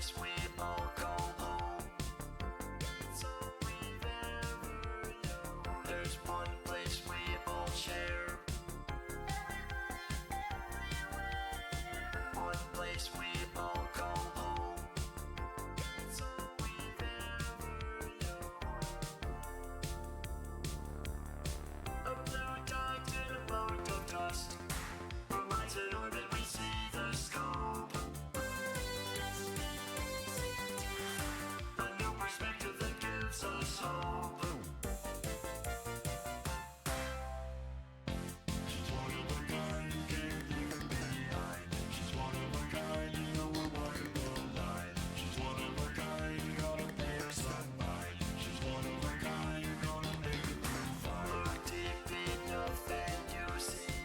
place we all call home. It's all we've ever known. There's one place we all share. One place we all call home. It's all we've ever known. A blue dot in a mound of dust reminds an orbit we see the scope. A new perspective that gives us hope. She's one of a kind, can't leave her behind. She's one of a kind, you know we're wired the line. She's one of a kind, gonna pay her some mind. She's one of a kind, gonna make it through fine. Look deep enough and you see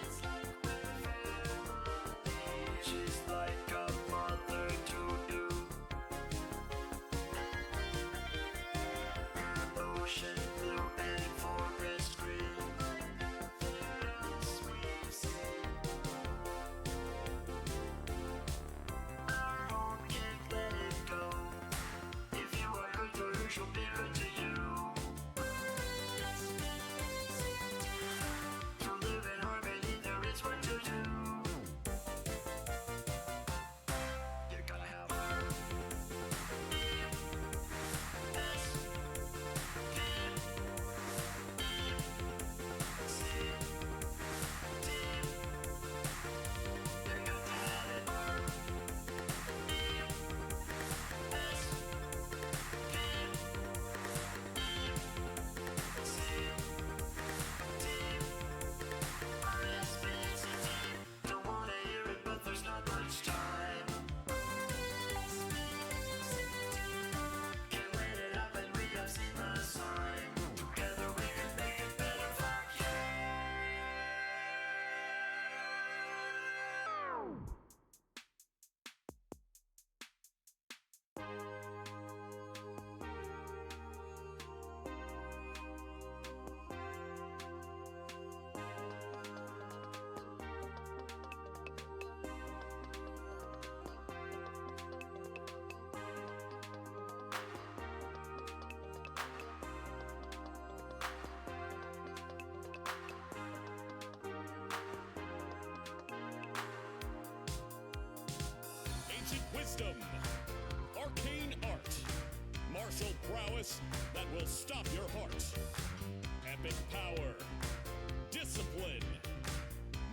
it's like we're family. She's like a mother to you. Ocean blue and forest green. Nothing else we've seen. Our home can't let it go. If you are good to her, she'll be good to you. To live in harmony, there is work to do. You gotta have her. Don't wanna hear it, but there's not much time. Can't let it happen, we have seen the sign. Together we can make it better, fuck Ancient wisdom, arcane art, martial prowess that will stop your heart, epic power, discipline,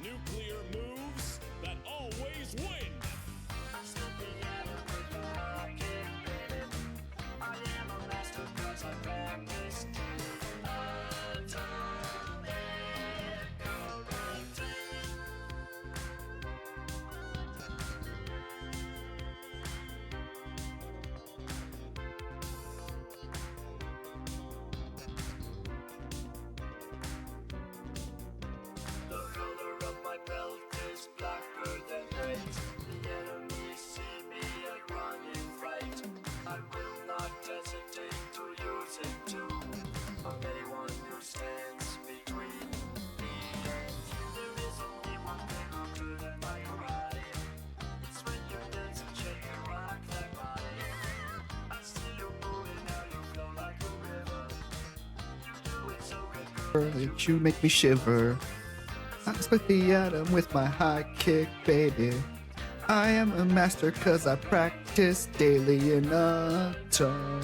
nuclear moves that always win. I'm stepping out of the pocket, baby. I am a master 'cause I practiced atomic karate. The color of my belt is blacker than night. The enemies see me, I run in fright. I will not hesitate to use it too. Of anyone who stands between me and you, there is only one thing harder than my karate. It's when you dance and shake and rock that body. I see you moving, now you flow like a river. You do it so good, girl. You make me shiver. I split the atom with my high kick, baby. I am a master 'cause I practice daily in atomic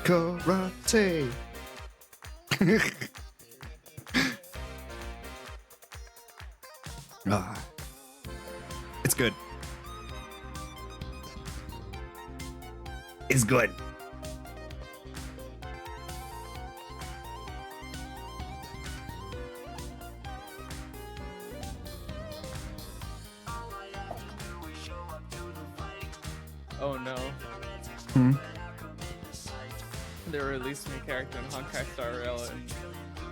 karate. Ah, it's good. It's good. All I have to do is show up to the fight. Oh no. Hmm. They released new character in Honkai Star Rail and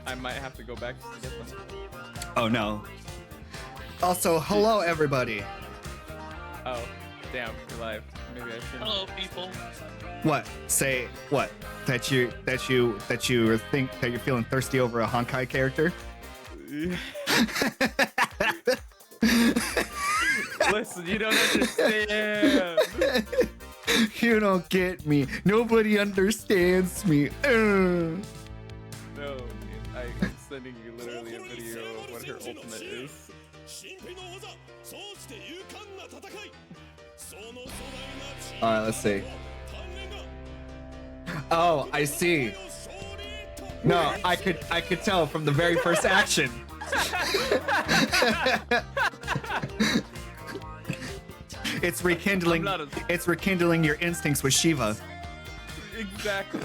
I might have to go back just to get them. Oh no. Also, hello everybody. Oh, damn, you're live. Maybe I shouldn't. Hello, people. What? Say what? That you think that you're feeling thirsty over a Honkai character? Listen, you don't understand. You don't get me. Nobody understands me. No, I'm sending you literally a video of what her ultimate is. 神秘の技そうして勇敢な戦いその壮大な地 Alright, let's see. 鍛錬が Oh, I see. No, I could tell from the very first action. It's rekindling. I'm not It's rekindling your instincts with Shiva. Exactly.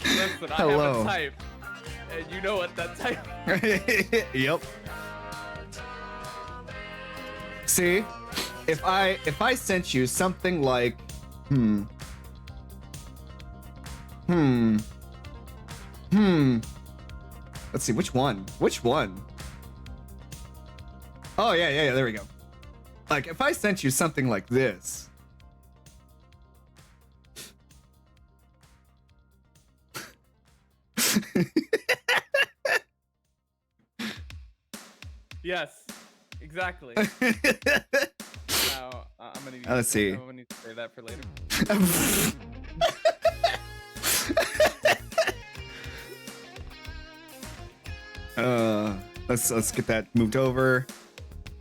Listen, I have Hello. a type, and you know what that type. Yep. See, if I sent you something like, Let's see, which one? Which one? Oh yeah, there we go. Like if I sent you something like this. Yes, exactly. Now I'm gonna. Let's see. I'm gonna need to say that for later. Let's get that moved over.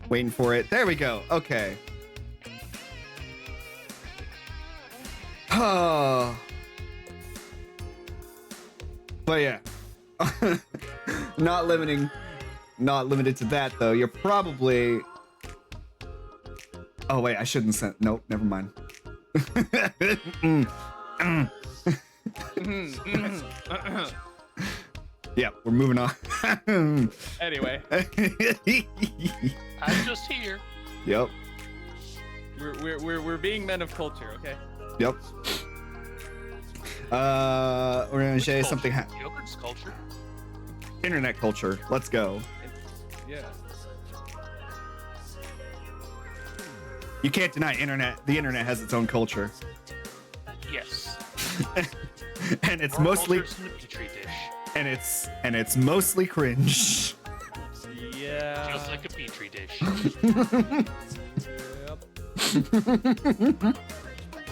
Waiting for it. There we go. Okay. Oh. But yeah. Not limited to that though. You're probably. Oh wait, I shouldn't send. Nope, never mind. Yeah, we're moving on. Anyway, I'm just here. Yep. we're being men of culture, okay? Yep. We're gonna say something. Yogurt's culture. Internet culture. Let's go. Yeah. You can't deny internet. The internet has its own culture, Yes. and it's Our mostly culture's in a petri dish. and it's mostly cringe. Yeah. Just like a petri dish. Yep.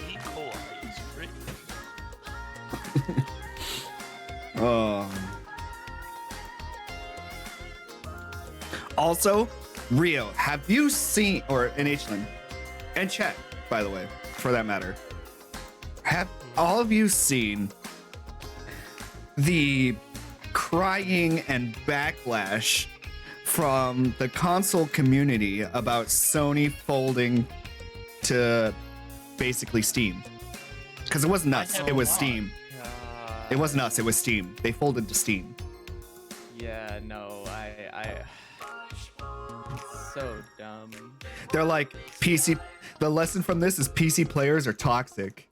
E. coli is great. Also, Rio, have you seen, or in Hland, and chat, by the way, for that matter, have all of you seen the crying and backlash from the console community about Sony folding to basically Steam? Because it wasn't us, it was Steam. It wasn't us, it was Steam. They folded to Steam. Yeah, no, I so dumb. They're like, PC, the lesson from this is PC players are toxic.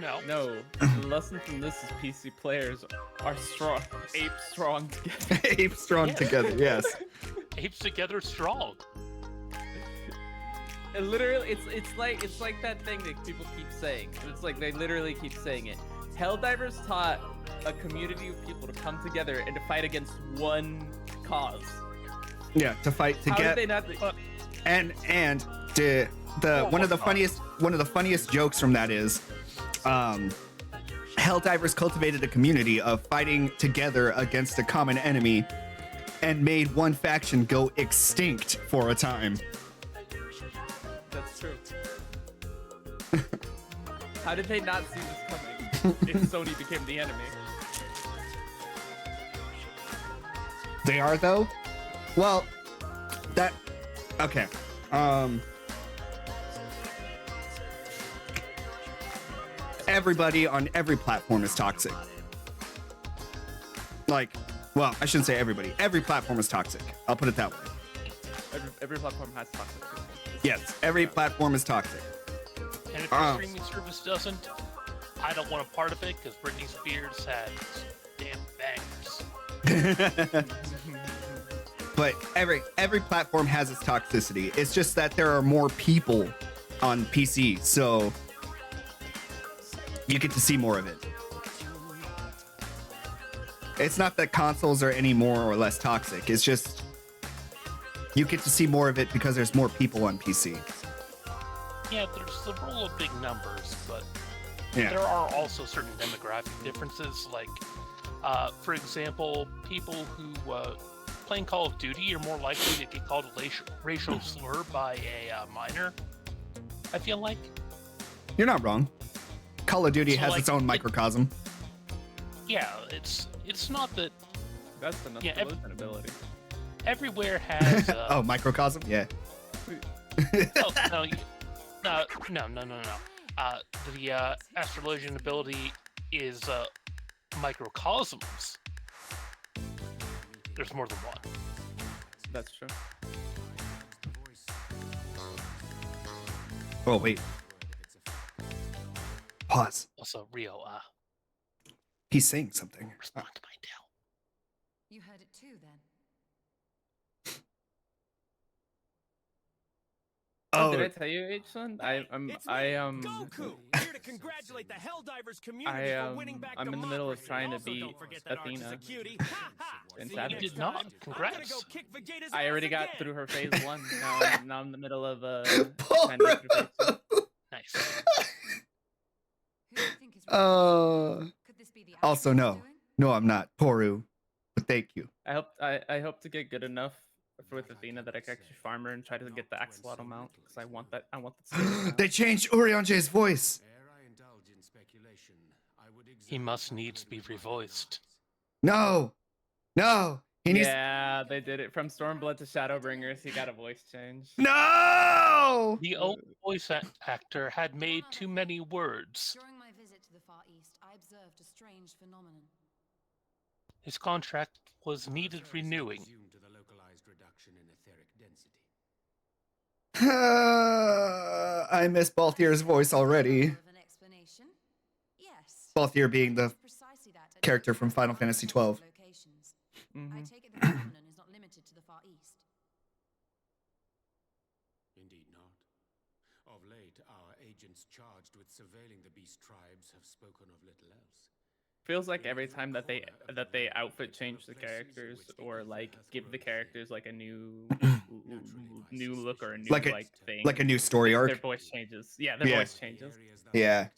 No. No, the lesson from this is PC players are strong, ape strong together. Ape strong together, yes. Apes together strong. And literally, it's like that thing that people keep saying. It's like they literally keep saying it. Helldivers taught a community of people to come together and to fight against one cause. Yeah, to fight to How get did they not? and the one of the funniest jokes from that is Helldivers cultivated a community of fighting together against a common enemy and made one faction go extinct for a time. That's true. How did they not see this coming if Sony became the enemy? They are though? Well, that okay. Everybody on every platform is toxic. Like, well, I shouldn't say everybody. Every platform is toxic. I'll put it that way. Every platform has toxic people. Yes, every platform is toxic. And if your streaming service doesn't, I don't want a part of it because Britney Spears had damn bangers. But every platform has its toxicity. It's just that there are more people on PC, so you get to see more of it. It's not that consoles are any more or less toxic. It's just you get to see more of it because there's more people on PC. Yeah, there's the rule of big numbers, but Yeah. there are also certain demographic differences. Like, for example, people who playing Call of Duty are more likely to get called a racial slur by a minor. I feel like. You're not wrong. Call of Duty So, has like, its own microcosm. Yeah, it's not that That's enough Yeah, delusion ability. everywhere has. Oh, microcosm? Yeah. Oh, no. The astrologian ability is microcosms. There's more than one. That's true. Oh, wait. Pause. Also, Rio, He's saying something. respond to my tell. You heard it too, then. Oh, Did I tell you, H-Son? Goku, here to congratulate the Helldivers community for winning back I'm the in the middle of Mothra. trying to Also, beat don't forget that Arch is Athena. a cutie. Ha ha! And See you Savage. next Did not. time. Congrats. I'm gonna go kick Vegeta's I ass already got again. through her phase 1. Now I'm in the middle of Poor trying to get through phase 2. Nice. Who do you think is responsible? Uh, Could this be the also, actions no. doing? No, I'm not. Toru. But thank you. I hope to get good enough with Athena that I can actually farm her and try to get the axolotl mount because I want that mount. They changed Urionje's voice. He must needs be revoiced. No. No. He needs. Yeah, they did it from Stormblood to Shadowbringers. He got a voice change. No. The old voice actor had made too many words. During my visit to the Far East, I observed a strange phenomenon. His contract was needed renewing. I miss Balthier's voice already. Of an explanation? Yes. Balthier being the Precisely that at character different from Final Fantasy 12. locations. I Mhm. take it the phenomenon is not limited to the Far East. Indeed not. Of late, our agents charged with surveilling the beast tribes have spoken of little else. Feels like every time that they outfit change the characters or like give the characters like a new look or a new Like a- like thing, Like a new story their arc. voice changes. Yeah, their Yeah. voice changes. Yeah.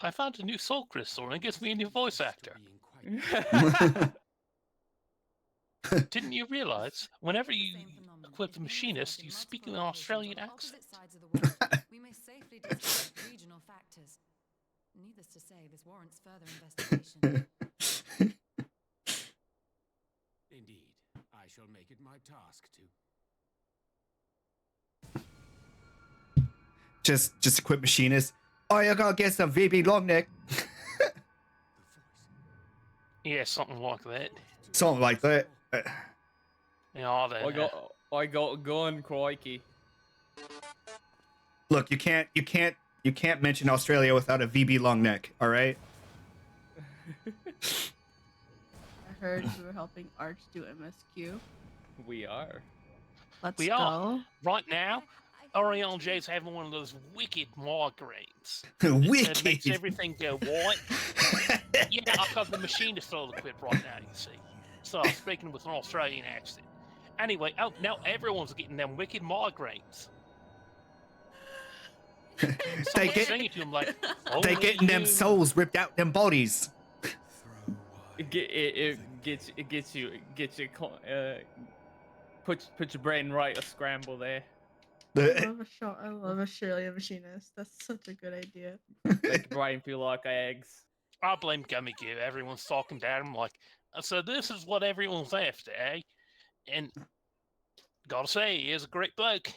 I found a new soul crystal and it gives me a new voice actor. Didn't you realize whenever you Same phenomenon equip is the being machinist, observed you in speak in multiple an locations Australian on accent? opposite sides of the world. We may safely discount regional factors. Needless to say, this warrants further investigation. Indeed, I shall make it my task to. just a quick machinist. Oh, you gotta get some VB long neck. Yeah, something like that. Something like that. You know, all that. I got gun, crikey. Look, you can't mention Australia without a VB long neck. All right. I heard we were helping Arch do MSQ. We are. Let's We go. are. Right now, Orion J's having one of those wicked migraines. It makes Wicked. everything go white. Yeah, I've got the machinist all equipped right now, you see. So I'm speaking with an Australian accent. Anyway, now everyone's getting them wicked migraines. So They I'm get singing to them like, they "Only getting them you." souls ripped out them bodies. It gets you put your brain right a scramble there. I love Australia Machinist. That's such a good idea. Like Brian feel like eggs. I blame Gummy Give. Everyone's talking about him like, so this is what everyone's after, eh? And gotta say, he is a great bloke.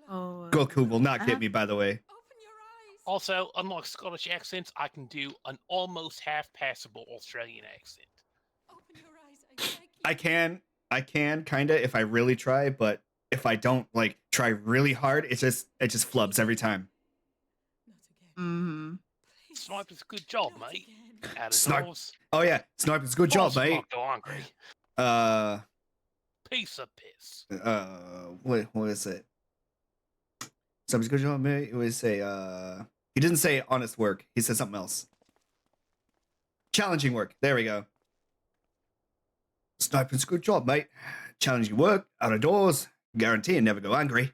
Oh, Goku will not I get have- me, by the way. Open your eyes. Also, unlike Scottish accents, I can do an almost half-passable Australian accent. Open your eyes. I beg you. I can kinda if I really try, but if I don't like try really hard, it just flubs every time. Not again. Mm-hmm. Sniper's good job, Not mate. again. Out of Snipe- doors. Oh yeah, Sniper's good job, Boss mate. not go hungry. Piece of piss. What is it? Sniper's good job, mate. It was a He didn't say honest work. He said something else. Challenging work. There we go. Sniping's a good job, mate. Challenging work, out of doors, guarantee you never go hungry.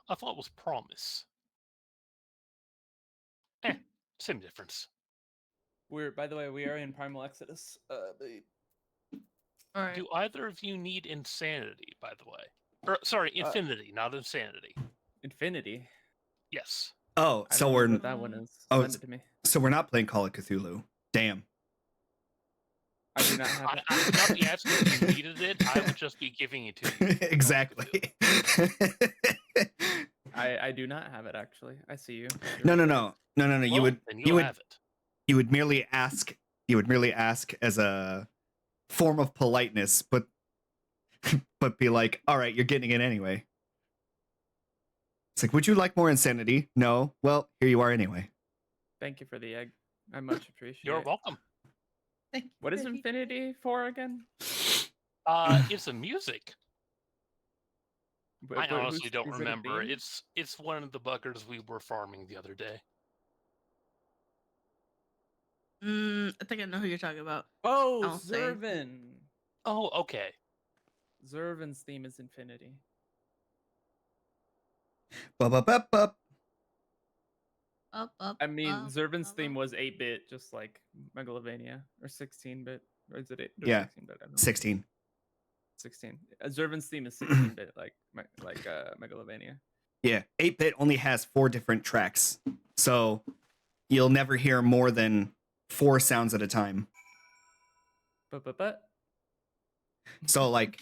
I thought it was promise. Same difference. By the way, we are in Primal Exodus. All right. Do either of you need insanity, by the way? Or sorry, infinity, not insanity. Infinity. Yes. Oh, I so don't know we're what that one is. Oh, Send it to me. so we're not playing Call of Cthulhu. Damn. I do not have it. I would not be asking if you needed it. I would just be giving it to you. Exactly. I do not have it actually. I see you. No. Well, then you'll have it. You would merely ask as a form of politeness, but be like, all right, you're getting it anyway. It's like, would you like more insanity? No. Well, here you are anyway. Thank you for the egg. I much appreciate You're it. welcome. What is infinity for again? It's a music. But I honestly who's- don't is it a remember. theme? It's one of the buggers we were farming the other day. I think I know who you're talking about. Oh, I'll say. Zervin. Oh, okay. Zervin's theme is infinity. Up, I mean, up, Zervin's up, theme up. was 8-bit, just like Megalovania, or 16-bit. Or is it 8? Yeah, 16-bit. I don't know. 16. 16. Zervin's theme is 16-bit, like Megalovania. Yeah, 8-bit only has 4 different tracks, so you'll never hear more than 4 sounds at a time. But. So like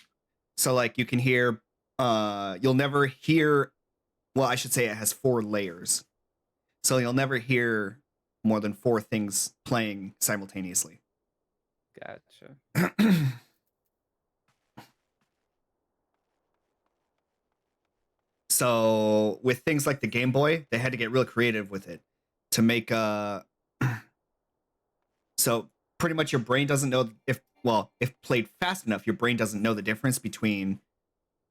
you can hear, you'll never hear. Well, I should say it has 4 layers, so you'll never hear more than 4 things playing simultaneously. Gotcha. So with things like the Game Boy, they had to get real creative with it to make so pretty much your brain doesn't know if played fast enough, your brain doesn't know the difference between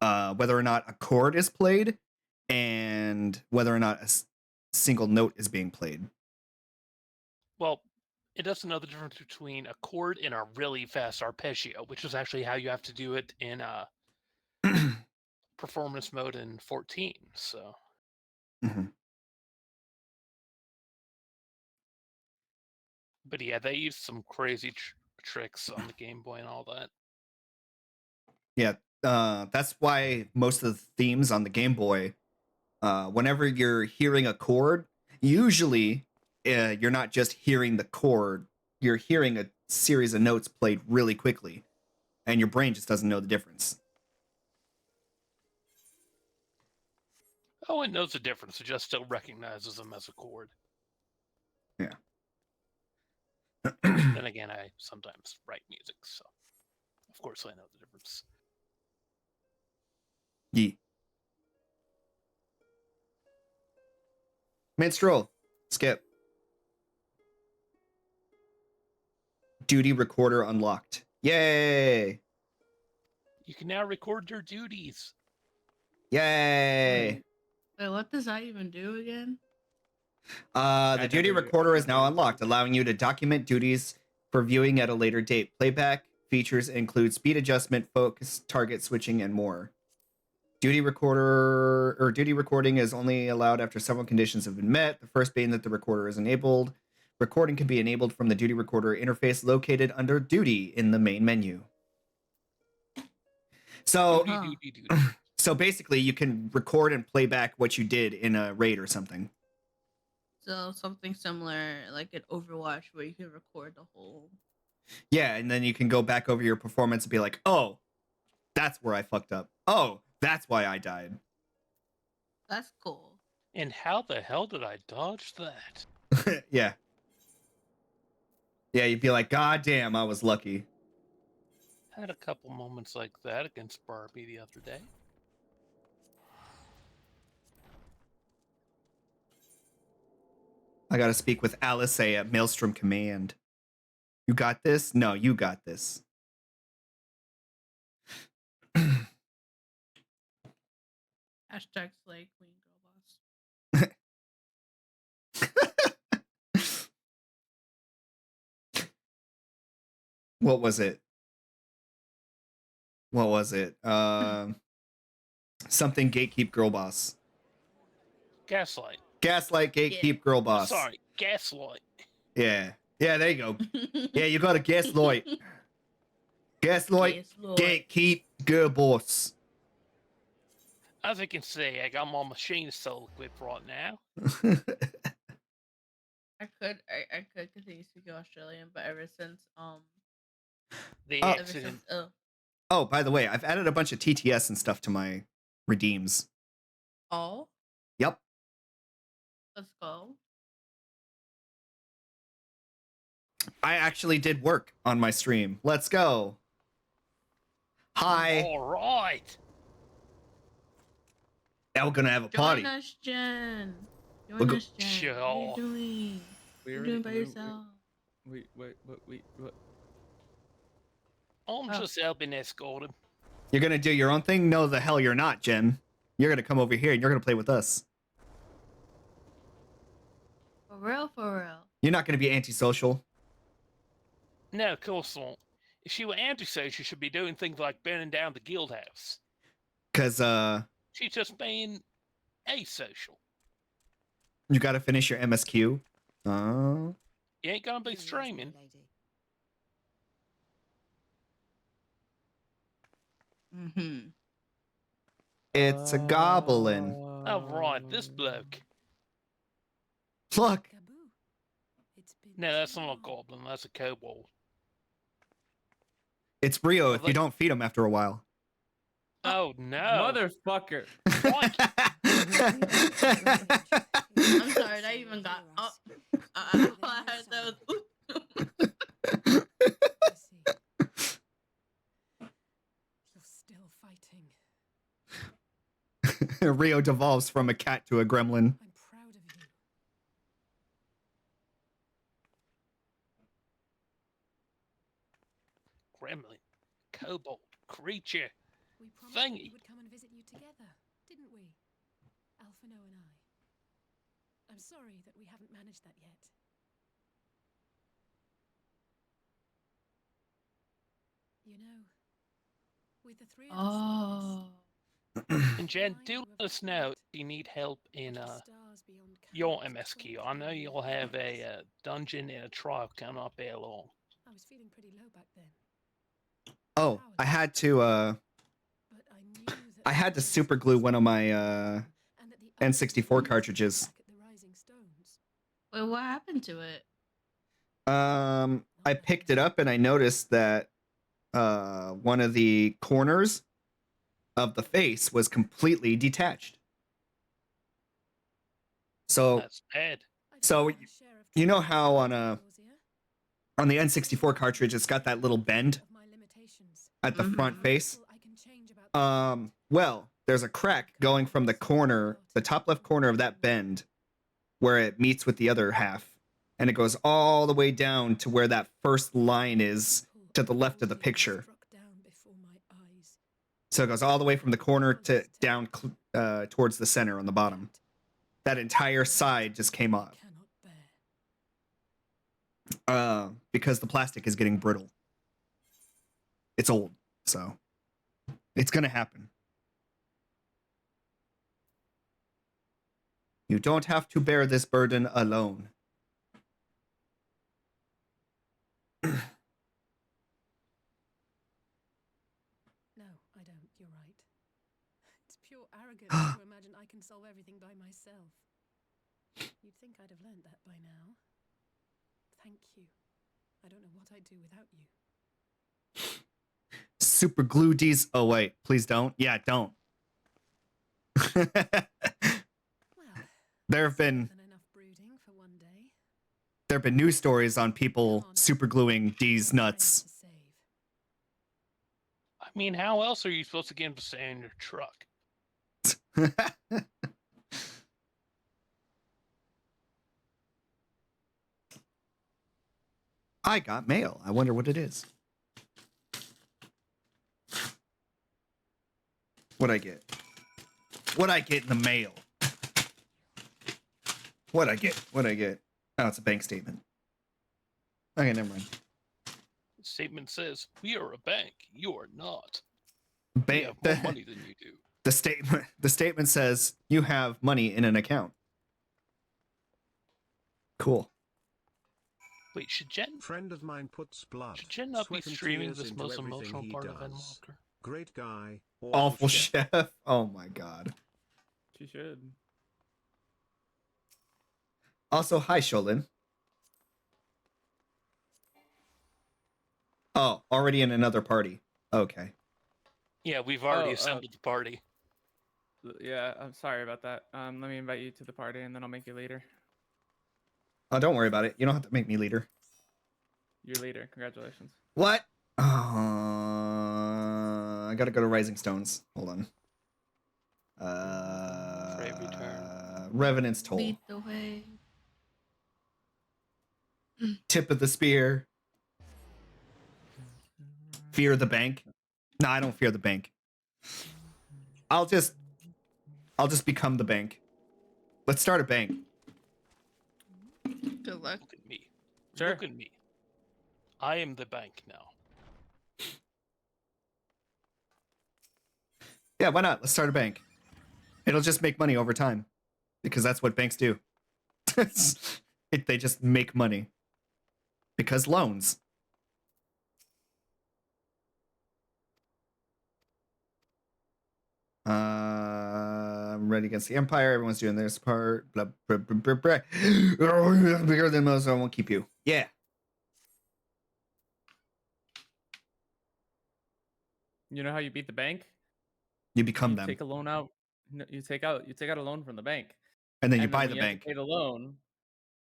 whether or not a chord is played and whether or not a single note is being played. Well, it doesn't know the difference between a chord and a really fast arpeggio, which is actually how you have to do it in performance mode in 14. So. Mm-hmm. But yeah, they used some crazy tricks on the Game Boy and all that. Yeah, that's why most of the themes on the Game Boy, whenever you're hearing a chord, usually you're not just hearing the chord, you're hearing a series of notes played really quickly, and your brain just doesn't know the difference. Oh, it knows the difference. It just still recognizes them as a chord. Yeah. Then again, I sometimes write music, so of course I know the difference. Yeah. Minstrel, skip. Duty recorder unlocked. Yay! You can now record your duties. Yay! Wait, what does that even do again? The duty recorder is now unlocked, allowing you to document duties for viewing at a later date. Playback features include speed adjustment, focus, target switching, and more. Duty recording is only allowed after several conditions have been met. The first being that the recorder is enabled. Recording can be enabled from the duty recorder interface located under duty in the main menu. So, Duty. so basically, you can record and play back what you did in a raid or something. So something similar, like an Overwatch, where you can record the whole. Yeah, and then you can go back over your performance and be like, oh, that's where I fucked up. Oh, that's why I died. That's cool. And how the hell did I dodge that? Yeah. Yeah, you'd be like, God damn, I was lucky. Had a couple moments like that against Barbie the other day. I gotta speak with Alice at Maelstrom Command. You got this? No, you got this. Hashtag slay queen girl boss. What was it? What was it? Something gatekeep girl boss. Gaslight. Gaslight gatekeep girl boss. Sorry, gaslight. Yeah. Yeah, there you go. Yeah, you got a gaslight. Gaslight gatekeep girl boss. As you can see, I got my machine still equipped right now. I could continue speaking Australian, but ever since The Oh. accident. Oh, by the way, I've added a bunch of TTS and stuff to my redeems. oh, Yep. let's go. I actually did work on my stream. Let's go. Hi. All right. Now we're gonna have a party. Join us, Jen. We'll Join go- us, Jen. Sure. What are you doing? We You're already- doing by we- yourself. Wait. What? I'm Oh. just helping escort him. You're gonna do your own thing? No, the hell you're not, Jen. You're gonna come over here and you're gonna play with us. For real, for real. You're not gonna be antisocial. No, of course not. If she were antisocial, she should be doing things like burning down the guild house. Cause She's just being asocial. you gotta finish your MSQ. You ain't gonna be streaming. Mm-hmm. It's a goblin. Oh, right, this bloke. Look. No, that's not a goblin, that's a kobold. It's Rio if you don't feed him after a while. Oh, no. Motherfucker. I'm sorry, that even got up. I heard that was. You're still fighting. Rio devolves from a cat to a gremlin. I'm proud of you. Gremlin. Kobold. Creature. We promised that Thingy. we would come and visit you together, didn't we? Alphino and I. I'm sorry that we haven't managed that yet. You know, with the three of us like this, Oh. And Jen, do let us know if you need help in the stars beyond your counts MSQ. I point know to you'll you. have a dungeon and a trial coming up there long. I was feeling pretty low back then, Oh, I had to but I knew that I had to super glue one of my and that the N64 others cartridges. back at the Rising Stones. Wait, what happened to it? I picked it up and I noticed that one of the corners of the face was completely detached. So That's bad. I So, did my share of you know trouble how with on a Nausea, on the N64 cartridge it's got that little bend of my limitations. at the front face? I can change about the Well, there's a crack going from the corner, the top left corner of that bend where it meets with the other half, and it goes all the way down to where that first line is to the left of the picture. struck down before my eyes. So it goes all the way from the corner to down towards the center on the bottom. That entire side just came off Cannot bear. because the plastic is getting brittle. It's old, so it's gonna happen. You don't have to bear this burden alone. No, I don't. You're right. It's pure arrogance to imagine I can solve everything by myself. You'd think I'd have learned that by now. Thank you. I don't know what I'd do without you. Super glue D's. Oh wait, please don't. Yeah, don't. Well, there have been than enough brooding for one day. news stories on people Come on, super gluing D's we've got nuts. to save. I mean, how else are you supposed to get him to stay in your truck? I got mail. I wonder what it is. What'd I get? What'd I get in the mail? What'd I get? What'd I get? Oh, it's a bank statement. Okay, never mind. statement says, "We are a bank. You are not. Ba- We have more money than you do." the statement says you have money in an account. Cool. Wait, should Jen Friend of mine puts blood, not be sweat and streaming tears this into most everything emotional he part of does. Endwalker? Great guy, Awful chef. Oh my god. She should. Also, hi Sholin. Oh, already in another party. Okay. Yeah, we've already Oh, assembled the party. Yeah, I'm sorry about that. Let me invite you to the party, and then I'll make you leader. Oh, don't worry about it. You don't have to make me leader. You're leader. Congratulations. What? I gotta go to Rising Stones. Hold on. Brave return. Revenant's Toll. Lead the way. Tip of the spear. Fear the bank. No, I don't fear the bank. I'll just become the bank. Let's start a bank. Good luck. Look at me. Sure. Look at me. I am the bank now. Yeah, why not? Let's start a bank. It'll just make money over time. Because that's what banks do. They just make money. Because loans. I'm ready against the Empire. Everyone's doing their part. Blah, blah, blah, blah, blah. Bigger than most, I won't keep you. Yeah. You know how you beat the bank? You become You them. take a loan out. No, you take out a loan from the bank. And then you And buy when the you have to bank. pay the loan.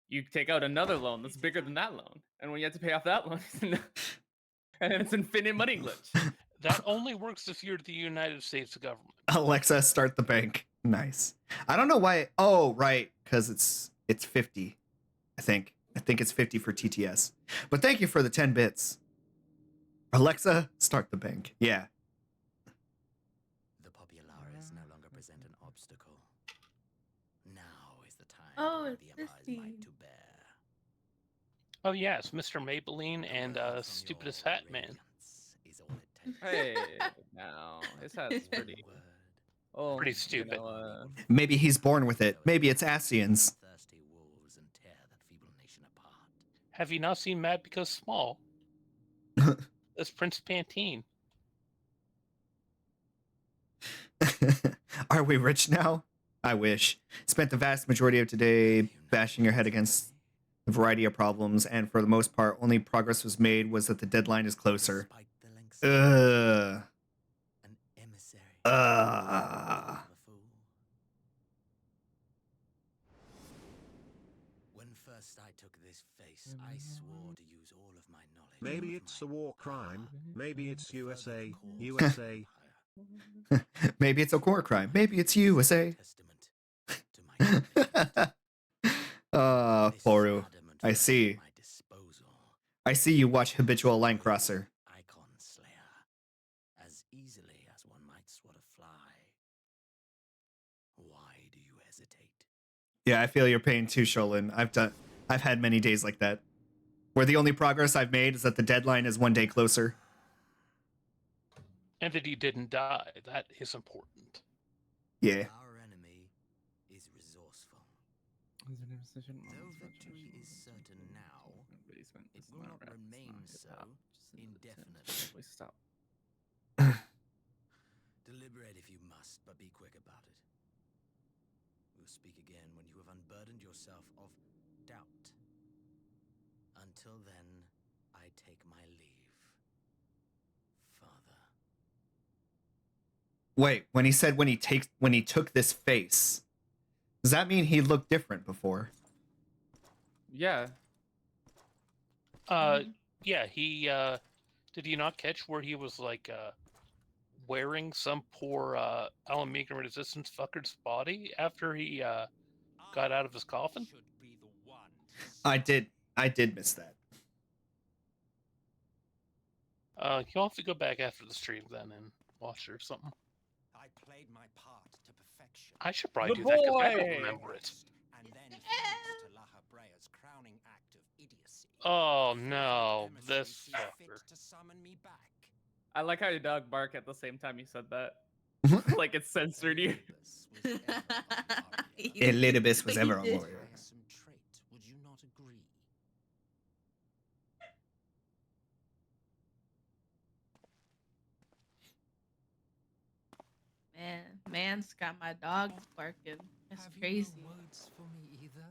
You take out another loan that's bigger than that loan, and when you have to pay off that loan, and it's infinite money glitch. That only works if you're the United States government. Alexa, start the bank. Nice. I don't know why. Oh, right. Because it's 50. I think it's 50 for TTS. But thank you for the 10 bits. Alexa, start the bank. Yeah. The Populares no longer present an obstacle. Now is the time Oh, for it's the Empire's this might scene. to bear. Oh yes, Mr. Maybelline and Word from Stupidest your Hat Man. radiance is all it takes. Hey, now his hat's pretty. Word. Oh, Pretty stupid. Maybe he's born with it. Maybe it's Asians. Thirsty wolves and tear that feeble nation apart. Have you not seen Mad Because Small? That's Prince Pantene. Are we rich now? I wish. Spent the vast majority of today bashing your head against a variety of problems, and for the most part, only progress was made was that the deadline is closer. Despite the lengths Ugh. an emissary. Ugh. of a fool. When first I took this face, I swore to use all of my knowledge. Maybe all of it's my a war power crime. Maybe it's to further USA. the cause of USA. empire. Maybe it's a war crime. Maybe it's USA. Testament to my This Poru. adamant I was see. at my disposal. I see you watch Habitual Line Crosser. Icon Slayer, as easily as one might swat a fly. Why do you hesitate? Yeah, I feel your pain too, Sholin. I've had many days like that. Where the only progress I've made is that the deadline is one day closer. And that he didn't die. That is important. Yeah. Our enemy is resourceful. Though victory is certain now, it will not remain so indefinitely. Stop. Deliberate if you must, but be quick about it. We'll speak again when you have unburdened yourself of doubt. Until then, I take my leave. Father. Wait, when he said when he took this face, does that mean he looked different before? Yeah. Yeah, he did he not catch where he was like wearing some poor Alamican resistance fucker's body after he got out of his coffin? I did miss that. You'll have to go back after the stream then and watch it or something. I played my part to perfection. I should probably Good do that because I boy! don't remember it. And then thanks to Lahabrea's crowning act of idiocy. Oh no, this emissaries see fit fucker. to summon me back. I like how your dog bark at the same time you said that. Like it censored you. Elidibus was ever a He did. warrior. Tiresome trait, would you not agree? Man's got my dogs barking. That's Have crazy. you no words for me either?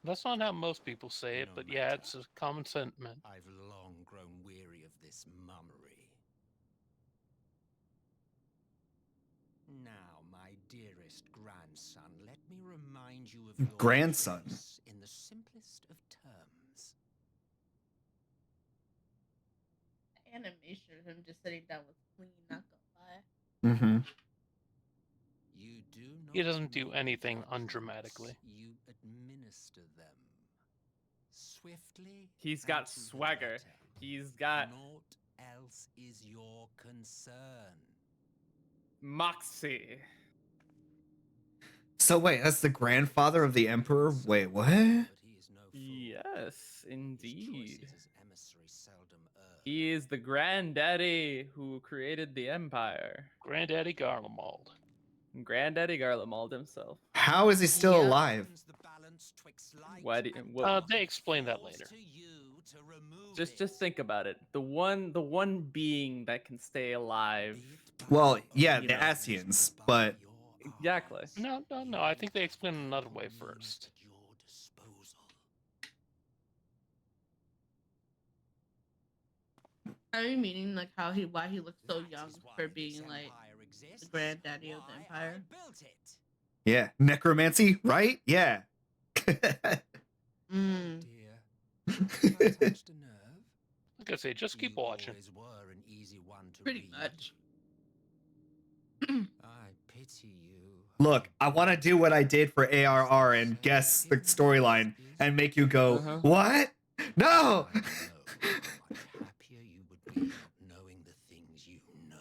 That's not how most people say it, No but yeah, matter. it's a common sentiment. I've long grown weary of this mummery. Now, my dearest grandson, let me remind you of your Grandson? place in the simplest of terms. Animation of him just sitting down was clean, not gonna lie. Mm-hmm. You do not He doesn't do make anything punishments, undramatically. You administer them. Swiftly. He's and got to the swagger. letter. He's got Naught else is your concern. moxie. So wait, that's the grandfather of the emperor? Wait, what? But he is no fool. Yes, His indeed. choices as emissary seldom err. He is the granddaddy who created the empire. Granddaddy Garlemald. Granddaddy Garlemald himself. How is he still Yeah. alive? The balance twixt light Why do- and what- dark. They explain that Falls later. to you to remove Just it. think about it. The one being that can stay alive. Be it by Well, your yeah, own the hands, Asians, by but your Exactly. eyes. No. I think they explain another way Means first. at your disposal. Are you meaning like why he looks so That young is why for this being like empire exists, granddaddy of the why empire? I built it. Yeah, necromancy, right? Yeah. Mm. Dear, have I touched a nerve? Like I say, just keep You watching. always were an easy one to Pretty read. much. I pity you. Look, I want to do what I did for ARR and guess the storyline and make you go, Uh-huh. what? No! I know how much happier you would be not knowing the things you know.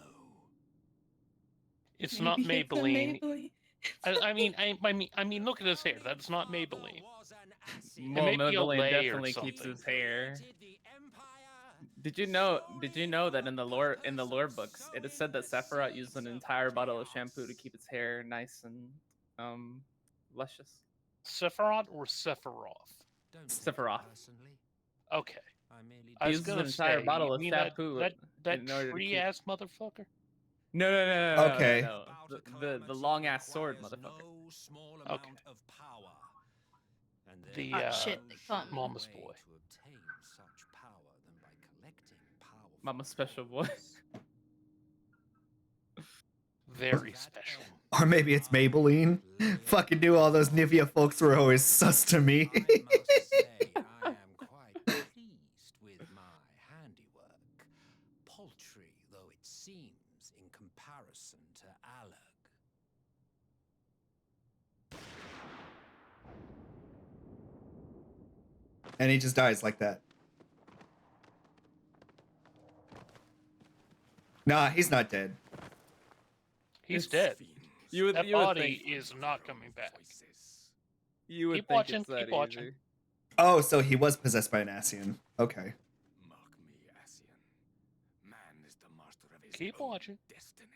It's not Maybe it's a Maybelline. Maybelline. I mean, look at his hair. That's not Maybelline. Well, may be a Maybelline lay or definitely keeps something. his hair. Did you know that in the lore books it is said that Sephiroth used an entire bottle of shampoo to keep his hair nice and luscious? Sephiroth or Sephiroth? Sephiroth. Okay. I I He was uses an gonna entire say, bottle you of mean shampoo that in order to tree keep- ass motherfucker? No. Okay. No. The long ass sword, motherfucker. Okay. The shit, they call me. Mama's boy. Mama special boy. Very special. Or maybe it's Maybelline. Fucking do all those Nivea folks were always sus to me. I must say I am quite pleased with my handiwork, paltry though it seems in comparison to Alag. And he just dies like that. Nah, he's not dead. He's It's- dead. You would, That you would body think, is not coming back. you would Keep think watching, it's that keep watching. easy. Oh, so he was possessed by an Asian. Okay. Mock me, Asian. Man is the master of his Keep own watching. destiny.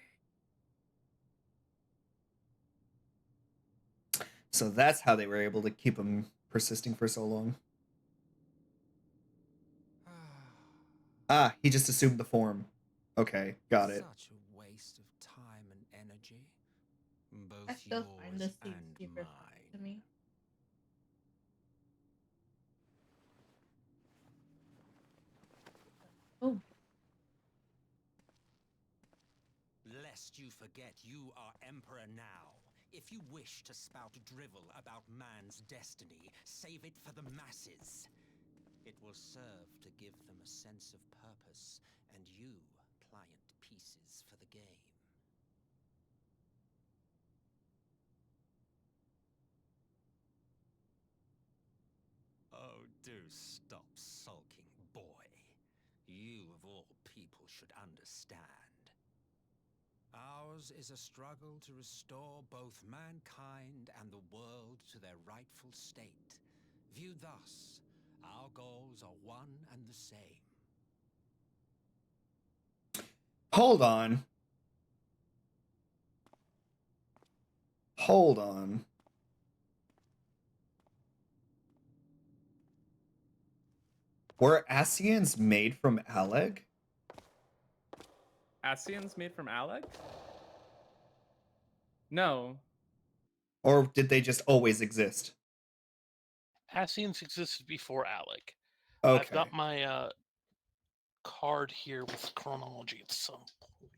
So that's how they were able to keep him persisting for so long. Ah, he just assumed the form. Okay, got it. Such a waste of time and energy. Both I still find this yours scene and super mine. funny to me. Oh, Lest you forget, you are emperor now. If you wish to spout drivel about man's destiny, save it for the masses. It will serve to give them a sense of purpose, and you pliant pieces for the game. Oh, do stop sulking, boy. You, of all people, should understand. Ours is a struggle to restore both mankind and the world to their rightful state. Viewed thus, our goals are one and the same. Hold on. Hold on. Were Asians made from Aleg? Asians made from Alec? No. Or did they just always exist? Asians existed before Alec. Okay. I've got my card here with chronology at some point.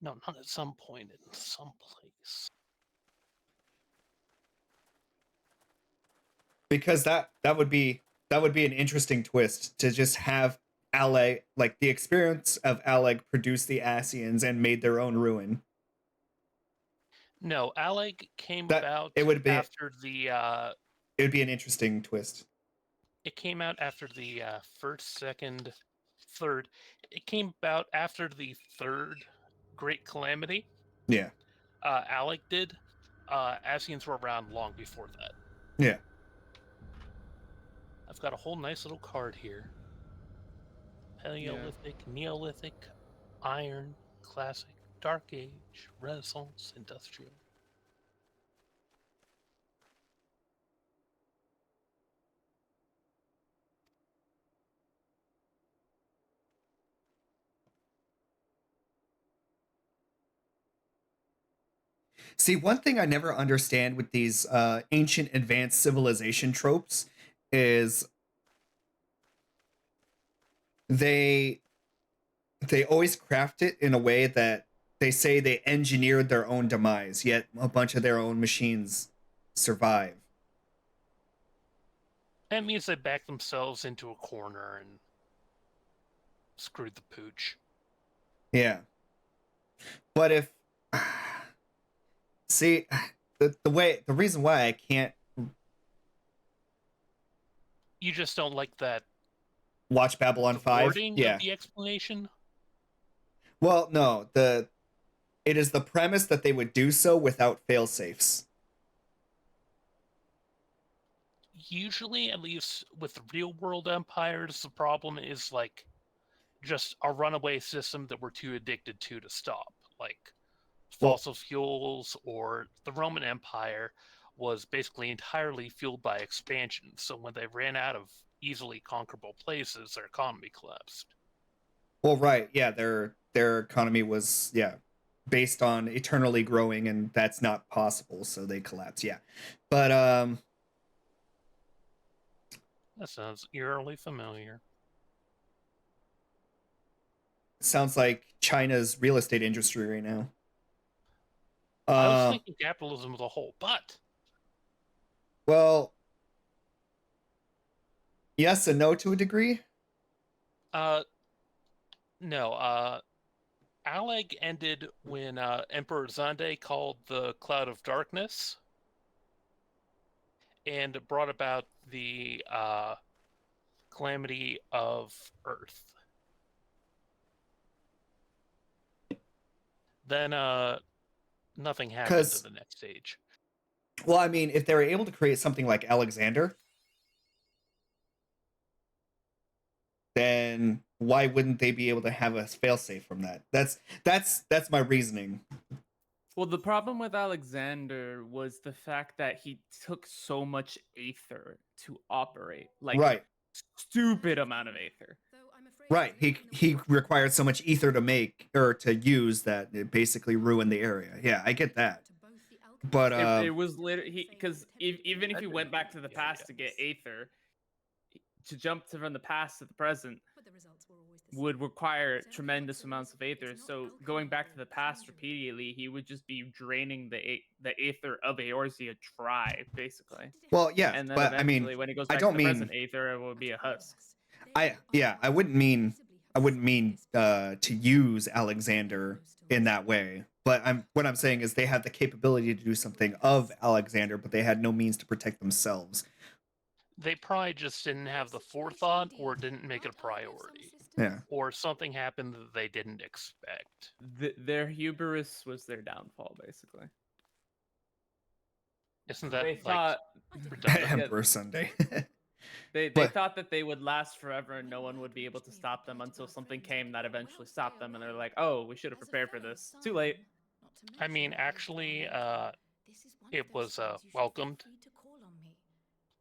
No, not at some point, in some place. Because that would be an interesting twist to just have Aleg, like the experience of Aleg produced the Asians and made their own ruin. No, Alec came That- about it would be- after the It would be an interesting twist. it came out after the first, second, third. It came about after the third Great Calamity. Yeah. Alec did. Asians were around long before that. Yeah. I've got a whole nice little card here. Paleolithic, Neolithic, Iron, Classic, Dark Age, Renaissance, Industrial. See, one thing I never understand with these ancient advanced civilization tropes is they always craft it in a way that they say they engineered their own demise, yet a bunch of their own machines survive. That means they backed themselves into a corner and screwed the pooch. Yeah. But if see the reason why I can't You just don't like that watch Babylon 5. wording Yeah. of the explanation? Well, no, it is the premise that they would do so without fail-safes. Usually, at least with real world empires, the problem is like just a runaway system that we're too addicted to stop. Like fossil fuels or the Roman Empire was basically entirely fueled by expansion. So when they ran out of easily conquerable places, their economy collapsed. Well, right, yeah, their economy was based on eternally growing, and that's not possible, so they collapse. Yeah, but that sounds eerily familiar. Sounds like China's real estate industry right now. I was thinking capitalism as a whole, but well, yes and no to a degree. No. Aleg ended when Emperor Zande called the Cloud of Darkness and brought about the calamity of Earth. Then nothing happened to the next stage. Well, I mean, if they were able to create something like Alexander, then why wouldn't they be able to have a failsafe from that? That's my reasoning. Well, the problem with Alexander was the fact that he took so much aether to operate. Like, right. Stupid amount of aether. Right. He required so much ether to make or to use that it basically ruined the area. Yeah, I get that. But it was literally because even if you went back to the past to get aether, to jump from the past to the present would require tremendous amounts of aether. So going back to the past repeatedly, he would just be draining the aether of Eorzea dry, basically. Well, yeah, and then but I mean, when he goes back I don't to the mean present aether, it will be a husk. I wouldn't mean to use Alexander in that way. But what I'm saying is they had the capability to do something of Alexander, but they had no means to protect themselves. They probably just didn't have the forethought or didn't make it a priority. Yeah. Or something happened that they didn't expect. Their hubris was their downfall, basically. Isn't that they thought Emperor Sunday? They But- thought that they would last forever and no one would be able to stop them until something came that eventually stopped them, and they're like, "Oh, we should have prepared for this. Too late." I mean, actually, it was welcomed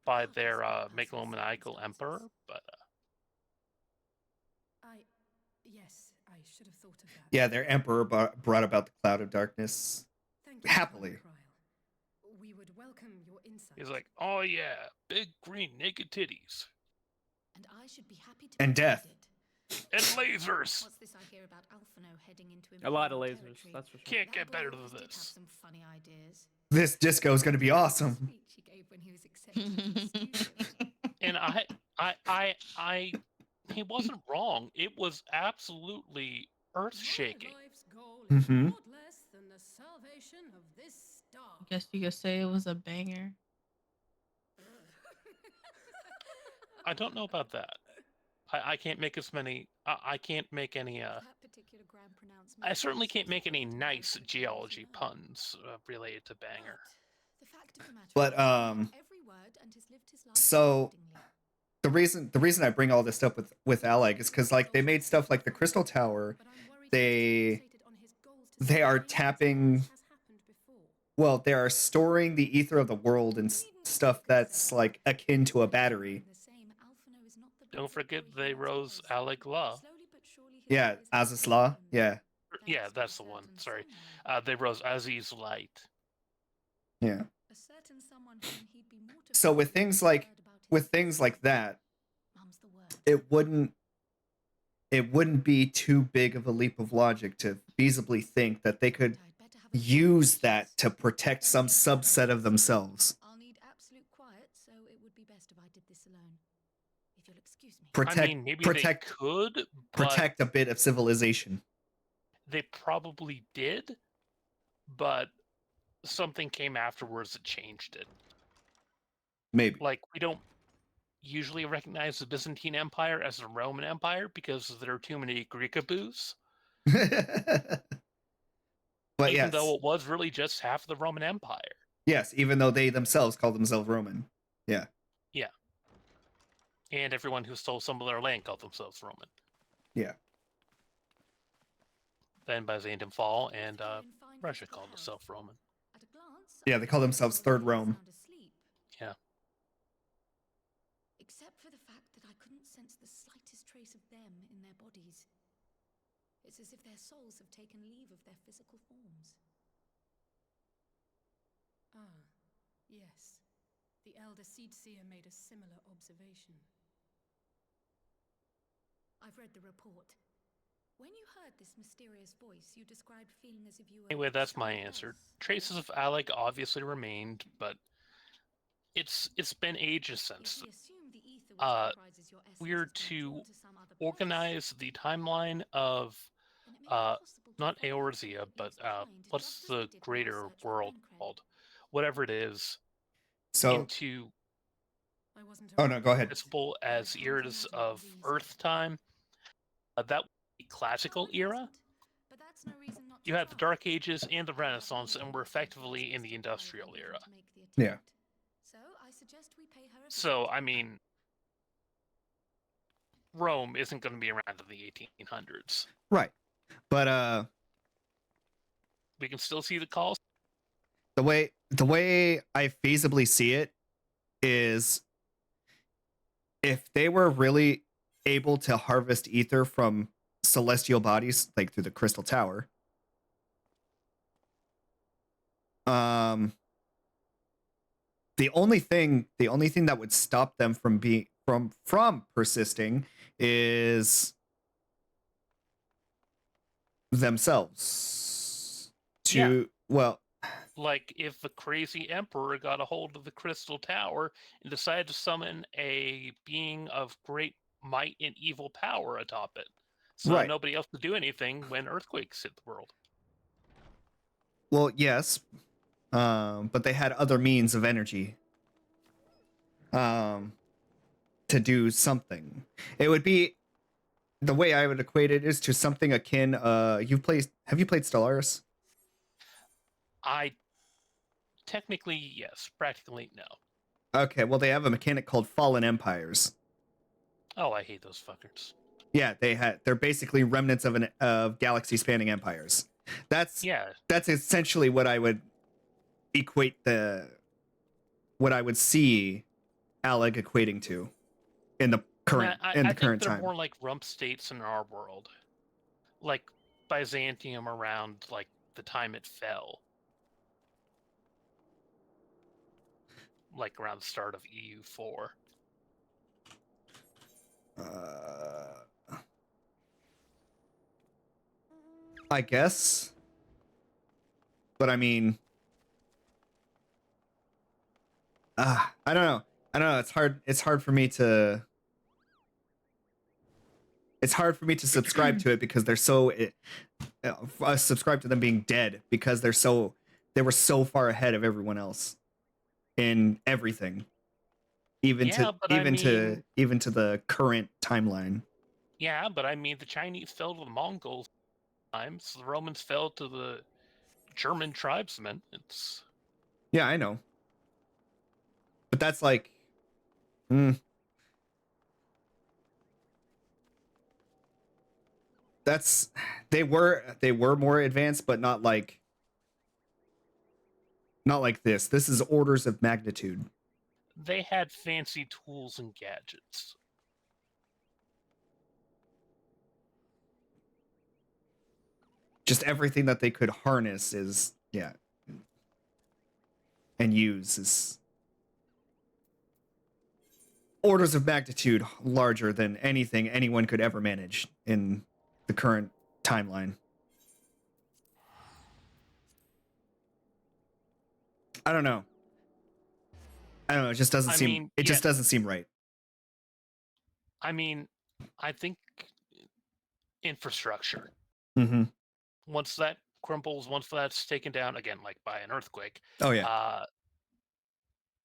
by their megalomaniacal emperor, but Yes, I should have thought of that. Yeah, their emperor brought about the cloud of darkness. Thank you, Happily. Lord Krile. We would welcome your insight. he's like, oh yeah, big green naked titties And I should be happy to And provide death. it. and lasers. What's this I hear about Alphino heading into A lot of Imperial lasers, territory? that's for sure. Can't That get boy better always than did have this. some funny ideas. This disco is going to be awesome. Speech he gave when he was accepted into the studio. And he wasn't wrong. It was absolutely earth-shaking. My life's goal is Mhm. naught less than the salvation of this star. I guess you could say it was a banger. I don't know about that. I can't make as many. I can't make any. That particular grand pronouncement I certainly was can't make any something nice I geology couldn't learn. puns related to banger. But the fact of the matter But, is, he um, got every word and has lived his life so- accordingly. The reason I bring all this stuff with Alec is because like they made stuff like the Crystal Tower. But I'm worried They- he's fixated on his goals to they are sustain tapping- as has happened before. Well, they are storing the ether of the world and stuff that's like akin to a battery. The same, Alphino is not the Don't basic forget boy he they once rose was. Alec Law. Slowly but surely his Yeah, ways have Azus Law. changed. Yeah, Yeah, Thanks to that's a the one. certain Sorry. someone. They rose Aziz Light. yeah. A certain someone whom he'd be mortified So with if things he like- heard about his With things like that, Mum's the word. it wouldn't be too big of a leap of logic to feasibly think that they could I'd better have a use few that words. to protect some subset of themselves. I'll need absolute quiet, so it would be best if I did this alone. If you'll excuse me. Protect I mean, maybe protect they could, but protect a bit of civilization. they probably did. But something came afterwards that changed it. Maybe. Like, we don't usually recognize the Byzantine Empire as the Roman Empire because there are too many Greekaboos. But Even yes. though it was really just half of the Roman Empire. Yes, even though they themselves call themselves Roman. Yeah. And everyone who stole some of their land called themselves Roman. Yeah. Then Byzantium fall, and They're in fine Russia physical called health. itself Roman. At a glance, Yeah, I they call can themselves see Third they were Rome. sound asleep. Yeah. Except for the fact that I couldn't sense the slightest trace of them in their bodies. It's as if their souls have taken leave of their physical forms. Ah, yes. The elder seed seer made a similar observation. I've read the report. When you heard this mysterious voice, you described feeling as if you were Anyway, that's my somewhere answer. else. Traces of Alec obviously remained, but it's been ages since. If we assume the ether which uh, comprises your essence we're has been to drawn some other place, Organize the timeline of then it may be possible to not follow the Eorzea, thread it but leaves behind, what's just as we the did with our greater search for world Pencred. called? Whatever it is, So into I wasn't Oh around no, go ahead. visible as eras of Earth time. That would be classical No, it era. wasn't. But that's no reason not You to had the try. Dark Ages and the There are Renaissance, and many we're reasons effectively in the justify Industrial Elvira era. to make the Yeah. attempt. So I suggest we pay her a So, visit. I mean, Rome isn't going to be around in the 1800s. Right. But We can still see the calls. the way I feasibly see it is if they were really able to harvest ether from celestial bodies, like through the Crystal Tower, the only thing that would stop them from being from persisting is themselves. Well, Like, if the crazy emperor got a hold of the Crystal Tower and decided to summon a being of great might and evil power atop it. So Right. nobody else could do anything when earthquakes hit the world. well, yes, but they had other means of energy to do something. It would be the way I would equate it is to something akin. Have you played Stellaris? I technically, yes, practically, no. Okay, well, they have a mechanic called Fallen Empires. Oh, I hate those fuckers. Yeah, they're basically remnants of galaxy spanning empires. That's Yeah, that's essentially what I would equate what I would see Alec equating to in the current I think current they're time. more like rump states in our world, like Byzantium around like the time it fell, like around the start of EU4. I guess, but I mean, I don't know. I don't know. It's hard. It's hard for me to. It's hard for me to subscribe to it because they're so. Subscribe to them being dead because they were so far ahead of everyone else in everything, even Yeah, to but I mean, even to the current timeline. yeah, but I mean, the Chinese fell to the Mongols times. The Romans fell to the German tribesmen. It's Yeah, I know, but that's like, mm, that's they were more advanced, but not like this. This is orders of magnitude. they had fancy tools and gadgets. Just everything that they could harness and use is orders of magnitude larger than anything anyone could ever manage in the current timeline. I don't know. I don't know. It just doesn't seem. It just doesn't seem right. I mean, I think infrastructure. Mm-hmm. Once that crumbles, once that's taken down again, like by an earthquake. Oh yeah.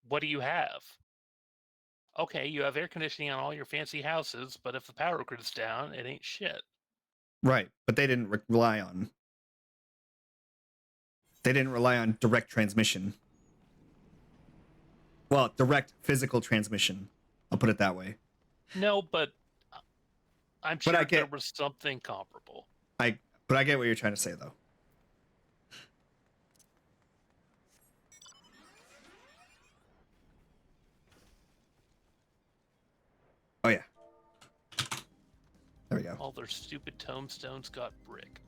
What do you have? Okay, you have air conditioning on all your fancy houses, but if the power grid's down, it ain't shit. Right, but they didn't rely on. They didn't rely on direct transmission. Well, direct physical transmission. I'll put it that way. No, but I'm sure there was something comparable. But I get what you're trying to say, though. Oh yeah. There we go. All their stupid tombstones got bricked.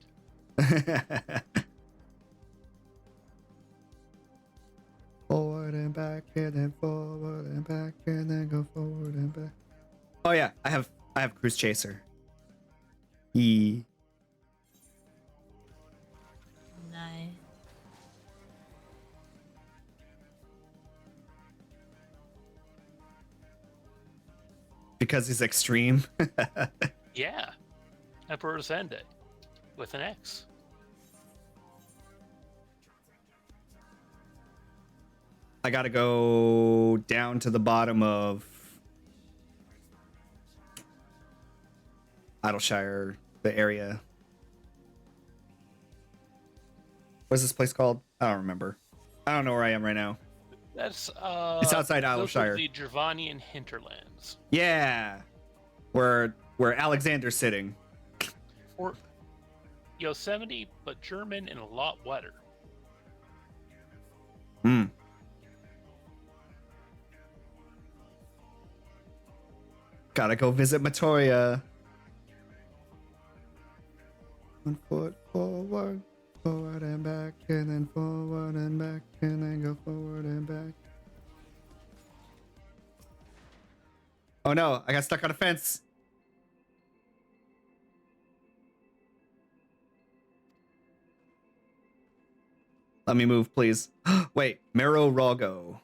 Forward and back, and then forward and back, and then go forward and back. Oh yeah, I have Cruise Chaser. Nice. Because he's extreme. Yeah. Emperor Zende with an X. I gotta go down to the bottom of Idleshire, the area. What's this place called? I don't remember. I don't know where I am right now. That's it's outside those are Idleshire. the Gervanian hinterlands. Yeah. Where Alexander's sitting. Or Yosemite, but German and a lot wetter. Hmm. Gotta go visit Matoria. 1 foot forward, forward and back, and then forward and back, and then go forward and back. Oh no, I got stuck on a fence. Let me move, please. Wait, Mero Rogo.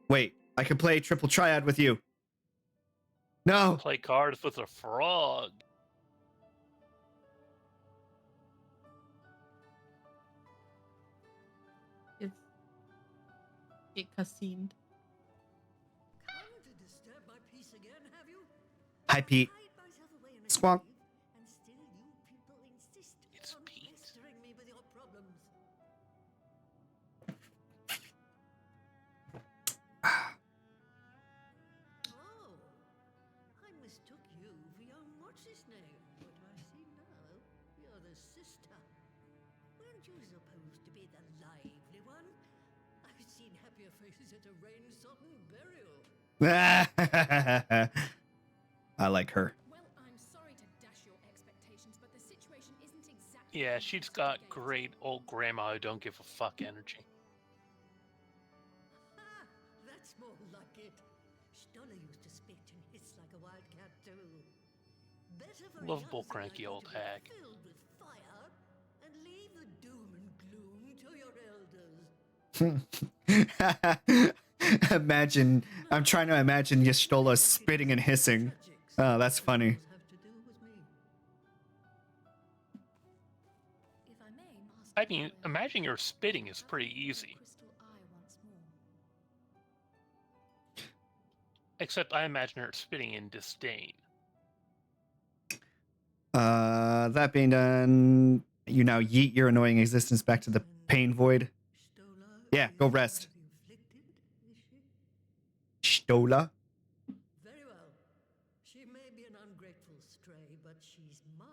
Wait, I can play triple triad with you. No. Play cards with a frog. Get cutscened. Hi, Pete. Squonk. It's Pete. sister. Weren't you supposed to be the lively one? I've seen happier faces at a rain-sodden burial. I like her. Well, I'm sorry to dash your expectations, but the situation isn't exactly. Yeah, she's got great old grandma who don't give a fuck energy. Ah, that's more like it. Stoller used to spit and hiss like a wildcat too. Better for Lovable, young cranky like old you to be hag. filled with fire and leave the doom and gloom to your elders. Imagine, I'm trying to imagine Yestola spitting and hissing. Oh, that's funny. If I may, Master I mean, Foyer, imagine your spitting is pretty allow me to easy. crystal eye once more. Except I imagine her spitting in disdain. That being done, you now yeet your annoying existence back to the pain void. Yeah, go rest. Stola? Very well. She may be an ungrateful stray, but she's my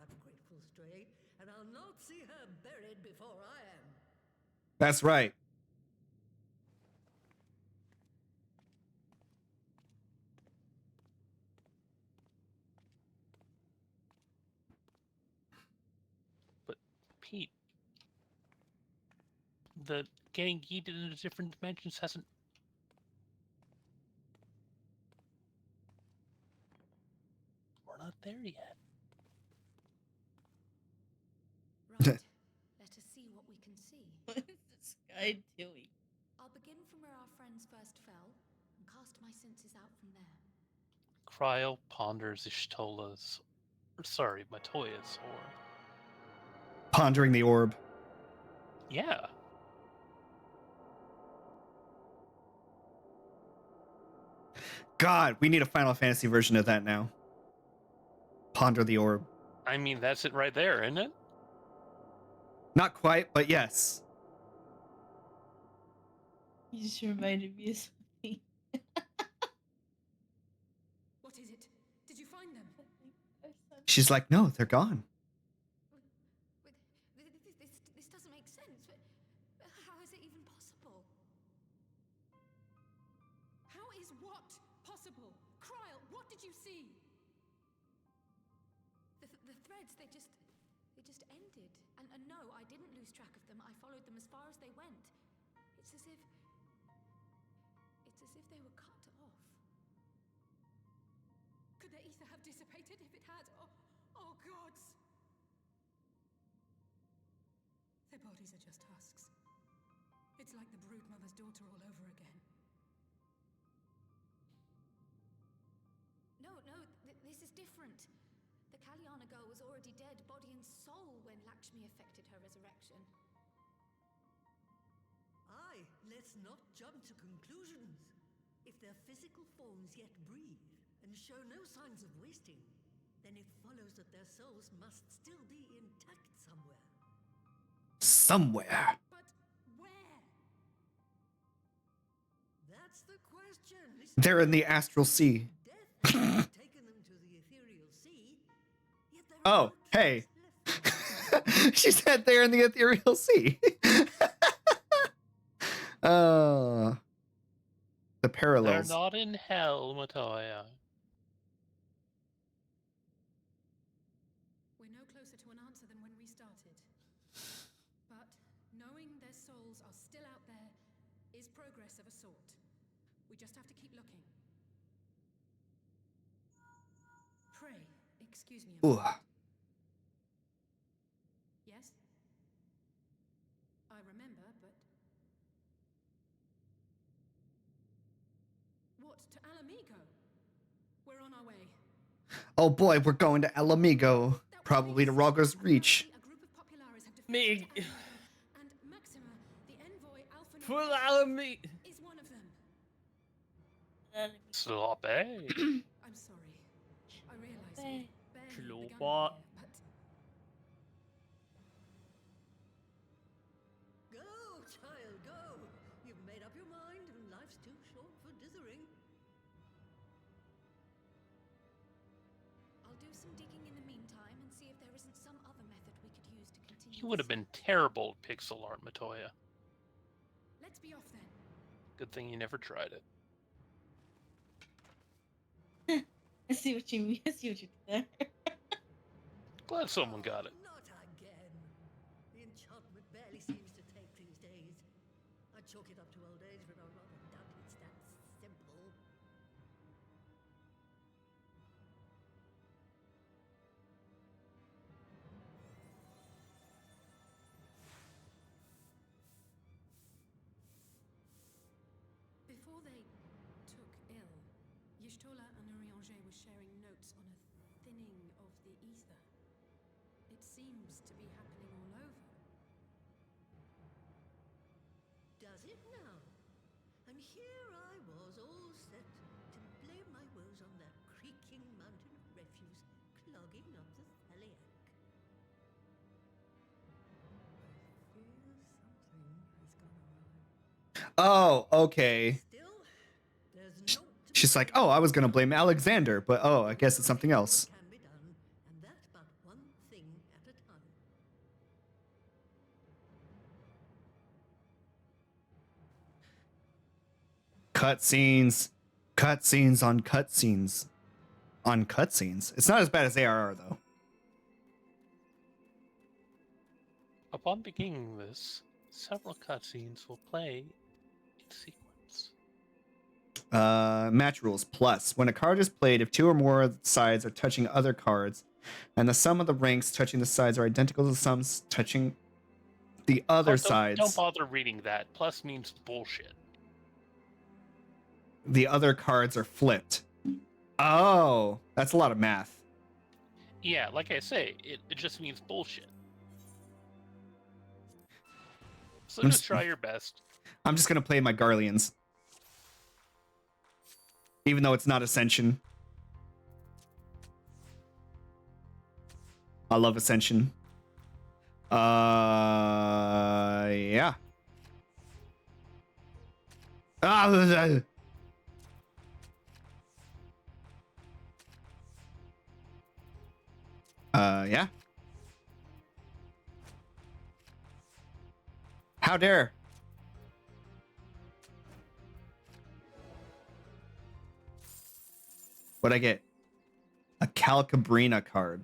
ungrateful stray, and I'll not see her buried before I am. That's right. But Pete, the getting yeeted into different dimensions hasn't. We're not there yet. Right. Let us see what we can see. What is this guy doing? I'll begin from where our friends first fell and cast my senses out from there. Cryo ponders Ishtola's. Sorry, Matoya's orb. Pondering the orb. Yeah. God, we need a Final Fantasy version of that now. Ponder the orb. I mean, that's it right there, isn't it? Not quite, but yes. You just reminded me of something. What is it? Did you find them? She's like, no, they're gone. This doesn't make sense. How is it even possible? How is what possible? Cryle, what did you see? The threads, they just ended. And no, I didn't lose track of them. I followed them as far as they went. It's as if they were cut off. Could their ether have dissipated if it had? Oh gods! Their bodies are just husks. It's like the brood mother's daughter all over again. No, this is different. The Kalyana girl was already dead, body and soul, when Lakshmi effected her resurrection. Aye, let's not jump to conclusions. If their physical forms yet breathe and show no signs of wasting, then it follows that their souls must still be intact somewhere. Somewhere. But where? That's the question. They're in the astral sea. Death has taken them to the ethereal sea, yet there are Oh, no hey. traces left. She said they're in the ethereal sea. The They're parallels. not in hell, Matoya. We're no closer to an answer than when we started. But knowing their souls are still out there is progress of a sort. We just have to keep looking. Pray, excuse me. Ooh. Yes? I remember, but... What, to Alamigo? We're on our way. Oh boy, we're going to El Amigo. Probably to Rogger's Reach. A group of populares have Me. defeated Alamigo, and Maxima, the envoy Alpha Full Alami. is one of them. Sloppy. I'm sorry. I realize we've barely begun Slobot. here, but... Go, child, go. You've made up your mind, and life's too short for dithering. I'll do some digging in the meantime and see if there isn't some other method we could You would have been terrible at pixel art, Matoya. Let's be off then. Good thing you never tried it. I see what you mean. I see what you did there. Glad someone got it. Not again. The enchantment barely seems to take these days. I chalk it up to old age, but I rather doubt it's that simple. Before they took ill, Y'shtola and Urianger were sharing notes on a thinning of the ether. It seems to be happening all over. Does it now? And here I was all set to blame my woes on that creaking mountain of refuse clogging up the Thaliac. I fear something has gone awry. Oh, okay. Still, there's naught to She's like, oh, I was gonna blame Alexander, but oh, I guess it's something else. can be done, and that's but one thing at a time. Cutscenes, cutscenes on cutscenes, on cutscenes. It's not as bad as ARR though. Upon beginning this, several cutscenes will play in sequence. Match rules plus. When a card is played, if two or more sides are touching other cards, and the sum of the ranks touching the sides are identical to the sums touching the other sides, Don't bother reading that. Plus means bullshit. the other cards are flipped. Oh, that's a lot of math. Yeah, like I say, it just means bullshit. So just try your best. I'm just gonna play my Garleans. Even though it's not Ascension. I love Ascension. Yeah. Yeah. How dare? What'd I get? A Calcabrina card.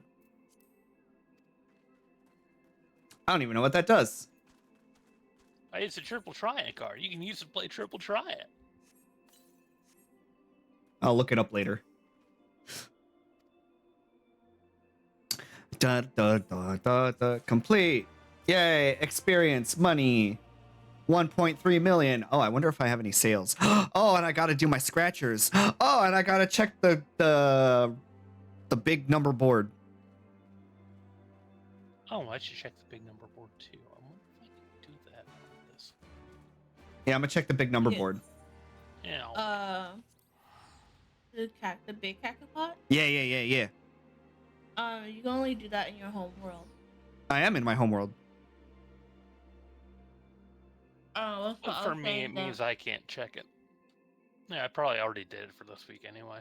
I don't even know what that does. It's a triple triad card. You can use it to play triple triad. I'll look it up later. Da da da da da. Complete. Yay! Experience money. 1.3 million. Oh, I wonder if I have any sales. Oh, and I gotta do my scratchers. Oh, and I gotta check the big number board. Oh, I should check the big number board too. I wonder if I can do that with this. Yeah, I'm gonna check the big number board. Yeah. The big cacapot? Yeah. You can only do that in your home world. I am in my homeworld. Oh, But for me, it means I can't check it. Yeah, I probably already did it for this week anyway.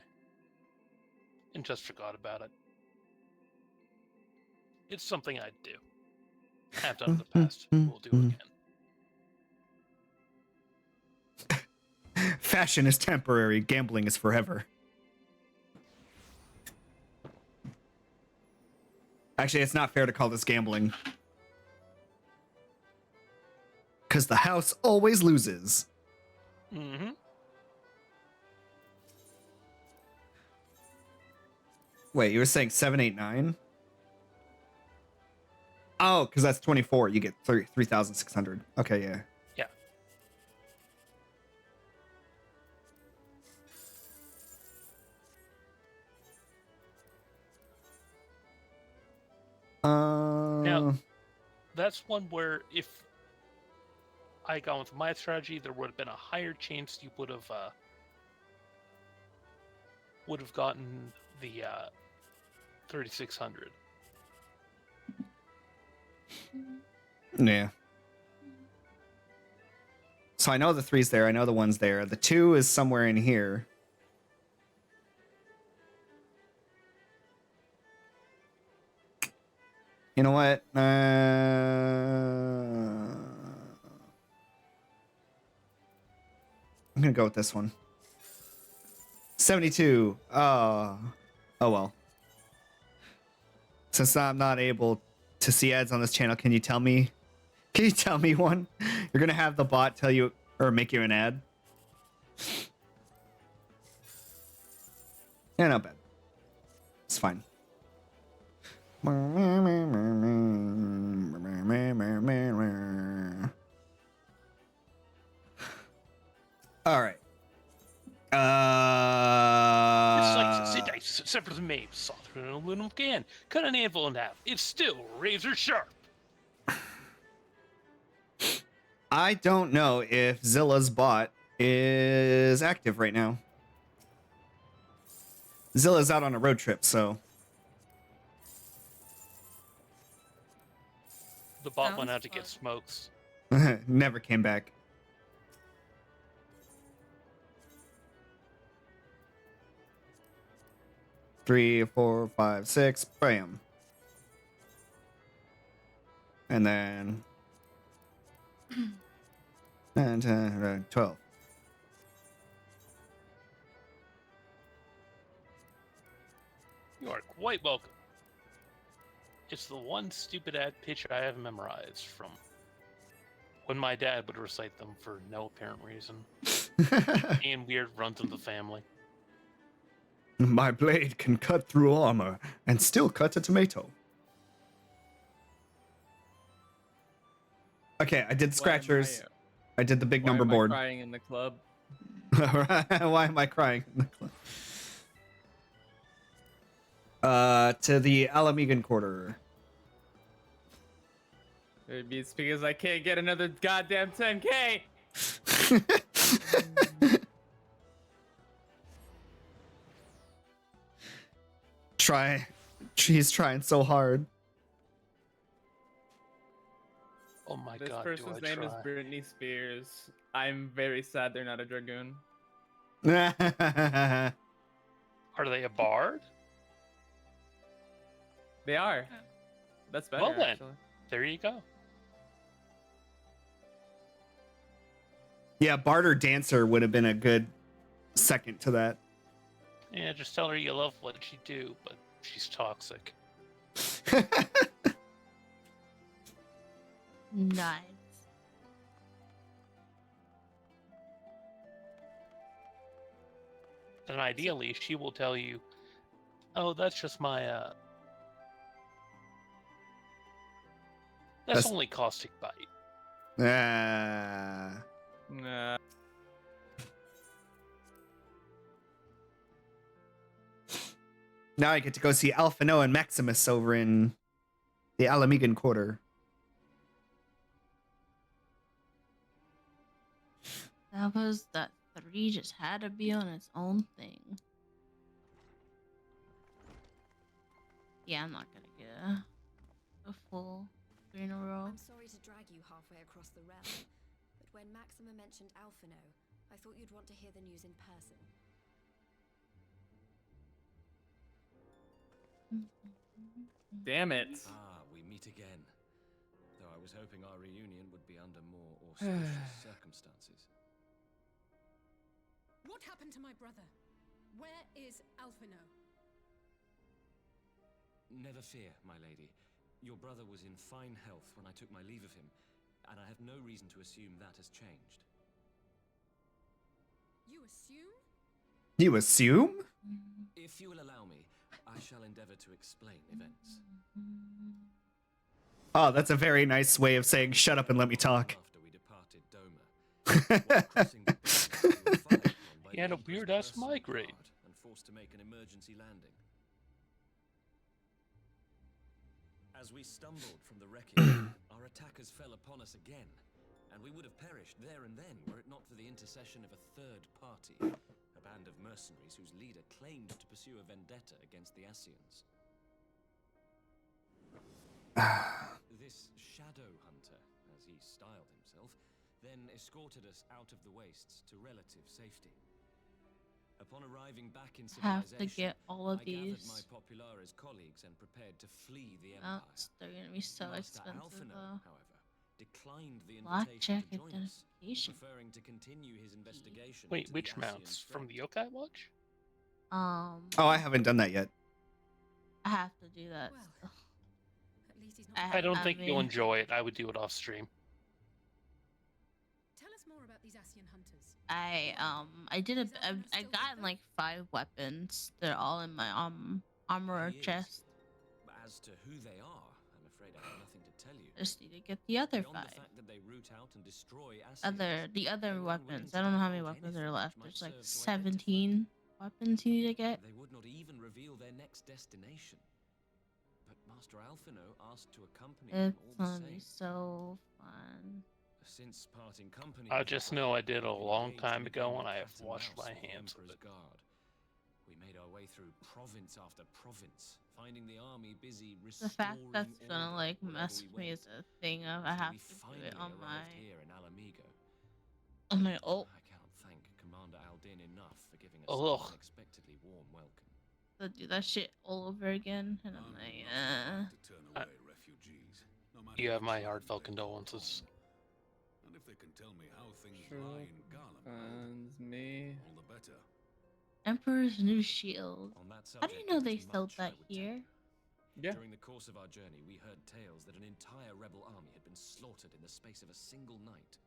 And just forgot about it. It's something I'd do. Have done in the past. We'll do again. Fashion is temporary, gambling is forever. Actually, it's not fair to call this gambling. Because the house always loses. Mm-hmm. Wait, you were saying 789? Oh, because that's 24. You get 3,600. Okay, yeah. Yeah. Now, that's one where if I gone with my strategy, there would have been a higher chance you would have gotten the 3,600. Yeah. So I know the 3's there. I know the 1's there. The 2 is somewhere in here. You know what? I'm gonna go with this one. 72. Oh well. Since I'm not able to see ads on this channel, can you tell me? Can you tell me one? You're gonna have the bot tell you or make you an ad. Yeah, not bad. It's fine. All right. Separate from me, soft in an aluminum can. Cut an anvil in half. It's still razor sharp. I don't know if Zilla's bot is active right now. Zilla's out on a road trip, so. The bot went out to get smokes. Never came back. Three, 4, 5, 6, bam. And then 9, 10, 11, 12. You are quite welcome. It's the one stupid ad pitch I have memorized from when my dad would recite them for no apparent reason. And weird runs in the family. My blade can cut through armor and still cut a tomato. Okay, I did scratchers. I did the big number board. Why am I crying in the club? Why am I crying in the club? To the Alamegan Quarter. Maybe it's because I can't get another goddamn 10K. She's trying so hard. Oh my This god, person's do I name is try. Britney Spears. I'm very sad they're not a dragoon. Are they a bard? They are. That's better, Well then, actually. there you go. Yeah, Barter Dancer would have been a good second to that. Yeah, just tell her you love what she do, but she's toxic. Nice. And ideally, she will tell you, "Oh, that's just my that's only caustic bite." Nah. Now I get to go see Alphino and Maximus over in the Alamegan Quarter. That 3 just had to be on its own thing. Yeah, I'm not gonna get a full 3 in a row. I'm sorry to drag you halfway across the realm, but when Maxima mentioned Alphino, I thought you'd want to hear the news in person. Damn it. Ah, we meet again. Though I was hoping our reunion would be under more auspicious circumstances. What happened to my brother? Where is Alphino? Never fear, my lady. Your brother was in fine health when I took my leave of him, and I have no reason to assume that has changed. You assume? You assume? If you will allow me, I shall endeavor to explain events. Oh, that's a very nice way of saying shut up and let me talk. After we departed Doma, while crossing the bridge, we were fired upon by He had a Aegis weird-ass personal migraine. guard and forced to make an emergency landing. As we stumbled from the wreckage, our attackers fell upon us again, and we would have perished there and then were it not for the intercession of a third party, a band of mercenaries whose leader claimed to pursue a vendetta against the Ascians. This shadow hunter, as he styled himself, then escorted us out of the wastes to relative safety. Upon arriving back in Have to civilization, get all of I gathered these. my populares colleagues and prepared to flee the Oh, Empire. they're gonna be so Master expensive Alphino, though. however, declined the invitation Blackjack to join us, identification. preferring to continue his investigation Wait, into which the Asian mounts? From the threat. Yokai Watch? Oh, I haven't done that yet. I have to do that. Well, still. at least he's not. I don't think you'll mean, enjoy it. I would do it off stream. Tell us more about these Asian hunters. I did I got like 5 weapons. They're all in my armor He is. chest. But as to who they are, I'm afraid I have nothing to tell you. Just need to get the other Beyond 5. the fact that they root out and destroy Asians, The they other were unwilling weapons. to I don't know how many divulge weapons are anything left. which There's might like serve to identify 17 weapons you need to get. They would not even reveal their next destination. But Master Alphino asked to accompany them It's all the gonna be same. so fun. Since parting company, I with just them, know I did a we long engaged time in a ago game and of I have cat and washed mouse my with the hands with Emperor's it. guard. We made our way through province after province, finding the army busy The restoring fact that's gonna order like wherever mess we with me went, is a thing of I until have we to do finally it on arrived here in Alamigo. my ult. I cannot thank Commander Aldin enough for giving us Ugh. such an unexpectedly warm welcome. To do that shit all over again, and I'm like, To turn away refugees, no matter You have what my side heartfelt they come condolences. from. And if they can tell me how things Sure. lie in Garlemald, Finds me. all the better. Emperor's New Shield. On that How do you subject, know there they is sold much I that would here? Yeah. During the course of our journey, we heard tales that an entire rebel army had been slaughtered in the space of a single night.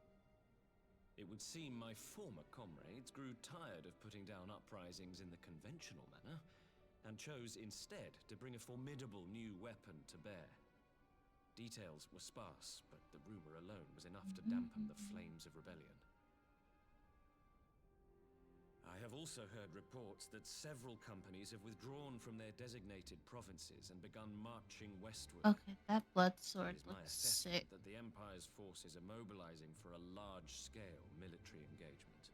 It would seem my former comrades grew tired of putting down uprisings in the conventional manner, and chose instead to bring a formidable new weapon to bear. Details were sparse, but the rumor alone was enough to dampen the flames of rebellion. I have also heard reports that several companies have withdrawn from their designated provinces and begun marching westward. Okay, that blood It sword is my looks assessment sick. that the Empire's forces are mobilizing for a large-scale military engagement.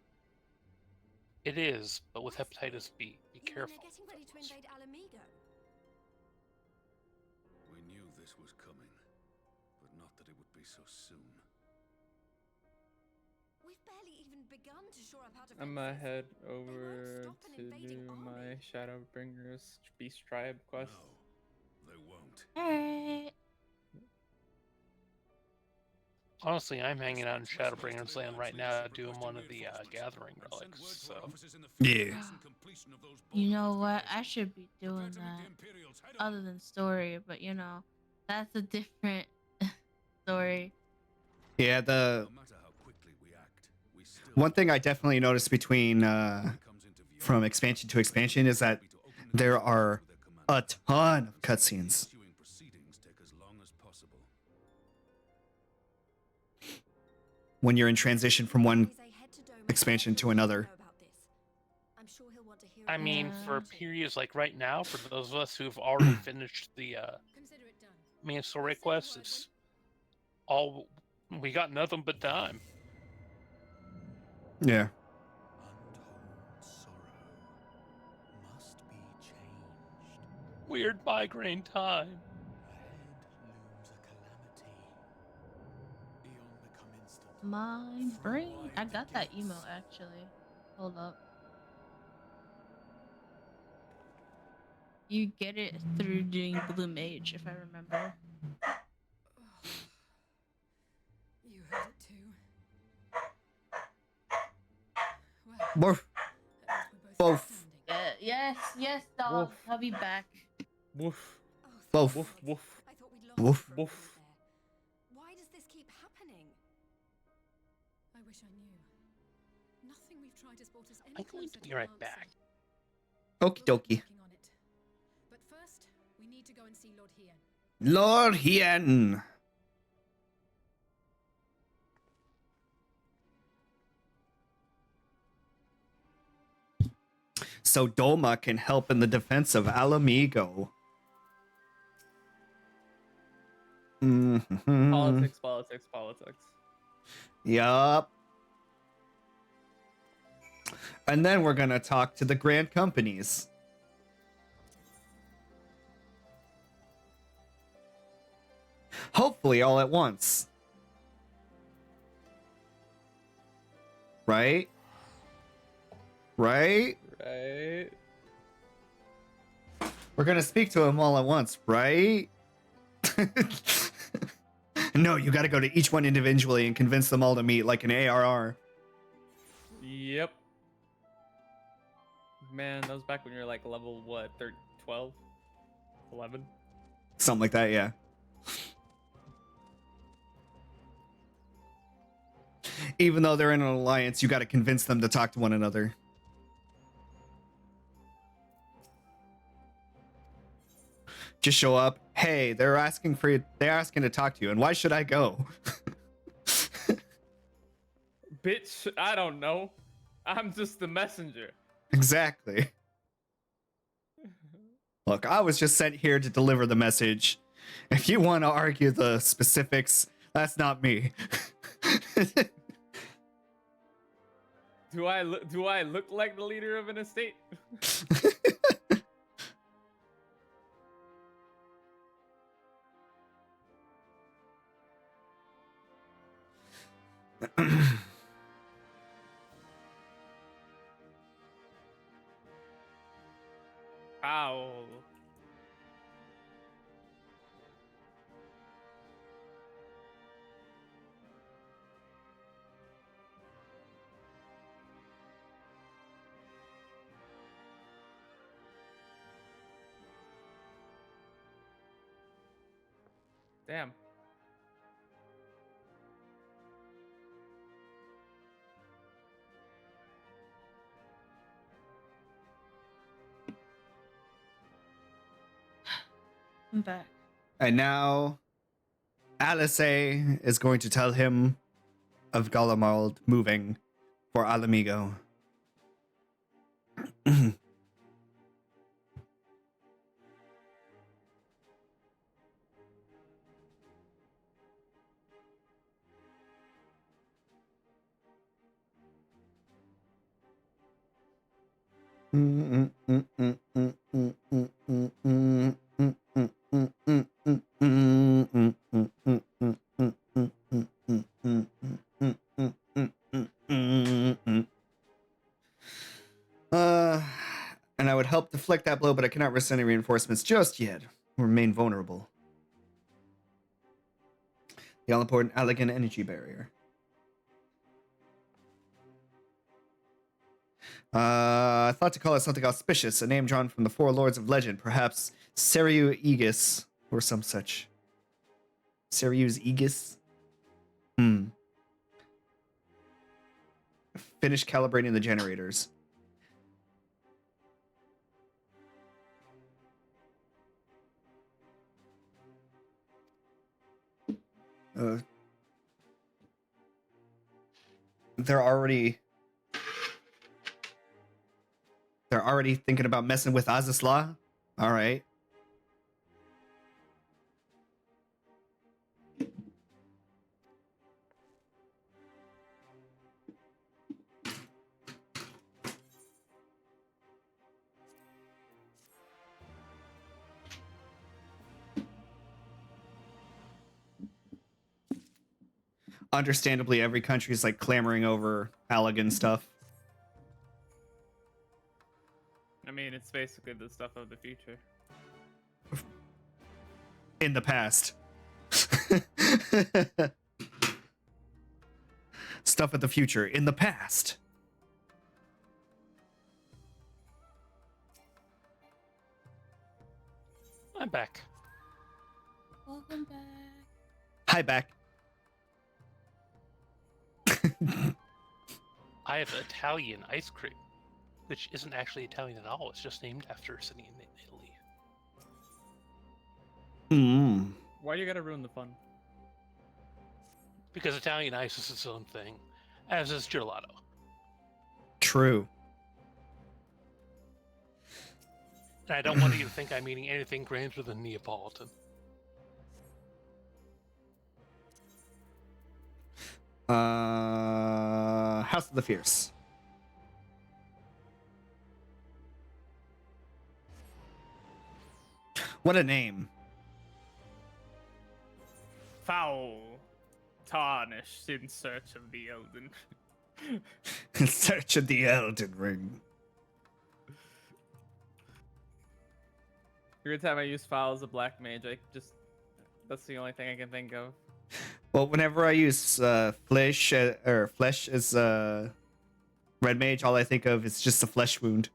It is, but with hepatitis B, be You mean careful. they're getting ready to fellas. invade Alamigo? We knew this was coming, but not that it would be so soon. We've barely even begun to shore up our defenses. I'm gonna head They won't over stop an to invading do my army. Shadowbringers Beast Tribe quest. No, they won't. Alright. Honestly, I'm hanging out in Shadowbringers Land right now doing one of the Gathering relics, so... Yeah. You know what? I should be doing that. Other than story, but you know, that's a different story. Yeah, the No matter how quickly we act, we still one thing I definitely noticed between from expansion to expansion is that there are a ton of cutscenes. issuing proceedings take as long as possible. When you're in transition from one As I head to Doma, expansion to he'll another. know about this. I'm sure he'll want to hear I about mean, it. for periods like right now, for those of us who've already finished the Consider it done. main story quest, it's all... We got nothing but time. Yeah. Untold sorrow must be changed. Weird migraine time. Ahead looms a calamity. Eon become instant. My brain. I got that emo actually. Hold up. You get it through doing Blue Mage, if I remember. You heard it too. Well, Woof. at least we're both Both. standing. Yes, dog. Woof. I'll be back. Woof. Oh, thank Woof. God. Woof. I thought we'd lost Woof. you for a Woof. moment there. Why does this keep happening? I wish I knew. Nothing we've tried has brought us any I'm going closer to be an right answer. back. Okie We'll dokie. keep working on it. But first, we need to go and see Lord Hien. Lord Hien. So Doma can help in the defense of Alamigo. Mhm. Politics, politics, politics. Yup. And then we're gonna talk to the grand companies. Hopefully all at once. Right? Right? Right. We're gonna speak to them all at once, right? No, you gotta go to each one individually and convince them all to meet like an ARR. Yep. Man, that was back when you were like level what, 12? 11? Something like that, yeah. Even though they're in an alliance, you gotta convince them to talk to one another. Just show up. Hey, they're asking to talk to you, and why should I go? Bitch, I don't know. I'm just the messenger. Exactly. Look, I was just sent here to deliver the message. If you want to argue the specifics, that's not me. Do I look like the leader of an estate? Ow. Damn. I'm back. And now, Alice is going to tell him of Golemald moving for Alamigo. And I would help deflect that blow, but I cannot risk any reinforcements just yet. We remain vulnerable. The all-important Allegan energy barrier. I thought to call it something auspicious, a name drawn from the four lords of legend, perhaps Seriu Aegis or some such. Seriu's Aegis? Finish calibrating the generators. They're already thinking about messing with Azisla? All right. Understandably, every country is like clamoring over Allegan stuff. I mean, it's basically the stuff of the future. In the past. Stuff of the future in the past. I'm back. Welcome back. Hi, back. I have Italian ice cream, which isn't actually Italian at all. It's just named after a city in Italy. Why do you gotta ruin the fun? Because Italian ice is its own thing, as is gelato. True. And I don't want you to think I'm eating anything grander than Neapolitan. House of the Fierce. What a name. Foul. Tarnished in search of the Elden. In search of the Elden Ring. Every time I use Foul as a black mage, that's the only thing I can think of. Well, whenever I use flesh as red mage, all I think of is just a flesh wound.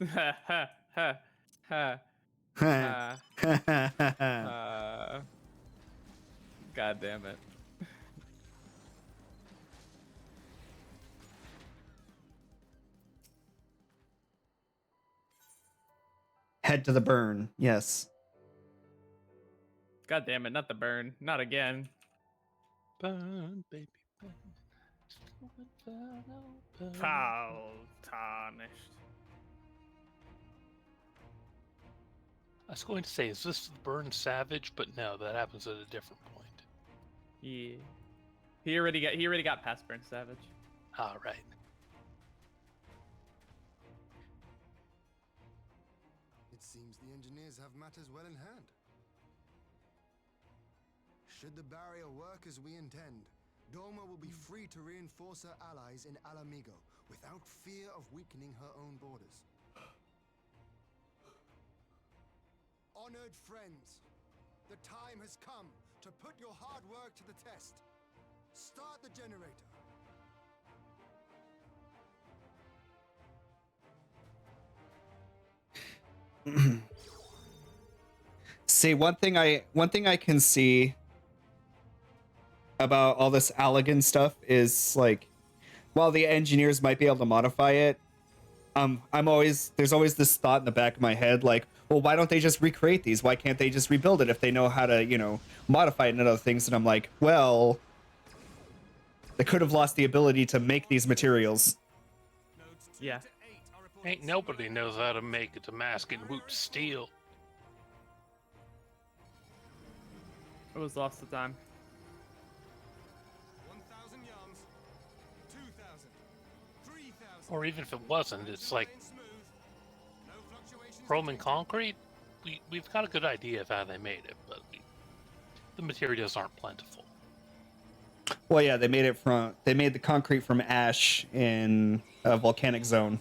Ha ha ha ha ha. God damn it. Head to the burn. Yes. God damn it, not the burn. Not again. Burn, baby, burn. Foul tarnished. I was going to say, is this the Burn Savage? But no, that happens at a different point. Yeah. He already got past Burn Savage. All right. It seems the engineers have matters well in hand. Should the barrier work as we intend, Doma will be free to reinforce her allies in Alamigo without fear of weakening her own borders. Honored friends, the time has come to put your hard work to the test. Start the generator. See, one thing I can see about all this Allegan stuff is like, while the engineers might be able to modify it, there's always this thought in the back of my head, like, well, why don't they just recreate these? Why can't they just rebuild it if they know how to, modify it and other things? And I'm like, well, they could have lost the ability to make these materials. Yeah. Ain't nobody knows how to make a Damascus Woot steel. It was lost to time. 1,000 yards, 2,000, 3,000. Or even if it wasn't, it's like Roman concrete. We've got a good idea of how they made it, but the materials aren't plentiful. Well, yeah, they made the concrete from ash in a volcanic zone.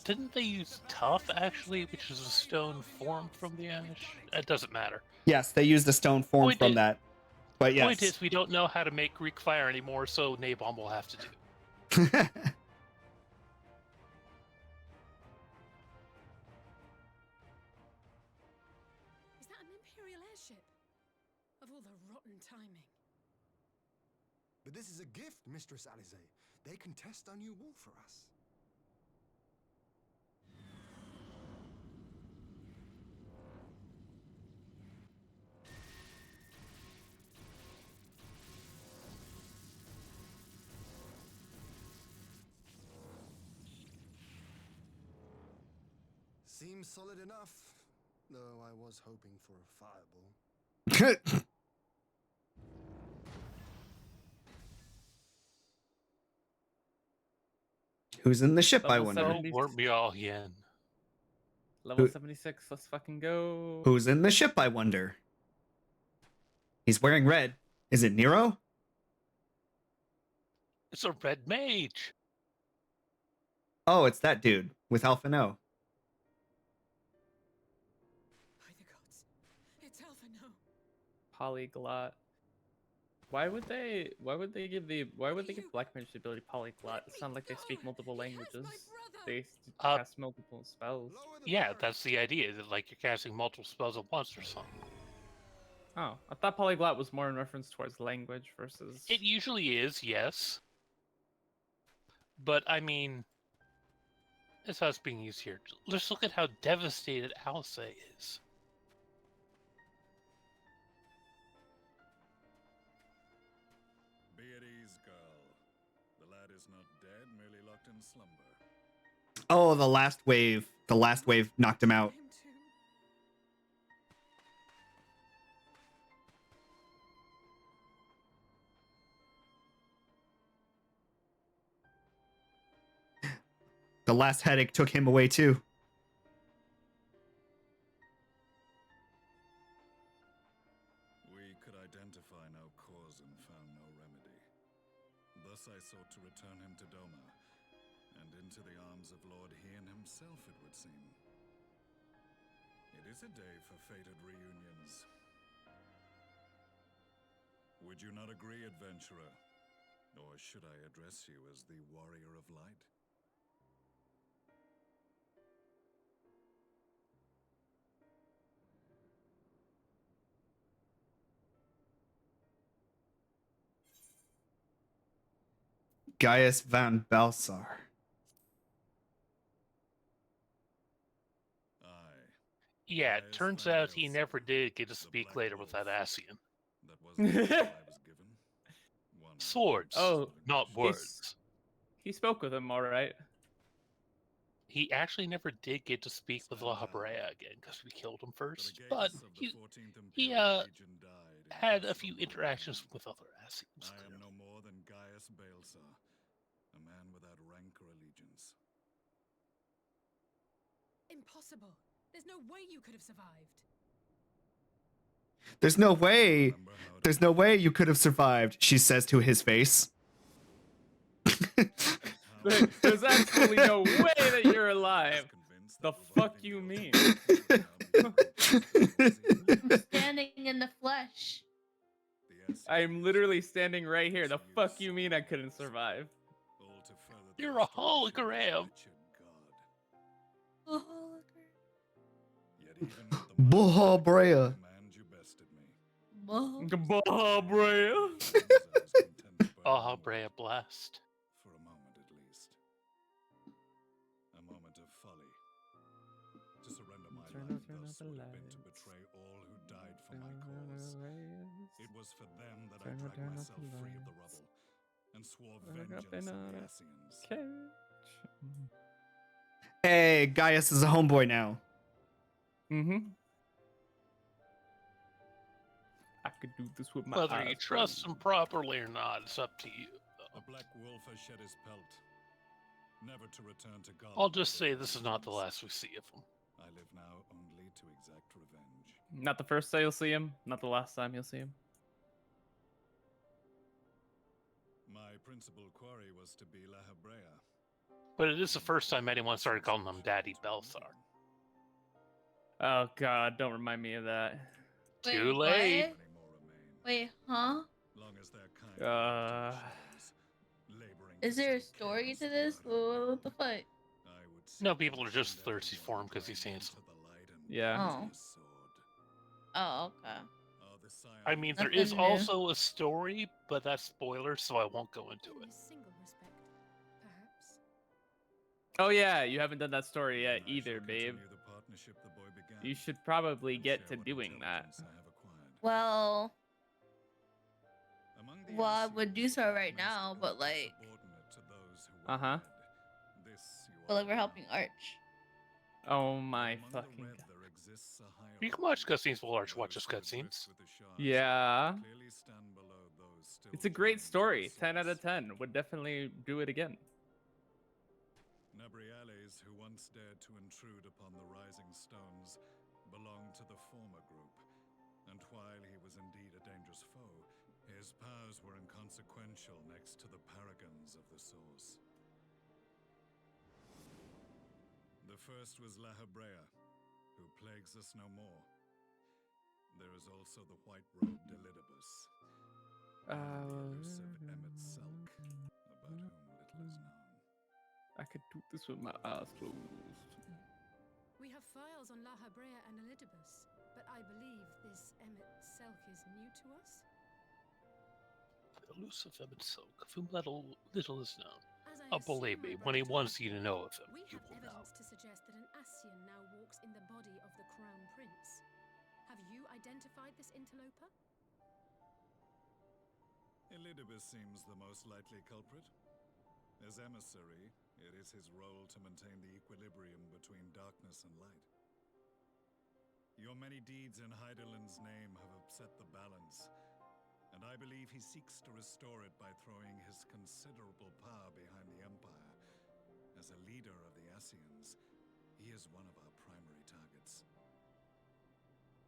Didn't they use tuff, actually, which is a stone formed from the ash? It doesn't matter. Yes, they used a stone form from that. But yes. Point is, we don't know how to make Greek fire anymore, so Nabom will have to do. Is that an Imperial airship? Of all the rotten timing. But this is a gift, Mistress Alize. They can test our new wall for us. Seems solid enough, though I was hoping for a fireball. Who's in the ship, I Level wonder? 70. Weren't we all yen? Level 76, let's fucking go. Who's in the ship, I wonder? He's wearing red. Is it Nero? It's a red mage. Oh, it's that dude with Alpha No. By the gods, it's Alpha No. Polyglot. Why would they give Black Mage the ability polyglot? It's not like they speak multiple languages. They cast multiple spells. Yeah, that's the idea, that like you're casting multiple spells at once or something. Oh, I thought polyglot was more in reference towards language versus... It usually is, yes. But, I mean, that's how it's being used here. Let's look at how devastated Alce is. Be at ease, girl. The lad is not dead, merely locked in slumber. Oh, the last wave. The last wave knocked him out. The last headache took him away too. We could identify no cause and found no remedy. Thus I sought to return him to Doma, and into the arms of Lord Hien himself, it would seem. It is a day for fated reunions. Would you not agree, adventurer? Or should I address you as the Warrior of Light? Gaius van Balsar. Yeah, it turns out he never did get to speak later with that Asian. That was the title I was given. Swords, not words. He spoke with him, all right. He actually never did get to speak with La Habrea again because we killed him first. But he had a few interactions with other Asians. I am no more than Gaius Balsar, a man without rank or allegiance. Impossible. There's no way you could have survived. There's no way. There's no way you could have survived, she says to his face. There's absolutely no way that you're alive. The fuck you mean? I'm standing in the flesh. I'm literally standing right here. The fuck you mean I couldn't survive? You're a hologram. Baja Brea. Baja Brea. Baja Brea blast. For a moment at least. A moment of folly. To surrender my life thus would have been to betray all who died for my cause. It was for them that I dragged myself free of the rubble and swore vengeance on the Asians. Hey, Gaius is a homeboy now. Mm-hmm. I could do this with my Whether eyes you trust him properly or not, it's up to you. A black wolf has shed his pelt, never to return to God. I'll just say this is not the last we see of him. I live now only to exact revenge. Not the first time you'll see him, not the last time you'll see him. My principal quarry was to be La Habrea. But it is the first time anyone started calling him Daddy Balthar. Oh god, don't remind me of that. Too late. Wait, huh? Is there a story to this? What the fuck? No, people are just thirsty for him because he's handsome. Yeah. Oh. Oh, okay. I mean, there Nothing is new. also a story, but that's spoiler, so I won't go into it. Oh yeah, you haven't done that story yet either, babe. You should probably get to doing that. Well, I would do so right now, but like, Uh-huh. but like we're helping Arch. Oh my fucking god. You can watch cutscenes while Arch watches cutscenes. Yeah. It's a great story. 10 out of 10. Would definitely do it again. Nabriales, who once dared to intrude upon the Rising Stones, belonged to the former group, and while he was indeed a dangerous foe, his powers were inconsequential next to the paragons of the Source. The first was La Habrea, who plagues us no more. There is also the white-robed Elidibus, the elusive Emmet Selk, about whom little is known. I could do this with my eyes closed. We have files on La Habrea and Elidibus, but I believe this Emmet Selk is new to us. The elusive Emmet Selk, of whom little is known. Oh, believe me, when he wants you to know of him, you will know. To suggest that an Asian now walks in the body of the Crown Prince. Have you identified this interloper? Elidibus seems the most likely culprit. As emissary, it is his role to maintain the equilibrium between darkness and light. Your many deeds in Heidelind's name have upset the balance, and I believe he seeks to restore it by throwing his considerable power behind the Empire. As a leader of the Asians, he is one of our primary targets.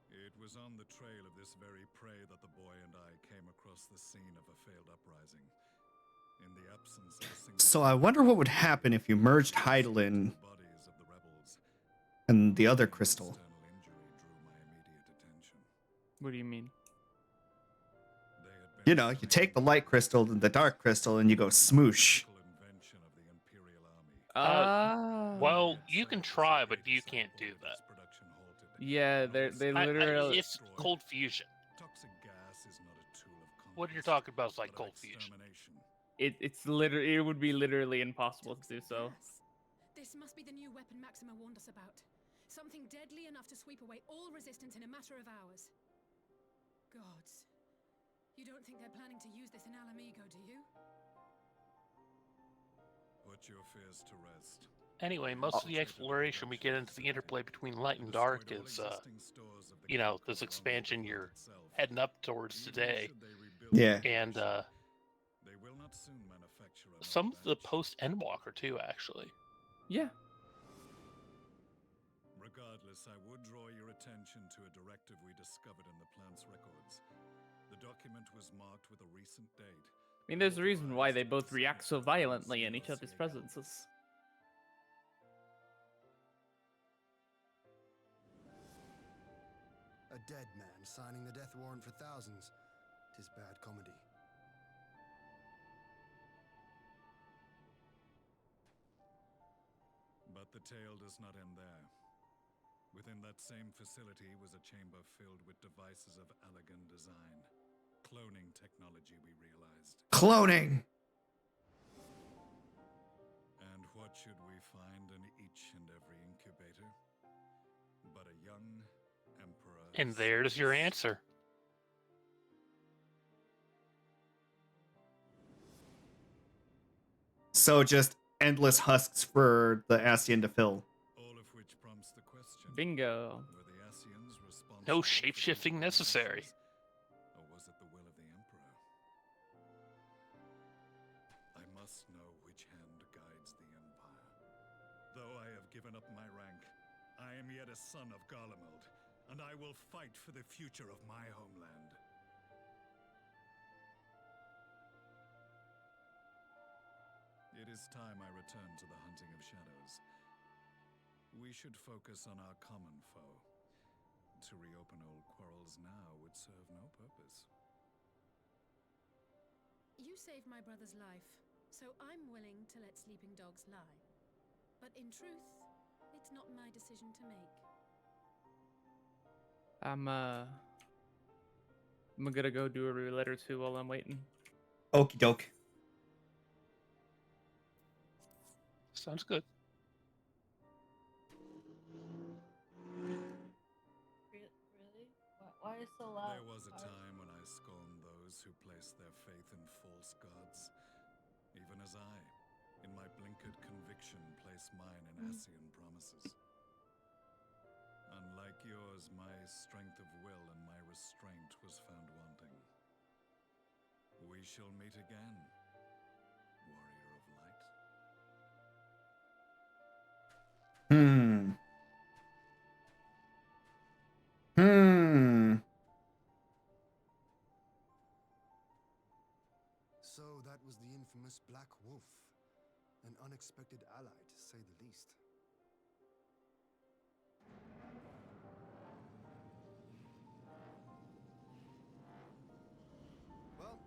It was on the trail of this very prey that the boy and I came across the scene of a failed uprising. In the absence of a single So I wonder what would happen if you merged Heidelin bodies of the rebels, and the other crystal. external injury drew my immediate attention. What do you mean? They had been You know, you take the light crystal and the dark crystal and you go smoosh. invention of the Imperial Army. Well, you can try, but you can't do that. Yeah, they literally. It's cold fusion. Toxic gas is not a tool of What you're talking about is like cold fusion. It's literally. It would be literally impossible to do so. Gas. This must be the new weapon Maxima warned us about. Something deadly enough to sweep away all resistance in a matter of hours. Gods. You don't think they're planning to use this in Alamigo, do you? Put your fears to rest. Anyway, most of the exploration we get into the interplay between light and dark is, you know, this expansion you're heading up towards today. Yeah. And They will not soon manufacture some of the post-Endwalker too, actually. Yeah. Regardless, I would draw your attention to a directive we discovered in the plant's records. The document was marked with a recent date. I mean, there's a reason why they both react so violently in each other's presences. A dead man signing the death warrant for thousands. 'Tis bad comedy. But the tale does not end there. Within that same facility was a chamber filled with devices of elegant design. Cloning technology, we realized. Cloning! And what should we find in each and every incubator? But a young emperor. And there's your answer. So just endless husks for the Ascian to fill. All of which prompts the question. Bingo. Were the Ascians responsible? No shape-shifting necessary. Or was it the will of the Emperor? I must know which hand guides the Empire. Though I have given up my rank, I am yet a son of Garlemald, and I will fight for the future of my homeland. It is time I return to the hunting of shadows. We should focus on our common foe. To reopen old quarrels now would serve no purpose. You saved my brother's life, so I'm willing to let sleeping dogs lie. But in truth, it's not my decision to make. I'm gonna go do a roulette or two while I'm waiting. Okie doke. Sounds good. Really? Why is so loud? There was a time when I scorned those who placed their faith in false gods. Even as I, in my blinkered conviction, place mine in Ascian promises. Unlike yours, my strength of will and my restraint was found wanting. We shall meet again, warrior of light. So that was the infamous Black Wolf. An unexpected ally, to say the least. Well,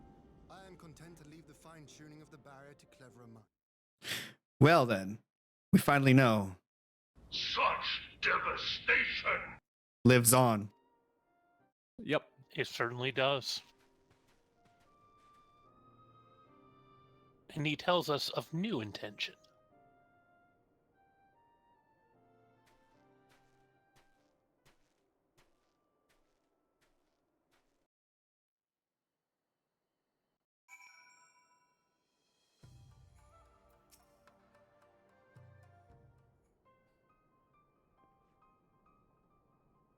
I am content to leave the fine-tuning of the barrier to cleverer minds. Well then, we finally know. Such devastation! Lives on. Yep. It certainly does. And he tells us of new intention.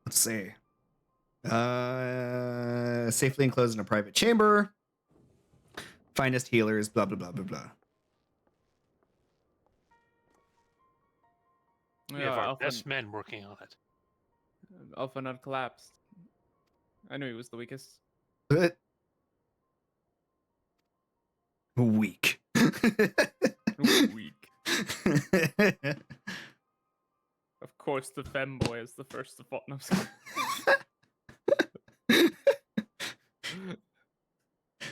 Let's see. Safely enclosed in a private chamber. Finest healers, blah, blah, blah, blah, blah. We have our best men working on it. Alpha not collapsed. I knew he was the weakest. Weak. Weak. Of course, the femboy is the first to fall. No, I'm sorry.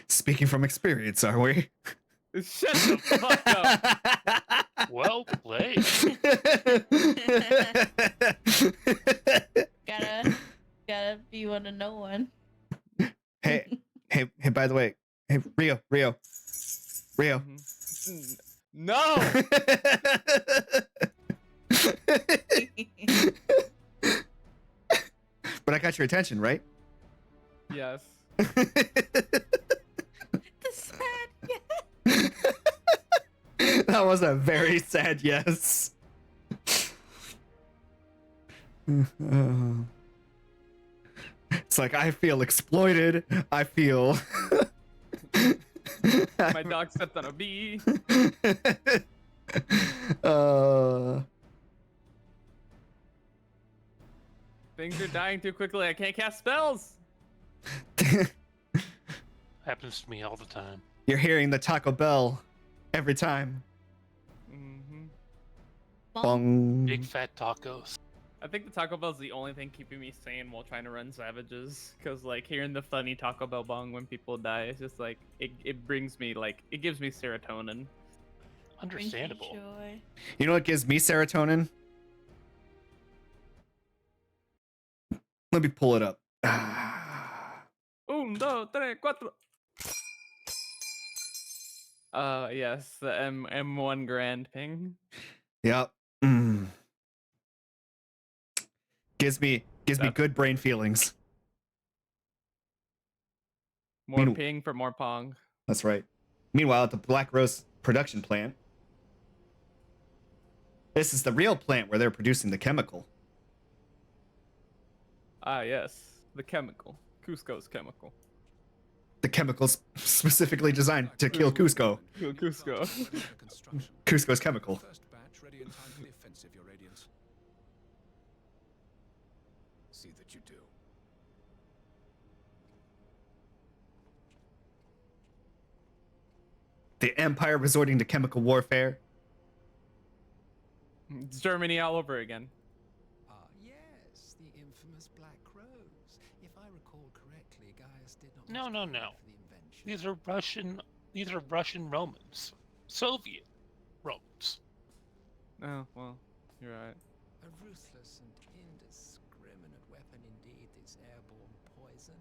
Speaking from experience, are we? Shut the fuck up. Well played. Gotta be one to know one. Hey, by the way, hey, Rio. No. But I got your attention, right? Yes. The sad yes. That was a very sad yes. It's like I feel exploited. I feel. My dog stepped on a bee. Things are dying too quickly. I can't cast spells. Happens to me all the time. You're hearing the Taco Bell every time. Mm-hmm. Bong. Big fat tacos. I think the Taco Bell's the only thing keeping me sane while trying to run Savages. Cause like hearing the funny Taco Bell bong when people die, it's just like it brings me like it gives me serotonin. Understandable. You know what gives me serotonin? Let me pull it up. 1, 2, 3, 4. Yes, the M1 Grand ping. Yep. Gives me good brain feelings. More ping for more pong. That's right. Meanwhile, at the Black Rose production plant, this is the real plant where they're producing the chemical. Ah, yes, the chemical. Cusco's chemical. The chemicals specifically designed to kill Cusco. Kill Cusco. Cusco's chemical. First batch ready in time for the offensive, Your Radiance. See that you do. The Empire resorting to chemical warfare. It's Germany all over again. Yes, the infamous Black Rose. If I recall correctly, Gaius did not. No. These are Russian Romans. Soviet Romans. Oh, well, you're right. A ruthless and indiscriminate weapon indeed, this airborne poison.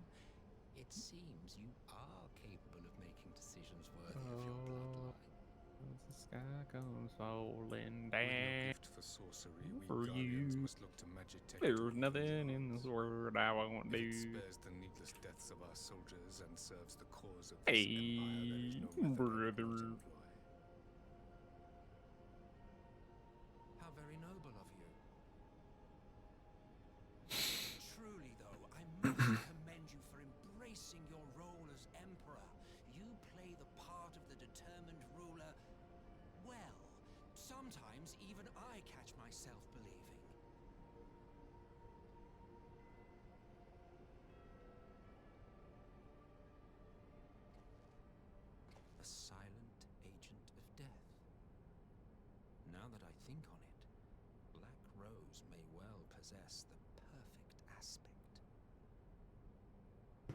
It seems you are capable of making decisions worthy of your bloodline. The sky comes falling down For sorcery, for we Guardians you. must look to magic There's nothing in this world I won't do. It spares the needless deaths of our soldiers and serves the cause of this Hey, empire. There is no method I brother. will not employ. How very noble of you. Truly, though, I must commend you for embracing your role as emperor. You play the part of the determined ruler well. Sometimes even I catch myself believing. A silent agent of death. Now that I think on it, Black Rose may well possess the perfect aspect.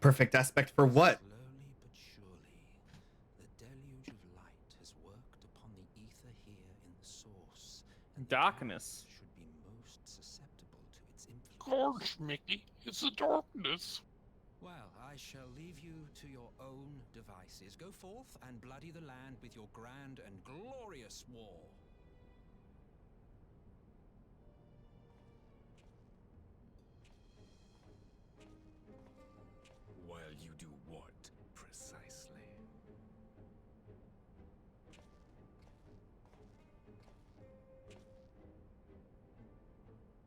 Perfect aspect for what? Slowly but surely, the deluge of light has worked upon the ether here in the source. And the Darkness. should be most susceptible to its influence. Gosh, Mickey, it's the darkness. Well, I shall leave you to your own devices. Go forth and bloody the land with your grand and glorious war. While you do what, precisely?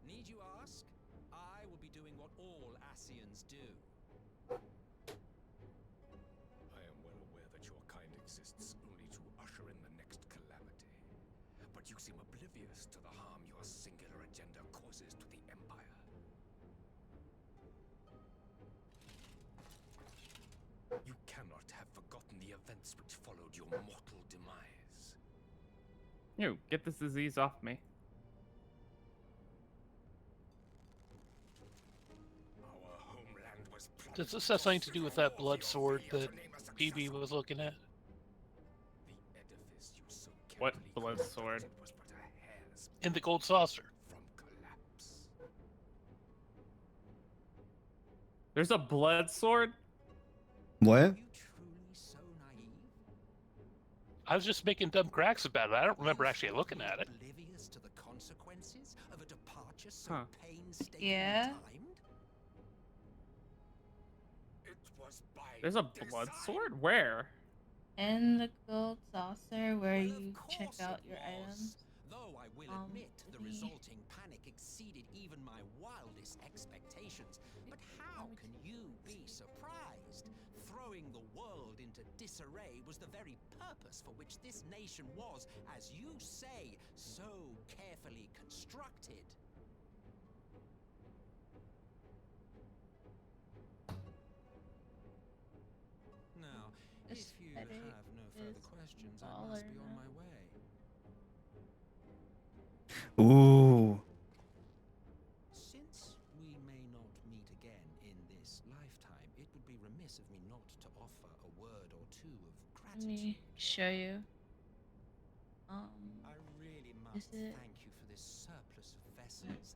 Need you ask? I will be doing what all Asians do. I am well aware that your kind exists only to usher in the next calamity. But you seem oblivious to the harm your singular agenda causes to the Empire. You cannot have forgotten the events which followed your mortal demise. You get this disease off me. Does this have something to do with that blood sword that PB was looking at? What blood sword? In the gold saucer. There's a blood sword? What? I was just making dumb cracks about it. I don't remember actually looking at it. Oblivious to the consequences of a departure so Huh. painstakingly Yeah. timed? There's a blood sword? Where? In the gold saucer where Well, you of check course out it your was. items. Though I will admit the resulting panic exceeded even my wildest expectations. But how can you be surprised? Throwing the world into disarray was the very purpose for which this nation was, as you say, so carefully constructed. Now, This if you headache have no further is questions, I baller must be on now. my way. Ooh. Since we may not meet again in this lifetime, it would be remiss of me not to offer a word or two of Let gratitude. me show you. I really is must it? thank you for this surplus of vessels.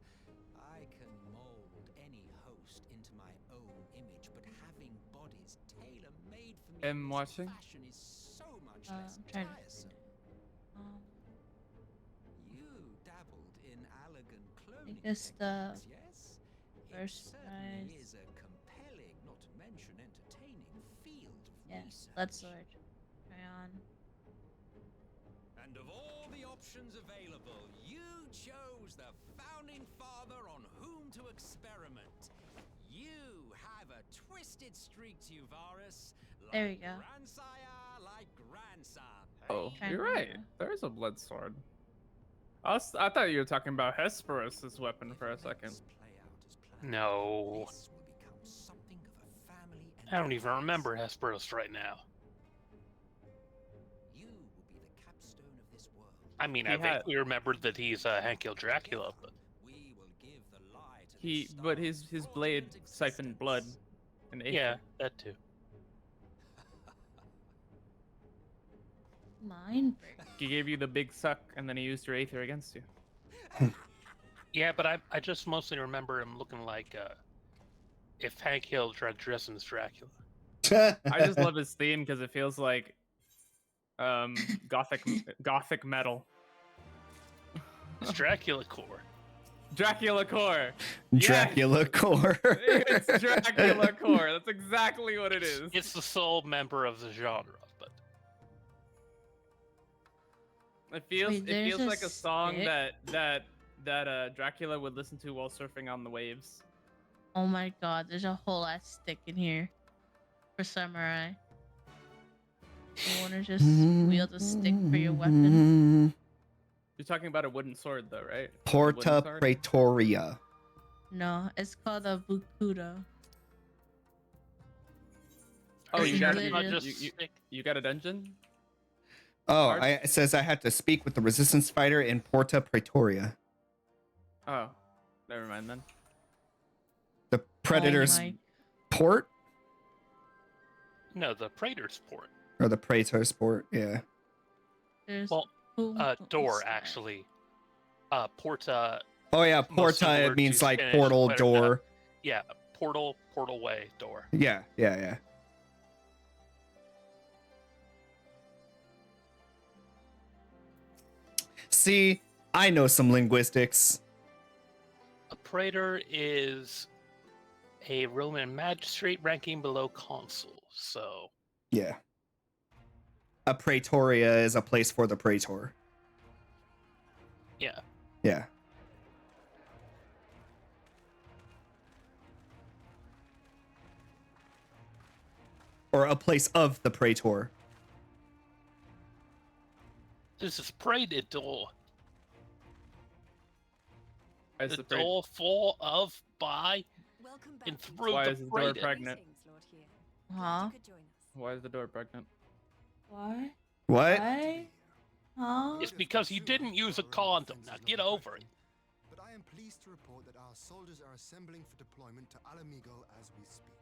I can mold any host into my own image, but having bodies tailor-made for me Am in this watching. fashion is so much less I'm trying to tiresome. You dabbled in elegant cloning guess the techniques, yes? first It certainly prize. is a compelling, not to mention entertaining, field of Yeah, research. blood sword. Try on. And of all the options available, you chose the founding father on whom to experiment. You have a twisted streak to you, Varus. Like There we go. grandsire, like grandson. Oh, Trying you're to- right. There is a blood sword. I thought you were talking about Hesperus' weapon for a second. No. I don't even remember Hesperus right now. You will be the capstone of this world. I mean, He I had- vaguely remembered that he's Hank killed Dracula, but We will give the lie to But his blade siphoned blood and aether. yeah, that too. Mind break. He gave you the big suck, and then he used your aether against you. Yeah, but I just mostly remember him looking like if Hank Hill tried dressing as Dracula. I just love his theme because it feels like gothic metal. It's Dracula core. Dracula core. Dracula core. It's Dracula core. That's exactly what it is. It's the sole member of the genre, but It feels Wait, it feels there's a like a song stick? that Dracula would listen to while surfing on the waves. Oh my god, there's a whole ass stick in here. For samurai. You wanna just wield a stick for your weapon? You're talking about a wooden sword, though, right? Porta Wooden sword? Praetoria. No, it's called a bukudo. Oh, you got Literally- you got a dungeon? Oh, Arch? it says I had to speak with the resistance fighter in Porta Praetoria. Oh, never mind then. The Predator's my- port? no, the Praetor's port. Or the Praetor's port, yeah. There's Well, what's door that? actually. Porta. Oh yeah, most Porta, similar it means to like Spanish portal, letter- door. Yeah, portal way, door. Yeah, yeah, yeah. See, I know some linguistics. A praetor is a Roman magistrate ranking below consul. So Yeah. A Praetoria is a place for the Praetor. yeah, Yeah. Or a place of the Praetor. this is prated door. Why is The the pra- door full of by Welcome and back. through Why the is the door prated. pregnant? Greetings, Lord here. Huh? Glad you could join us. Why is the door pregnant? What? What? Why? Oh. It's because you didn't use a condom. Now get over it. But I am pleased to report that our soldiers are assembling for deployment to Alamigo as we speak.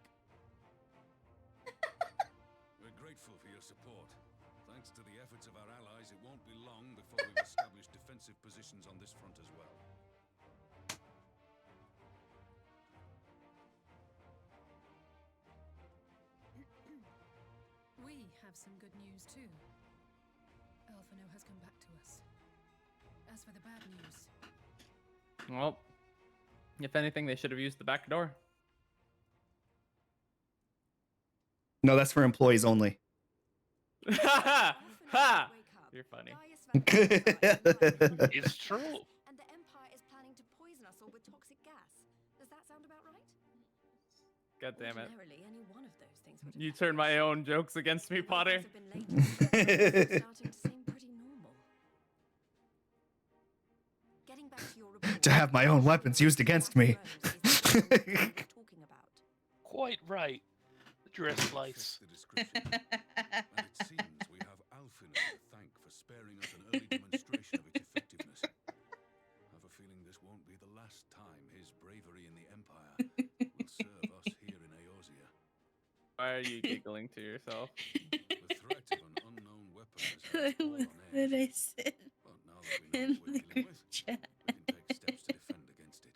We're grateful for your support. Thanks to the efforts of our allies, it won't be long before we've established defensive positions on this front as well. We have some good news too. Alphino has come back to us. As for the bad news, Well, if anything, they should have used the back door. No, that's for employees only. Ha! Ha! You're funny. It's true. And the Empire is planning to poison us all with toxic gas. Does that sound about right? God damn it. Ordinarily, any one of those things would have You turned my own jokes against me, Potter. have been later. It's starting to seem pretty normal. Getting back to your report, To have my own weapons used against me. talking about. Quite right. The dress lice. The description. And it seems we have Alphino to thank for sparing us an early demonstration of its effectiveness. I have a feeling this won't be the last time his bravery in the Empire will serve us here in Eorzea. Why are you giggling to yourself? The threat of an unknown weapon has had What us all was on that edge. I said But now that we know in what we're the dealing group with, chat? we can take steps to defend against it.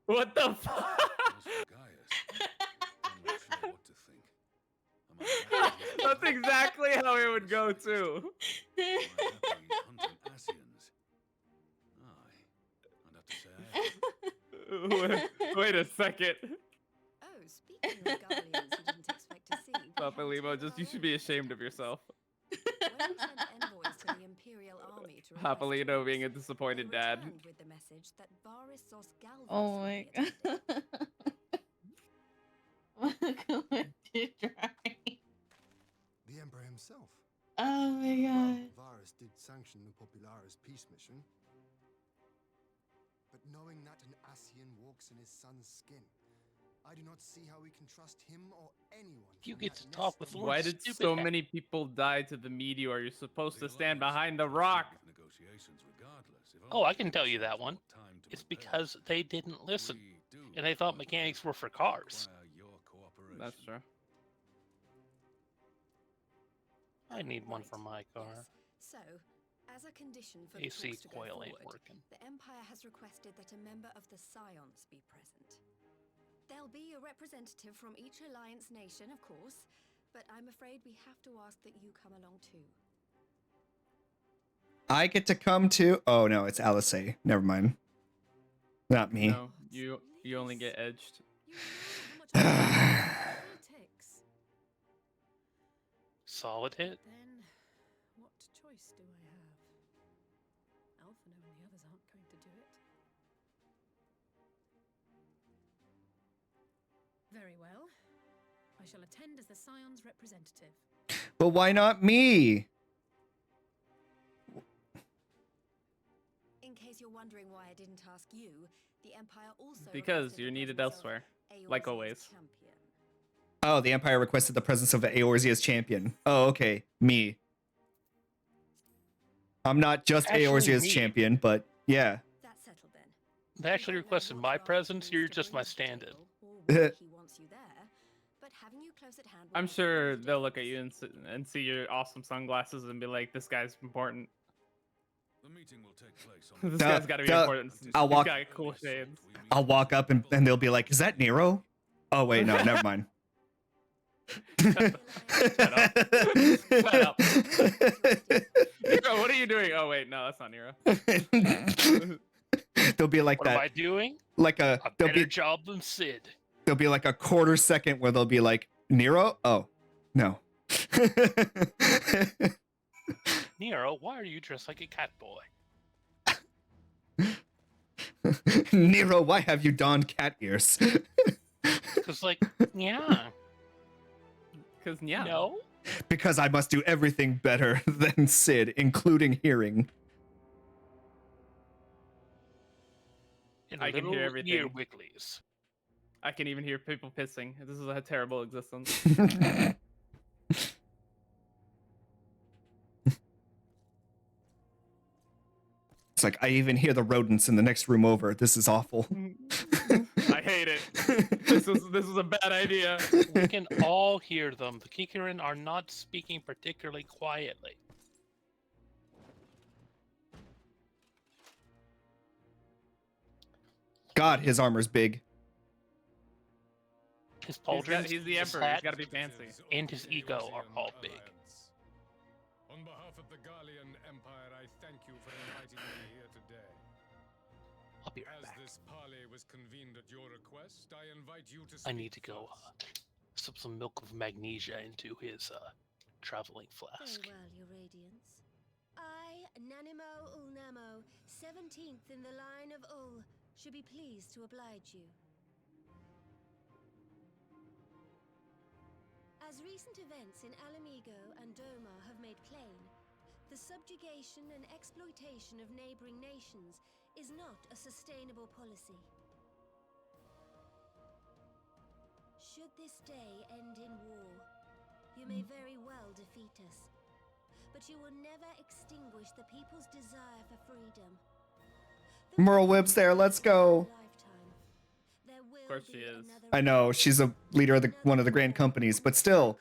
What the fuck? As for Gaius, I'm not sure what to think. Am I happy he's That's exactly how it would go too. Am I happy he's hunting Asians? Aye. I'd have to say I am. Wait a second. Oh, speaking of Garleans you didn't expect to see. we Papa have Limo, two of just you our should be own ashamed of yourself. When we sent envoys to the Imperial Army to Papa request Lino being a troops, disappointed they dad. returned with the message that Varys Zos Galvas Oh would my be attending. god. Going to dry. The Emperor himself. Oh my god. Well, Varys did sanction the Popularis peace mission. But knowing that an Asian walks in his son's skin, I do not see how we can trust him or anyone. You from get that to talk nest with of Lord Why did Stupid so Hat. many people die to the meteor? You're supposed to The stand Alliance behind the will rock. proceed with negotiations regardless, if Oh, only I can tell you because that there's one. no time to It's prepare. because they didn't listen. We do, And they thought however, mechanics were for cars. require your cooperation. That's true. I need one for Right, my car. yes. So, as a condition for the AC talks to go coil ain't forward, working. the Empire has requested that a member of the Scions be present. There'll be a representative from each alliance nation, of course, but I'm afraid we have to ask that you come along too. I get to come to. Oh no, it's Alice. Never mind. Not me. No, you only get edged. you know how much politics. Solid hit. Then, what choice do I have? Alphino and the others aren't going to do it. Very well. I shall attend as the Scion's representative. But why not me? In case you're wondering why I didn't ask you, the Empire also Because requested you're the needed presence of elsewhere, like Eorzea's always. champion. Oh, the Empire requested the presence of Eorzea's champion. Oh, okay. Me. I'm not just Actually, Eorzea's me. champion, but yeah. That's settled then. They actually We don't know requested what my Varys presence. brings You're to just bring my to the stand-in. table, or why he wants you there, but having you close at hand will I'm make a sure huge they'll look at difference. you and see your awesome sunglasses and be like, "This guy's important. The meeting will take place on This Duh, guy's got to be duh. important. I'll He's walk- got cool shades." I'll walk up and they'll be like, "Is that Nero?" Oh wait, no, never mind. Shut up. Nero, what are you doing? Oh wait, no, that's not Nero. They'll be like What am I that, doing? like A there'll better be job than Sid. there'll be like a quarter second where they'll be like, "Nero? Oh, no." Nero, why are you dressed like a cat boy? Nero, why have you donned cat ears? Because, like, yeah. Cause yeah. No? Because I must do everything better than Sid, including hearing. And I can hear little everything. ear wigglies. I can even hear people pissing. This is a terrible existence. It's like, I even hear the rodents in the next room over. This is awful. I hate it. This was a bad idea. We can all hear them. The Kikarin are not speaking particularly quietly. God, his armor's big. His pauldrons, He's the his emperor. He's hat, got to be fancy. and his ego are all big. On behalf of the Gallian Empire, I thank you for inviting me here today. I'll be right As back. this parley was convened at your request, I invite you to I speak need to go sip some milk of magnesia into his traveling flask. Very well, Your Radiance. I, Nanimo Ulnamo, 17th in the line of Ul, should be pleased to oblige you. As recent events in Alamigo and Doma have made plain, the subjugation and exploitation of neighboring nations is not a sustainable policy. Should this day end in war, you may very well defeat us, but you will never extinguish the people's desire for freedom. Merle Whip's there. Let's go. Of course she is. I know she's a leader of one of the grand companies, but still.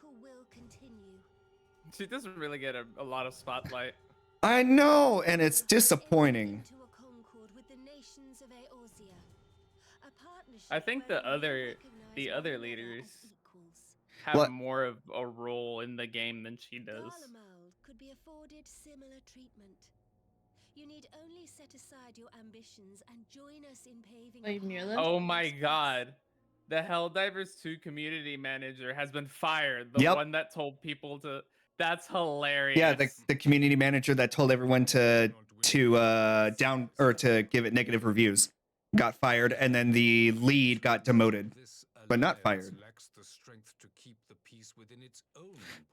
She doesn't really get a lot of spotlight. I know, and it's disappointing. I think the other leaders have more of a role in the game than she does. Garlemald could be afforded similar treatment. You need only set aside your ambitions and join us in paving. Wait, Mirla? Oh my god. The Helldivers 2 community manager has been fired. The Yep. one that told people to... That's hilarious. Yeah, the community manager that told everyone to down or to give it negative reviews got fired, and then the lead got demoted, but not fired.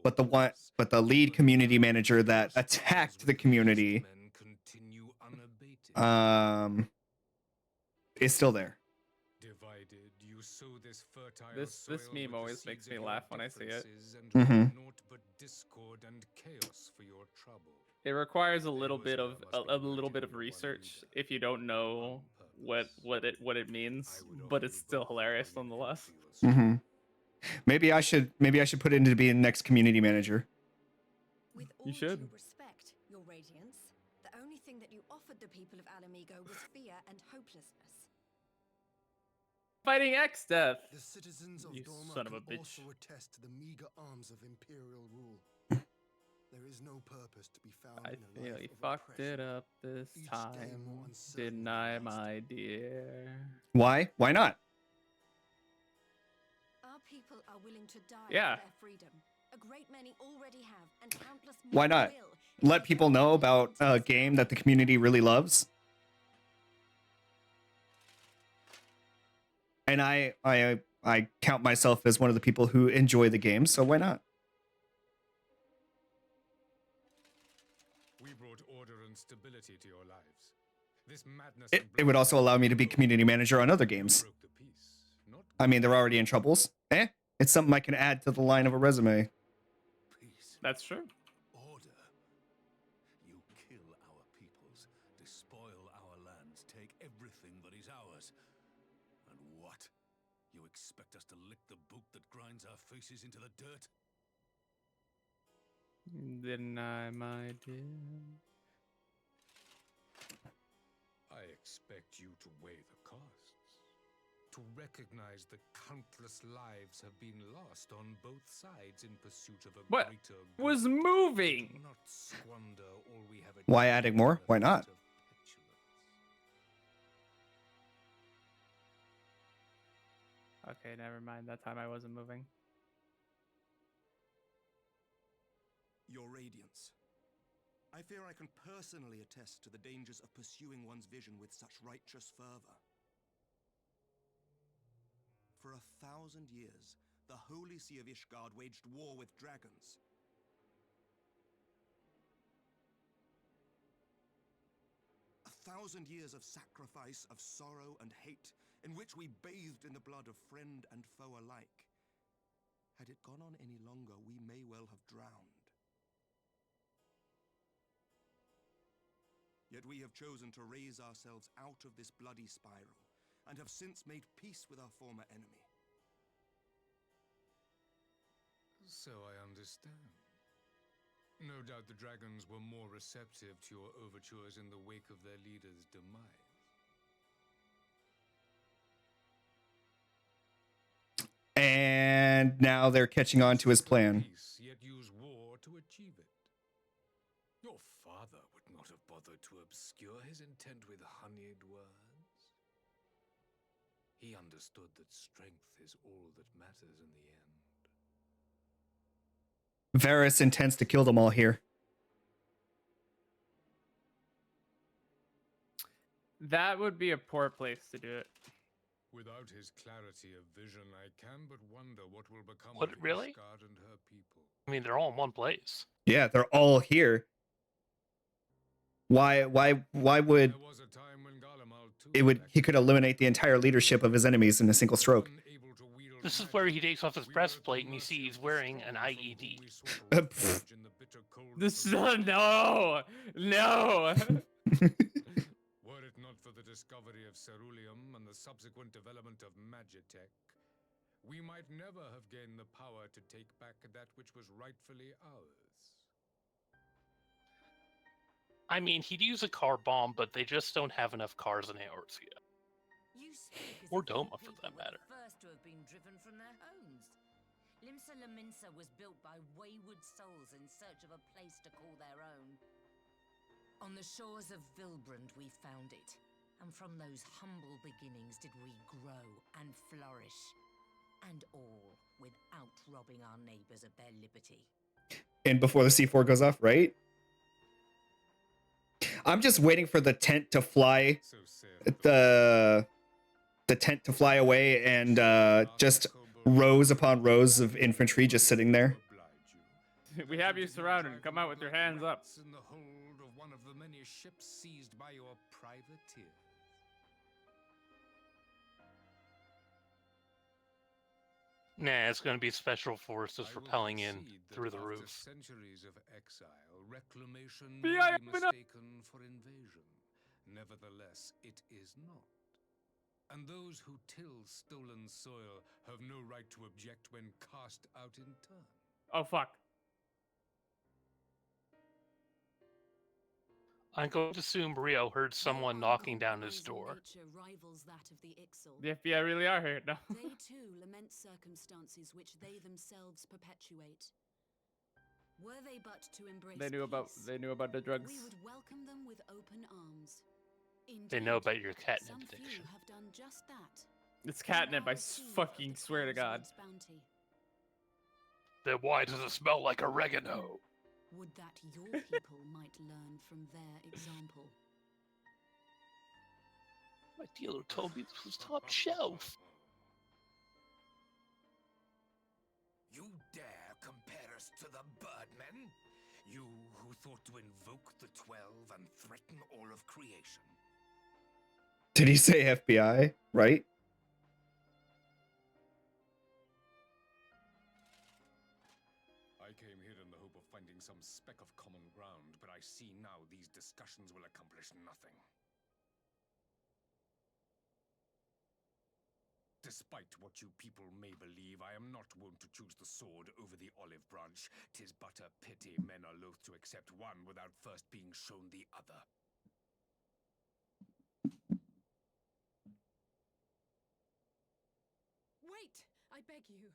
But the lead community manager that attacked the community is still there. This meme always makes me laugh when I see it. It requires a little bit of research if you don't know what it means, but it's still hilarious nonetheless. Maybe I should put it into being next community manager. With all You should. due respect, Your Radiance, the only thing that you offered the people of Alamigo was fear and hopelessness. Fighting X-Death. The citizens of You Doma son of a can bitch. also attest to the meager arms of imperial rule. There is no purpose to be found I in a feel life you of fucked oppression. it up this Each day time, more uncertain didn't than I, the last. my dear? Why? Why not? Our people are willing to die Yeah. for their freedom. A great many already have, and countless more Why not? will. Let people know about a game that the community really loves. And I count myself as one of the people who enjoy the game, so why not? We brought order and stability to your lives. This madness It would also allow me to be community manager on other games. I mean, they're already in troubles. It's something I can add to the line of a resume. That's true. Order. You kill our peoples, despoil our lands, take everything that is ours. And what? You expect us to lick the boot that grinds our faces into the dirt? Didn't I, my dear? I expect you to weigh the costs. To recognize the countless lives have been lost on both sides in pursuit of a What greater was good. moving? Do not squander all we have Why achieved adding more? for the Why not? fit of petulance. Okay, never mind. That time I wasn't moving. Your Radiance. I fear I can personally attest to the dangers of pursuing one's vision with such righteous fervor. For 1,000 years, the Holy See of Ishgard waged war with dragons. A 1,000 years of sacrifice, of sorrow and hate, in which we bathed in the blood of friend and foe alike. Had it gone on any longer, we may well have drowned. Yet we have chosen to raise ourselves out of this bloody spiral, and have since made peace with our former enemy. So I understand. No doubt the dragons were more receptive to your overtures in the wake of their leader's demise. And now they're catching on to his plan. Peace, yet use war to achieve it. Your father would not have bothered to obscure his intent with honeyed words. He understood that strength is all that matters in the end. Varys intends to kill them all here. That would be a poor place to do it. Without his clarity of vision, I can but wonder what will become What, of really? Ishgard and her people. I mean, they're all in one place. Yeah, they're all here. Why would There was a time when Garlemald too he could eliminate the entire leadership of his enemies in a single stroke. This is where he takes off his breastplate and you see he's wearing an IED. This no. Were it not for the discovery of ceruleum and the subsequent development of magitech, we might never have gained the power to take back that which was rightfully ours. I mean, he'd use a car bomb, but they just don't have enough cars in Eorzea. Or Doma, for that matter. First to have been driven from their homes. Limsa Lominsa was built by wayward souls in search of a place to call their own. On the shores of Vilbrand we found it, and from those humble beginnings did we grow and flourish. And all without robbing our neighbors of their liberty. And before the C4 goes off, right? I'm just waiting for the tent to fly, the tent to fly away, and just rows upon rows of infantry just sitting there. We have you surrounded. Come out with your hands up. In the hold of one of the many ships seized by your privateers. Nah, it's going to be special forces rappelling in through the roof. Centuries of exile, reclamation Be may I be been up- mistaken for invasion. Nevertheless, it is not. And those who till stolen soil have no right to object when cast out in turn. Oh fuck. I'm going to assume Rio heard someone knocking down his door. Rivals that of the Ixal. The FBI really are here now. They too lament circumstances which they themselves perpetuate. Were they but to embrace They knew about the drugs. we would welcome them with open arms. They know about your catnip Some few addiction. have done just that. It's catnip, I fucking swear to God. Bounty. Then why does it smell like oregano? Would that your people might learn from their example. My dealer told me this was top shelf. You dare compare us to the Birdmen? You who thought to invoke the 12 and threaten all of creation. Did he say FBI? Right? I came here in the hope of finding some speck of common ground, but I see now these discussions will accomplish nothing. Despite what you people may believe, I am not wont to choose the sword over the olive branch. 'Tis but a pity men are loath to accept one without first being shown the other. Wait, I beg you.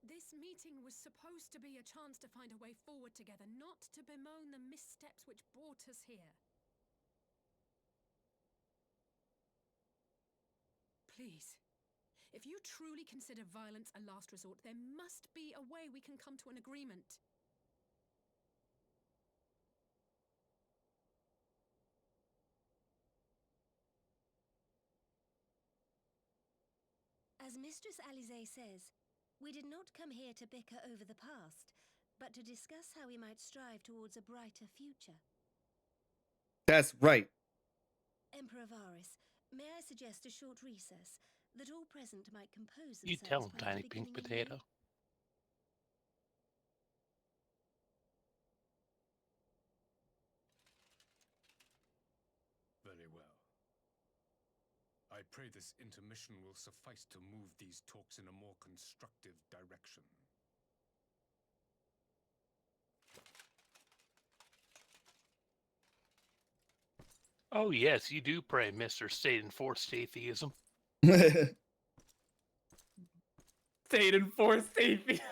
This meeting was supposed to be a chance to find a way forward together, not to bemoan the missteps which brought us here. Please, if you truly consider violence a last resort, there must be a way we can come to an agreement. As Mistress Alize says, we did not come here to bicker over the past, but to discuss how we might strive towards a brighter future. That's right. Emperor Varys, may I suggest a short recess, that all present might compose themselves You tell him, prior to tiny pink beginning anew? potato. I pray this intermission will suffice to move these talks in a more constructive direction. Oh, yes, you do pray, Mr. State-enforced atheism. State-enforced atheism.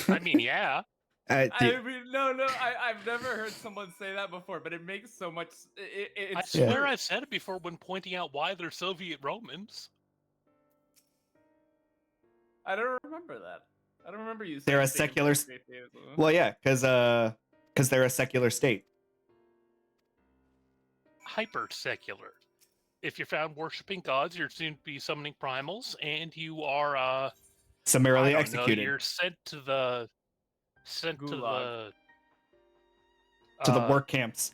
I mean, yeah. I mean, no, I've never heard someone say that before, but it makes so much. I swear I've said it before when pointing out why they're Soviet Romans. I don't remember that. I don't remember you saying They're a secular. state-enforced atheism. Well, yeah, because they're a secular state. Hyper-secular. If you're found worshipping gods, you're soon to be summoning primals, and you are Summarily I don't executed. know, you're sent to the Gulag. To the work camps.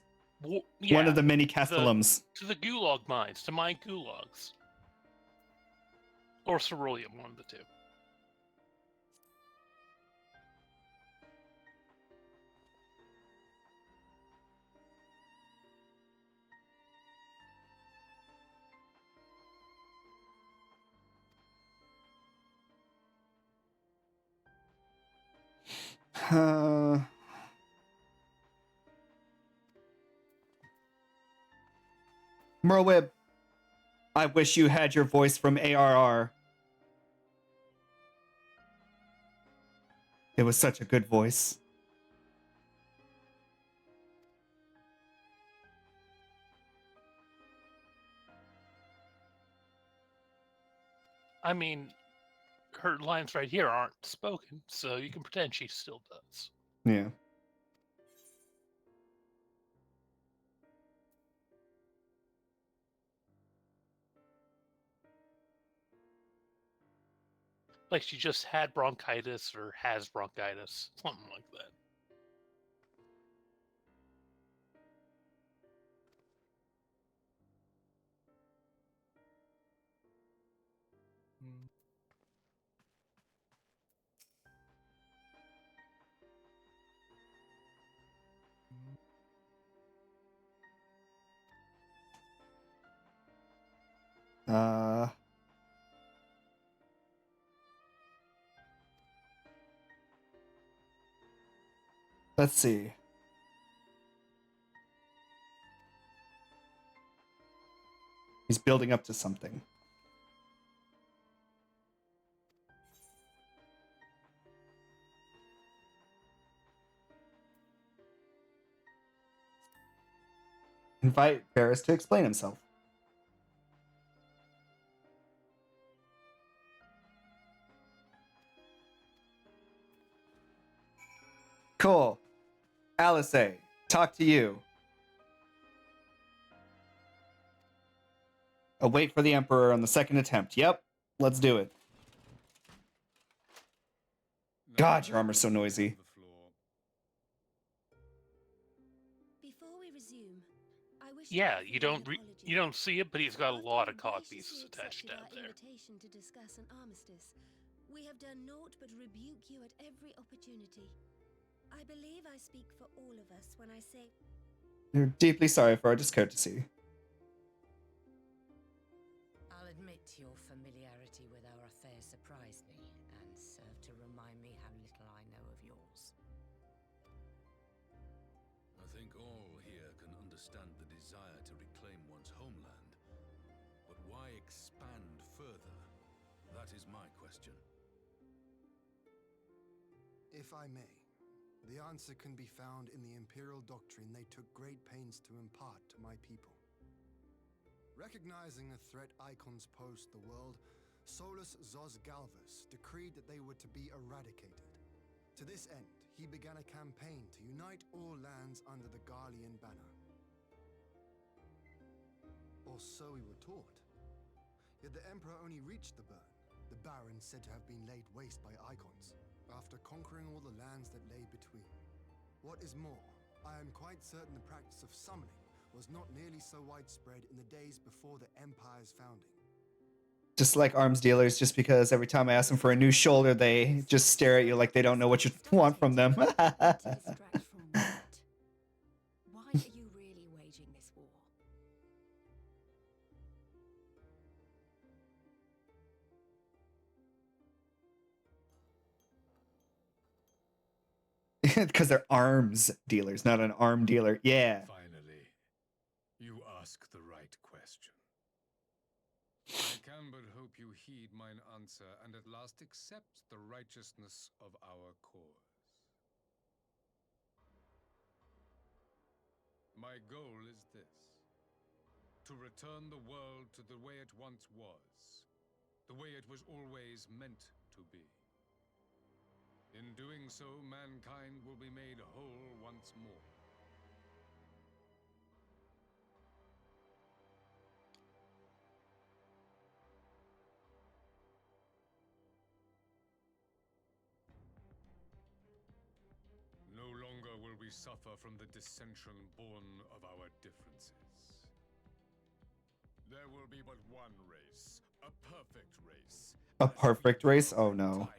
Yeah, one of the many castellums. To the gulag mines, to mine gulags. Or ceruleum, one of the two. Merwib, I wish you had your voice from ARR. It was such a good voice. I mean, her lines right here aren't spoken, so you can pretend she still does. Yeah. Like she just had bronchitis or has bronchitis, something like that. Let's see. He's building up to something. Invite Barris to explain himself. Cool. Alice, talk to you. Await for the Emperor on the second attempt. Yep, let's do it. God, your armor's so noisy. Before we resume, I wish Yeah, you don't see it, but he's got a lot of cod pieces attached down there. Invitation to discuss an armistice. We have done naught but rebuke you at every opportunity. I believe I speak for all of us when I say We're deeply sorry for our discourtesy. I'll admit your familiarity with our affairs surprised me, and served to remind me how little I know of yours. I think all here can understand the desire to reclaim one's homeland. But why expand further? That is my question. If I may, the answer can be found in the Imperial doctrine they took great pains to impart to my people. Recognizing the threat icons pose to the world, Solus Zos Galvus decreed that they were to be eradicated. To this end, he began a campaign to unite all lands under the Garlean banner. Or so we were taught. Yet the Emperor only reached the burn, the Baron said to have been laid waste by icons, after conquering all the lands that lay between. What is more, I am quite certain the practice of summoning was not nearly so widespread in the days before the Empire's founding. Just like arms dealers, just because every time I ask them for a new shoulder, they just stare at you like they don't know what you want from them. Why are you really waging this war? Because they're arms dealers, not an arm dealer. Yeah. Finally, you ask the right question. I can but hope you heed mine answer and at last accept the righteousness of our cause. My goal is this: to return the world to the way it once was, the way it was always meant to be. In doing so, mankind will be made whole once more. No longer will we suffer from the dissension born of our differences. There will be but one race, a perfect race. A perfect race? Oh no.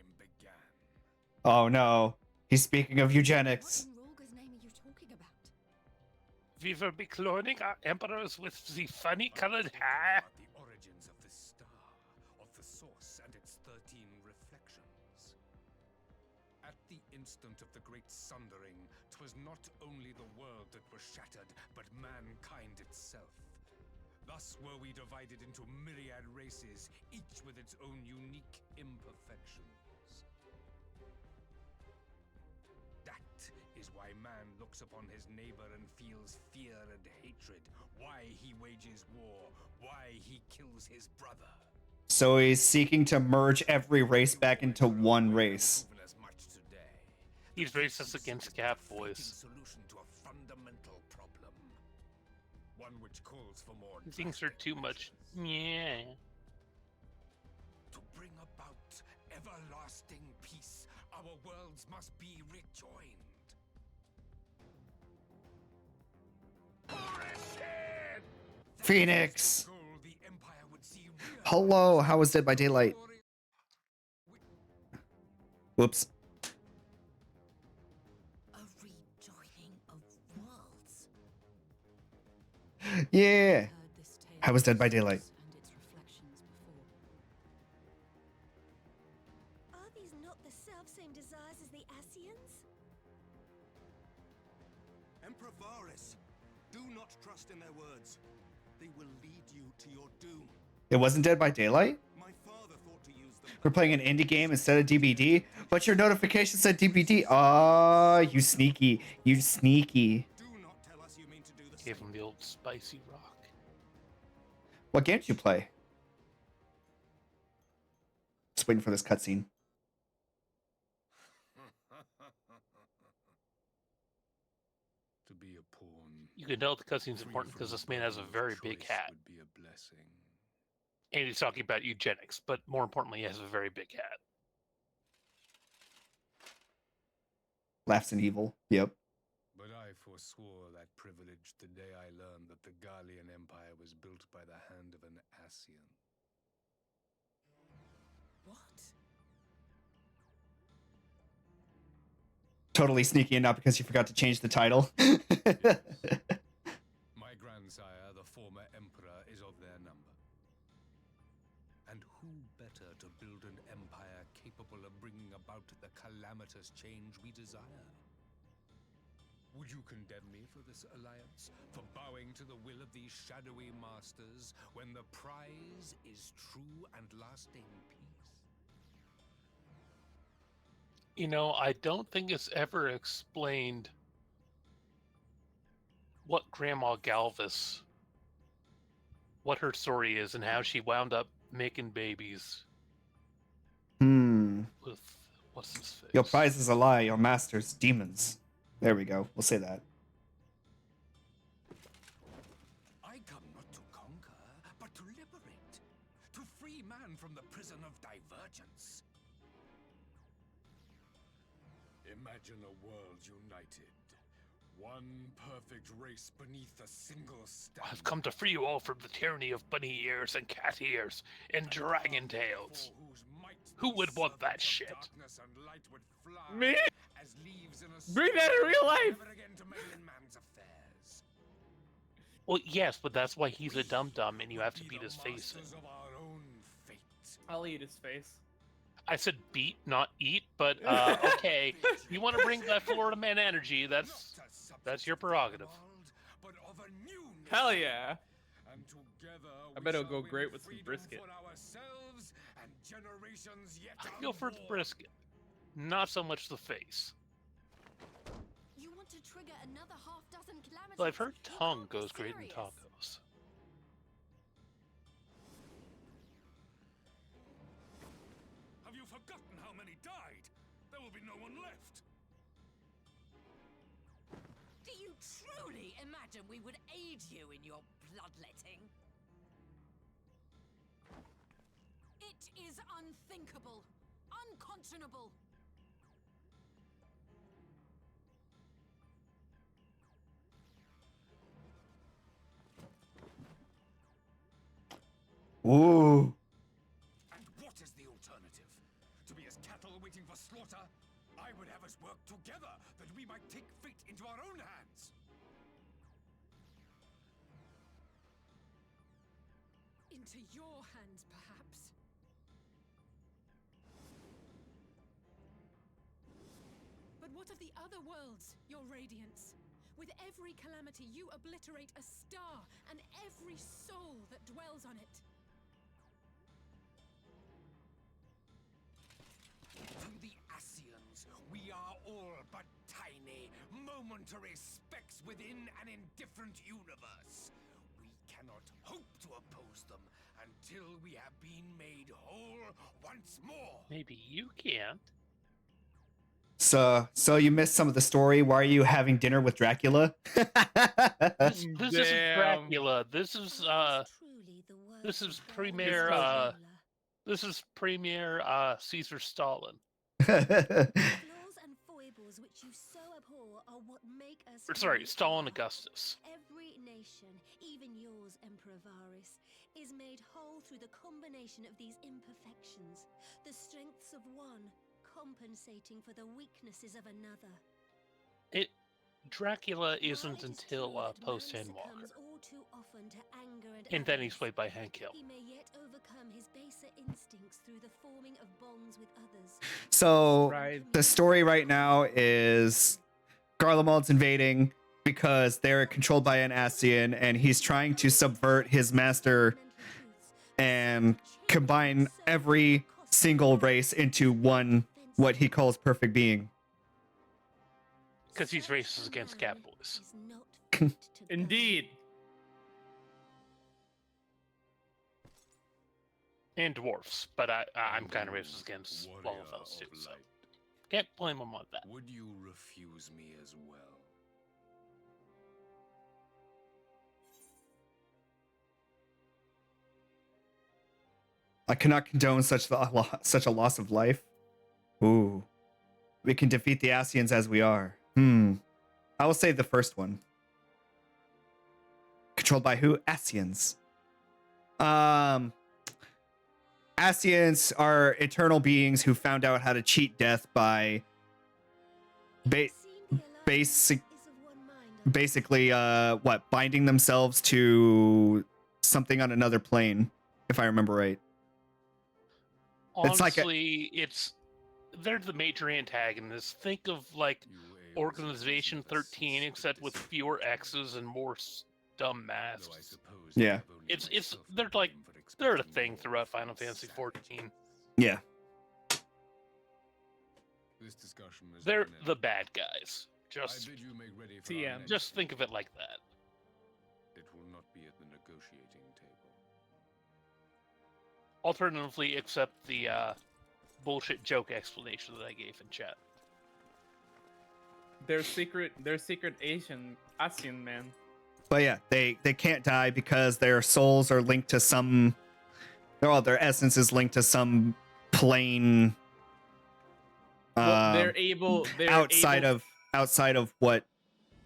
Oh no. He's speaking of eugenics. What in Rorga's name are you talking about? We will be cloning our emperors with the funny-colored hair. The origins of the star, of the source and its 13 reflections. At the instant of the great sundering, 'twas not only the world that was shattered, but mankind itself. Thus were we divided into myriad races, each with its own unique imperfections. That is why man looks upon his neighbor and feels fear and hatred, why he wages war, why he kills his brother. So he's seeking to merge every race back into one race. He's racist against cat boys. Solution to a fundamental problem. One which calls for more Things are too much. Yeah. To bring about everlasting peace, our worlds must be rejoined. Phoenix! Hello, how was Dead by Daylight? Whoops. A rejoining of worlds. Yeah! How was Dead by Daylight? Are these not the self-same desires as the Asians? Emperor Varus, do not trust in their words. They will lead you to your doom. It wasn't Dead by Daylight? My father thought to use them. We're playing an indie game instead of DBD, but your notification said DBD. Ah, you sneaky. You sneaky. Do not tell us you mean to do the Gave him the old spicy rock. What game did you play? Just waiting for this cutscene. To be a pawn. You can tell the cutscene's important because this man has a very big hat. Would be a blessing. And he's talking about eugenics, but more importantly, he has a very big hat. Laughs in evil. Yep. But I forswore that privilege the day I learned that the Gallian Empire was built by the hand of an Asian. What? Totally sneaky and not because you forgot to change the title. My grandsire, the former emperor, is of their number. And who better to build an empire capable of bringing about the calamitous change we desire? Would you condemn me for this alliance? For bowing to the will of these shadowy masters when the prize is true and lasting peace? You know, I don't think it's ever explained what Grandma Galvis, what her story is, and how she wound up making babies. With what's his face? Your prize is a lie, your master's demons. There we go. We'll say that. I come not to conquer, but to liberate. To free man from the prison of divergence. Imagine a world united. One perfect race beneath a single standard. I've come to free you all from the tyranny of bunny ears and cat ears and dragon tails. Who would want that shit? Me? Bring that in real life! Well, yes, but that's why he's a dum-dum and you have to beat his face in. I'll eat his face. I said beat, not eat, but okay. You want to bring that Florida man energy? That's your prerogative. Hell yeah! I bet it'll go great with some brisket. I go for the brisket, not so much the face. You want to trigger another half-dozen calamities? But I've heard You tongue can't be goes great in serious. tacos. Have you forgotten how many died? There will be no one left. Do you truly imagine we would aid you in your bloodletting? It is unthinkable. Unconscionable. Ooh. And what is the alternative? To be as cattle waiting for slaughter? I would have us work together, that we might take fate into our own hands. Into your hands, perhaps. But what of the other worlds, your radiance? With every calamity, you obliterate a star and every soul that dwells on it. To the Asians, we are all but tiny, momentary specks within an indifferent universe. We cannot hope to oppose them until we have been made whole once more. Maybe you can't. So you missed some of the story. Why are you having dinner with Dracula? This isn't Dracula. This is Premier this is Premier Caesar Stalin. Flaws and foibles which you so abhor are what make us. Or, sorry, who we Stalin are. Augustus. Every nation, even yours, Emperor Varys, is made whole through the combination of these imperfections, the strengths of one compensating for the weaknesses of another. Dracula isn't until post-Endwalker. All too often to anger And then he's played by Hank Hill. He may yet overcome his baser instincts through the forming of bonds with others. So the story right now is Garlemald's invading because they're controlled by an Ascian, and he's trying to subvert his master and combine every single race into one, what he calls perfect being. Because he's racist against cat boys. Indeed. And dwarfs, but I'm kind of racist against all of those too, so can't blame him on that. Would you refuse me as well? I cannot condone such a loss of life. Ooh. We can defeat the Ascians as we are. I will say the first one. Controlled by who? Ascians. Ascians are eternal beings who found out how to cheat death by basically binding themselves to something on another plane, if I remember right. Honestly, they're the major antagonists. Think of like Organization 13, except with fewer X's and more dumb masks. Yeah. They're a thing throughout Final Fantasy 14. Yeah. This discussion is They're the bad guys. Just I bid you make ready for our TM. next Just think of it like that. It will not be at the negotiating table. Alternatively, accept the bullshit joke explanation that I gave in chat. They're secret Asian man. But yeah, they can't die because their souls are linked to some. Their essence is linked to some plane. They're outside of what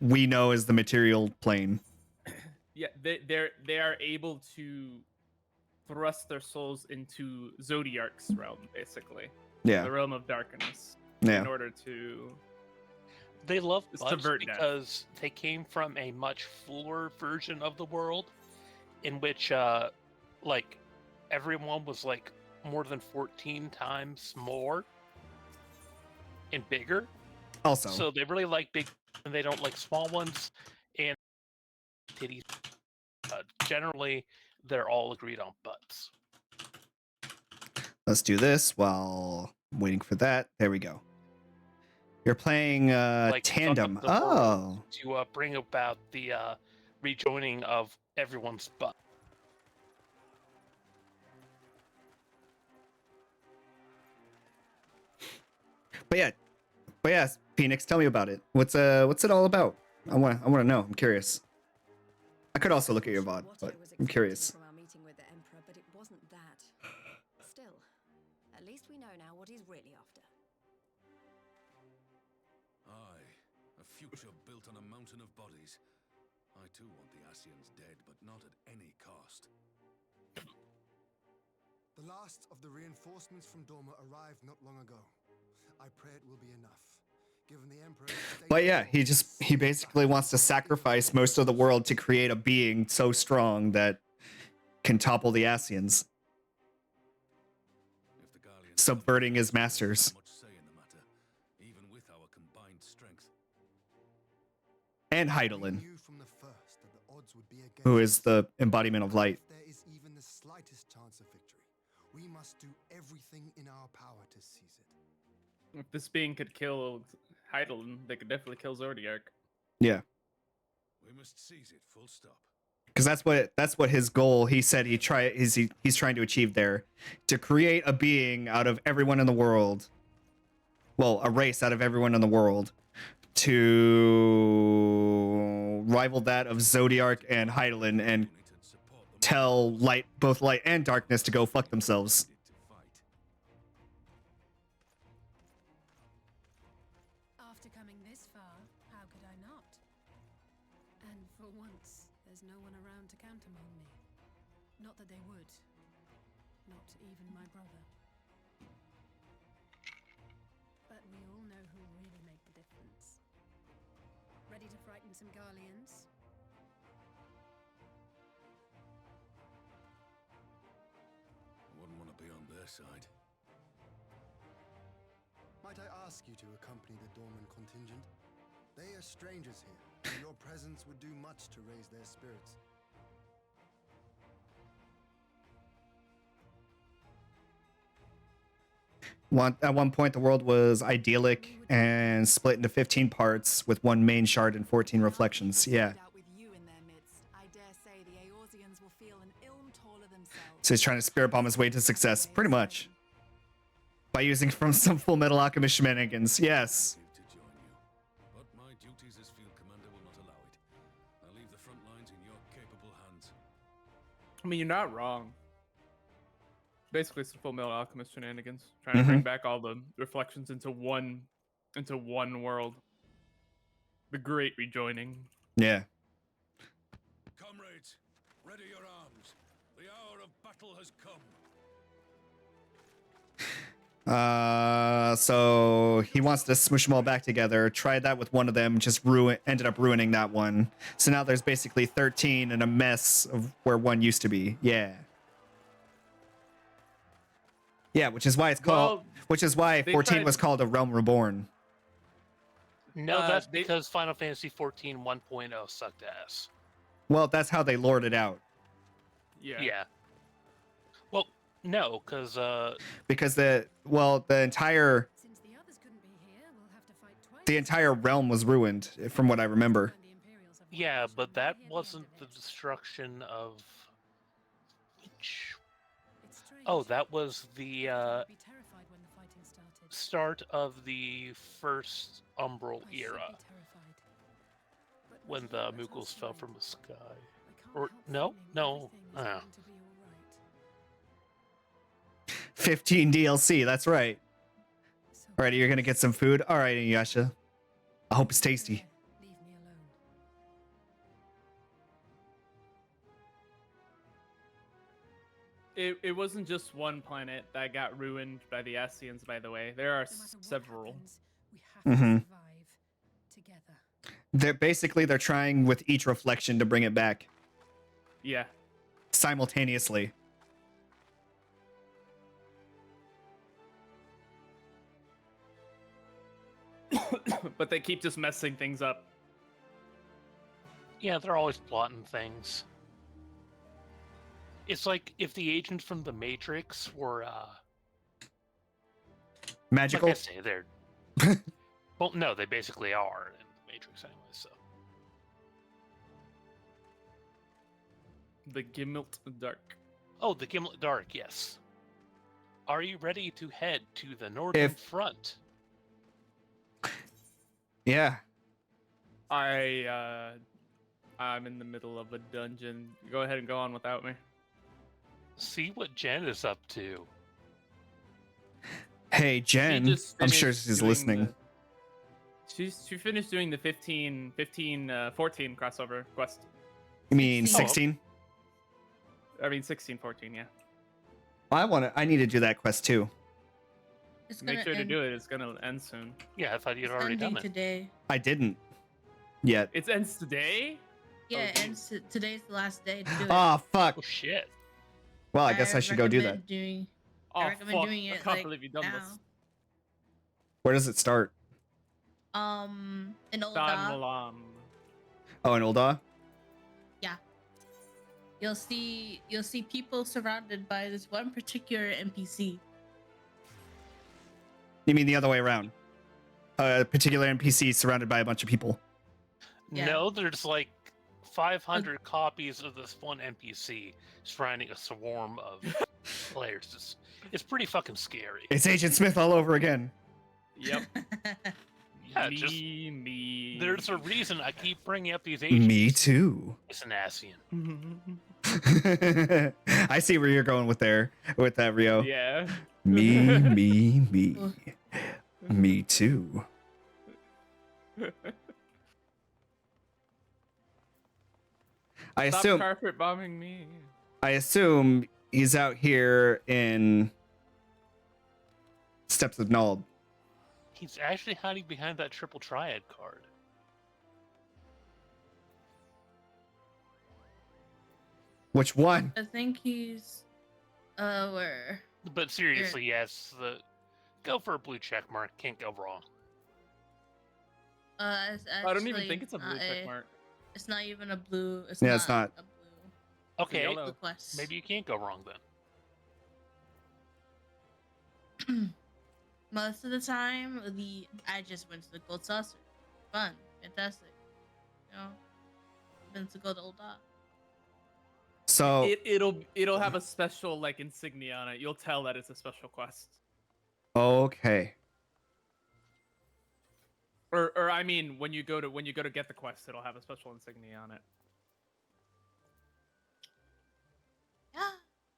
we know as the material plane. Yeah, they are able to thrust their souls into Zodiark's realm, basically. Yeah. The realm of darkness. Yeah. In order to. They love bugs subvert death. because they came from a much fuller version of the world, in which like everyone was like more than 14 times more and bigger. Also, So they really like big, and they don't like small ones. And titties. Generally, they're all agreed on butts. let's do this while waiting for that. There we go. You're playing Like tandem. fuck up the world Oh, to bring about the rejoining of everyone's butt. but yeah, Phoenix, tell me about it. What's it all about? I want to know. I'm curious. I could also look at your VOD, but I'm curious. From our meeting with the Emperor, but it wasn't that. Still, at least we know now what he's really after. Aye, a future built on a mountain of bodies. I too want the Asians dead, but not at any cost. The last of the reinforcements from Dorma arrived not long ago. I pray it will be enough. Given the Emperor's state But yeah, he basically wants to sacrifice most of the world to create a being so strong that can topple the Asians, subverting his masters. Much say in the matter, even with our combined strength. And Heidelin, knew from the first that the odds would be against who is the embodiment of light. If there is even the slightest chance of victory, we must do everything in our power to seize it. If this being could kill Heidelin, they could definitely kill Zodiac. Yeah, We must seize it, full stop. because that's what his goal. He said he's trying to achieve there, to create a being out of everyone in the world. Well, a race out of everyone in the world, to rival that of Zodiac and Heidelin, and tell both light and darkness to go fuck themselves. After coming this far, how could I not? And for once, there's no one around to countermand me. Not that they would. Not even my brother. But we all know who really make the difference. Ready to frighten some Garleans? Wouldn't want to be on their side. Might I ask you to accompany the Dorman contingent? They are strangers here, and your presence would do much to raise their spirits. At one point, the world was idyllic and split into 15 parts with one main shard and 14 reflections. Yeah. So he's trying to spirit bomb his way to success, pretty much. By using from some Full Metal Alchemist shenanigans. Yes. To join you. But my duties as field commander will not allow it. I'll leave the front lines in your capable hands. I mean, you're not wrong. Basically, some Full Metal Alchemist shenanigans, trying to bring back all the reflections into one world. The great rejoining. Yeah. Comrades, ready your arms. The hour of battle has come. So he wants to smoosh them all back together. Tried that with one of them, just ended up ruining that one. So now there's basically 13 and a mess of where one used to be. Yeah. Yeah, which is why it's called. Which is why 14 was called A Realm Reborn. No, that's because Final Fantasy 14 1.0 sucked ass. Well, that's how they lord it out. Yeah. Well, no, because the entire realm was ruined, from what I remember. Yeah, but that wasn't the destruction of. Oh, that was the start of the first Umbral era, when the Moogles fell from the sky. Or no. 15 DLC, that's right. Alrighty, you're gonna get some food. Alright, Inuyasha. I hope it's tasty. It wasn't just one planet that got ruined by the Asians, by the way. There are several. They're trying with each reflection to bring it back. Yeah. Simultaneously. but they keep just messing things up. Yeah, they're always plotting things. It's like if the agents from the Matrix were Magical? like I say, they're well, no, they basically are in the Matrix anyway. So The Gimlet Dark. oh, the Gimlet Dark, yes. Are you ready to head to the Northern Front? Yeah. I'm in the middle of a dungeon. Go ahead and go on without me. See what Jen is up to. Hey, Jen. I'm sure she's listening. She finished doing the 14 crossover quest. You mean 16? I mean 16, 14, yeah. I need to do that quest too. Make sure to do it. It's gonna end soon. Yeah, I thought you'd already done it. Today. I didn't yet. It ends today? Yeah, and today's the last day to do it. Oh, fuck. Oh, shit. Well, I guess I should go do that. I recommend doing it I can't like believe you've done now. this. Where does it start? In Dan Ulda. Malam. Oh, in Ulda? Yeah. You'll see people surrounded by this one particular NPC. You mean the other way around? A particular NPC surrounded by a bunch of people. Yeah. No, there's like 500 copies of this one NPC surrounding a swarm of players. It's pretty fucking scary. It's Agent Smith all over again. Yep. Yeah, there's a reason I keep bringing up these agents. Me too. It's an Asian. I see where you're going with that, Rio. Yeah. Me. Me too. Stop carpet bombing me. I assume he's out here in Steps of Nald. He's actually hiding behind that triple triad card. Which one? I think he's where? But seriously, yes, go for a blue check mark. Can't go wrong. It's I don't even actually think it's a blue not check mark. It's not even a blue. It's not. A blue. Okay, yellow. Quest. Maybe you can't go wrong then. Most of the time, I just went to the gold saucer. Fun, fantastic. You know, been to go to Old Dog. So it'll have a special like insignia on it. You'll tell that it's a special quest. Okay. Or I mean, when you go to get the quest, it'll have a special insignia on it. Yeah,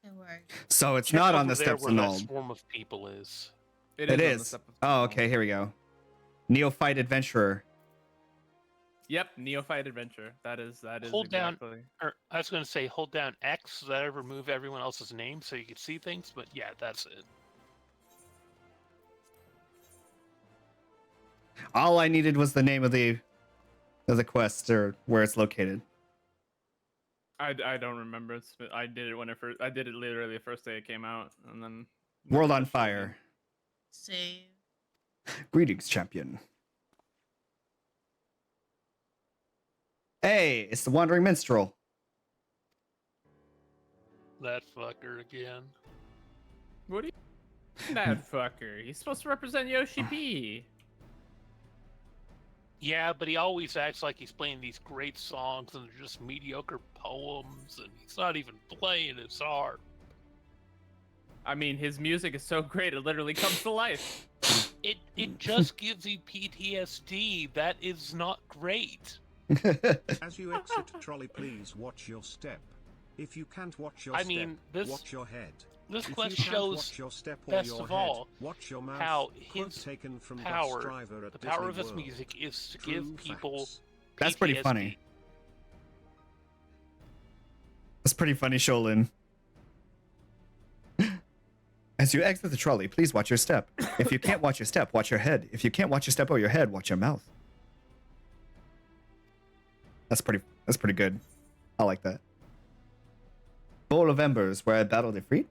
it works. So it's Check not on over the there Steps where of that Nald. swarm of people is. It on the is. Steps of Oh, Nald. okay. Here we go. Neophyte Adventurer. Yep, Neophyte Adventure. That is Hold down, exactly. or I was going to say hold down X so that I remove everyone else's name so you can see things, but yeah, that's it. All I needed was the name of the quest or where it's located. I don't remember. I did it I did it literally the first day it came out, and then World on Fire. Save. Greetings, champion. Hey, it's the Wandering Minstrel. That fucker again. What do you? That fucker. He's supposed to represent Yoshi P. Yeah, but he always acts like he's playing these great songs and they're just mediocre poems, and he's not even playing his art. I mean, his music is so great it literally comes to life. It just gives you PTSD. That is not great. As you exit trolley, please watch your step. If you can't watch your I mean, watch your head. This If quest you can't shows, watch your step or best your of head, all, watch your mouth. how Quote his taken from power, Driver at the power of Disney his World. music is to True give people facts. That's pretty PTSD. funny. That's pretty funny, Sholin. As you exit the trolley, please watch your step. If you can't watch your step, watch your head. If you can't watch your step or your head, watch your mouth. That's pretty good. I like that. Bowl of Embers, where I battle defeat.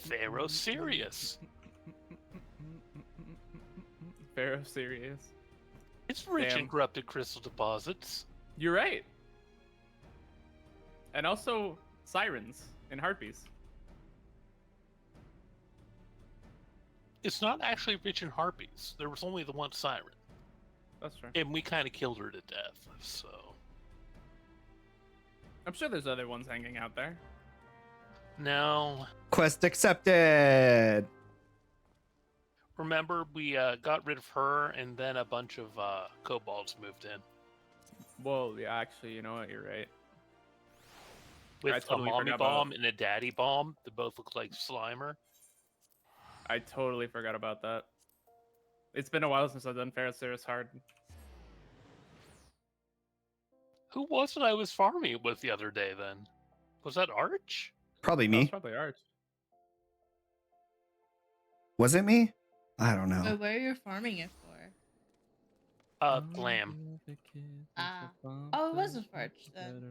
Pharaoh Sirius. Pharaoh Sirius. It's rich in Damn. corrupted crystal deposits. You're right. And also sirens and harpies. It's not actually rich in harpies. There was only the one siren. That's true. And we kind of killed her to death, so... I'm sure there's other ones hanging out there. No. Quest accepted. Remember, we got rid of her, and then a bunch of kobolds moved in. Well, yeah, actually, you know what? You're right. With I totally a mommy forgot bomb and a daddy bomb that both look like Slimer. I totally forgot about that. It's been a while since I've done Pharaoh Sirius hard. Who was it I was farming with the other day, then? Was that Arch? Probably That me. was probably Arch. Was it me? I don't know. But where you're farming it for? Glam. Oh, it was a Arch then.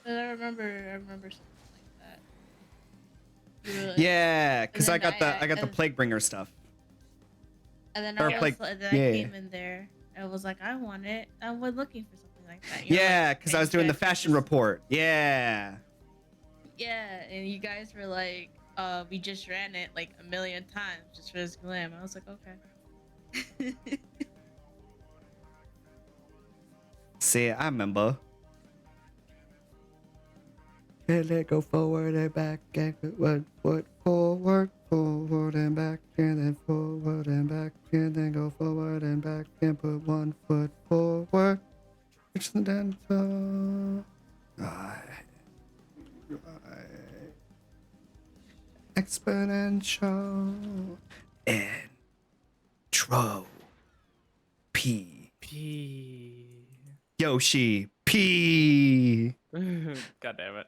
But I remember something like that. You were like- Yeah, because I and then got the Plague Bringer stuff. And then Or I Plague- I yeah. came in there. I was like, I want it. I was looking for something like that. You're Yeah, like, because I was doing the "Thanks, guys, fashion report. Yeah. Yeah, and you guys were like, we just ran it like a million times just for this glam. I was like, okay. See, I remember. And then go forward and back and put 1 foot forward, forward and back, and then forward and back, and then go forward and back and put 1 foot forward. Reach the dental. Right. Exponential. Intro. P. Yoshi. P. God damn it.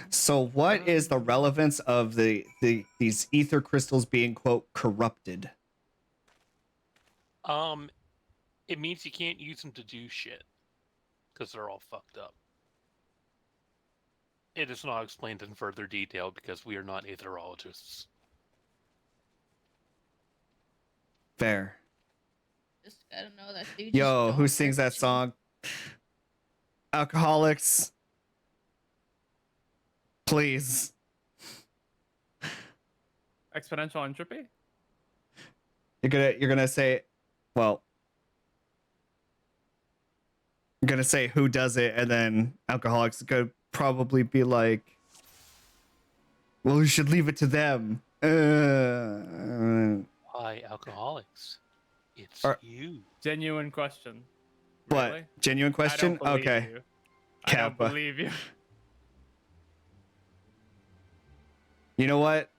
So what is the relevance of these ether crystals being quote corrupted? It means you can't use them to do shit. Because they're all fucked up. It is not explained in further detail because we are not aetherologists. Fair. Just gotta know that dude. Yo, who sings that song? Alcoholics. Please. Exponential entropy? You're gonna say, well, I'm gonna say who does it, and then Alcoholics could probably be like, well, you should leave it to them. Why alcoholics? It's you. Genuine question. What? Really? Genuine question? I don't believe Okay. you. I don't Kappa. believe you. You know what?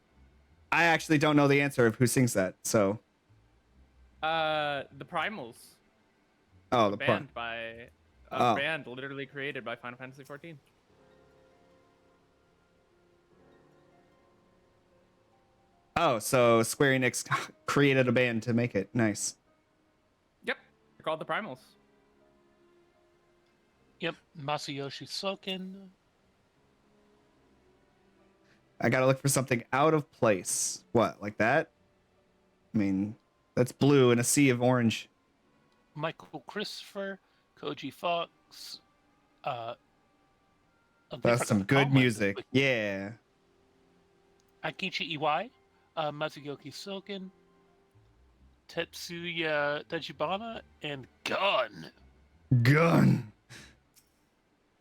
I actually don't know the answer of who sings that. So, The Primals. oh, the band by Oh. band literally created by Final Fantasy 14. Oh, so Square Enix created a band to make it. Nice. Yep, they're called the Primals. Yep, Masayoshi Soken. I gotta look for something out of place. What, like that? I mean, that's blue in a sea of orange. Michael Christopher, Koji Fox. That's some good music. Yeah. Akichi Iwai, Matsuyoki Soken, Tetsuya Tachibana, and Gun. Gun.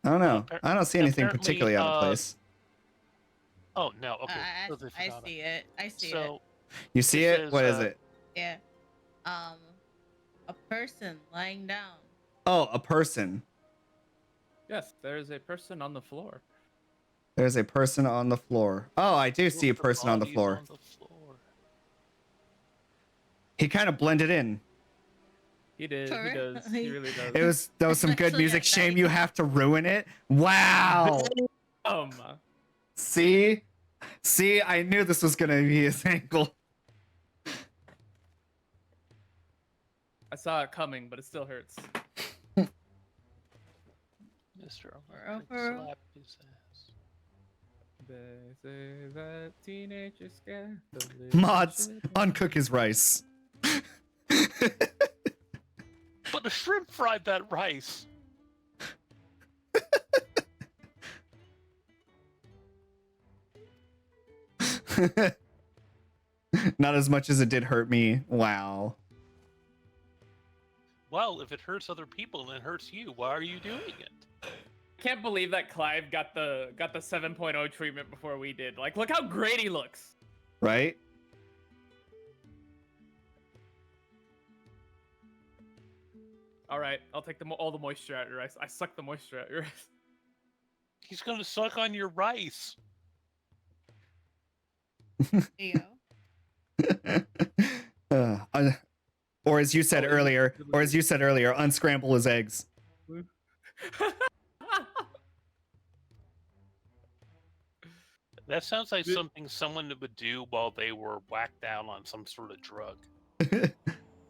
I don't know. I don't see anything Apparently, particularly out of place. Oh, no. Okay. I Totally forgot see it. I see it. So, You see this it? What is it? Yeah. A person lying down. Oh, a person. Yes, there's a person on the floor. There's a person on the floor. Oh, I do see a person on the floor. He kind of blended in. He did. He does. He really does. That was some good Actually, music. at Shame night. you have to ruin it. Wow. See, I knew this was gonna be his angle. I saw it coming, but it still hurts. Mr. For Electric real? slap his ass. They say that teenagers get Mods, uncook his rice. But the shrimp fried that rice. Not as much as it did hurt me. Wow. Well, if it hurts other people and it hurts you, why are you doing it? Can't believe that Clive got the 7.0 treatment before we did. Like, look how great he looks. Right? All right, I'll take all the moisture out of your rice. I suck the moisture out of your rice. He's gonna suck on your rice. Ew. Or as you said earlier, unscramble his eggs. That sounds like something someone would do while they were whacked out on some sort of drug.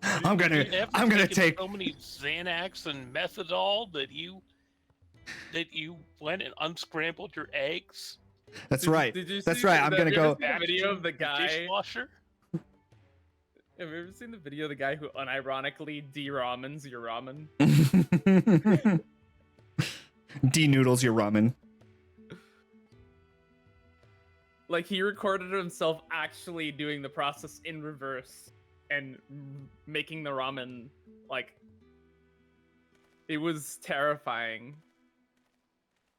I'm gonna take so many Xanax and Methadol that you went and unscrambled your eggs. That's right. That's right. I'm gonna go. The video of the guy. Dishwasher. Have you ever seen the video of the guy who unironically de-ramens your ramen? De-noodles your ramen. Like, he recorded himself actually doing the process in reverse and making the ramen. Like, it was terrifying.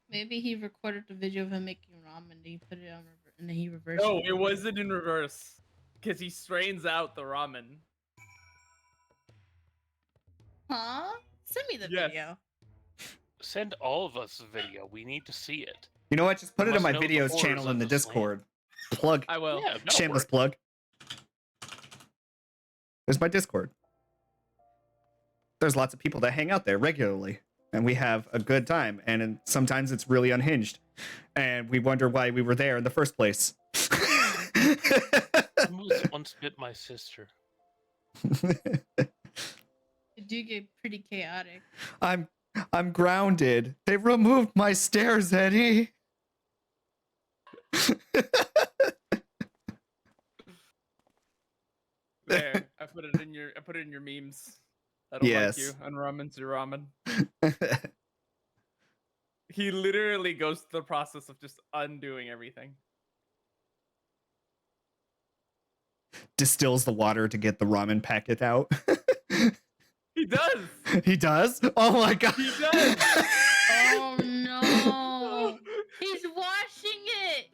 Maybe he recorded the video of him making ramen and he put it on and then he reversed No, it. it wasn't in reverse. Because he strains out the ramen. Huh? Send me the video. Send all of us the video. We need to see it. You know what? Just put it in my Must know the videos horrors channel of in the the Discord. Plug. I will. Yeah, no, Shameless plug. There's my Discord. There's lots of people that hang out there regularly, and we have a good time. And sometimes it's really unhinged, and we wonder why we were there in the first place. Almost once bit my sister. It do get pretty chaotic. I'm grounded. They removed my stairs, Eddie. There, I put it in your memes. I don't Yes. like you. Unramen's your ramen. He literally goes through the process of just undoing everything. Distills the water to get the ramen packet out. He does. He does? Oh my god. He does. Oh no! He's washing it.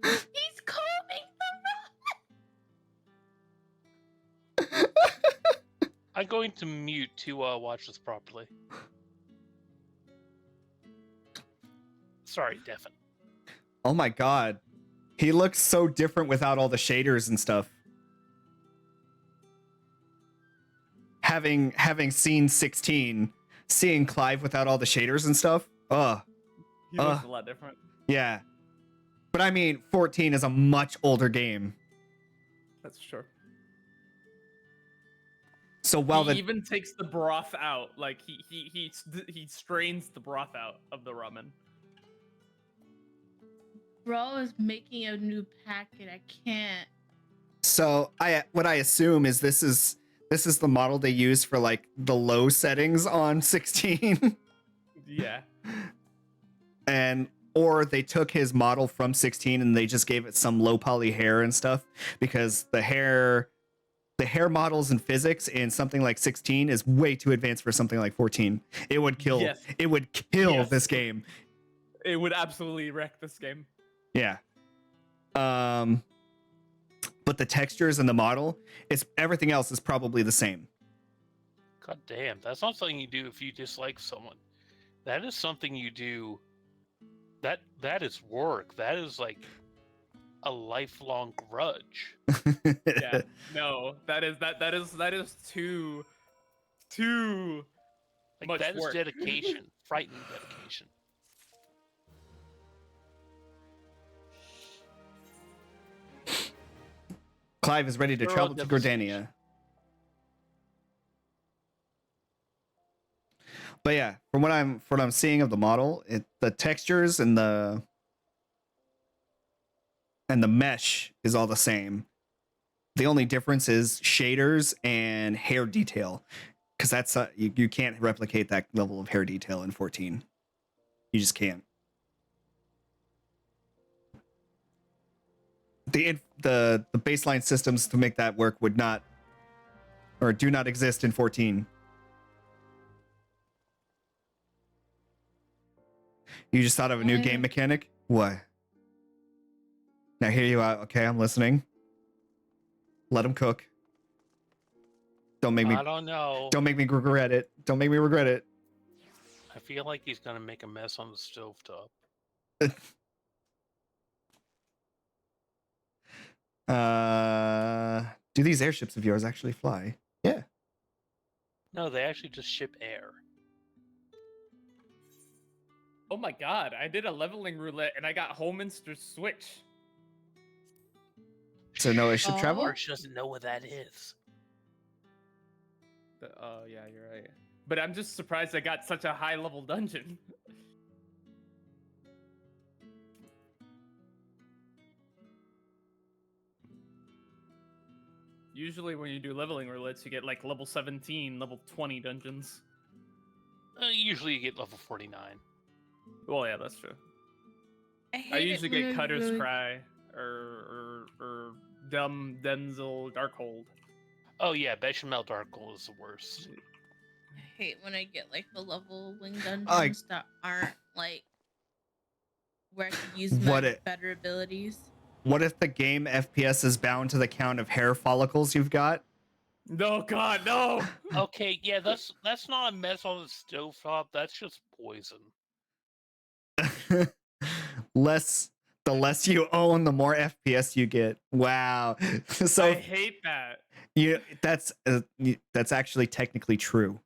He's combing the ramen. I'm going to mute to watch this properly. Sorry, Devin. Oh my god. He looks so different without all the shaders and stuff. Having seen 16, seeing Clive without all the shaders and stuff. He looks a lot different. Yeah. But I mean, 14 is a much older game. That's true. So while he even takes the broth out, like he strains the broth out of the ramen. Bro is making a new packet. I can't. So what I assume is this is the model they use for like the low settings on 16. Yeah. Or they took his model from 16 and they just gave it some low poly hair and stuff, because the hair models and physics in something like 16 is way too advanced for something like 14. It would kill. Yes. It would kill this game. It would absolutely wreck this game. Yeah. But the textures and the model, everything else is probably the same. God damn, that's not something you do if you dislike someone. That is something you do. That is work. That is like a lifelong grudge. Yeah. No, that is too like much that is work. dedication. Frightening dedication. Clive is ready to Thorough travel to devastation. Gordania. But yeah, from what I'm seeing of the model, the textures and the mesh is all the same. The only difference is shaders and hair detail, because that's you can't replicate that level of hair detail in 14. You just can't. The baseline systems to make that work would not, or do not exist in 14. You just thought of a new game mechanic? What? Now hear you out. Okay, I'm listening. Let him cook. Don't make me. I don't know. Don't make me regret it. Don't make me regret it. I feel like he's gonna make a mess on the stovetop. Do these airships of yours actually fly? Yeah. No, they actually just ship air. Oh my god, I did a leveling roulette and I got Holminster's Switch. So no airship travel? Arch doesn't know what that is. Oh yeah, you're right. But I'm just surprised I got such a high level dungeon. Usually when you do leveling roulettes, you get like level 17, level 20 dungeons. Usually you get level 49. Well, yeah, that's true. I usually get Cutter's Cry or Denzel Darkhold. Oh yeah, Bechamel Darkhold is the worst. I hate when I get like the level wing dungeons that aren't like where I can use my better abilities. What if the game FPS is bound to the count of hair follicles you've got? No, God, no. Okay, yeah, that's not a mess on the stovetop. That's just poison. The less you own, the more FPS you get. Wow. So I hate that. That's actually technically true.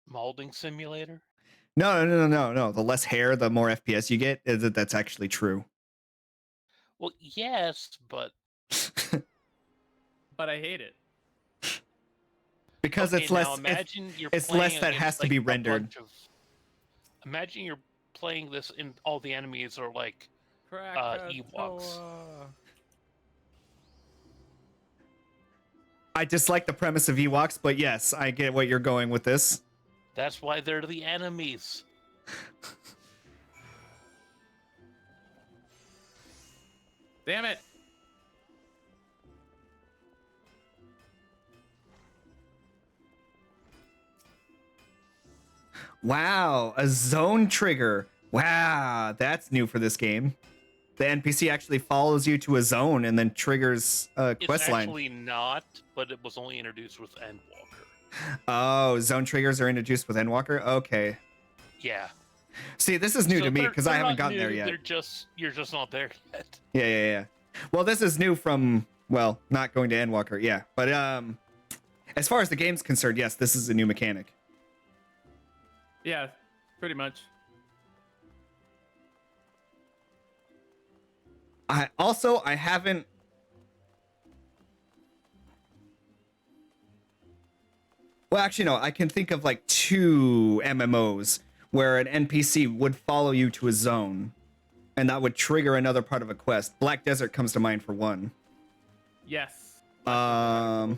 Molding simulator? No. The less hair, the more FPS you get. That's actually true. Well, yes, but I hate it. Because okay, it's less. Now imagine you're it's playing less that has to be rendered. Imagine you're playing this and all the enemies are like Ewoks. I dislike the premise of Ewoks, but yes, I get what you're going with this. That's why they're the enemies. Damn it. Wow, a zone trigger. Wow, that's new for this game. The NPC actually follows you to a zone and then triggers a quest line. It's actually not, but it was only introduced with Endwalker. Oh, zone triggers are introduced with Endwalker? Okay. Yeah. See, this is new to me because I haven't gotten there yet. You're just not there yet. Yeah. Well, this is new from, well, not going to Endwalker, yeah. But as far as the game's concerned, yes, this is a new mechanic. Yeah, pretty much. I haven't. Well, actually, no. I can think of like 2 MMOs where an NPC would follow you to a zone, and that would trigger another part of a quest. Black Desert comes to mind for one. Yes. Yeah,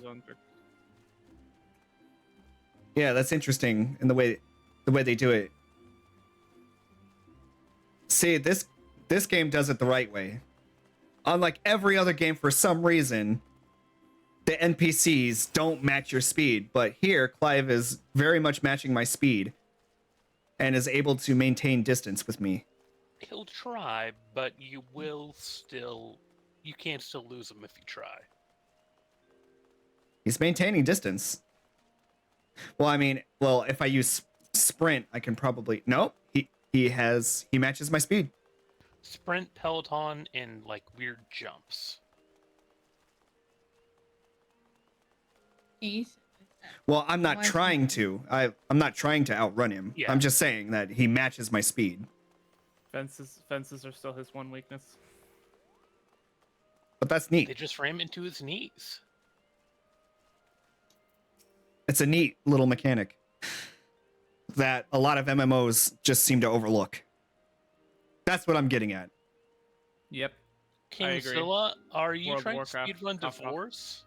that's interesting in the way they do it. See, this game does it the right way. Unlike every other game, for some reason, the NPCs don't match your speed. But here, Clive is very much matching my speed and is able to maintain distance with me. He'll try, but you can't still lose him if you try. He's maintaining distance. Well, I mean, if I use sprint, I can probably... Nope, he matches my speed. Sprint, Peloton, and like weird jumps. Well, I'm not trying to. I'm not trying to outrun him. Yeah. I'm just saying that he matches my speed. Fences are still his one weakness. but that's neat. They just ram into his knees. It's a neat little mechanic that a lot of MMOs just seem to overlook. That's what I'm getting at. Yep. Kingzilla, are you World of trying Warcraft, to speedrun cough, cough. Divorce?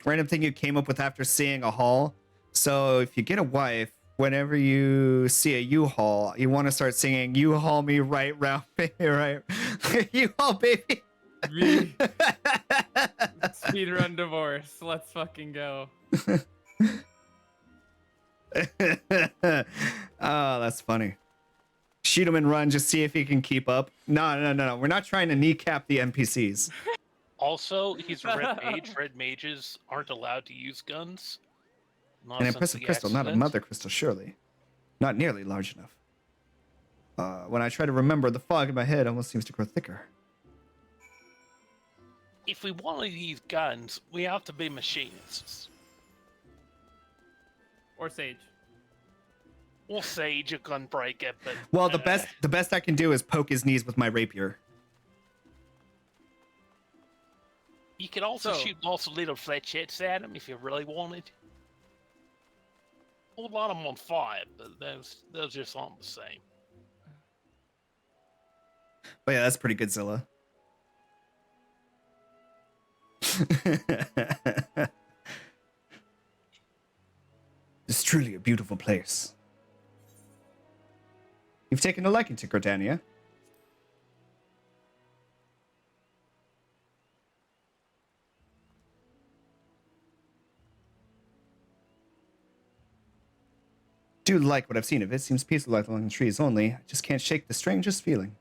Random thing you came up with after seeing a haul. So if you get a wife, whenever you see a U-Haul, you want to start singing "U-Haul me right round, baby, right? U-Haul, baby." Speedrun divorce. Let's fucking go. Oh, that's funny. Shoot him and run, just see if he can keep up. No. We're not trying to kneecap the NPCs. Also, he's a red mage. Red mages aren't allowed to use guns. An impressive crystal, not a mother crystal, surely. Not nearly large enough. When I try to remember, the fog in my head almost seems to grow thicker. If we want to use guns, we have to be machinists. Or Sage. Or Sage, a gunbreaker, but... Well, the best I can do is poke his knees with my rapier. You could also shoot lots of little flechettes at him if you really wanted. Or light them on fire, but those just aren't the same. But yeah, that's pretty good, Zilla. It's truly a beautiful place. You've taken a liking to Gridania. Do like what I've seen of it. Seems peaceful like along the trees only. I just can't shake the strangest feeling.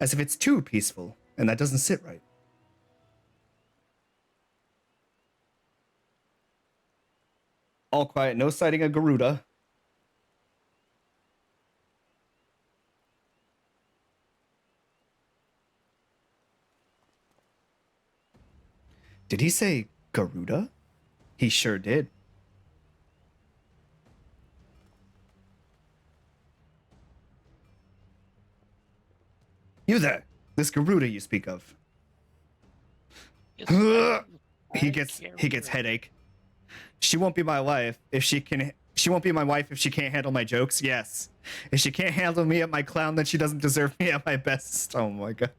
As if it's too peaceful, and that doesn't sit right. All quiet, no sighting of Garuda. Did he say Garuda? He sure did. You there, this Garuda you speak of. He gets headache. She won't be my wife if she can. She won't be my wife if she can't handle my jokes. Yes. If she can't handle me at my clown, then she doesn't deserve me at my best. Oh my god.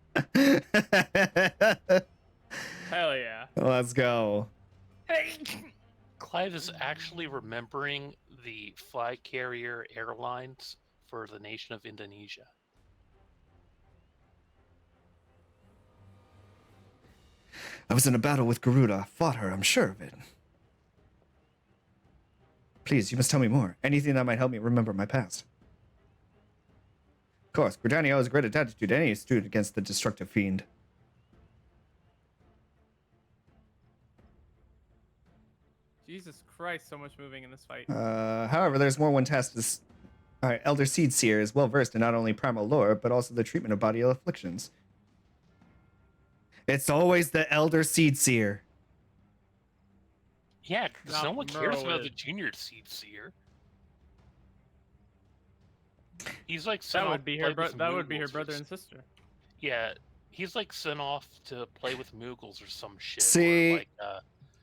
Hell yeah. Let's go. Clive is actually remembering the flag carrier airlines for the nation of Indonesia. I was in a battle with Garuda. Fought her, I'm sure of it. Please, you must tell me more. Anything that might help me remember my past. Of course, Gridania has a great attitude to any student against the destructive fiend. Jesus Christ, so much moving in this fight. However, there's more one task. Alright, Elder Seed Seer is well versed in not only primal lore, but also the treatment of body afflictions. It's always the Elder Seed Seer. Yeah, because no one cares about the junior Seed Seer. He's like that would be her. That would be her brother and sister. Yeah, he's like sent off to play with Moogles or some shit. See, or like,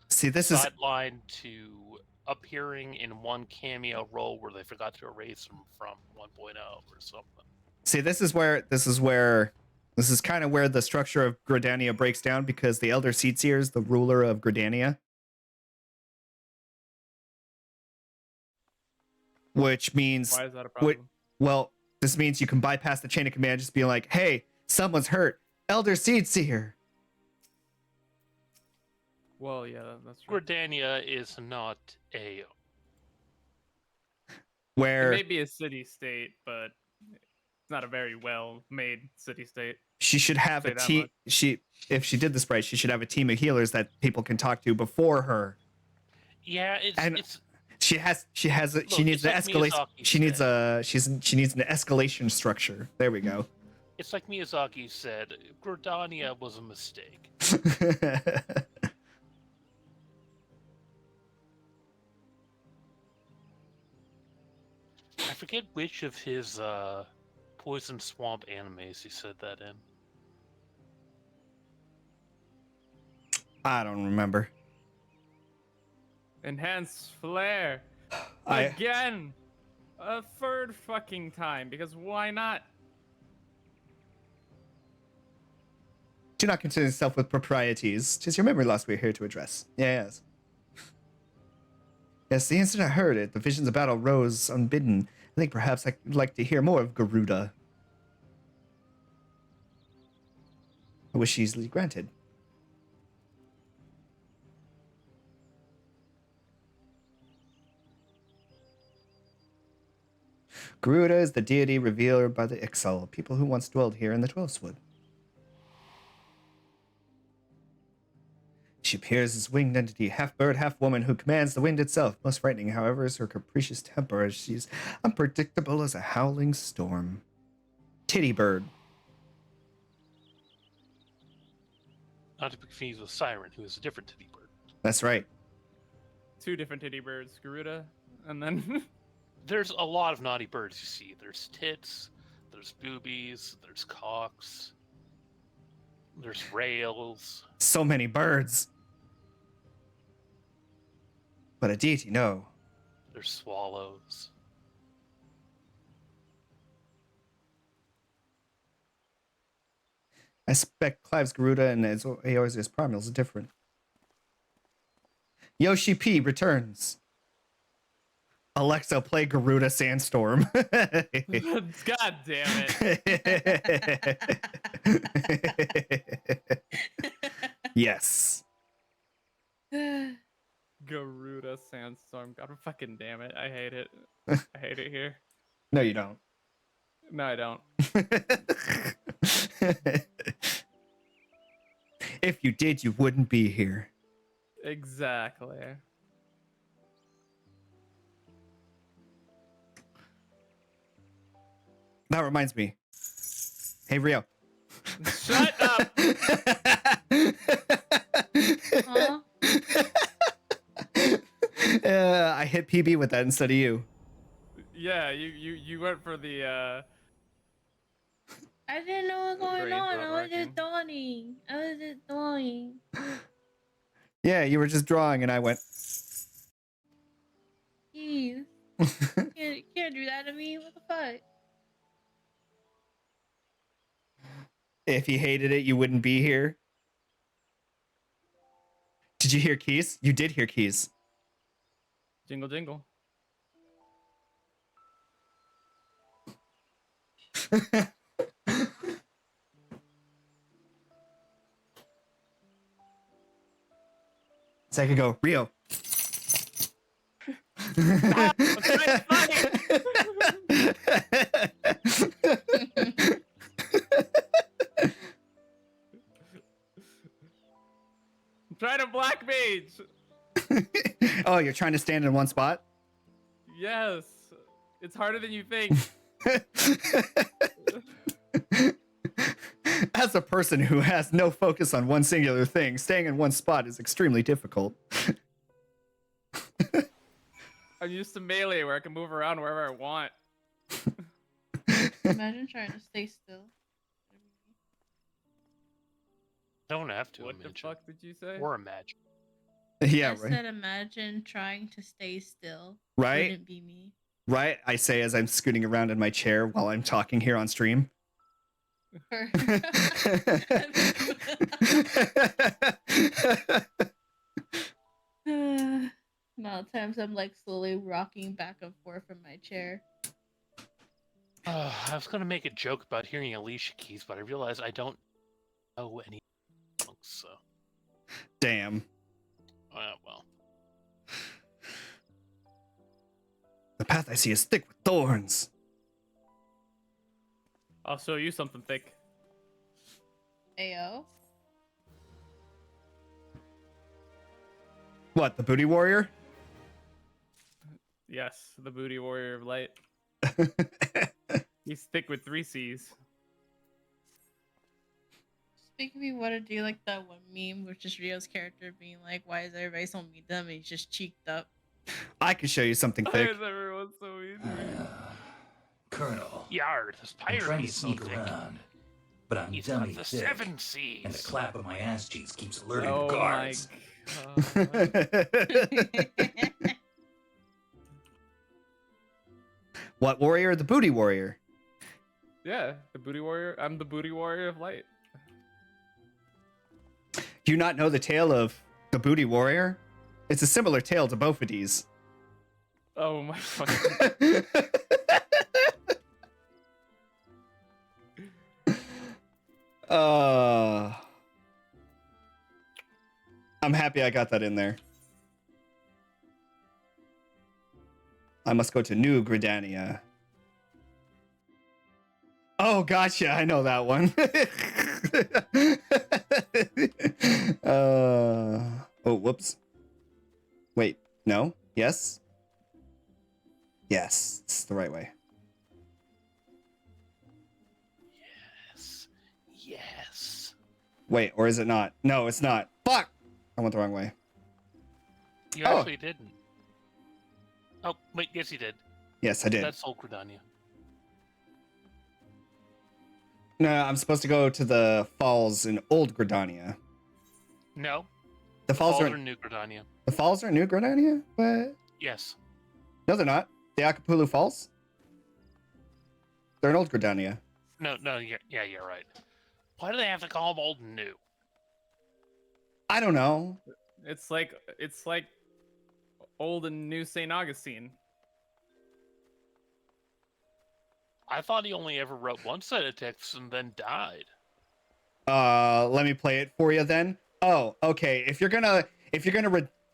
see, this is sidelined to appearing in one cameo role where they forgot to erase him from 1.0 or something. See, this is kind of where the structure of Gridania breaks down, because the Elder Seed Seer is the ruler of Gridania. Which means, why is that a problem? Well, this means you can bypass the chain of command, just be like, hey, someone's hurt. Elder Seed Seer. Well, yeah, that's true. Gridania is not a... Where... It may be a city-state, but it's not a very well-made city-state. She should have a team... If she did this right, she should have a team of healers that people can talk to before her. Yeah, it's she needs an escalation. She needs an escalation structure. There we go. It's like Miyazaki said, Gridania was a mistake. I forget which of his Poison Swamp animes, you said that in. I don't remember. Enhanced flare. I- Again. A third fucking time, because why not? Do not concern yourself with proprieties. 'Tis your memory loss we are here to address. Yes. Yes, the instant I heard it, the visions of battle rose unbidden. I think perhaps I'd like to hear more of Garuda. A wish easily granted. Garuda is the deity revealed by the Ixal, people who once dwelled here in the Twelvewood. She appears as winged entity, half bird, half woman, who commands the wind itself. Most frightening, however, is her capricious temper, as she's unpredictable as a howling storm. Titty bird. Not to be confused with Siren, who is a different titty bird. That's right. Two different titty birds, Garuda, and then... There's a lot of naughty birds you see. There's tits, there's boobies, there's cocks, there's rails. So many birds. But a deity, no. There's swallows. I suspect Clive's Garuda and Aor's Primal's are different. Yoshi P returns. Alexa, play Garuda Sandstorm. God damn it. Yes. Garuda Sandstorm. God fucking damn it. I hate it. I hate it here. No, you don't. No, I don't. If you did, you wouldn't be here. Exactly. That reminds me. Hey, Rio. Shut up! I hit PB with that instead of you. Yeah, you went for the I didn't know what was going Brain on. not I was just dawning. Yeah, you were just drawing, and I went. Jeez. Can't do that to me. What the fuck? If you hated it, you wouldn't be here. Did you hear keys? You did hear keys. jingle jingle. So I could go, Rio. Try to black mage. Oh, you're trying to stand in one spot? Yes. It's harder than you think. As a person who has no focus on one singular thing, staying in one spot is extremely difficult. I'm used to melee where I can move around wherever I want. Imagine trying to stay still. Don't have to What imagine. the fuck did you say? Or imagine. Yeah, I right. said imagine trying to stay still. Right? Wouldn't be me. Right? I say as I'm scooting around in my chair while I'm talking here on stream. Amount of times I'm like slowly rocking back and forth in my chair. I was gonna make a joke about hearing Alicia Keys, but I realized I don't know any songs, so. Damn. Well. The path I see is thick with thorns. I'll show you something thick. Ayo. What, the booty warrior? Yes, the booty warrior of light. He's thick with 3 C's. Speaking of me, want to do like that one meme with just Rio's character being like, "Why is everybody so mean to him?" And he's just cheeked up. I can show you something Why thick. is everyone so mean to me? Colonel, Yar, this I'm pirate trying to is so sneak thick. around, but I'm He's dummy got the thick, 7 and the C's. clap of my ass cheeks keeps alerting the Oh my guards. What warrior? The booty warrior. Yeah, the booty warrior. I'm the booty warrior of light. Do you not know the tale of the booty warrior? It's a similar tale to both of these. Oh my fucking. I'm happy I got that in there. I must go to New Gridania. Oh, gotcha. I know that one. Oh, whoops. Wait, no? Yes? Yes, it's the right way. Yes. Wait, or is it not? No, it's not. Fuck! I went the wrong way. You actually didn't. Oh, wait, yes, you did. Yes, I did. That's Old Gridania. No, I'm supposed to go to the falls in Old Gridania. No. The falls are are New Gridania. The falls are in New Gridania? What? Yes. No, they're not. The Acapulco Falls? They're in Old Gridania. No, yeah, you're right. Why do they have to call them Old and New? I don't know. It's like old and new St. Augustine. I thought he only ever wrote one set of texts and then died. Let me play it for you then. Oh, okay. If you're gonna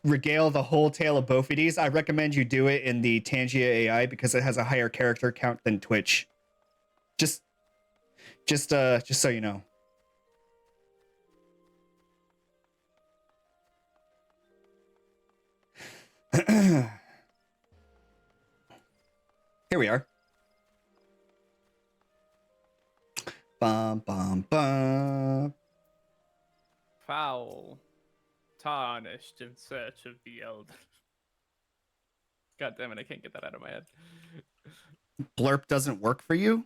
regale the whole tale of both of these, I recommend you do it in the Tangia AI because it has a higher character count than Twitch. Just so you know. Here we are. Bum bum bum. Foul, tarnished in search of the elder. God damn it, I can't get that out of my head. Blurp doesn't work for you?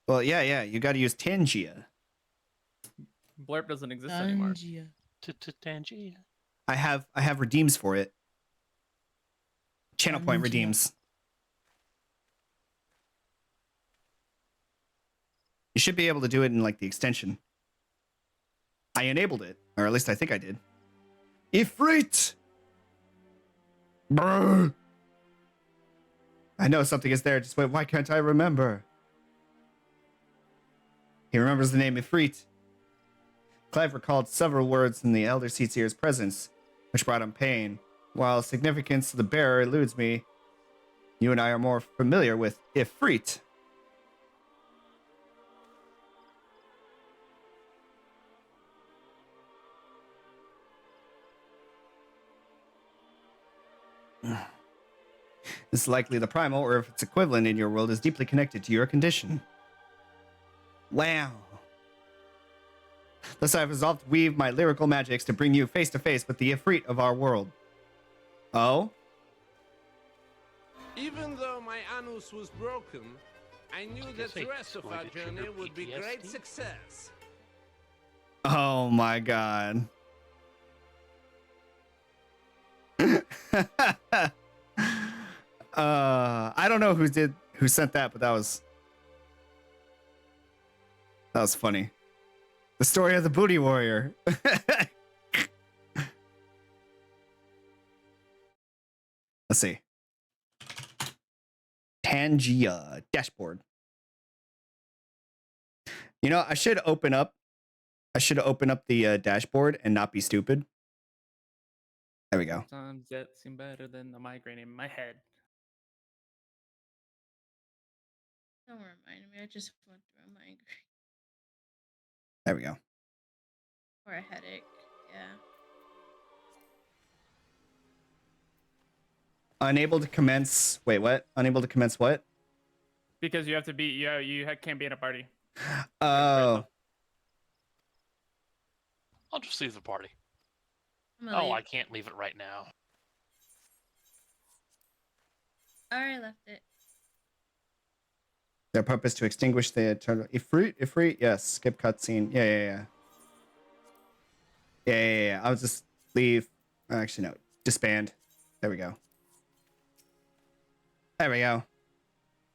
Well, yeah, you got to use Tangia. Blurp doesn't exist anymore. Tangia. I have redeems for it. Channel point redeems. You should be able to do it in like the extension. I enabled it, or at least I think I did. Ifrit! Brr. I know something is there, just wait, why can't I remember? He remembers the name Ifrit. Clive recalled several words in the Elder Seatseer's presence, which brought him pain. While significance of the bearer eludes me, you and I are more familiar with Ifrit. This is likely the primal, or if its equivalent in your world is deeply connected to your condition. Wow. Thus I have resolved to weave my lyrical magics to bring you face to face with the Ifrit of our world. Oh? Even though my anus was broken, I knew that the rest of our journey would be great success. Oh my god. I don't know who sent that, but that was funny. The story of the booty warrior. Let's see. Tangia dashboard. You know, I should open up the dashboard and not be stupid. There we go. Sometimes that seem better than the migraine in my head. Don't remind me. I just went through a migraine There we go. or a headache. Yeah. Unable to commence. Wait, what? Unable to commence what? Because you have to be, you can't be in a party. Oh. I'll just leave the party. Leave. I can't leave it right now. I already left it. Their purpose to extinguish the eternal Ifrit, yes. Skip cutscene. Yeah. I'll just leave. Actually, no. Disband. There we go. There we go.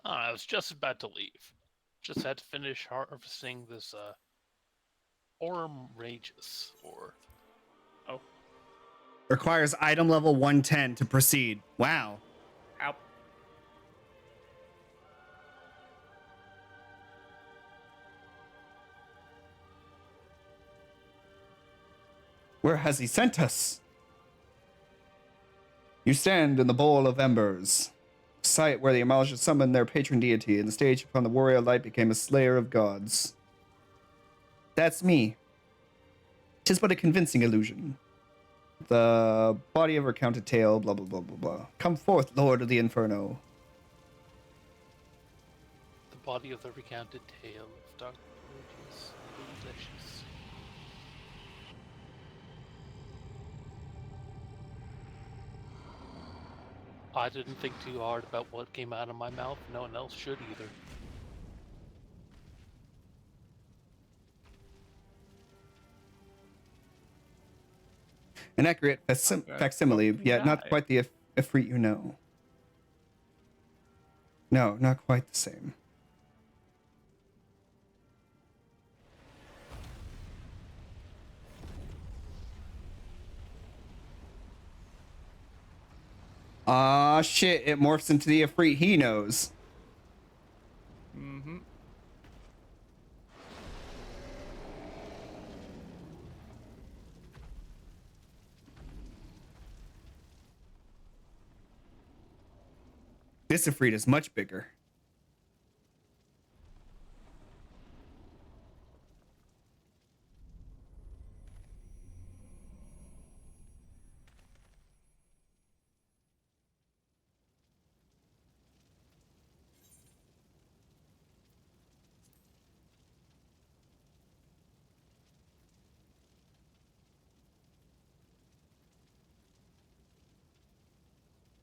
I was just about to leave. Just had to finish harvesting this Orm Rages, or Requires item level 110 to proceed. Wow. Ow. Where has he sent us? You stand in the bowl of embers, site where the Amalja summoned their patron deity, and the stage upon the warrior light became a slayer of gods. That's me. 'Tis but a convincing illusion. The body of her counted tale, blah blah blah blah blah. Come forth, Lord of the Inferno. the body of the recounted tale of Dr. Rages. Delicious. I didn't think too hard about what came out of my mouth. No one else should either. An accurate facsimile, yet not quite the Ifrit you know. No, not quite the same. Ah, shit, it morphs into the Ifrit he knows. Mm-hmm. This Ifrit is much bigger.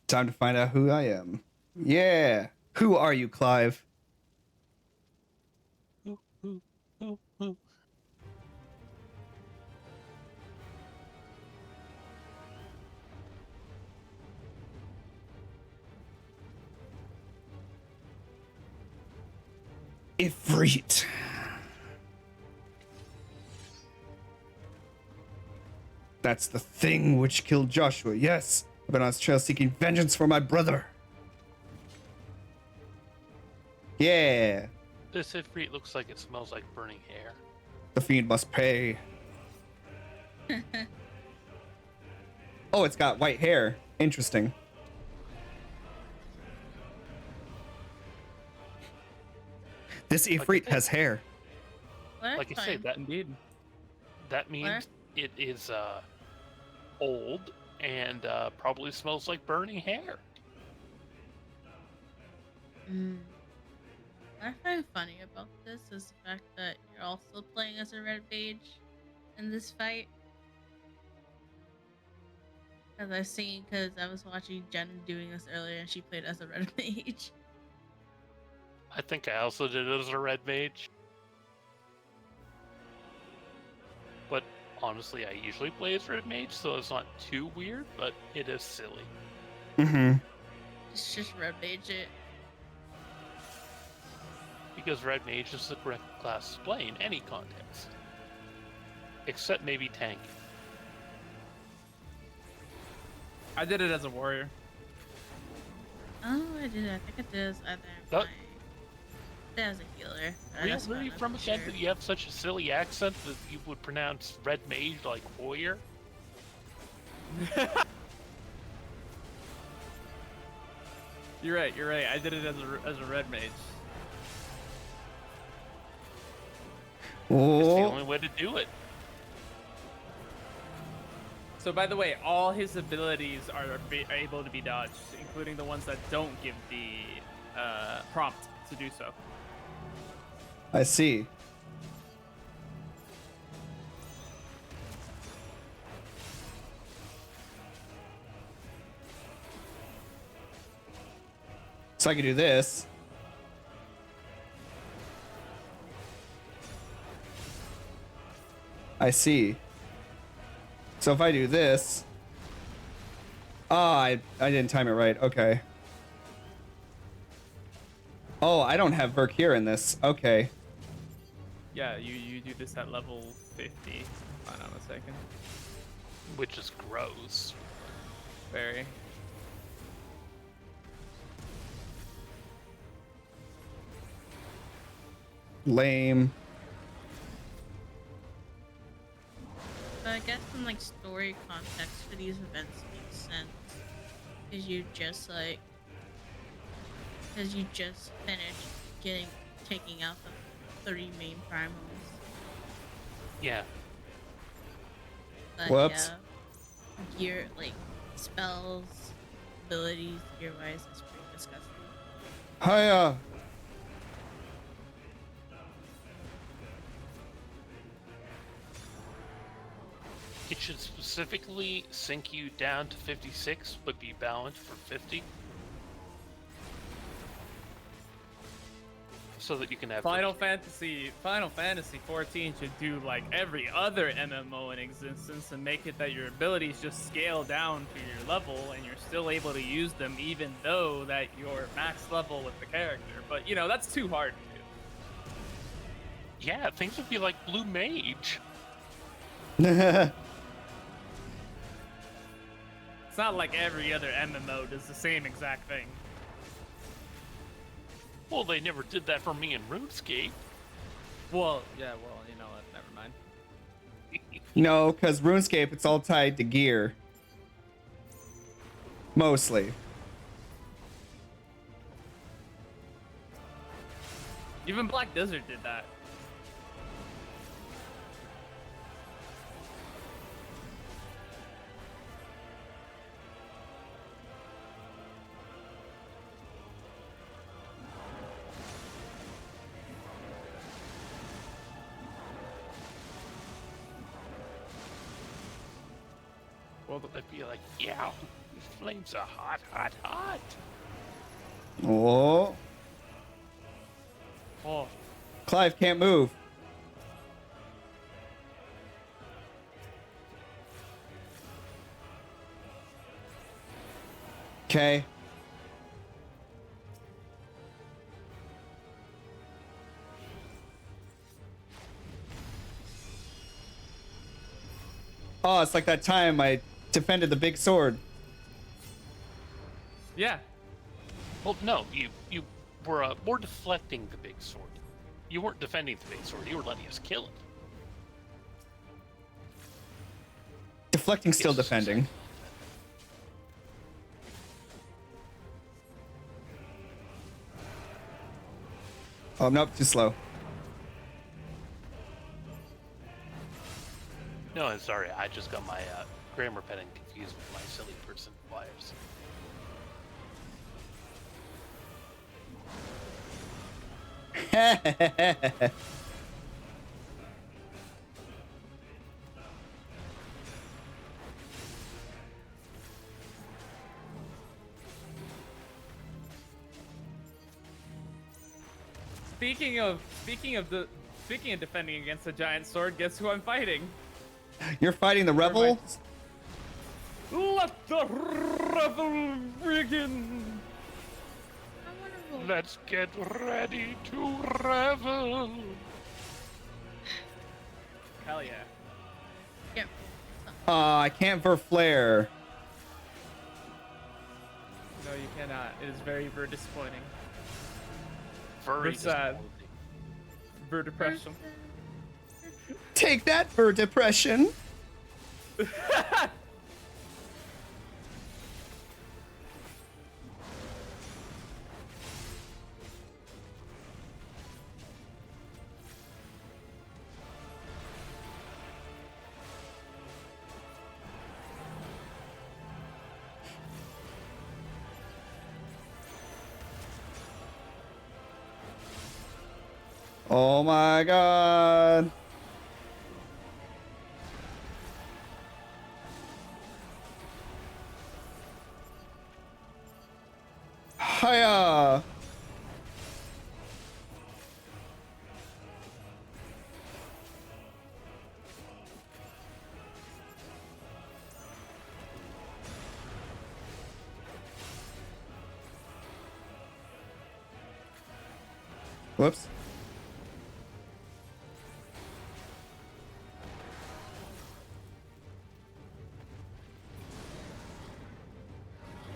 Time to find out who I am. Yeah. Who are you, Clive? Ifrit. That's the thing which killed Joshua. Yes, I've been on his trail seeking vengeance for my brother. Yeah, This Ifrit looks like it smells like burning hair. the fiend must pay. Oh, it's got white hair. Interesting. This Ifrit has hair. Like I say, that indeed. That means it is old and probably smells like burning hair. What I find funny about this is the fact that you're also playing as a red mage in this fight. As I seen, because I was watching Jen doing this earlier, and she played as a red mage. I think I also did it as a red mage. But honestly, I usually play as red mage, so it's not too weird, but it is silly. Mm-hmm. It's just red mage it. Because red mage is the correct class to play in any context. Except maybe tank. I did it as a warrior. Oh, I did. I think it is. I think as a healer. Were you from a Kent that you have such a silly accent that you would pronounce red mage like warrior? You're right. I did it as a red mage. Oh. It's the only way to do it. So, by the way, all his abilities are able to be dodged, including the ones that don't give the prompt to do so. I see. So I can do this. I see. So if I do this... I didn't time it right. Okay. Oh, I don't have Verkeer in this. Okay. Yeah, you do this at level 50. Hold on a second. Which is gross. Very. Lame. So I guess in like story context for these events makes sense. Cause you just finished taking out the 3 main primals. Yeah. But Whoops. yeah, gear like spells, abilities, gear wise, that's pretty disgusting. Hiya. It should specifically sink you down to 56, but be balanced for 50. So that you can have Final Fantasy 14 should do like every other MMO in existence and make it that your abilities just scale down to your level and you're still able to use them even though that you're max level with the character. But you know, that's too hard to do. Yeah, things would be like Blue Mage. It's not like every other MMO does the same exact thing. Well, they never did that for me in RuneScape. Well, yeah, well, you know what, never mind. No, because RuneScape, it's all tied to gear. Mostly. Even Black Desert did that. Well, they'd be like, yeah, these flames are hot, hot, hot. Oh. Oh. Clive can't move. Okay. Oh, it's like that time I defended the big sword. Yeah. Well, no, you were more deflecting the big sword. You weren't defending the big sword. You were letting us kill it. Deflecting, still defending. Oh, nope, too slow. No, I'm sorry. I just got my grammar pen confused with my silly person wires. Speaking of defending against a giant sword, guess who I'm fighting? You're fighting the rebel? Let the revel begin! Let's get ready to revel. Hell yeah. Yep. I can't Verflare. No, you cannot. It is very disappointing. Very sad. Ver depression. Take that, Ver depression. Oh my god. Hiya. Whoops.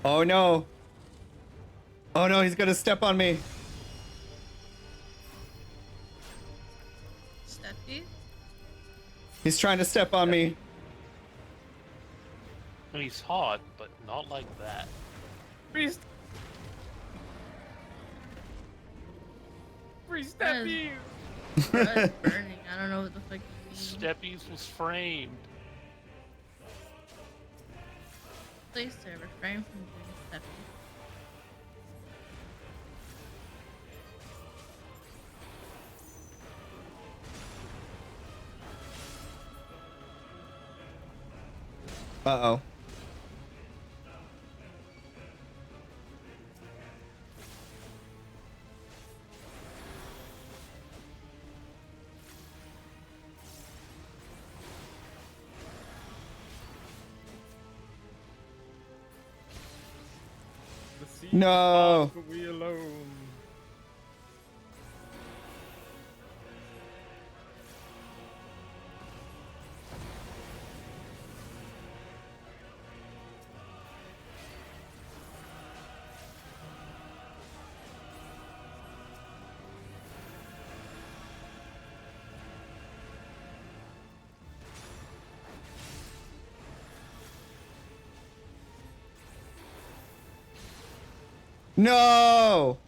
Oh no. Oh no, he's gonna step on me. Step you? He's trying to step on me. He's hot, but not like that. Freeze! Freeze step you! Bro, it's burning. I don't know what the fuck you mean. Steppies was framed. Please, sir, refrain from doing steppy. Uh-oh. No. We alone. No!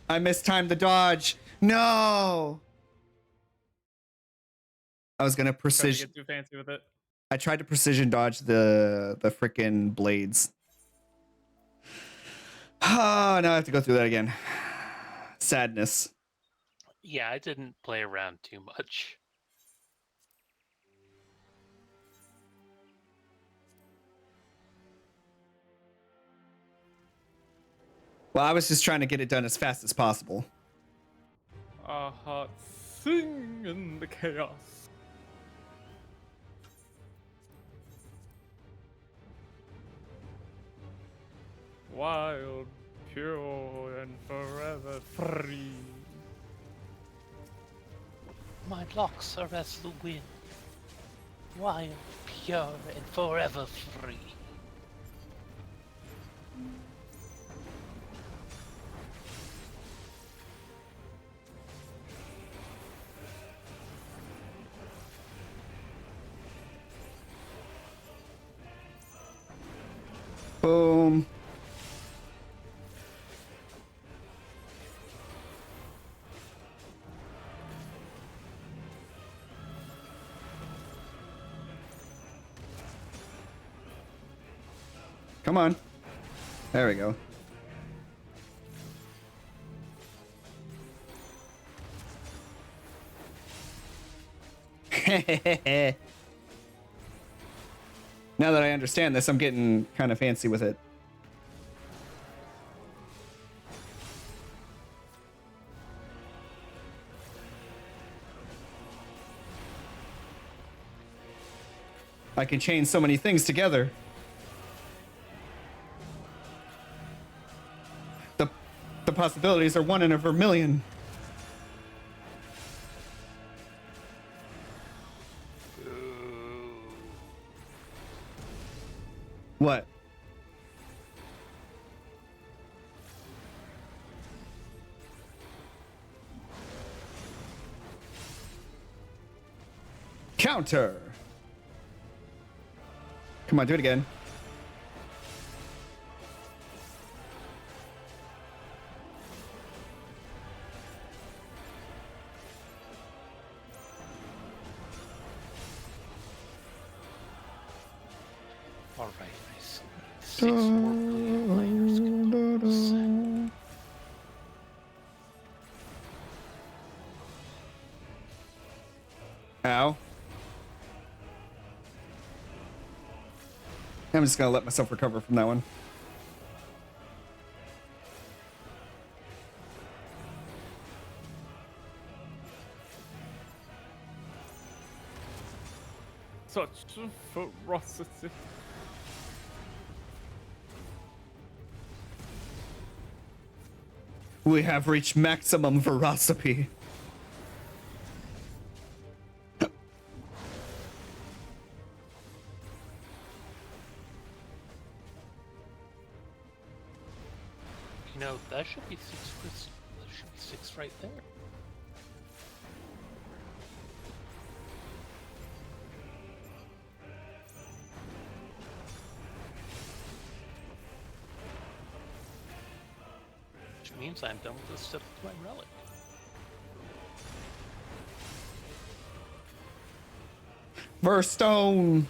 I mistimed the dodge. No! I was gonna Trying to precision. get too fancy with it. I tried to precision dodge the frickin' blades. Oh, now I have to go through that again. Sadness. Yeah, I didn't play around too much. Well, I was just trying to get it done as fast as possible. Our hearts sing in the chaos. Wild, pure, and forever free. My locks are as the wind, wild, pure, and forever free. Boom. Come on. There we go. Now that I understand this, I'm getting kind of fancy with it. I can chain so many things together. The possibilities are 1 in a vermillion. What? Counter. Come on, do it again. Alright, nice. 6 more players can lose. Ow. I'm just gonna let myself recover from that one. Such ferocity. We have reached maximum veracity. You know, that should be 6. That should be 6 right there. Which means I'm done with this step of my relic. Verstone.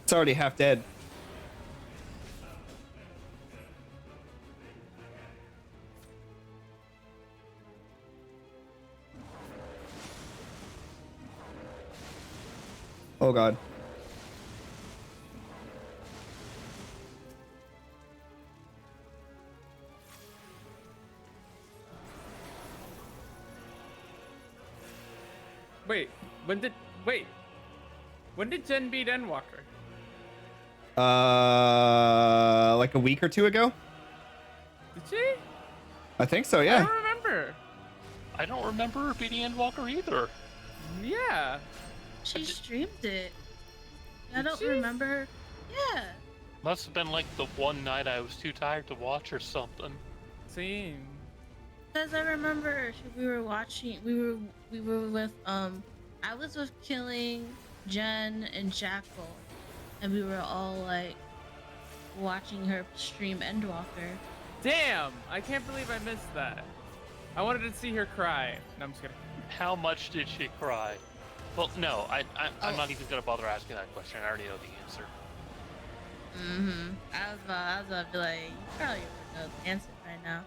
It's already half dead. Oh god. When did Jen beat Endwalker? Like a week or two ago? Did she? I think so, I yeah. don't remember. I don't remember her beating Endwalker either. Yeah. She streamed it. I Did don't she? remember. Yeah. Must have been like the one night I was too tired to watch or something. Same. Because I remember we were watching. We were with I was with Killing, Jen, and Jackal, and we were all like watching her stream Endwalker. Damn! I can't believe I missed that. I wanted to see her cry. No, I'm just kidding. How much did she cry? Well, no, I'm not even gonna bother asking that question. I already know the answer. I was about to be like, you probably would know the answer right now.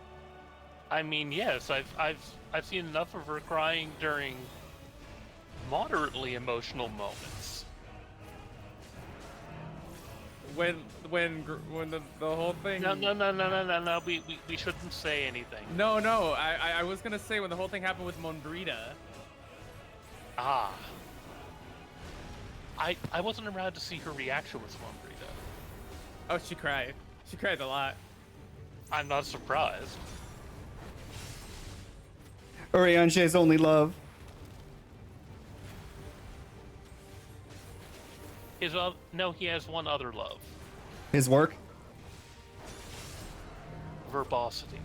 I mean, yes, I've seen enough of her crying during moderately emotional moments. When the whole thing. No. We shouldn't say anything. No. I was gonna say when the whole thing happened with Monbrita. Ah. I wasn't around to see her reaction with Monbrita. Oh, she cried. She cried a lot. I'm not surprised. Uriange's only love. No, he has one other love. His work? Verbosity.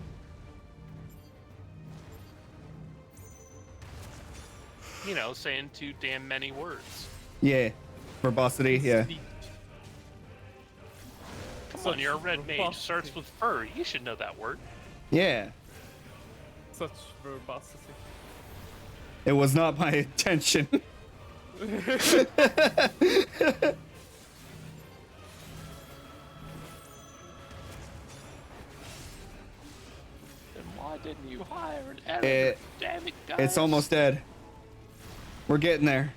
You know, saying too damn many words. Yeah. Verbosity, yeah. Come on, you're a red mage. Starts with fur. You should know that word. Yeah. Such verbosity. It was not my intention. Then why didn't you hire an editor? Damn it, guys. It's almost dead. We're getting there.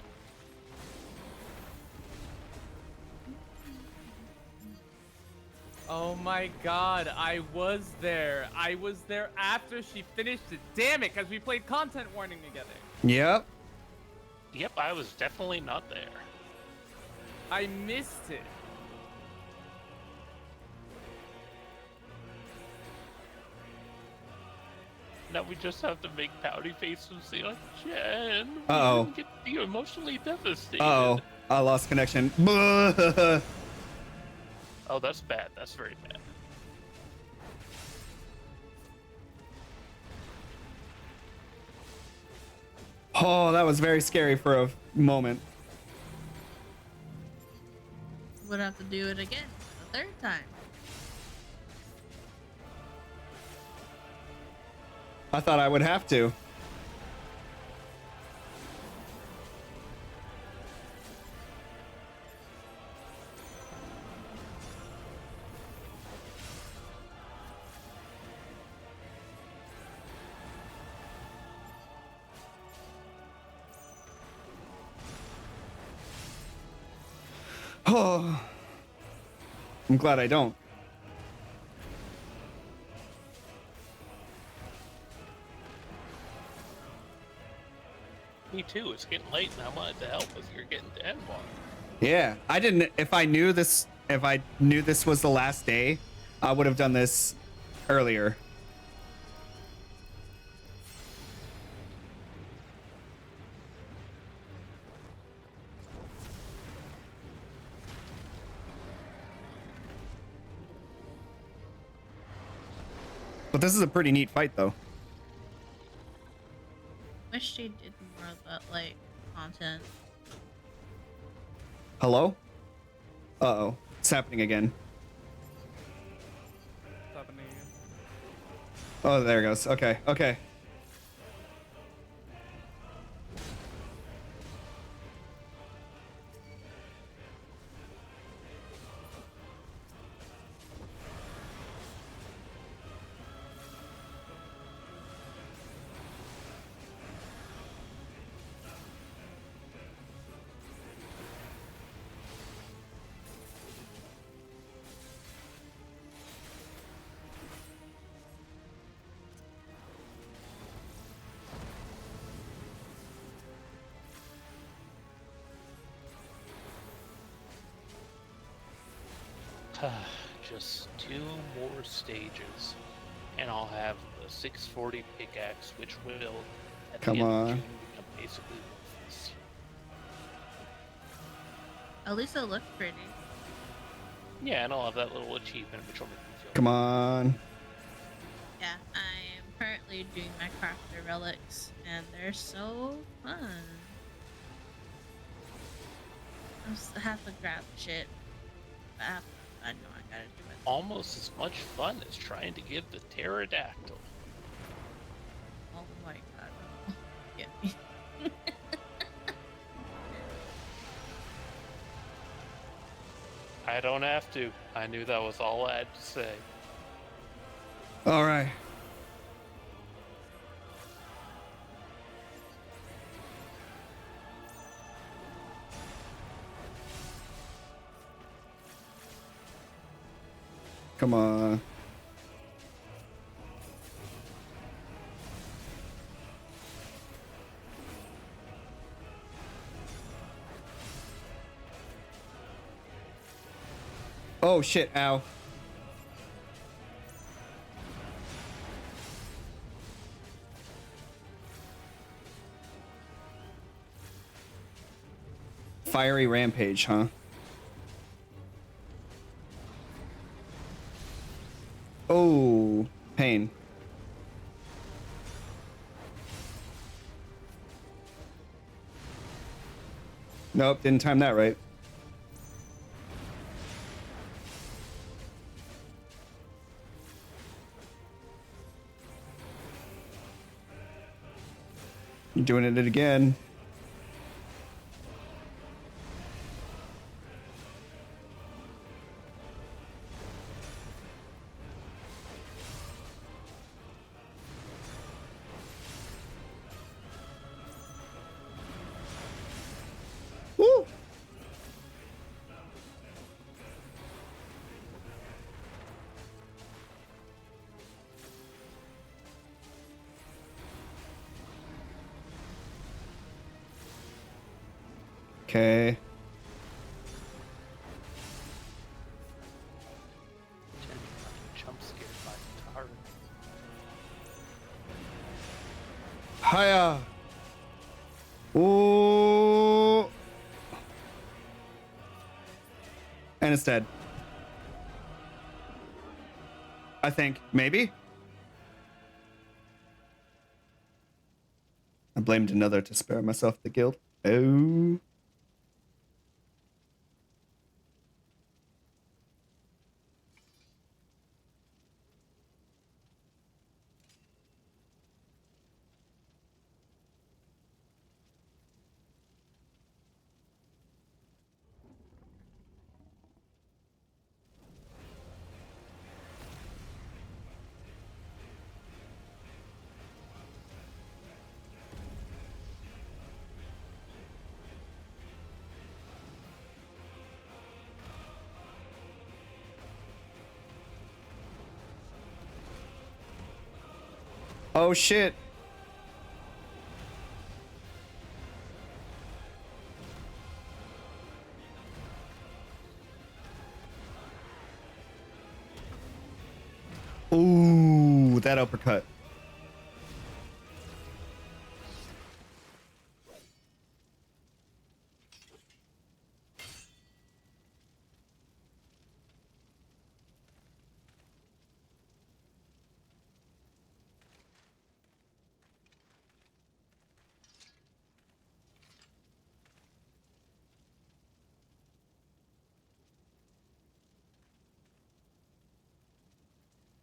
Oh my god, I was there. I was there after she finished it. Damn it, because we played content warning together. Yep. Yep, I was definitely not there. I missed it. Now we just have to make pouty faces and say like, Jen, Uh-oh. we didn't get to be emotionally devastated. Uh-oh. I lost connection. Oh, that's bad. That's very bad. Oh, that was very scary for a moment. Would have to do it again the third time. I thought I would have to. Oh, I'm glad I don't. Me too. It's getting late, and I wanted to help if you're getting to Endwalker. Yeah, I didn't. If I knew this was the last day, I would have done this earlier. But this is a pretty neat fight, though. Wish they did more of that, like, content. Hello? Uh-oh. It's happening again. It's happening again. Oh, there it goes. Okay, okay. Just 2 more stages, and I'll have the 640 pickaxe, which will, at Come the end on. of June, become basically worthless. At least it looks pretty. Yeah, and I'll have that little achievement, which will make me feel. Come on. Yeah, I am currently doing my crafter relics, and they're so fun. I have to grab shit. I know I gotta do it. Almost as much fun as trying to give the pterodactyl. Oh my god, no. Get me. I don't have to. I knew that was all I had to say. All right. Come on. Oh shit, ow. Fiery rampage, huh? Oh, pain. Nope, didn't time that right. You're doing it again. Woo! Okay. Jump scared by Tara. Hiya! Ooh! And it's dead. I think. Maybe? I blamed another to spare myself the guilt. Oh. Oh shit. Ooh, that uppercut.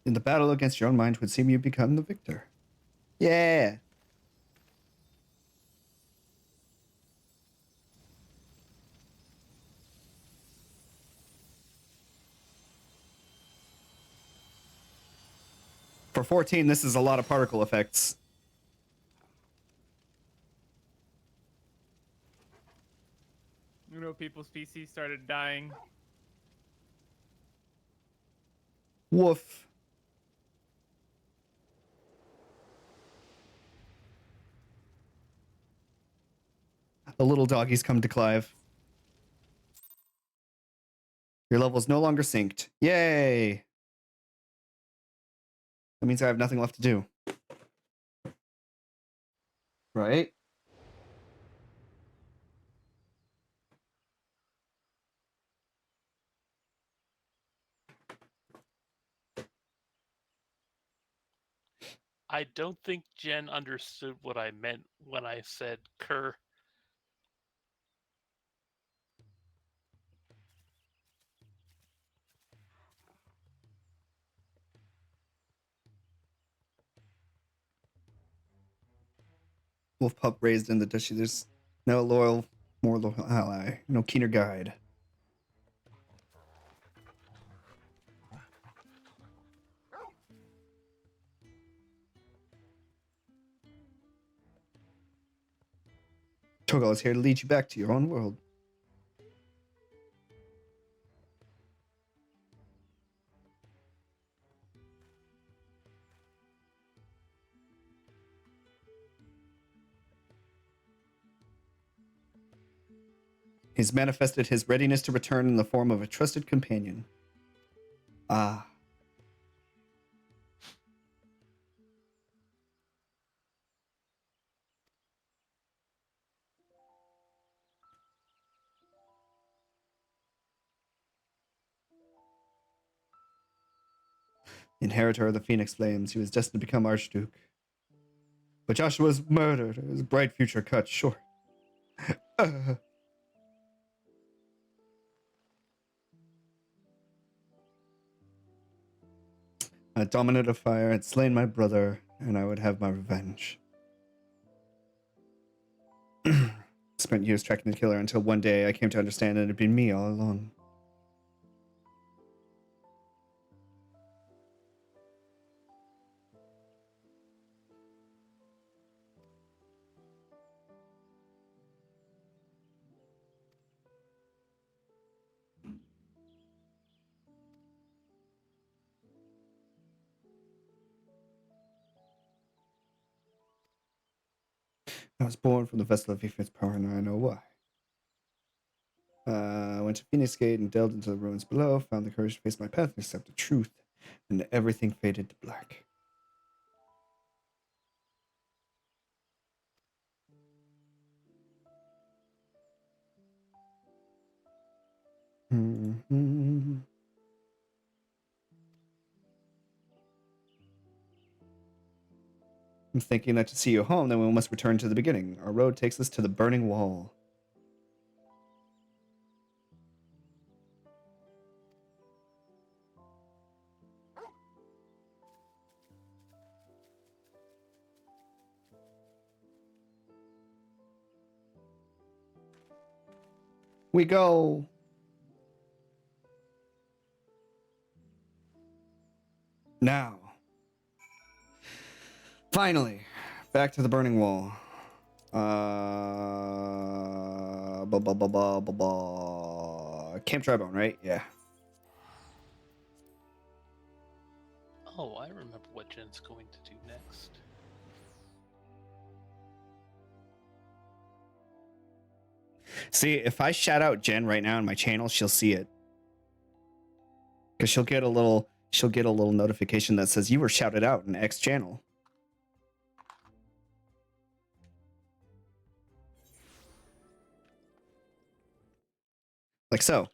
In the battle against your own mind would seem you become the victor. Yeah. For 14, this is a lot of particle effects. You know, people's PCs started dying. Woof. The little doggies come to Clive. Your level is no longer synced. Yay! That means I have nothing left to do. Right? I don't think Jen understood what I meant when I said cur. Wolf pup raised in the duchy. There's no more loyal ally. No keener guide. Togal is here to lead you back to your own world. He's manifested his readiness to return in the form of a trusted companion. Ah. Inheritor of the Phoenix Flames, he was destined to become Archduke. But Joshua was murdered, his bright future cut short. A dominant of fire had slain my brother, and I would have my revenge. Spent years tracking the killer until one day I came to understand it had been me all along. I was born from the vessel of Ifrit's power, and I know why. I went to Phoenix Gate and delved into the ruins below, found the courage to face my path and accept the truth, and everything faded to black. I'm thinking that to see you home, then we must return to the beginning. Our road takes us to the burning wall. We go. Now. Finally, back to the burning wall. Camp Tribone, right? Yeah. Oh, I remember what Jen's going to do next. See, if I shout out Jen right now in my channel, she'll see it. Because she'll get a little she'll get a little notification that says you were shouted out in X channel. Like so.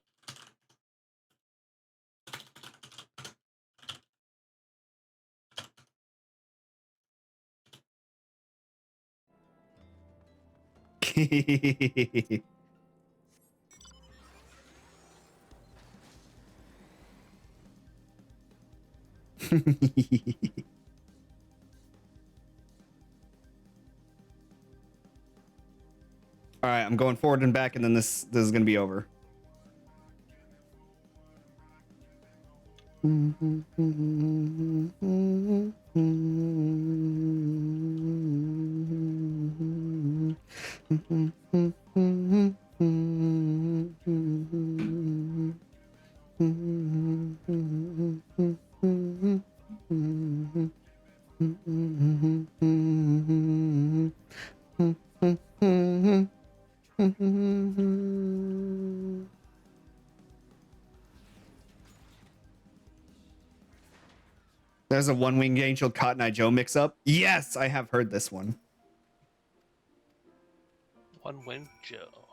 All right, I'm going forward and back, and then this is gonna be over. There's a One-Winged Angel Cotton Eye Joe mix-up. Yes, I have heard this one. One-Winged Joe.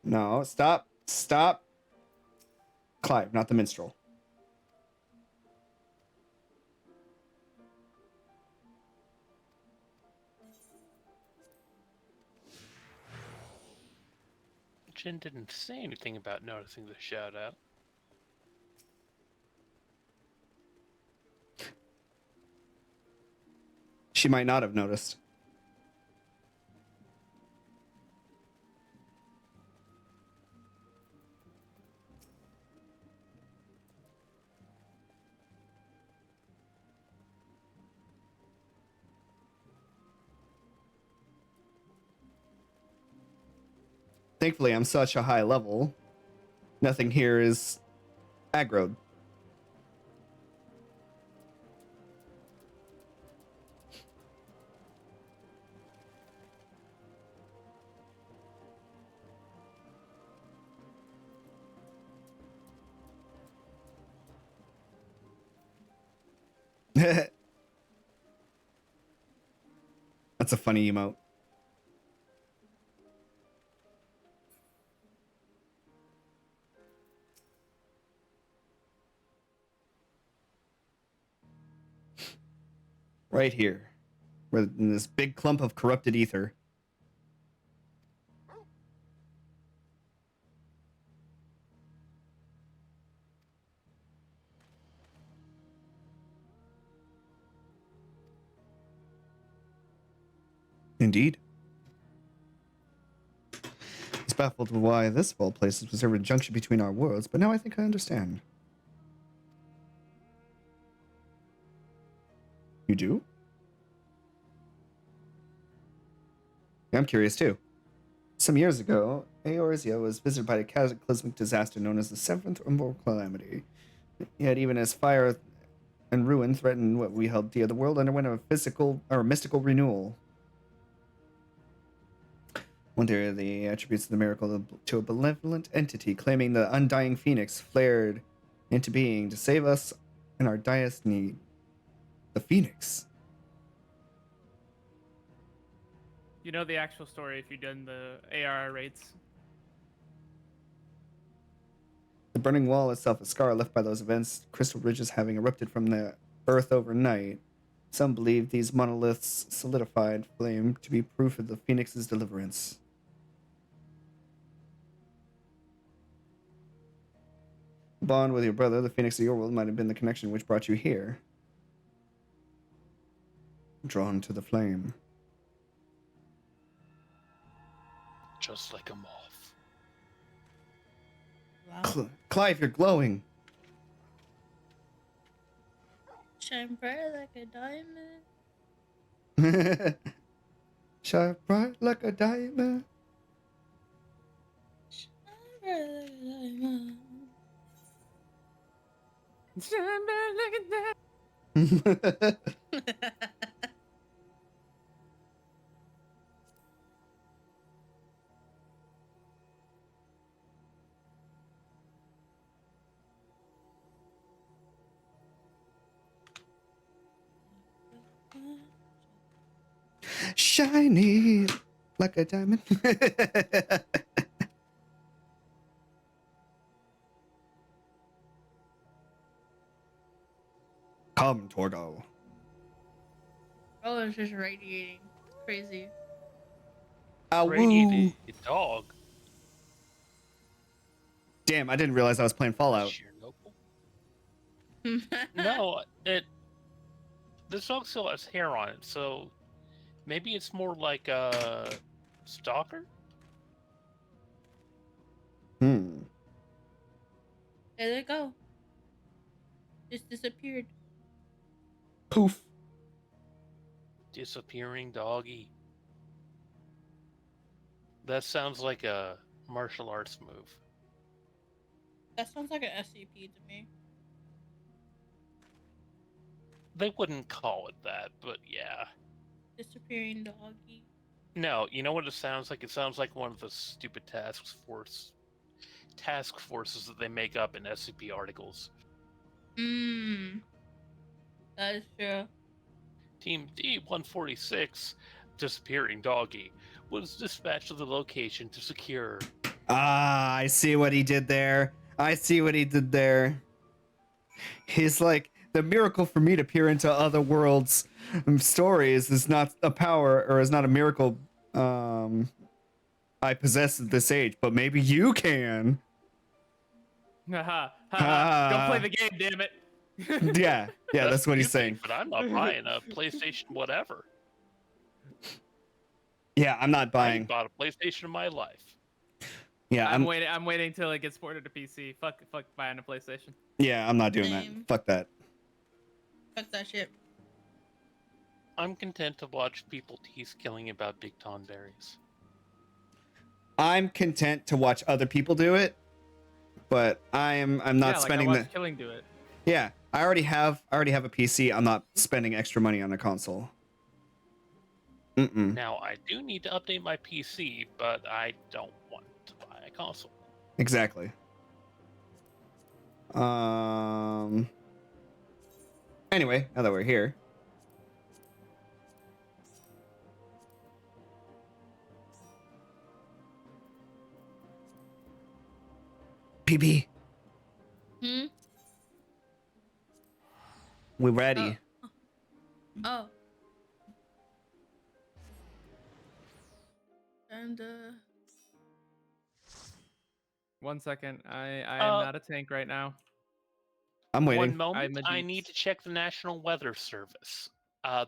No, stop. Stop. Clive, not the minstrel. Jen didn't say anything about noticing the shout out. She might not have noticed. Thankfully, I'm such a high level. Nothing here is aggroed. That's a funny emote. Right here. We're in this big clump of corrupted ether. Indeed. It's baffled why this of all places was ever a junction between our worlds, but now I think I understand. You do? Yeah, I'm curious too. Some years ago, Eorzea was visited by a cataclysmic disaster known as the Seventh Umbral Calamity. Yet even as fire and ruin threatened what we held dear, the world underwent a physical or mystical renewal. One day, the attributes of the miracle to a benevolent entity claiming the undying phoenix flared into being to save us in our direst need. The phoenix. You know the actual story if you've done the AR rates. The burning wall itself, a scar left by those events, crystal ridges having erupted from the earth overnight. Some believe these monoliths solidified flame to be proof of the phoenix's deliverance. Bond with your brother, the phoenix of your world, might have been the connection which brought you here. Drawn to the flame. Just like a moth. Wow. Clive, you're glowing. Shine bright like a diamond. Shine bright like a diamond. Shine bright like a diamond. Shine bright like a diamond. Shiny like a diamond. Come, Torgo. Oh, it's just radiating. Crazy. Woo. A dog. Damn, I didn't realize I was playing Fallout. No, this dog still has hair on it, so maybe it's more like a stalker? Hmm. There they go. Just disappeared. Poof. Disappearing doggy. That sounds like a martial arts move. That sounds like an SCP to me. They wouldn't call it that, but yeah. Disappearing doggy. No, you know what it sounds like? It sounds like one of the stupid task forces that they make up in SCP articles. That is true. Team D-146, disappearing doggy, was dispatched to the location to secure. Ah, I see what he did there. I see what he did there. He's like, the miracle for me to peer into other worlds' stories is not a power or is not a miracle I possess at this age, but maybe you can. Haha, haha. Go play the game, damn it. Yeah, that's what he's saying. But I'm not buying a PlayStation whatever. Yeah, I'm not I buying. ain't bought a PlayStation in my life. Yeah, I'm waiting till it gets ported to PC. Fuck buying a PlayStation. Yeah, I'm not doing that. Fuck that. Fuck that shit. I'm content to watch people tease killing about big tonberries. I'm content to watch other people do it, but I'm not spending I watched Killing do it. Yeah, I already have a PC. I'm not spending extra money on a console. Now, I do need to update my PC, but I don't want to buy a console. Exactly. Anyway, now that we're here. PB. We're ready. Oh. And 1 second. I am not a tank right now. I'm waiting. One moment. I need to check the National Weather Service.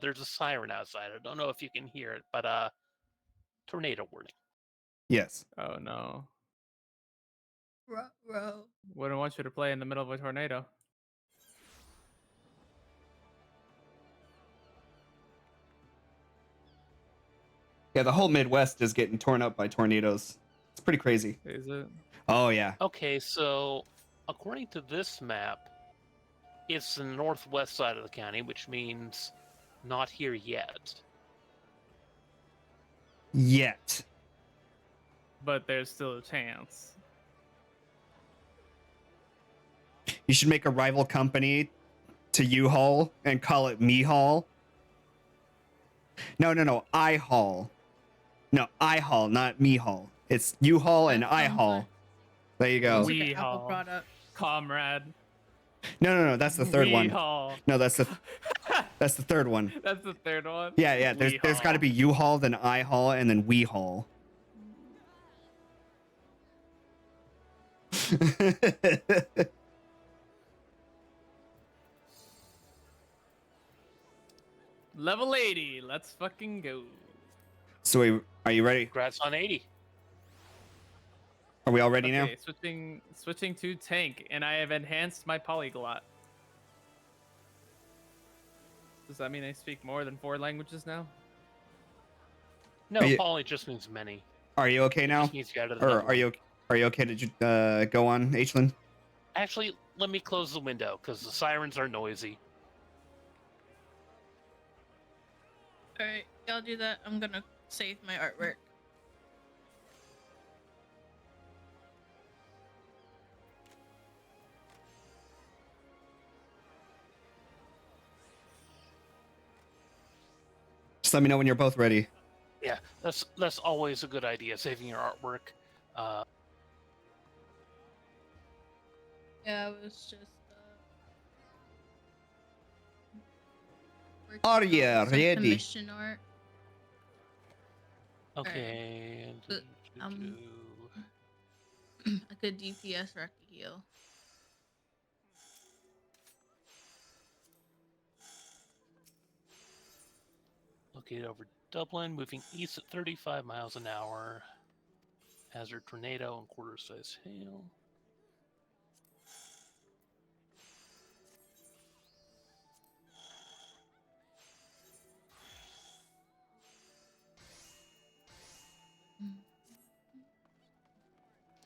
There's a siren outside. I don't know if you can hear it, but tornado warning. Yes. Oh no. Bro. Wouldn't want you to play in the middle of a tornado. Yeah, the whole Midwest is getting torn up by tornadoes. It's pretty crazy. Is it? Oh yeah. Okay, so according to this map, it's the northwest side of the county, which means not here yet. Yet. But there's still a chance. You should make a rival company to U-Haul and call it Me-Haul. No, I-Haul. No, I-Haul, not Me-Haul. It's U-Haul and I-Haul. There you go. We haul. Comrade. No, that's the third one. We-Haul. No, that's the third one. That's the third one? Yeah, there's got to be U-Haul, then I-Haul, and then We-Haul. Level 80. Let's fucking go. So are you ready? Congrats on 80. Are we all ready now? Switching to tank, and I have enhanced my polyglot. Does that mean I speak more than 4 languages now? No, poly just means many. Are you okay now? Just means you got it Or are you okay to go on, Aishlin? Actually, let me close the window because the sirens are noisy. Alright, y'all do that. I'm gonna save my artwork. Just let me know when you're both ready. Yeah, that's always a good idea. Saving your artwork. Yeah, I was just. working Are on you some ready? commission art. Okay. But, a good DPS wreck heal. Located over Dublin, moving east at 35 miles an hour. Hazard tornado and quarter-size hail.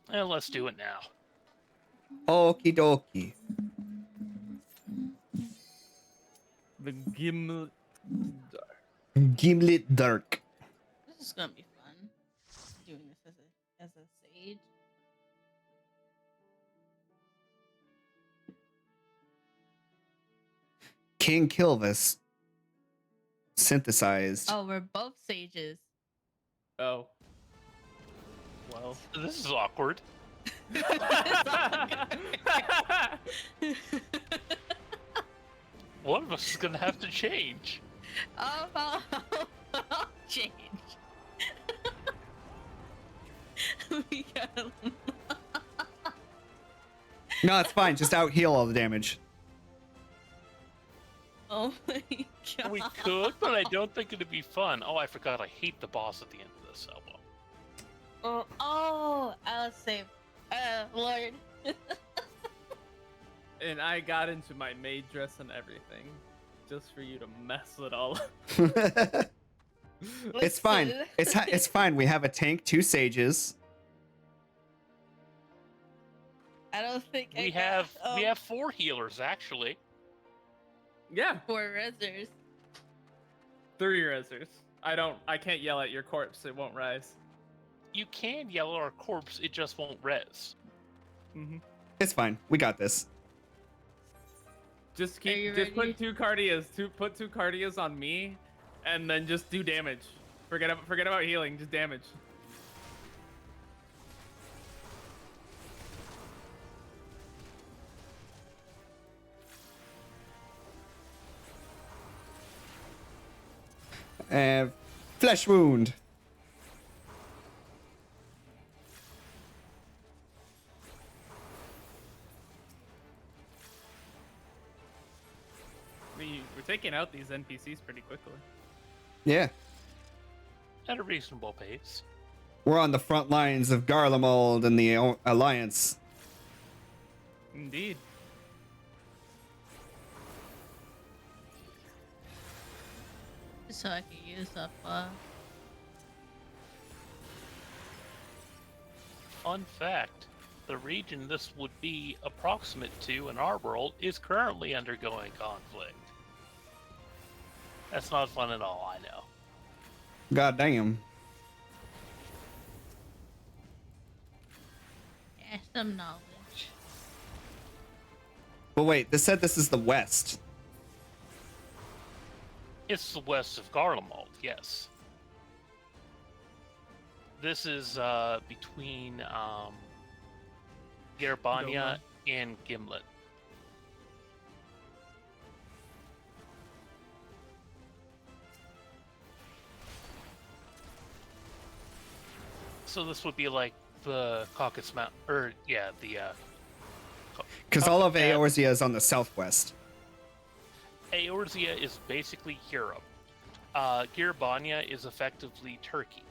And let's do it now. Okie dokie. The Gimlet. Gimlet Dark. This is gonna be fun. Doing this as a sage. King Kilvis synthesized. Oh, we're both sages. Oh. Well. This is awkward. One of us is gonna have to change. I'll change. We got No, it's fine. Just out heal all the damage. Oh my god. We could, but I don't think it'd be fun. Oh, I forgot. I hate the boss at the end of this album. Oh, I'll save. Lord. And I got into my maid dress and everything, just for you to mess it all up. It's fine. It's fine. We have a tank, 2 sages. I don't think We have 4 healers actually. Yeah. 4 rezzers. 3 rezzers. I can't yell at your corpse. It won't rise. You can yell at our corpse. It just won't res. Mm-hmm. It's fine. We got this. Just put 2 cardias. Put 2 cardias on me, and then just do damage. Forget about healing. Just damage. Flesh wound. We're taking out these NPCs pretty quickly. Yeah. At a reasonable pace. We're on the front lines of Garlemald and the Alliance. Indeed. So I can use up. Fun fact: the region this would be approximate to in our world is currently undergoing conflict. That's not fun at all, I know. God damn. Yeah, some knowledge. But wait, this said this is the west. It's the west of Garlemald, yes. This is between Yerbania and Gimlet. So this would be like the Caucasus Mountain, or yeah, the. Because all of Eorzea is on the southwest. Eorzea is basically Europe. Yerbania is effectively Turkey.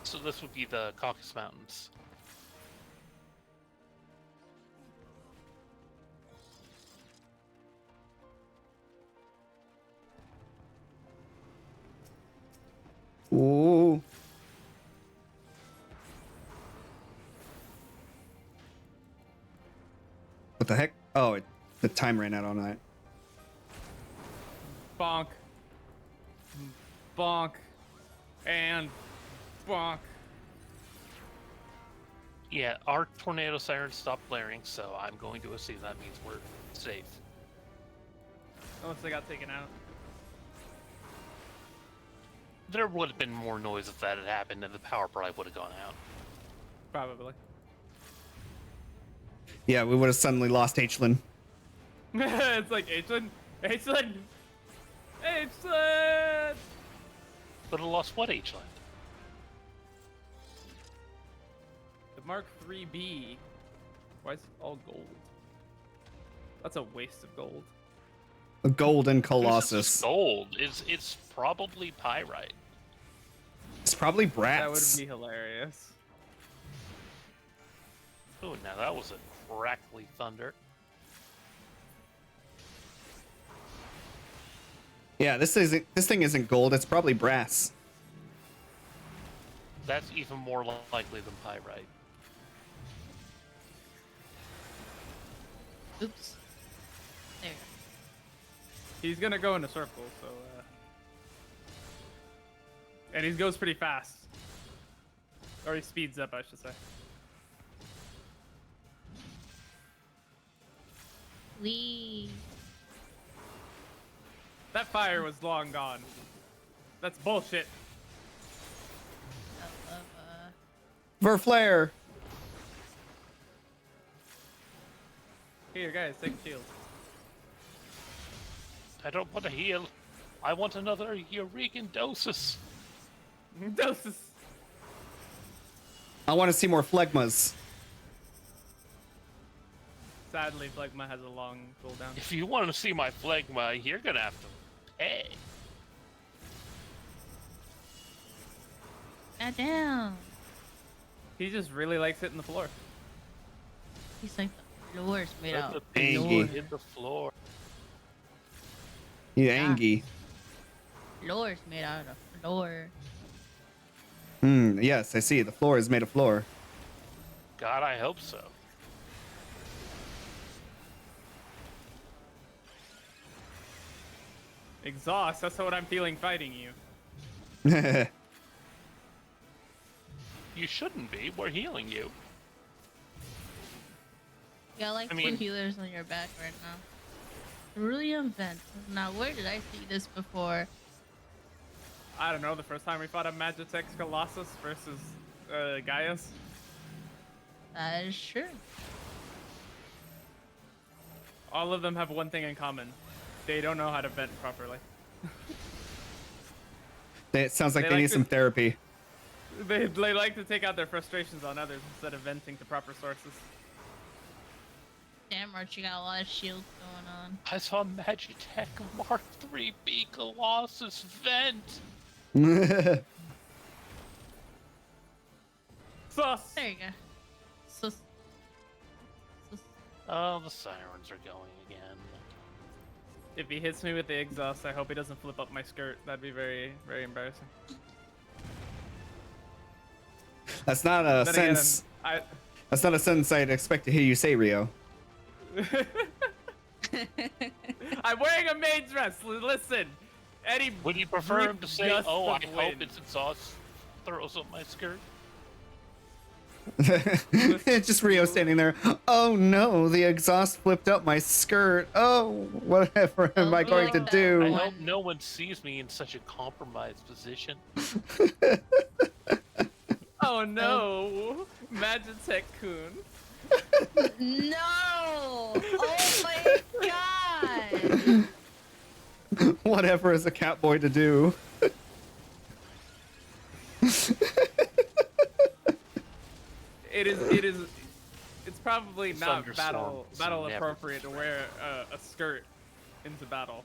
So this would be the Caucasus Mountains. Ooh. What the heck? Oh, the time ran out on that. Bonk. Bonk. And bonk. Yeah, our tornado sirens stopped blaring, so I'm going to assume that means we're safe. Unless they got taken out. there would have been more noise if that had happened, and the power probably would have gone out. Probably. Yeah, we would have suddenly lost H'lin. It's like H'lin. But it lost what H'lin? The Mark 3B. Why is it all gold? That's a waste of gold. A golden This is Colossus. gold. It's probably pyrite. It's probably That brats. would be hilarious. Oh, now that was a crackly thunder. Yeah, this thing isn't gold. It's probably brass. That's even more likely than pyrite. Oops. There you go. He's gonna go in a circle, so. And he goes pretty fast. Or he speeds up, I should say. Wee. That fire was long gone. That's bullshit. Verflare. Here, guys, take a shield. I don't want to heal. I want another Eureka Dosis. Dosis. I want to see more phlegmas. Sadly, Phlegma has a long cooldown. If you want to see my phlegma, you're gonna have to pay. Goddamn. He just really likes hitting the floor. He's like, the floor is made out of Angie. Hit the floor. Yeah, Angie. Floor is made out of floor. Yes, I see. The floor is made of floor. God, I hope so. Exhaust, that's what I'm feeling fighting you. You shouldn't be. We're healing you. You got like I two mean- healers on your back right now. Brilliant vent. Now, where did I see this before? I don't know, the first time we fought a Magitex Colossus versus Gaius. That is true. All of them have one thing in common. They don't know how to vent properly. It sounds like They they like need to- some therapy. They like to take out their frustrations on others instead of venting to proper sources. Damn, Arch, you got a lot of shields going on. I saw Magitech Mark 3B Colossus vent. Sus! There you go. Sus. Oh, the sirens are going again. If he hits me with the exhaust, I hope he doesn't flip up my skirt. That'd be very, very embarrassing. That's not a Then again, sentence. That's not a sentence I'd expect to hear you say, Rio. I'm wearing a maid dress. Listen, Eddie. Would you prefer him to say, gust "Oh, I of hope wind." its exhaust throws up my skirt"? Just Rio standing there. Oh no, the exhaust flipped up my skirt. Oh, whatever am I going to I do? hope no one sees me in such a compromised position. Oh no, Magitech Kun. No! Oh my god! Whatever is a catboy to do. It's probably not Thunderstorm is battle never appropriate to wear a skirt into battle.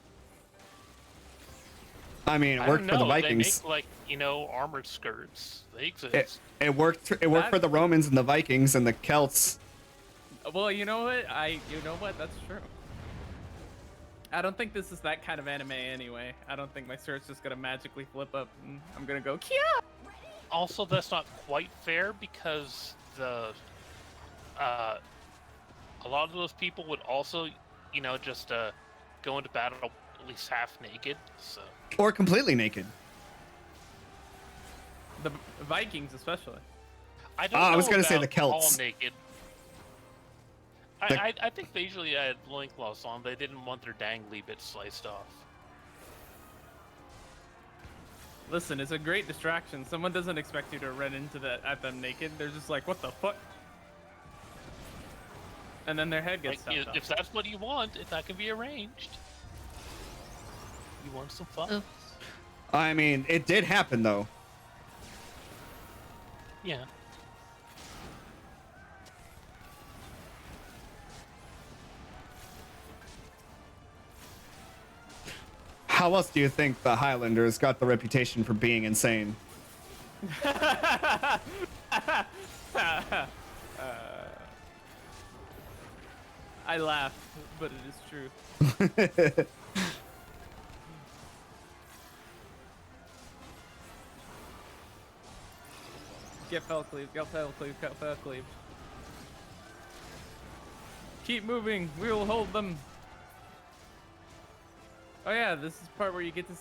I mean, it I worked don't for the know, Vikings. They make, armored skirts. They exist. It worked. It worked for the Romans and the Vikings and the Celts. Well, you know what? That's true. I don't think this is that kind of anime anyway. I don't think my skirt's just gonna magically flip up and I'm gonna go, Kia! Also, that's not quite fair because a lot of those people would also, just go into battle at least half naked. So. Or completely naked. The Vikings, especially. I don't I know was gonna say about the Celts. all naked. The- I think they usually had loincloths on. They didn't want their dangly bits sliced off. Listen, it's a great distraction. Someone doesn't expect you to run into at them naked. They're just like, what the fuck? And then their head gets chopped off. If that's what you want, if that can be arranged. You want some fun? I mean, it did happen though. Yeah. How else do you think the Highlanders got the reputation for being insane? I laugh, but it is true. Get fell cleave, get fell cleave, get fell cleave. Keep moving, we will hold them. Oh yeah, this is the part where you get to,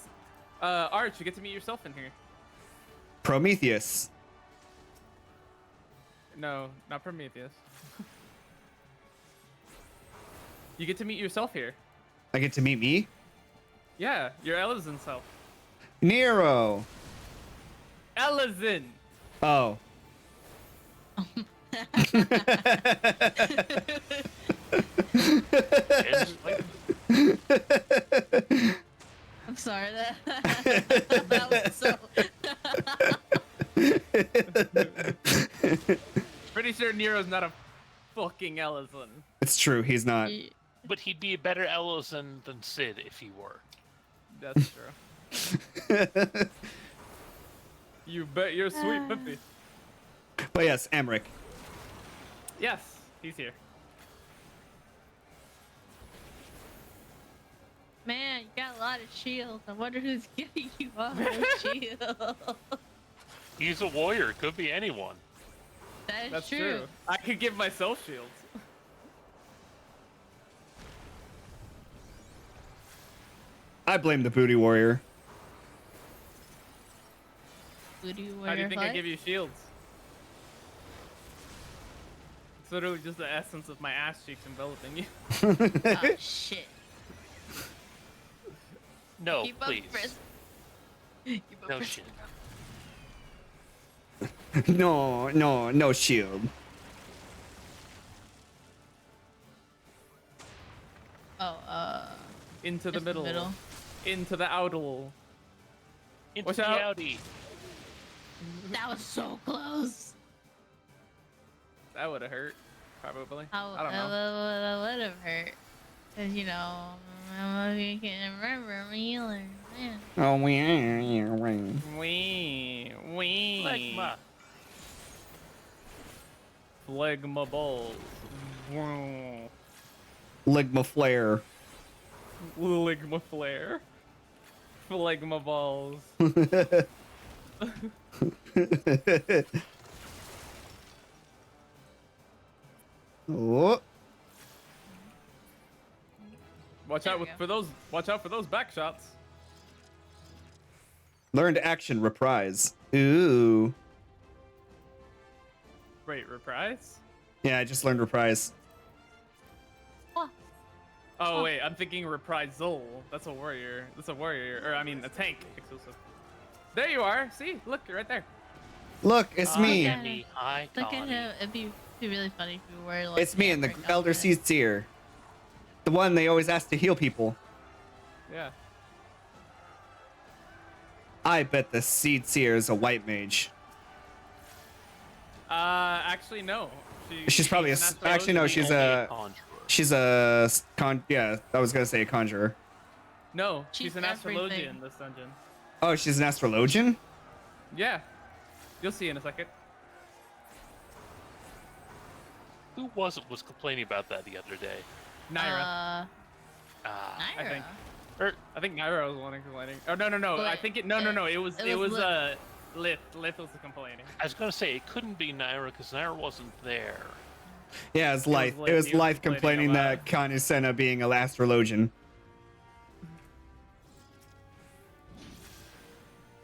Arch, you get to meet yourself in here. Prometheus. No, not Prometheus. You get to meet yourself here. I get to meet me? Yeah, your Elizin self. Nero. Elizin. Oh. I'm sorry that was so. Pretty sure Nero's not a fucking Elizin. It's true, he's not. But he'd be a better Ellison than Sid if he were. That's true. You bet your sweet Bippy. But yes, Emmerich. Yes, he's here. Man, you got a lot of shields. I wonder who's giving you all those shields. He's a warrior. Could be anyone. That's true. I could give myself shields. I blame the booty warrior. Booty warrior. How do you think I give you shields? It's literally just the essence of my ass cheeks enveloping you. Oh shit. No, Keep up, please. Chris. Keep up, No Chris. shit. No shield. Oh, Into the just the middle. middle. Into the outle. Into Watch the out. Audi. That was so close. That would have hurt, probably. I I don't know. That would have hurt. Cause you know, you can remember me or man. Oh, yeah. Wee. Phlegma. Phlegma balls. Vroom. Ligma flare. Ligma flare. Phlegma balls. Oh. Watch out for those. Watch out for those back shots. Learned action reprise. Ooh. Wait, reprise? Yeah, I just learned reprise. Oh wait, I'm thinking reprisal. That's a warrior. That's a warrior, or I mean a tank exclusive. There you are. See, look, you're right there. Look, it's me. Look at him. It'd be really funny if we were like. It's me and the Elder Seer. The one they always ask to heal people. Yeah. I bet the Seed Seer is a white mage. Actually no. She's probably a. Actually no, she's a. She's a yeah, I was gonna say a conjurer. No, she's an everything. astrologian in this dungeon. Oh, she's an astrologian? Yeah. You'll see in a second. Who was complaining about that the other day? Naira. Ah, I think. Or, I think Naira was the one complaining. Oh no. I think it. No. It was Lith. Lith was complaining. I was gonna say it couldn't be Naira because Naira wasn't there. Yeah, it's Life. It was Life complaining that Kanye Senna being an astrologian.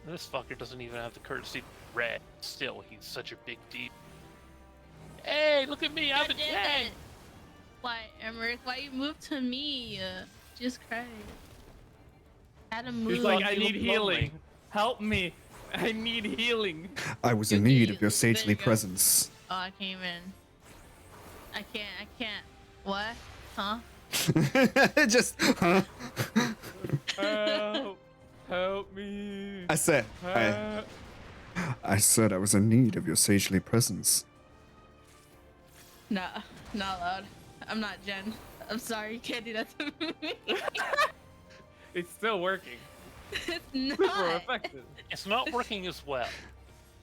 This fucker doesn't even have the courtesy to red. Still, he's such a big deal. Hey, look at me! I'm a dead. Why, Emmerich? Why you moved to me? Jesus Christ. Had to move. He's like, I need healing. Help me. I need healing. I was in need of your sagely presence. Oh, I came in. I can't. What? Huh? Just, huh? Help me. I said I said I was in need of your sagely presence. Nah, not allowed. I'm not Jen. I'm sorry, you can't do that to me. It's still working. It's Super not. effective. It's not working as well.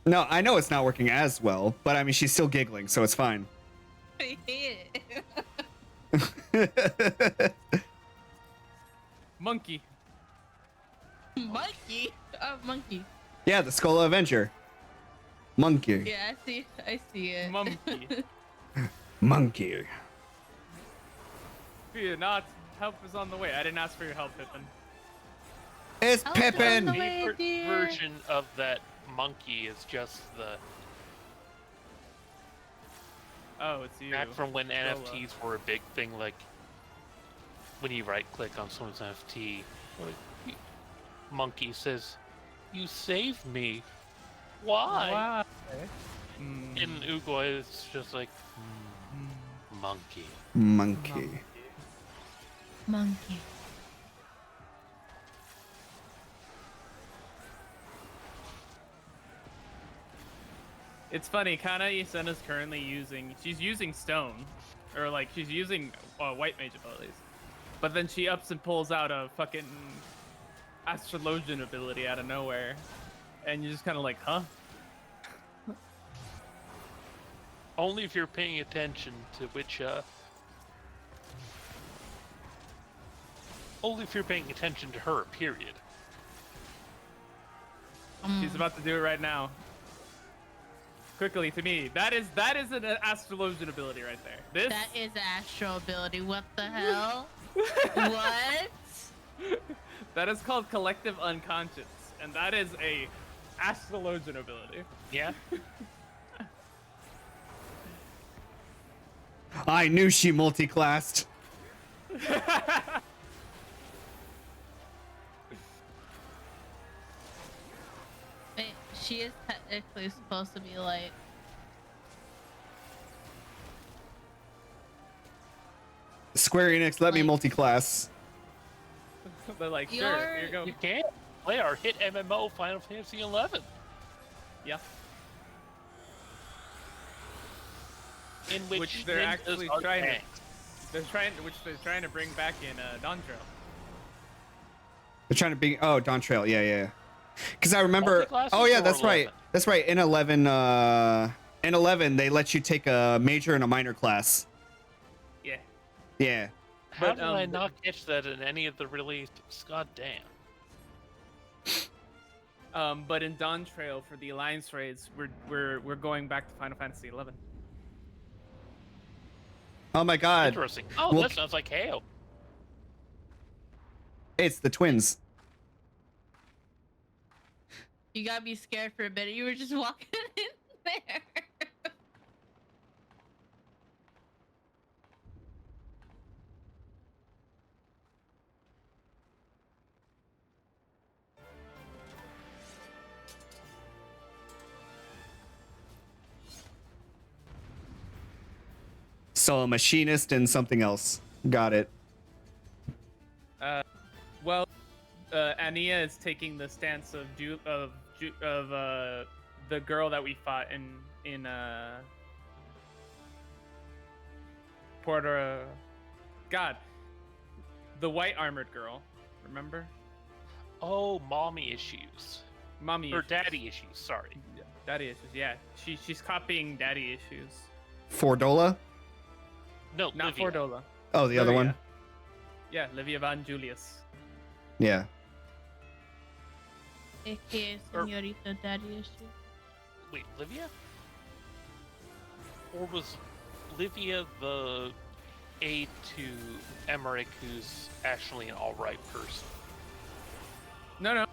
No, I know it's not working as well, but I mean, she's still giggling, so it's fine. I hate Monkey. Monkey? Oh, monkey. Yeah, the Skull Avenger. Monkey. Yeah, I see it. Monkey. Monkey. Fear not. Help is on the way. I didn't ask for your help, Pippin. It's Help is on Pippin! the My way, favorite dear. version of that monkey is just the Oh, it's you. back from when Zola. NFTs were a big thing, like when you right click on someone's NFT, like, monkey says, "You saved me. Why?" In Uguay, it's just like monkey. Monkey. Monkey. It's funny, Kana Yusena's currently she's using stone, or like she's using white mage abilities, but then she ups and pulls out a fucking astrologian ability out of nowhere, and you're just kind of like, huh? Only if you're paying attention to which, only if you're paying attention to her, period. She's about to do it right now. Quickly to me, that is an astrologian ability right there. This That is an astral ability. What the hell? What? that is called collective unconscious, and that is a astrologian ability. Yeah. I knew she multi-classed. Wait, she is technically supposed to be like. Square Enix, let me multi-class. They're like, sure, here you go. You can play our hit MMO Final Fantasy XI. Yeah. In which they're ninjas actually are trying tanks. to, they're trying to bring back in Dawn Trail. They're trying to be Dawn Trail, yeah. Because I remember. Multi-class Oh is yeah, for that's 11. right. That's right. In 11, they let you take a major and a minor class. Yeah. Yeah. How did I not catch that in any of the releases? God damn. But in Dawn Trail for the Alliance raids, we're going back to Final Fantasy XI. Oh my God. Interesting. Oh, Well, that sounds like Hale. it's the twins. You gotta be scared for a bit. You were just walking in there. So a machinist and something else. Got it. Well, Ania is taking the stance of the girl that we fought in Porter. God, the white armored girl. Remember? Oh, mommy issues. Mommy or issues. daddy issues. Sorry. Yeah, daddy issues. Yeah, she's copying daddy issues. Fordola? No, not Livia. Fordola. Oh, the other one? Yeah, Livia Van Julius. Yeah. AKA Senorita Daddy issue. Wait, Livia? Or was Livia the aide to Emmerich, who's actually an alright person? No. I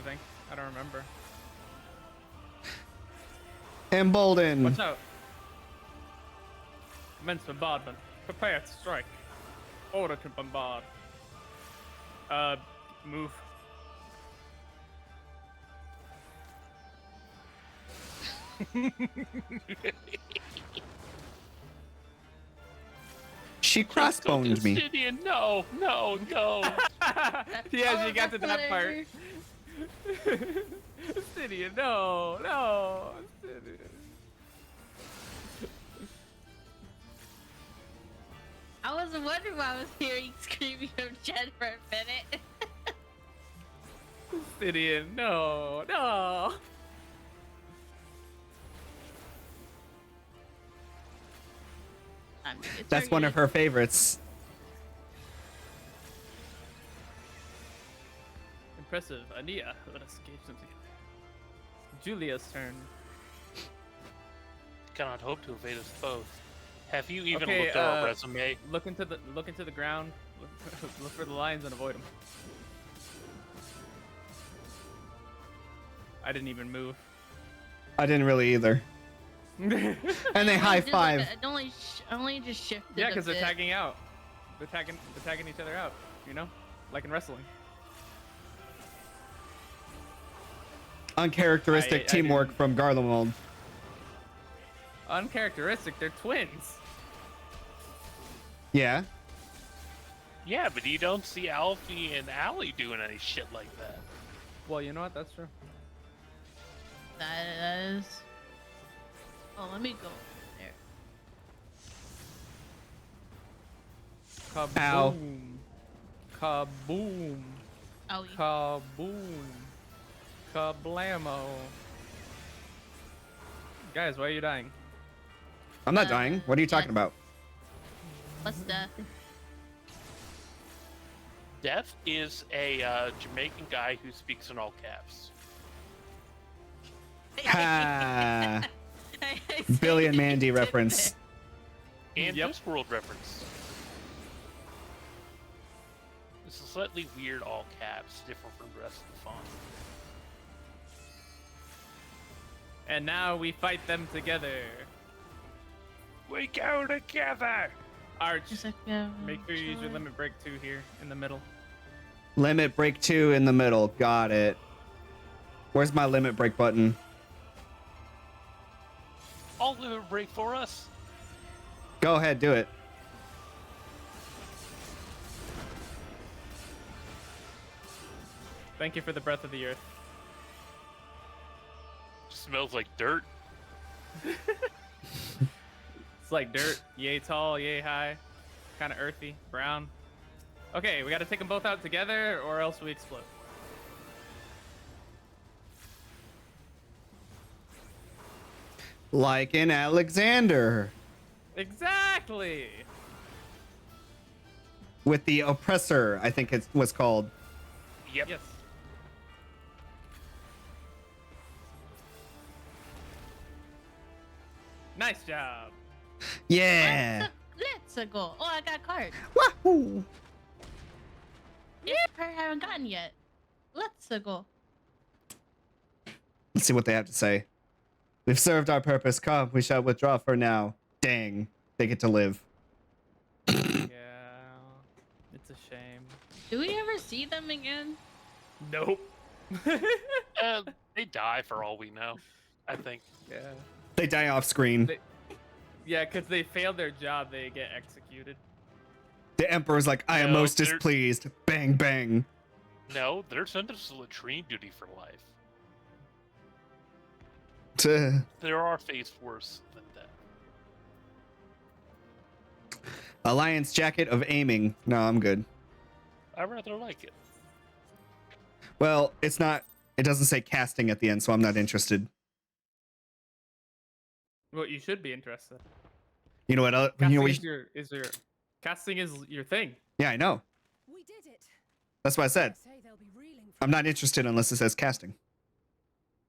think. I don't remember. Embolden. Watch out. Immense bombardment. Prepare to strike. Order to bombard. Move. She crossboned me. Obsidian, no. Yeah, she got to that part. Obsidian, no. Obsidian. I was wondering why I was hearing screaming of Jen for a minute. Obsidian, no. That's one of her favorites. Impressive. Ania, let us engage them together. Julia's turn. Cannot hope to evade us both. Have you even Okay, looked at our resume? Look into the ground. Look for the lions and avoid them. I didn't even move. I didn't really either. And they high five. I only just shifted. Yeah, because they're tagging out. They're tagging each other out. You know, like in wrestling. Uncharacteristic teamwork from Garlemald. Uncharacteristic. They're twins. Yeah. Yeah, but you don't see Alfie and Allie doing any shit like that. Well, you know what? That's true. That is. Oh, let me go there. Kaboom. Ow. Kaboom. Owie. Kaboom. Kablamo. Guys, why are you dying? I'm not dying. What are you talking about? What's death? Death is a Jamaican guy who speaks in all caps. Ha. Billy and Mandy reference. And Discworld reference. It's a slightly weird all caps, different from the rest of the font. And now we fight them together. We go together! Arch, make sure you use your limit break 2 here in the middle. Limit break 2 in the middle. Got it. Where's my limit break button? I'll limit break for us. Go ahead, do it. Thank you for the breath of the earth. Smells like dirt. It's like dirt, yay tall, yay high, kind of earthy, brown. Okay, we got to take them both out together, or else we explode. Like in Alexander. Exactly. With the oppressor, I think it was called. Yep. Yes. Nice job. Yeah. Let's go. Oh, I got a card. Wahoo! Yeah, I haven't gotten yet. Let's go. Let's see what they have to say. We've served our purpose. Come, we shall withdraw for now. Dang, they get to live. Yeah, it's a shame. Do we ever see them again? Nope. They die for all we know, I think. Yeah. They die off screen. Yeah, because they failed their job, they get executed. The Emperor's like, I am No, most displeased. Bang, bang. No, they're sentenced to latrine duty for life. There are fates worse than that. Alliance jacket of aiming. No, I'm good. I rather like it. Well, it's not. It doesn't say casting at the end, so I'm not interested. Well, you should be interested. You know what? Casting You know, is your casting is your thing. yeah, I know. We did it. That's what I said. Say they'll be reeling I'm not interested unless it says casting.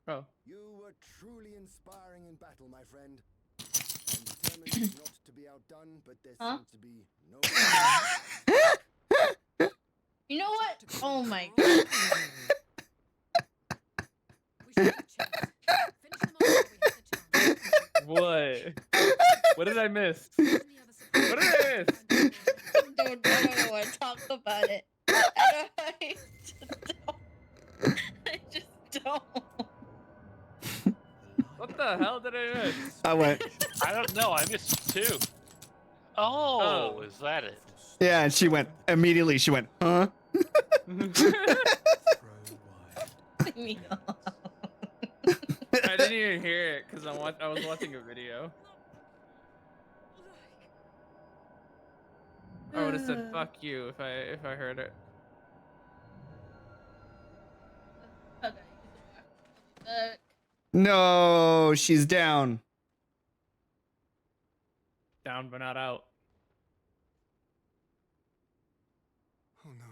Oh. You were truly inspiring in battle, my friend. I'm determined not to be outdone, but there seems to be no. You know what? Oh my god. What? What did I miss? What did I miss? Don't want to talk about it. I just don't. What the hell did I miss? I went, I don't know. I missed two. Oh, is that it? yeah, and she went, immediately she went, huh? I didn't even hear it because I was watching a video. I would have said "fuck you" if I heard it. No, she's down. Down but not out. Oh no.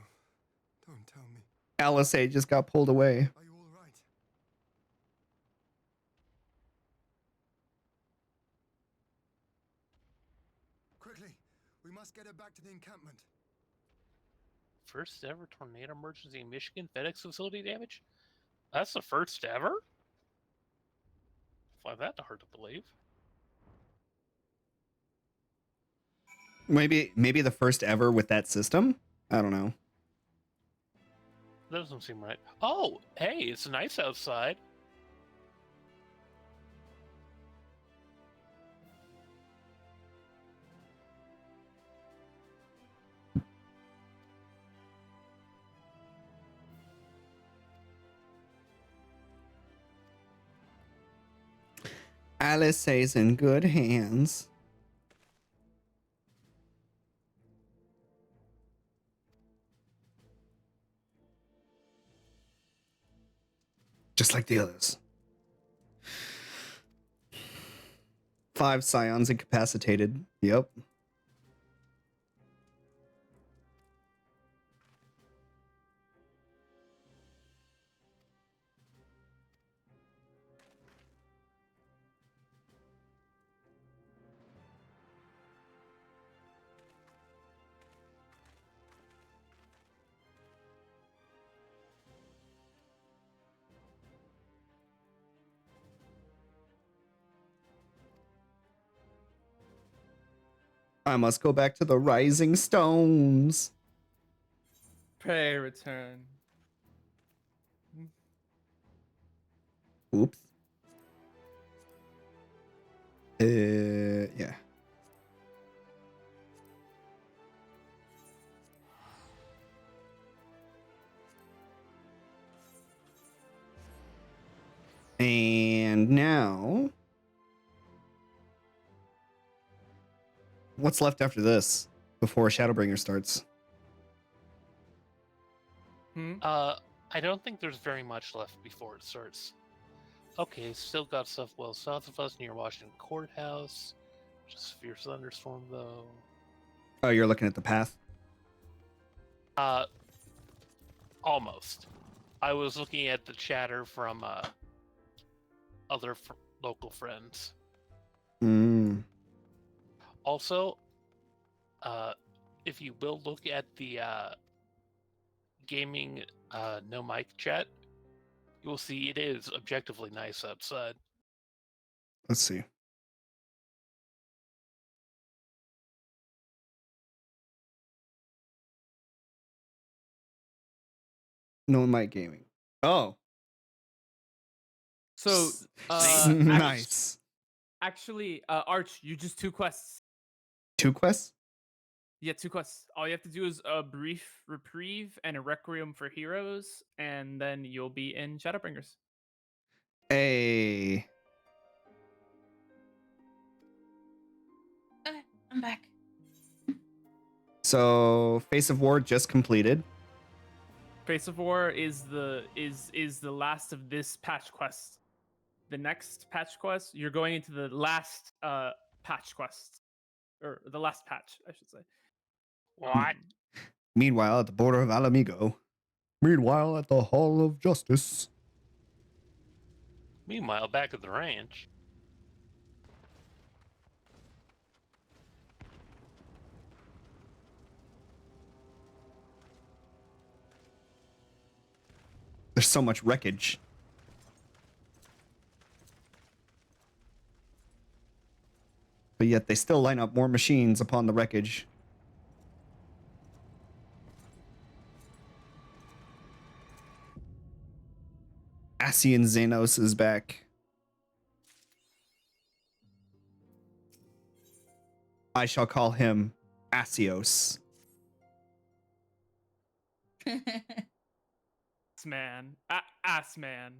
Don't tell me. Alisay just got pulled away. Are you all right? Quickly, we must get her back to the encampment. First ever tornado emergency in Michigan FedEx facility damage? That's the first ever? Find that hard to believe. Maybe the first ever with that system? I don't know. That doesn't seem right. Oh, hey, it's nice outside. Alisay's in good hands. Just like the others. 5 scions incapacitated. Yep. I must go back to the Rising Stones. Pray return. Oops. Yeah. And now, what's left after this before Shadowbringer starts? I don't think there's very much left before it starts. Okay, still got stuff well south of us near Washington Courthouse. Just fierce thunderstorm though. Oh, you're looking at the path? Almost. I was looking at the chatter from other local friends. Also, if you will look at the gaming no mic chat, you will see it is objectively nice outside. Let's see. No mic gaming. Oh. So, nice. Actually, Arch, you just 2 quests. 2 quests? Yeah, 2 quests. All you have to do is a brief reprieve and a requiem for heroes, and then you'll be in Shadowbringers. Hey. Okay, I'm back. So, Face of War just completed. Face of War is the last of this patch quest. The next patch quest, you're going into the last patch quest, or the last patch, I should say. What? Meanwhile, at the border of Alamigo. Meanwhile, at the Hall of Justice. Meanwhile, back at the ranch. There's so much wreckage. But yet they still line up more machines upon the wreckage. Asian Xenos is back. I shall call him Asios. Man. Ass man.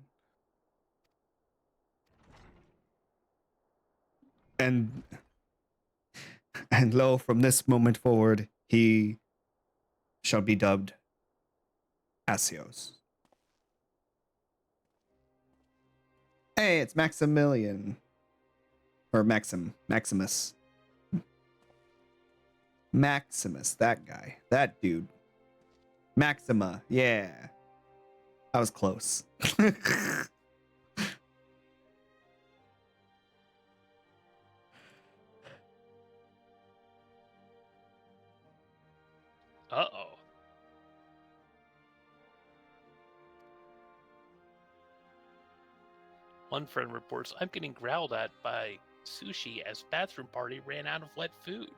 And lo, from this moment forward, he shall be dubbed Asios. Hey, it's Maximilian. Or Maximus. Maximus, that guy. That dude. Maxima, yeah. I was close. Uh-oh. One friend reports, I'm getting growled at by sushi as bathroom party ran out of wet food.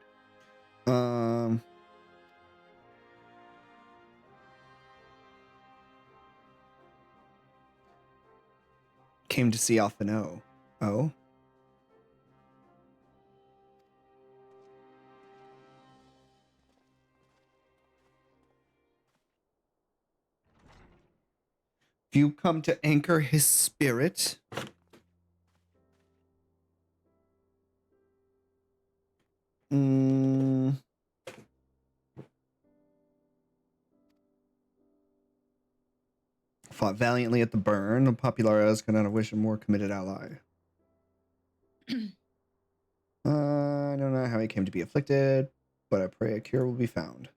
Came to see Alphino. Oh? If you come to anchor his spirit, fought valiantly at the burn. Populares could not have wished a more committed ally. I don't know how he came to be afflicted, but I pray a cure will be found.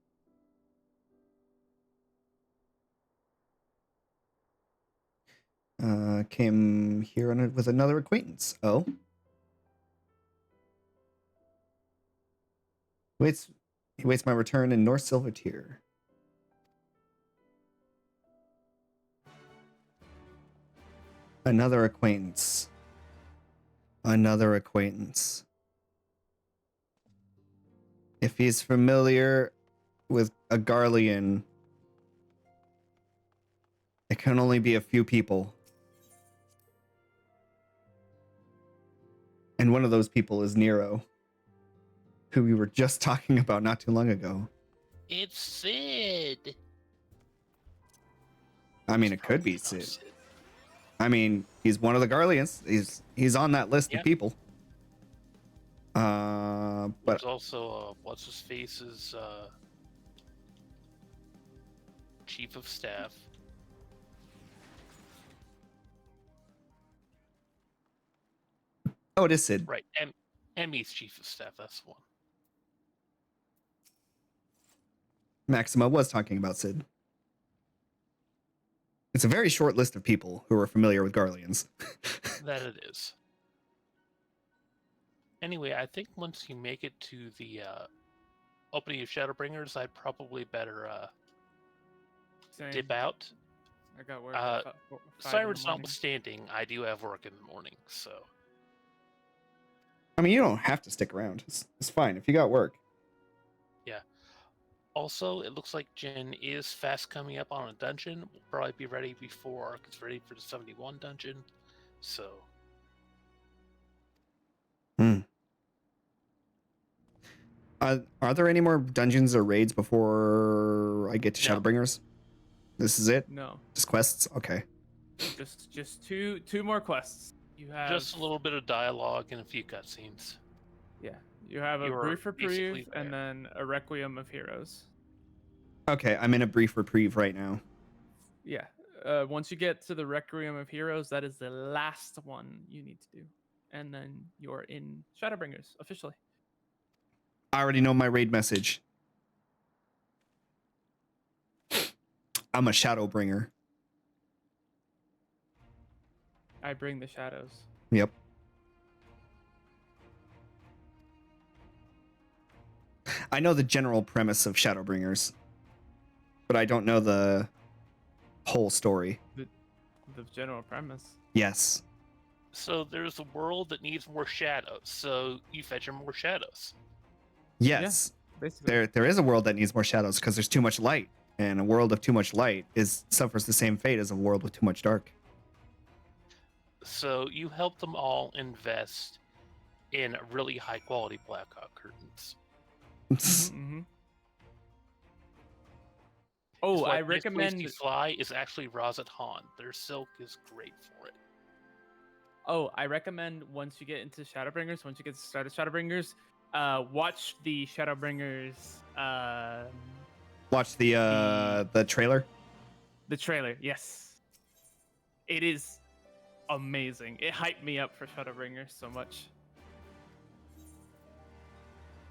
Came here with another acquaintance. Oh? He waits my return in North Silvertier. Another acquaintance. Another acquaintance. If he's familiar with a Garlean, it can only be a few people. And one of those people is Nero, who we were just talking about not too long ago. It's Sid. I mean, it could be Sid. I mean, he's one of the Garleans. He's on that list of people. But there's also what's his face's chief of staff. Oh, it is Sid. Right, Emmy's chief of staff. That's the one. Maxima was talking about Sid. It's a very short list of people who are familiar with Garleans. That it is. Anyway, I think once you make it to the opening of Shadowbringers, I'd probably better dip out. I got work. Sirens notwithstanding, I do have work in the morning, so. I mean, you don't have to stick around. It's fine if you got work. Yeah. Also, it looks like Jen is fast coming up on a dungeon. We'll probably be ready before Ark is ready for the 71 dungeon. So. Are there any more dungeons or raids before I get to Shadowbringers? This is it? No. Just quests? Okay. Just two more quests. You have just a little bit of dialogue and a few cutscenes. Yeah. You have a brief reprieve and then a requiem of heroes. Okay, I'm in a brief reprieve right now. Yeah. Once you get to the requiem of heroes, that is the last one you need to do. And then you're in Shadowbringers officially. I already know my raid message. I'm a Shadowbringer. I bring the shadows. Yep. I know the general premise of Shadowbringers, but I don't know the whole story. The general premise. Yes. So there's a world that needs more shadows, so you fetch her more shadows. Yes. Yeah, basically. There is a world that needs more shadows because there's too much light, and a world of too much light suffers the same fate as a world with too much dark. So you help them all invest in really high quality blackout curtains. Mm-hmm. Oh, It's why I the best place recommend. to fly is actually Razat Han. Their silk is great for it. Oh, I recommend once you get into Shadowbringers, once you get started Shadowbringers, watch the Shadowbringers. Watch the trailer. The trailer, yes. It is amazing. It hyped me up for Shadowbringers so much.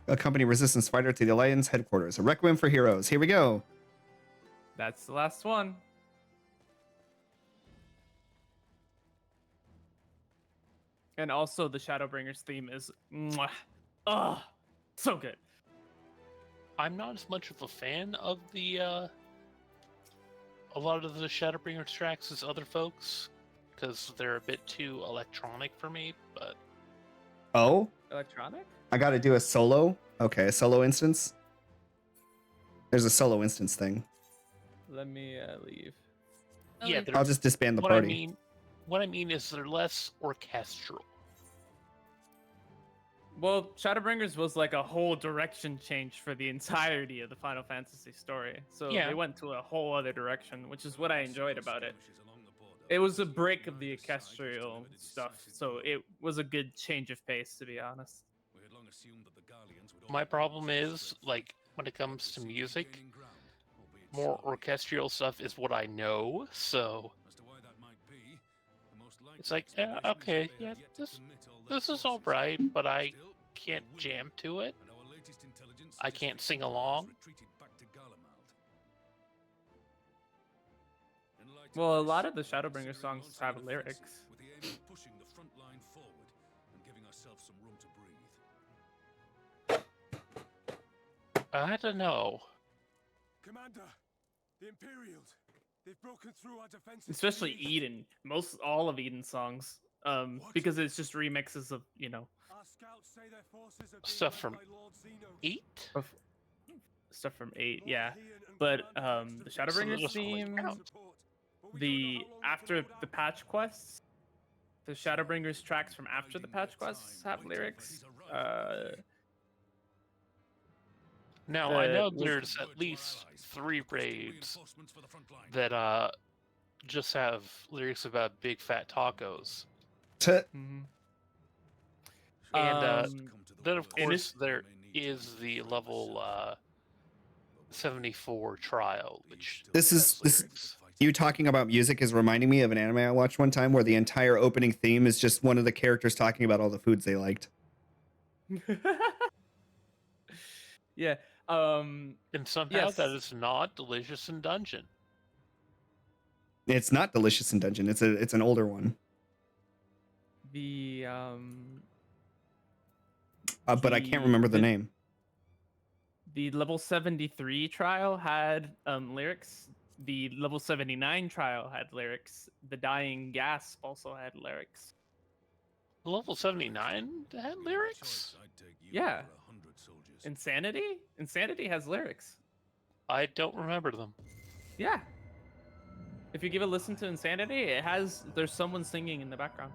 Accompany resistance fighter to the Alliance headquarters. A requiem for heroes. Here we go. That's the last one. And also the Shadowbringers theme is so good. I'm not as much of a fan of the a lot of the Shadowbringers tracks as other folks, because they're a bit too electronic for me, but Oh, electronic? I got to do a solo. Okay, a solo instance. There's a solo instance thing. Let me leave. yeah, I'll just disband the what party. What I mean is they're less orchestral. Well, Shadowbringers was like a whole direction change for the entirety of the Final Fantasy story. So Yeah. they went to a whole other direction, which is what I enjoyed about it. It was a break of the orchestral stuff, so it was a good change of pace, to be honest. My problem is, like, when it comes to music, more orchestral stuff is what I know, so it's like, okay, yeah, this is all right, but I can't jam to it. I can't sing along. Well, a lot of the Shadowbringer songs have lyrics. I don't know. Commander, the Imperials, they've broken through our defenses. Especially Eden. All of Eden's songs. Because it's just remixes of, Our scouts say their forces have been Stuff led from by Lord Xenos. 8? Stuff from 8, yeah. But the Shadowbringers theme, after the patch quests, the Shadowbringers tracks from after the patch quests have lyrics. Now, I know there's at least 3 raids that just have lyrics about big fat tacos. Mhm. And then, of course, there is the level 74 trial, which This you talking about music is reminding me of an anime I watched one time where the entire opening theme is just one of the characters talking about all the foods they liked. Yeah. And somehow yes. that is not Delicious in Dungeon. It's not Delicious in Dungeon. It's an older one. But I can't remember the name. The level 73 trial had lyrics. The level 79 trial had lyrics. The Dying Gasp also had lyrics. Level 79 had lyrics? Yeah. Insanity? Insanity has lyrics. I don't remember them. Yeah. If you give a listen to Insanity, there's someone singing in the background.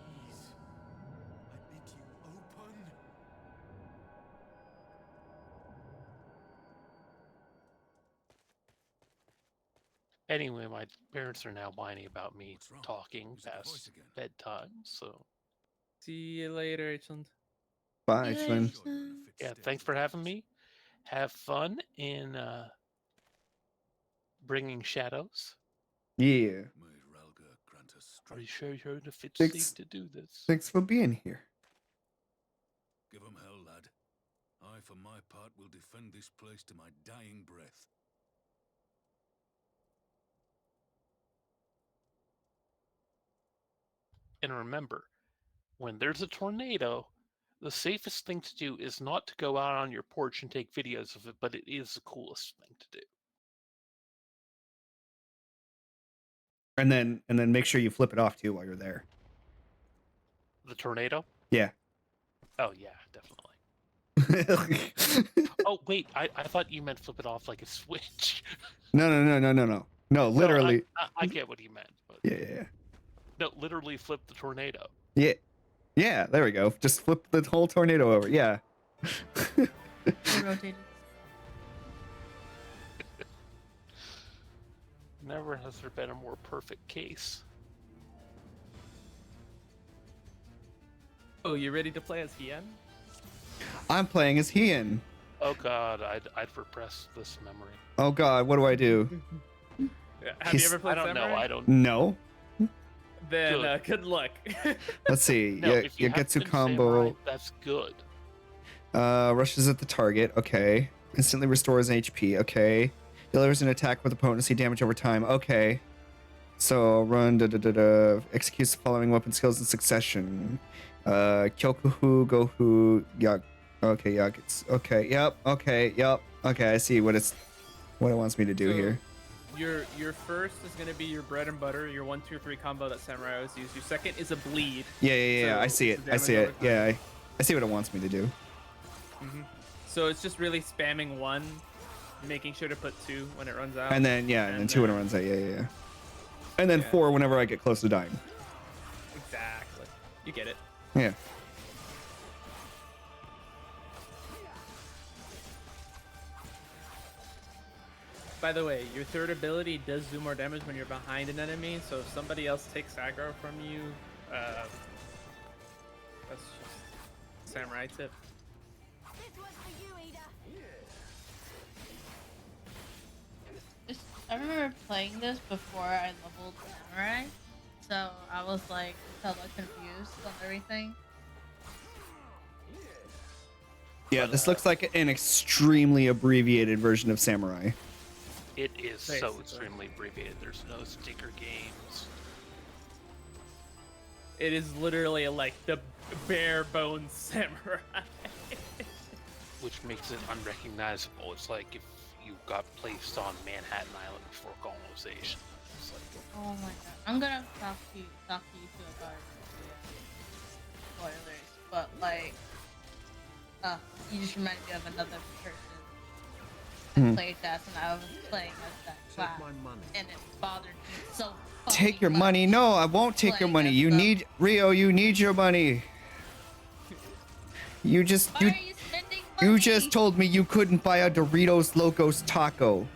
Please, I bid you open. Anyway, my parents are now whining about me talking past bedtime, so... See you later, H-Land. Bye, Flynn. Yeah, thanks for having me. Have fun in bringing shadows. Yeah. Are you sure you're in a fit Thanks- state to do this? Thanks for being here. Give 'em hell, lad. I, for my part, will defend this place to my dying breath. And remember, when there's a tornado, the safest thing to do is not to go out on your porch and take videos of it, but it is the coolest thing to do. And then make sure you flip it off too while you're there. The tornado? Yeah. Oh yeah, definitely. Oh wait, I thought you meant flip it off like a switch. No. No, literally. I get what you meant, but Yeah. no, literally flip the tornado. Yeah. Yeah, there we go. Just flip the whole tornado over. Yeah. Rotated. Never has there been a more perfect case. Oh, you ready to play as Hien? I'm playing as Hien. Oh god, I'd repress this memory. Oh god, what do I do? Have you ever played I don't know. Samurai? I don't. No. Then good luck. Let's see. No, if you have Yagetsu good combo. samurai, that's good. Rushes at the target. Okay. Instantly restores HP. Okay. Delivers an attack with a potency damage over time. Okay. So run. Executes the following weapon skills in succession. Kyokuhu, Gohu, Yak. Okay, Yakets. Okay. Yep. Okay. Yep. Okay. I see what it wants me to do here. Your first is gonna be your bread and butter, your 1, 2, 3 combo that Samurai always use. Your second is a bleed. Yeah. So I see it. it's I see damage it. over time. Yeah. I see what it wants me to do. So it's just really spamming 1, making sure to put 2 when it runs out. And then and then 2 when it runs out. Yeah. And then 4 whenever I get close to dying. Exactly. You get it. Yeah. By the way, your third ability does do more damage when you're behind an enemy, so if somebody else takes aggro from you, that's just samurai tip. I remember playing this before I leveled Samurai, so I was like hella confused on everything. Yeah, this looks like an extremely abbreviated version of Samurai. It is so Basically. extremely abbreviated. There's no sticker games. It is literally like the bare bones samurai. Which makes it unrecognizable. It's like if you got placed on Manhattan Island before colonization. It's like, Oh my god. I'm gonna talk to you two about spoilers, but like, you just reminded me of another person that played that, and I was playing as that class, and it bothered me so. Take your money. No, I won't take your money. You need Rio. You need your money. You just Why are you spending money? you just told me you couldn't buy a Doritos Locos taco.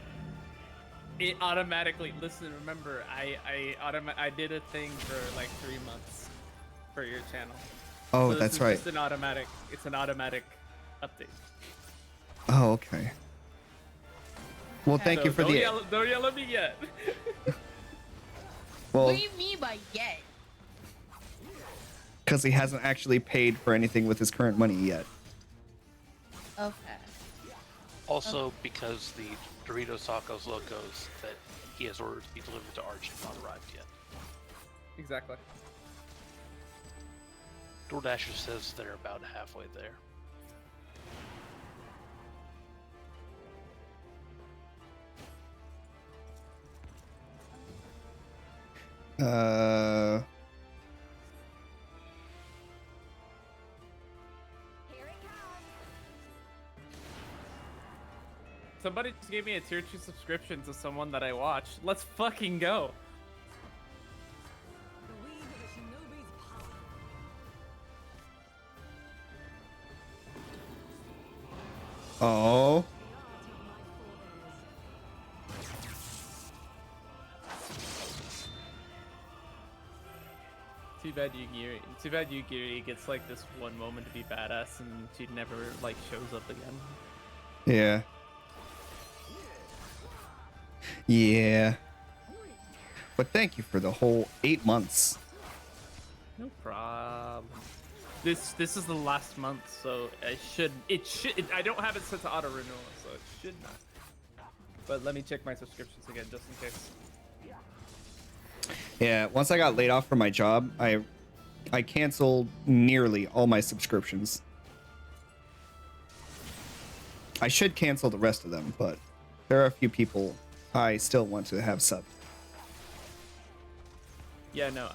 It automatically. Listen, remember, I did a thing for like 3 months for your channel. Oh, So this that's is right. Just an automatic. It's an automatic update. Oh, okay. Well, thank you for don't the. Don't yell at me yet. Well, What do you mean by yet? because he hasn't actually paid for anything with his current money yet. Okay. also because the Doritos Tacos Locos that he has ordered to be delivered to Arch have not arrived yet. Exactly. DoorDasher says they're about halfway there. Somebody just gave me a tier 2 subscription to someone that I watched. Let's fucking go. Oh. Too bad Yugiri gets like this one moment to be badass and she never like shows up again. Yeah. Yeah. But thank you for the whole 8 months. No problem. This is the last month, so I don't have it set to auto renewal, so it should not. But let me check my subscriptions again just in case. Yeah, once I got laid off from my job, I canceled nearly all my subscriptions. I should cancel the rest of them, but there are a few people I still want to have subbed. Yeah, no,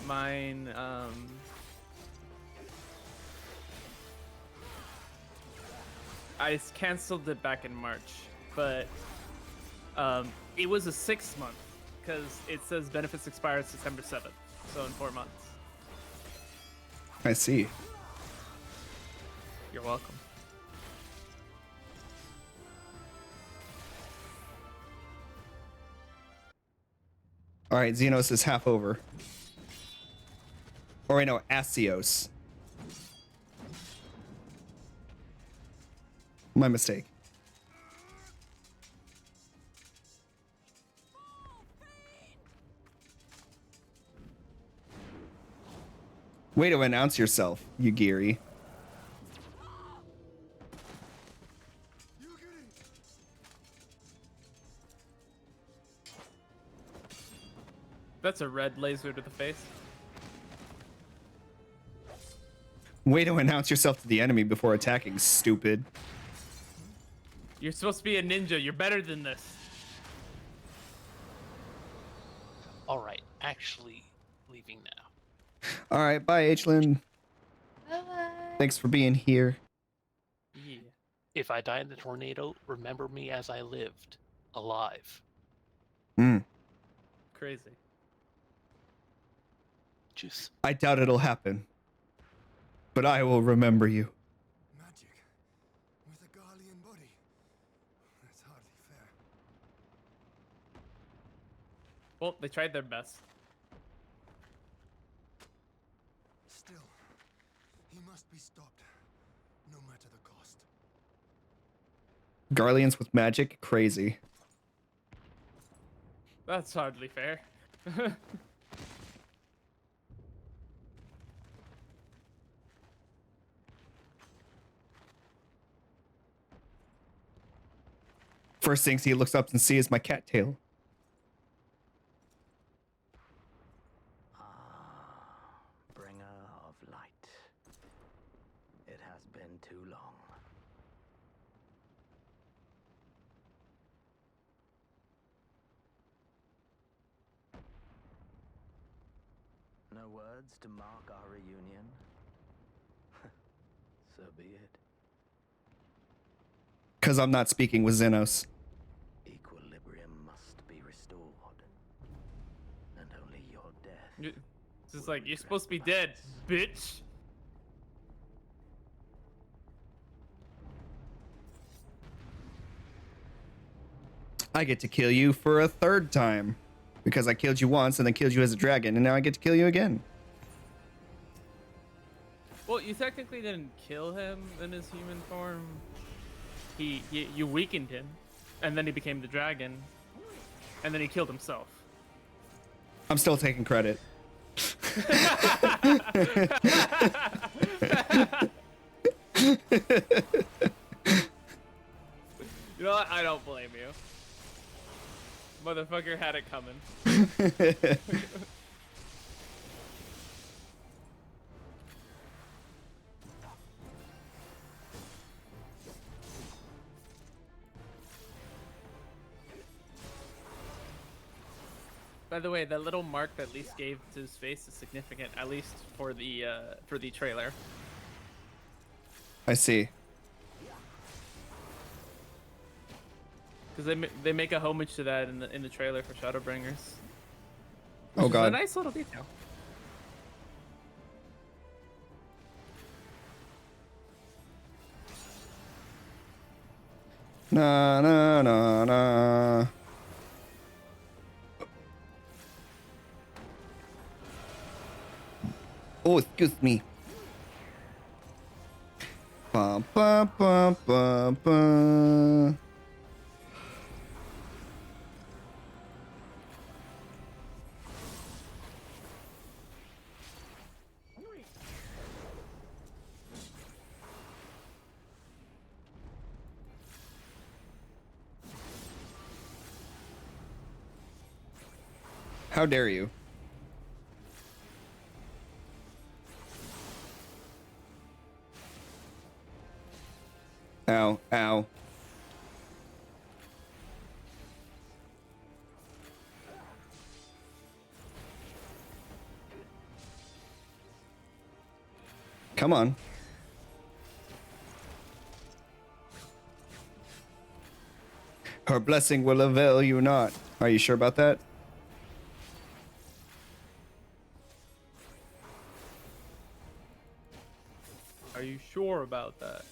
mine, I canceled it back in March, but it was a 6 month because it says benefits expire September 7th, so in 4 months. I see. You're welcome. All right, Xenos is half over. Or wait, no, Asios. My mistake. Way to announce yourself, Yugiri. That's a red laser to the face. Way to announce yourself to the enemy before attacking, stupid. You're supposed to be a ninja. You're better than this. Alright, actually leaving now. All right, bye, Aichlin. Bye. Thanks for being here. Yeah. If I die in the tornado, remember me as I lived, alive. Crazy. Just I doubt it'll happen. But I will remember you. Magic with a Garlean body. That's hardly fair. Well, they tried their best. Still, he must be stopped, no matter the cost. Garleans with magic? Crazy. That's hardly fair. First things he looks up and sees is my cattail. Bringer of light. It has been too long. No words to mark our reunion? So be it. Because I'm not speaking with Xenos. Equilibrium must be restored. And only your death. It's just like, you're supposed to be dead, bitch. I get to kill you for a third time. Because I killed you once and then killed you as a dragon, and now I get to kill you again. Well, you technically didn't kill him in his human form. You weakened him, and then he became the dragon, and then he killed himself. I'm still taking credit. You know what? I don't blame you. Motherfucker had it coming. By the way, that little mark that Lise gave to his face is significant, at least for the trailer. I see. Because they make a homage to that in the trailer for Shadowbringers. Oh Which is god. a nice little detail. Na na na na. Oh, excuse me. Bum, bum, bum, bum, bum. How dare you? Ow, ow. Come on. Her blessing will avail you not. Are you sure about that? about that.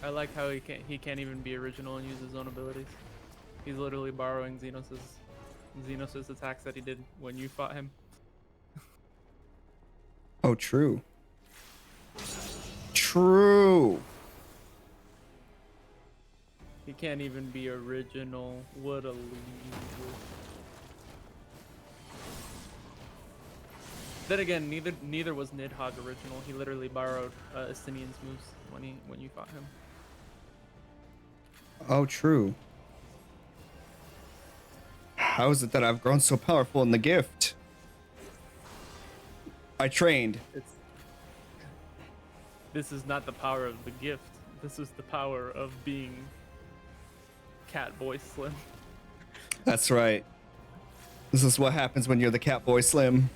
I like how he can't even be original and use his own abilities. He's literally borrowing Xenos' attacks that he did when you fought him. Oh, true. True. He can't even be original. What a loser. Then again, neither was Nidhogg original. He literally borrowed Estinian's moves when you fought him. Oh, true. How is it that I've grown so powerful in the gift? I trained. This is not the power of the gift. This is the power of being Catboy Slim. That's right. This is what happens when you're the Catboy Slim.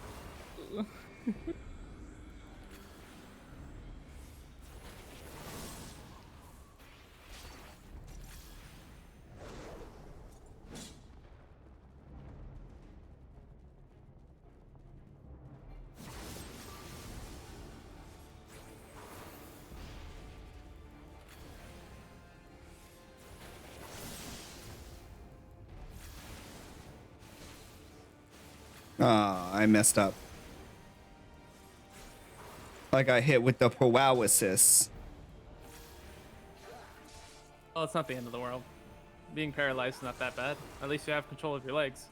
Ah, I messed up. I got hit with the paralysis. Oh, it's not the end of the world. Being paralyzed is not that bad. At least you have control of your legs.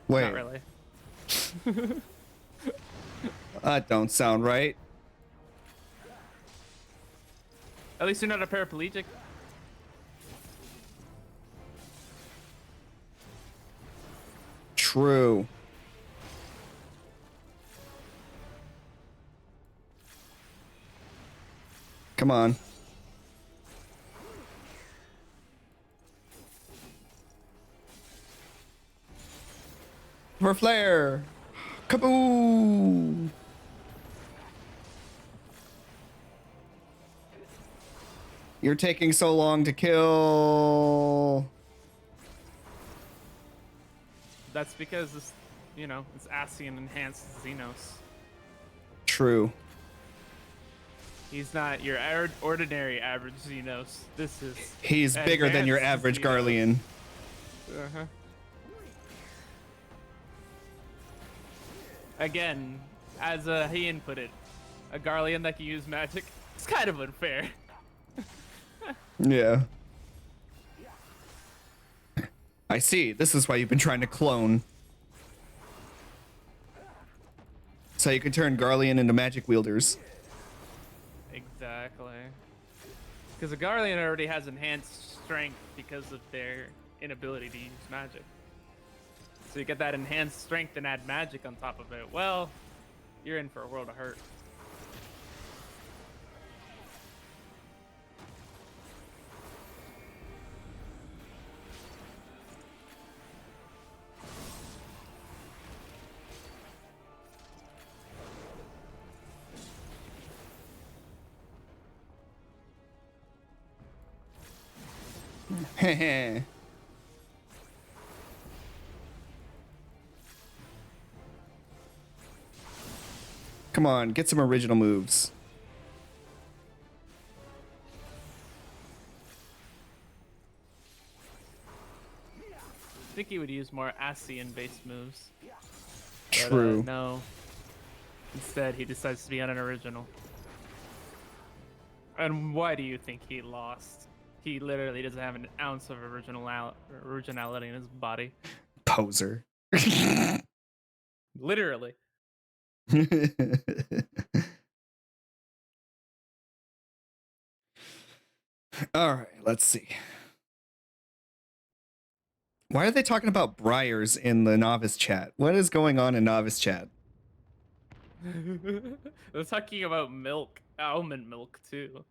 Wait. Not really. That don't sound right. At least you're not a paraplegic. True. Come on. For flare. Kaboom. You're taking so long to kill. That's because it's, it's Asian enhanced Xenos. True. He's not your ordinary average Xenos. This is. He's bigger than your average Garlean. Uh-huh. Again, as he input it, a Garlean that can use magic, it's kind of unfair. Yeah. I see. This is why you've been trying to clone. So you can turn Garlean into magic wielders. Exactly. Because a Garlean already has enhanced strength because of their inability to use magic. So you get that enhanced strength and add magic on top of it. Well, you're in for a world of hurt. Heh. Come on, get some original moves. I think he would use more Asian-based moves. True. But, no. Instead, he decides to be on an original. And why do you think he lost? He literally doesn't have an ounce of originality in his body. Poser. Literally. All right, let's see. Why are they talking about briars in the novice chat? What is going on in novice chat? They're talking about milk, almond milk too.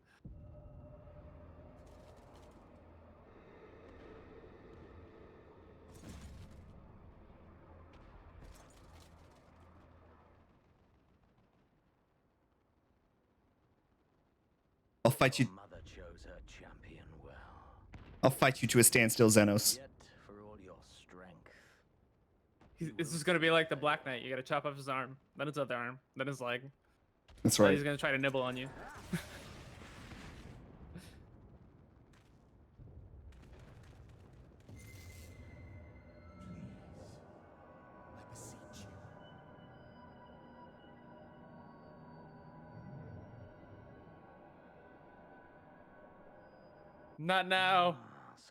I'll fight you. Mother chose her champion well. I'll fight you to a standstill, Xenos. Yet, for all your strength, It's just gonna be like the Black Knight. You gotta chop off his arm, then his other arm, then his leg. That's Then right. he's gonna try to nibble on you. Not now.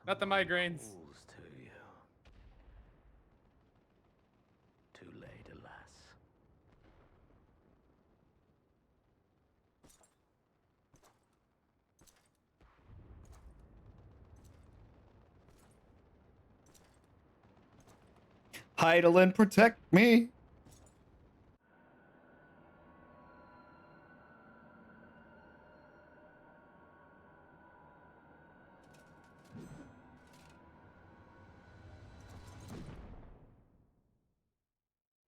Not the migraines. Calls to you. Too late, alas. Heidelin, protect me.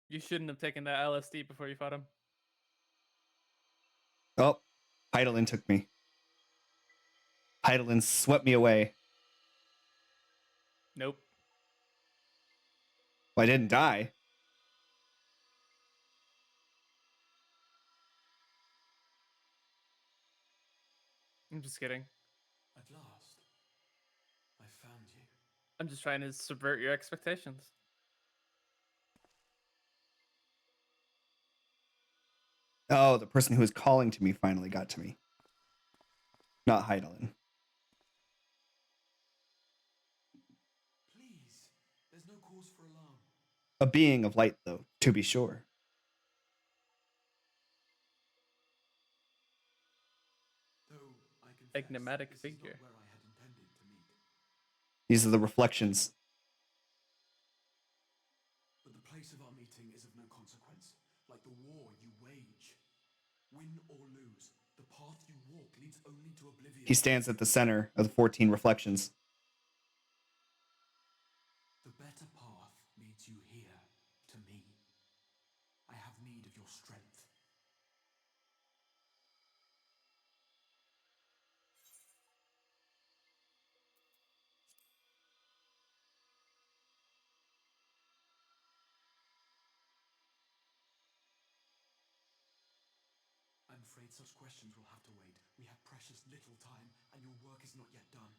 You shouldn't have taken that LSD before you fought him. Oh, Heidelin took me. Heidelin swept me away. Nope. Well, I didn't die. I'm just kidding. At last, I found you. I'm just trying to subvert your expectations. Oh, the person who was calling to me finally got to me. Not Heidelin. Please, there's no cause for alarm. A being of light, though, to be sure. Though I confess, Enigmatic this figure. is not where I had intended to meet. These are the reflections. But the place of our meeting is of no consequence, like the war you wage. Win or lose, the path you walk leads only to oblivion. He stands at the center of the 14 reflections. The better path leads you here, to me. I have need of your strength. I'm afraid such questions will have to wait. We have precious little time, and your work is not yet done.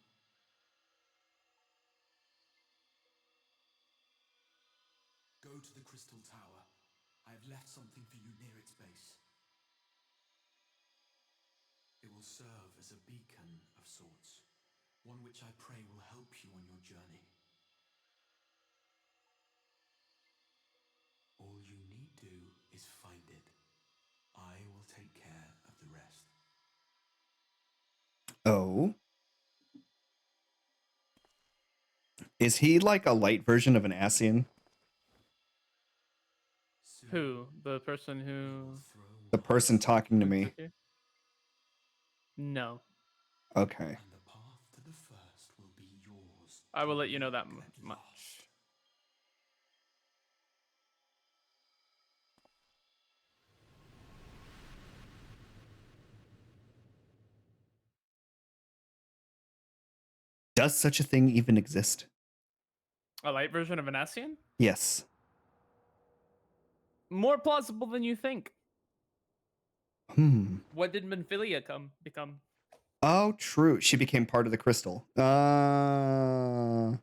Go to the Crystal Tower. I have left something for you near its base. It will serve as a beacon of sorts, one which I pray will help you on your journey. All you need do is find it. I will take care of the rest. Oh. Is he like a light version of an Ascian? Who? The person who... The person talking to me. No. Okay. And the path to the first will be yours. I will let you know that much. Does such a thing even exist? A light version of an Ascian? Yes. More plausible than you think. What did Minfilia become? Oh, true. She became part of the crystal. Well.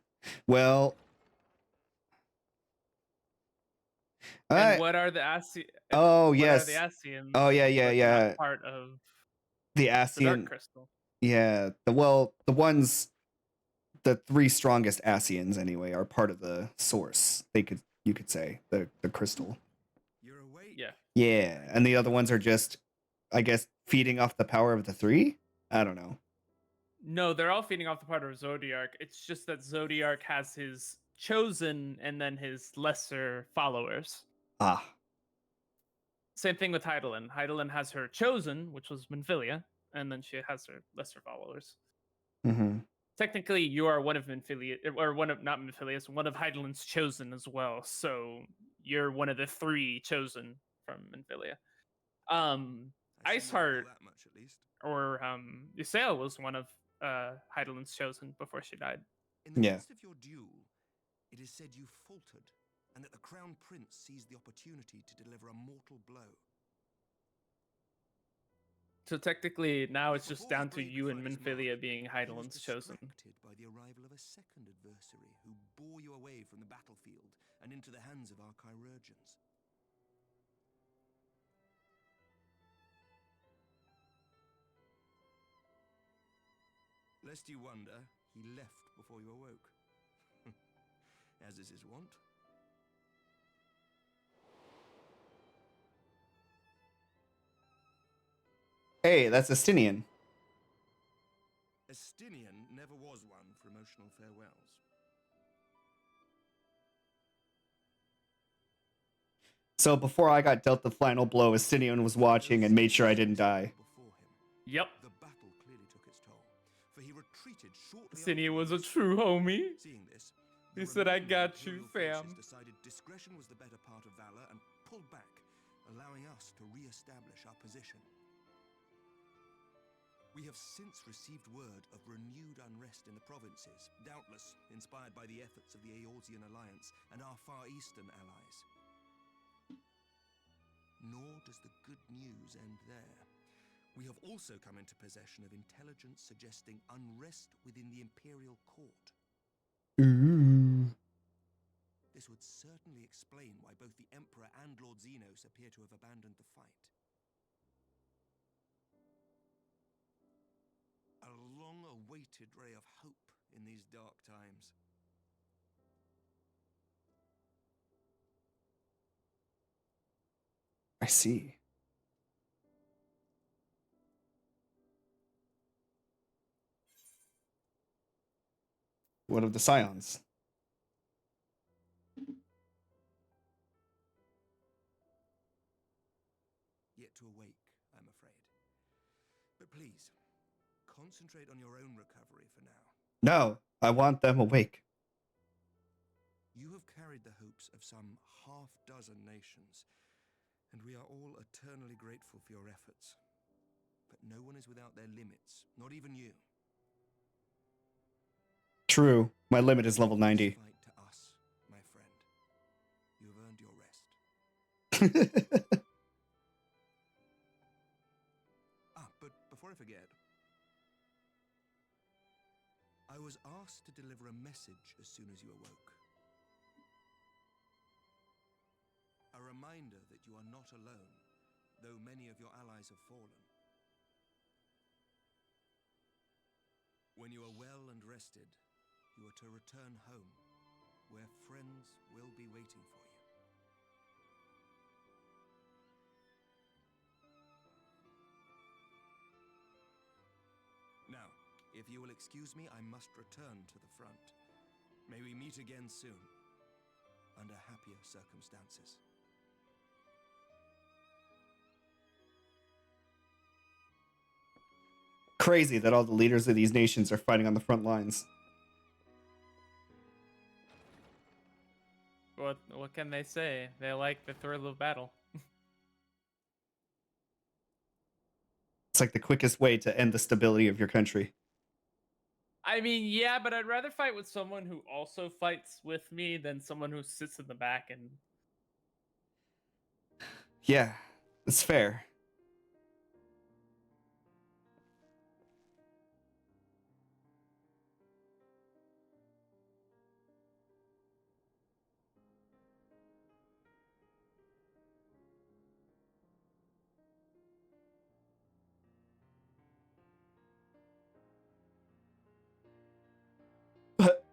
And what are the Ascians? Oh, yes. What are the Ascians? Oh, yeah. Not part of the the Ascian. Dark Crystal. Yeah. The three strongest Ascians anyway are part of the source. You could say the crystal. You're awake. Yeah. Yeah, and the other ones are just, I guess, feeding off the power of the three. I don't know. No, they're all feeding off the part of Zodiark. It's just that Zodiark has his chosen and then his lesser followers. Ah. Same thing with Heidelin. Heidelin has her chosen, which was Minfilia, and then she has her lesser followers. Mm-hmm. Technically, you are one of Minfilia, or not Minfilia's, one of Heidelin's chosen as well. So you're one of the three chosen from Minfilia. Iceheart, that much at least. or Ysael was one of Heidelin's chosen before she died. In the midst of your duel, it is said you faltered. and that the Crown Prince seized the opportunity to deliver a mortal blow. So technically, now it's just down to you and Minfilia being Heidelin's chosen. By the arrival of a second adversary who bore you away from the battlefield and into the hands of our chirurgeons. Lest you wonder, he left before you awoke. As is his wont. Hey, that's Estinian. Estinian never was one for emotional farewells. So before I got dealt the final blow, Estinian was watching and made sure I didn't die. Yep. The battle clearly took its toll, for he retreated shortly Estinian was a true homie. Seeing this, He said, I got you, fam. Decided discretion was the better part of valor and pulled back, allowing us to re-establish our position. We have since received word of renewed unrest in the provinces, doubtless inspired by the efforts of the Eorzean Alliance and our Far Eastern allies. Nor does the good news end there. We have also come into possession of intelligence suggesting unrest within the Imperial Court. Ooh. This would certainly explain why both the Emperor and Lord Xenos appear to have abandoned the fight. A long-awaited ray of hope in these dark times. I see. What of the Scions? Yet to awake, I'm afraid. But please, concentrate on your own recovery for now. No, I want them awake. You have carried the hopes of some half-dozen nations, and we are all eternally grateful for your efforts. But no one is without their limits, not even you. True, my limit is level 90. Fight to us, my friend. You have earned your rest. But before I forget, I was asked to deliver a message as soon as you awoke. A reminder that you are not alone, though many of your allies have fallen. When you are well and rested, you are to return home, where friends will be waiting for you. Now, if you will excuse me, I must return to the front. May we meet again soon, under happier circumstances. Crazy that all the leaders of these nations are fighting on the front lines. What can they say? They like the thrill of battle. It's like the quickest way to end the stability of your country. I mean, yeah, but I'd rather fight with someone who also fights with me than someone who sits in the back and... Yeah, it's fair.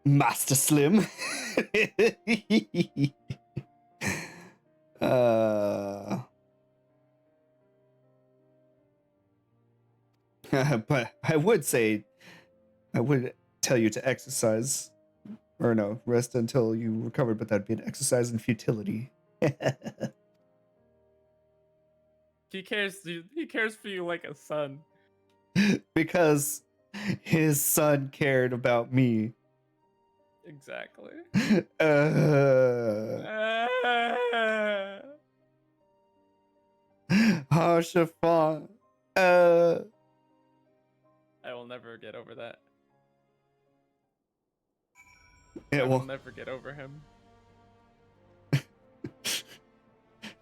Master Slim. But I would tell you to exercise, or no, rest until you recovered, but that'd be an exercise in futility. He cares for you like a son. Because his son cared about me. Exactly. Chiffon. I will never get over that. I will never get over him.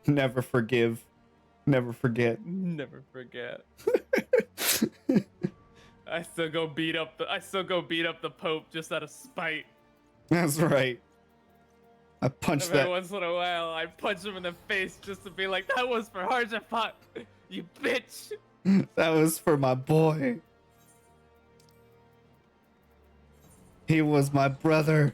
Never forgive. Never forget. Never forget. I still go beat up the Pope just out of spite. That's right. I punched Every that. once in a while, I punch him in the face just to be like, that was for Harjafat, you bitch. That was for my boy. He was my brother.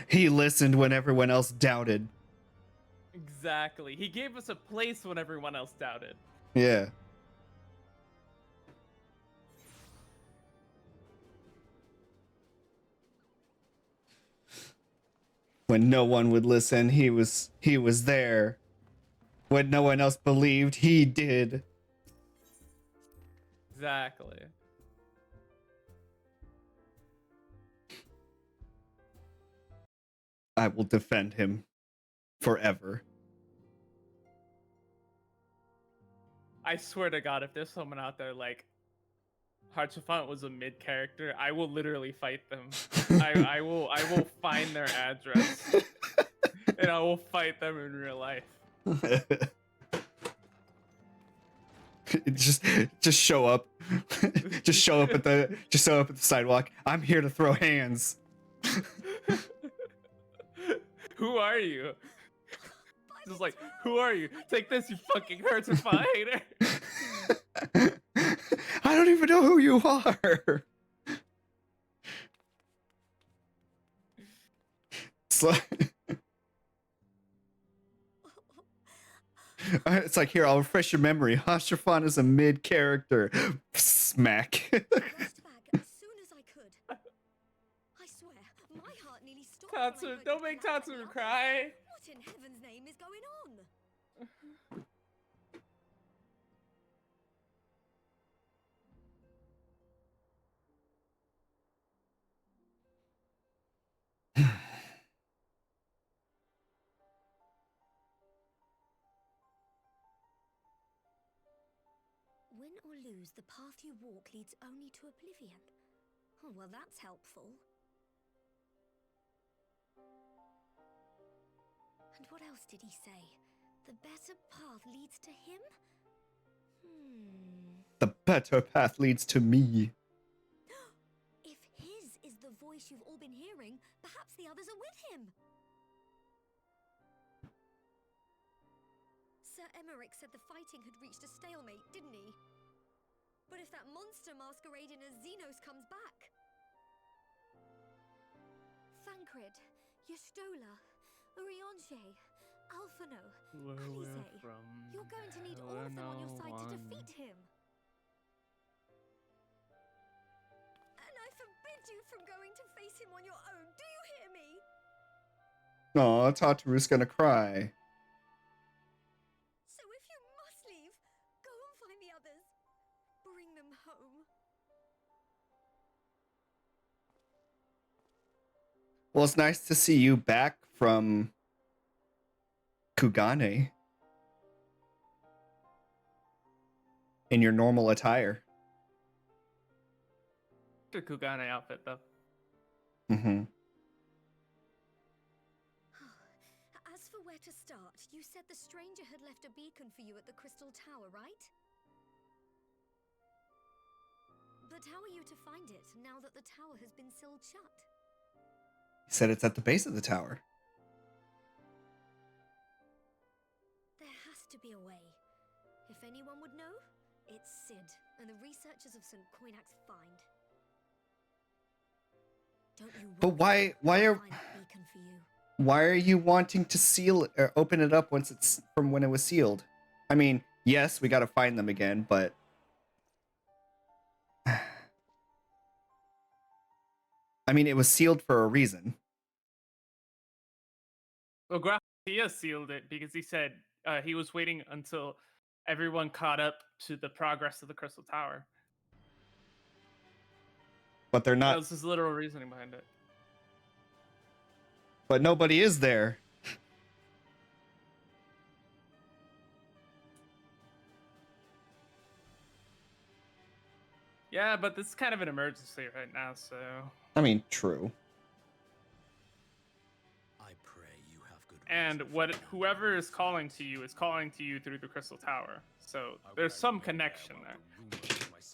He listened when everyone else doubted. Exactly. He gave us a place when everyone else doubted. Yeah. When no one would listen, he was there. When no one else believed, he did. Exactly. I will defend him forever. I swear to God, if there's someone out there like Harchafant was a mid character, I will literally fight them. I will find their address and I will fight them in real life. just show up. just show up at the sidewalk. I'm here to throw hands. Who are you? Just like, who are you? Take this, you fucking Harchafant hater. I don't even know who you are. It's like, here, I'll refresh your memory. Hashrafan is a mid character. Smack. Tatsu, don't make Tatsu cry. What in heaven's name is going on? Win or lose, the path you walk leads only to oblivion. Oh, well, that's helpful. And what else did he say? The better path leads to him? The better path leads to me. If his is the voice you've all been hearing, perhaps the others are with him. Sir Emmerich said the fighting had reached a stalemate, didn't he? But if that monster masquerading as Xenos comes back... Thancred, Yestola, Urianger, Alphino, Alize, you're going to need all of them on your side to defeat him. And I forbid you from going to face him on your own, do you hear me? Aw, Tataru's gonna cry. So if you must leave, go and find the others. Bring them home. Well, it's nice to see you back from Kugane in your normal attire. The Kugane outfit, though. Mm-hmm. As for where to start, you said the stranger had left a beacon for you at the Crystal Tower, right? But how are you to find it now that the tower has been sealed shut? He said it's at the base of the tower. There has to be a way. If anyone would know, it's Sid and the researchers of St. Coinac's find. Don't you But why are find that beacon for you? why are you wanting to seal it or open it up once it's from when it was sealed? I mean, yes, we got to find them again, but I mean, it was sealed for a reason. Well, Gracia sealed it because he said he was waiting until everyone caught up to the progress of the Crystal Tower. But they're That not. was his literal reasoning behind it. But nobody is there. Yeah, but this is kind of an emergency right now, so. I mean, true. I pray you have good. And whoever is calling to you through the Crystal Tower. So there's some connection there.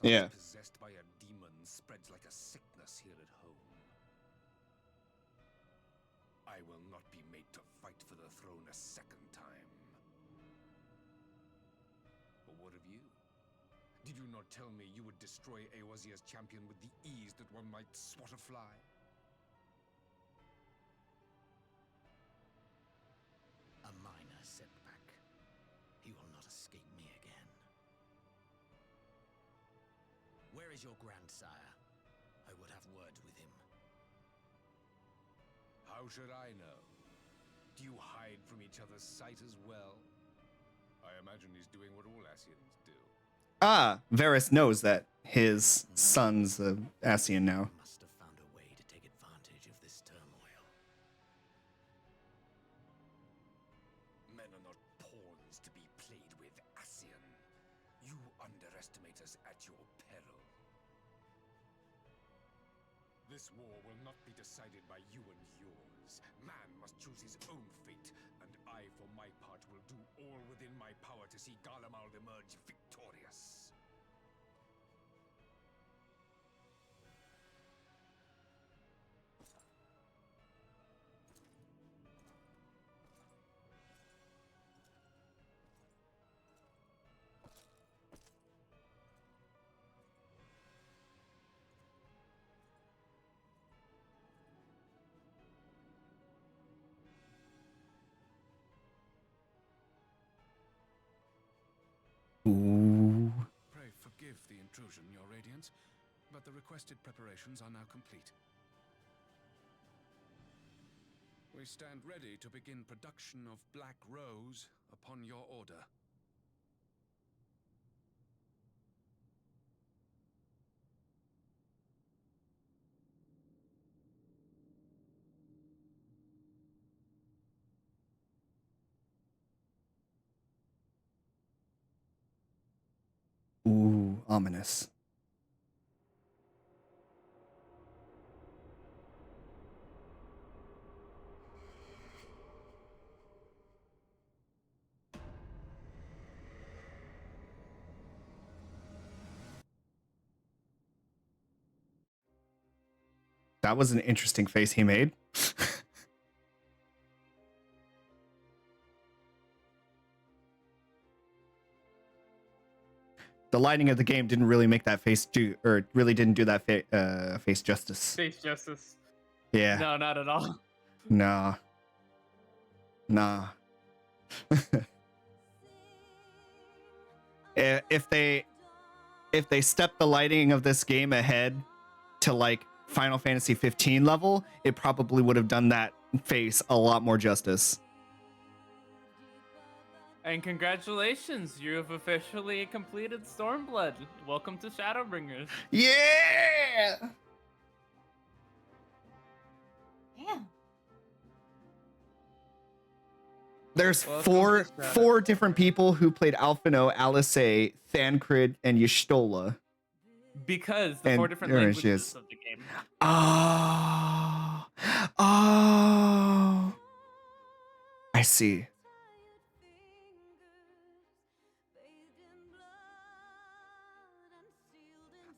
Yeah. Possessed by a demon spreads like a sickness here at home. I will not be made to fight for the throne a second time. But what of you? Did you not tell me you would destroy Eorzier's champion with the ease that one might swat a fly? A minor setback. He will not escape me again. Where is your grandsire? I would have words with him. How should I know? Do you hide from each other's sight as well? I imagine he's doing what all Ascians do. Ah, Varys knows that his son's Ascian now. Must have found a way to take advantage of this turmoil. Men are not pawns to be played with, Ascian. You underestimate us at your peril. This war will not be decided by you and yours. Man must choose his own fate, and I, for my part, will do all within my power to see Garlemald emerge victorious. Ooh. Pray forgive the intrusion, Your Radiance, but the requested preparations are now complete. We stand ready to begin production of Black Rose upon your order. Ooh, ominous. That was an interesting face he made. The lighting of the game didn't really make that face do, or really didn't do that face justice. Face justice. Yeah. No, not at all. Nah. Nah. If they stepped the lighting of this game ahead to like Final Fantasy 15 level, it probably would have done that face a lot more justice. And congratulations, you have officially completed Stormblood. Welcome to Shadowbringers. Yeah! Yeah. There's Welcome to four different people who played Alphino, Alisaie, Thancred, and Y'shtola. Because the And 4 different there she languages is. of the game. Oh. Oh. I see.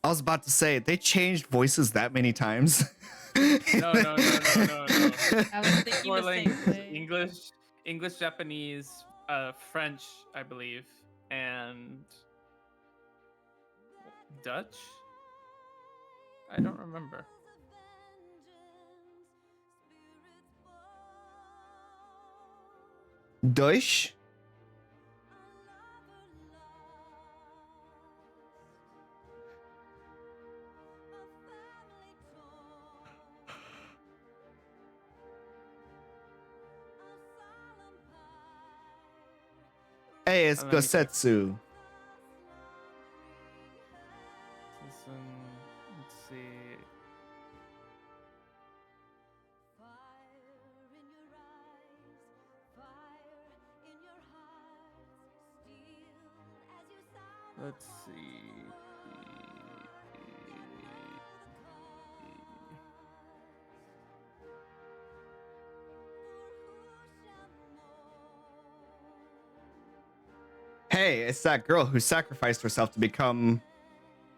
I was about to say, they changed voices that many times. No. I was thinking Four the same languages: way. English, Japanese, French, I believe, and Dutch. I don't remember. Deutsch? Hey, it's Let me check. Gosetsu. Let's see. Let's see. Hey, it's that girl who sacrificed herself to become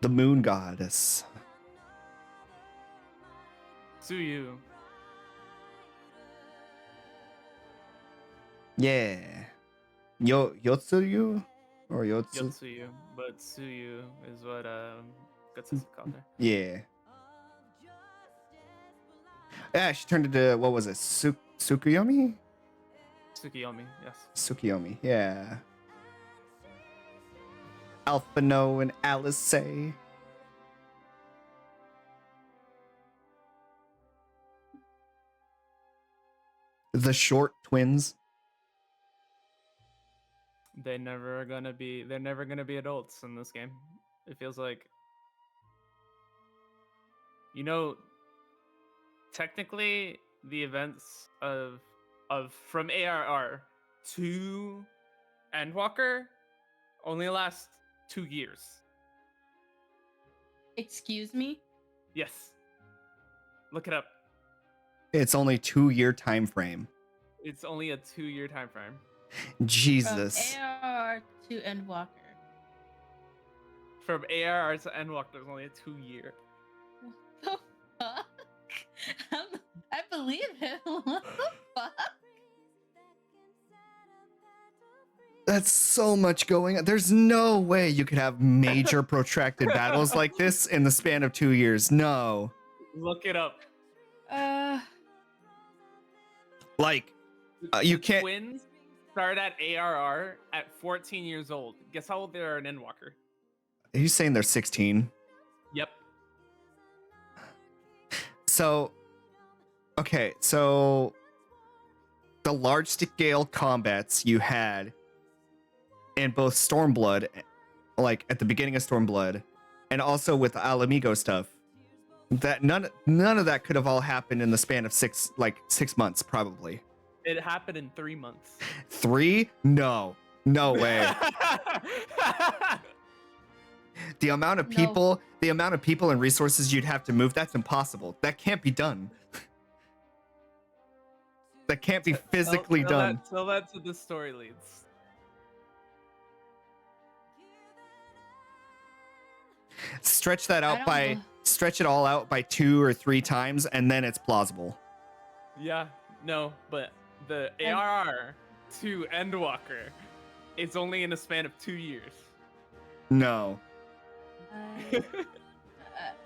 the moon goddess. Tsuyu. Yeah. Yotsuyu? Or Yotsu? Yotsuyu, but Tsuyu is what Gutsusu called her. Yeah. Yeah, she turned into, what was it? Tsukuyomi? Tsukiyomi, yes. Tsukiyomi, yeah. Alphino and Alice. The short twins. They're never gonna be adults in this game. It feels like, you know, technically the events of from ARR to Endwalker only last 2 years. Excuse me? Yes. Look it up. It's only 2-year time frame. It's only a 2-year time frame. Jesus. From ARR to Endwalker. From ARR to Endwalker, there's only a 2-year. What the fuck? I believe him. What the fuck? That's so much going on. There's no way you could have major protracted battles like this in the span of 2 years. No. Look it up. Like, you can't. Twins start at ARR at 14 years old. Guess how old they are in Endwalker? Are you saying they're 16? Yep. So, okay, so the large scale combats you had in both Stormblood, like at the beginning of Stormblood, and also with the Alamigo stuff, that none of that could have all happened in the span of 6 months, probably. It happened in 3 months. 3? No way. The amount of people, and resources you'd have to move, that's impossible. That can't be done. That can't be physically done. Tell that to the story leads. Stretch it all out by 2 or 3 times, and then it's plausible. Yeah, no, but the ARR to Endwalker is only in a span of 2 years. No.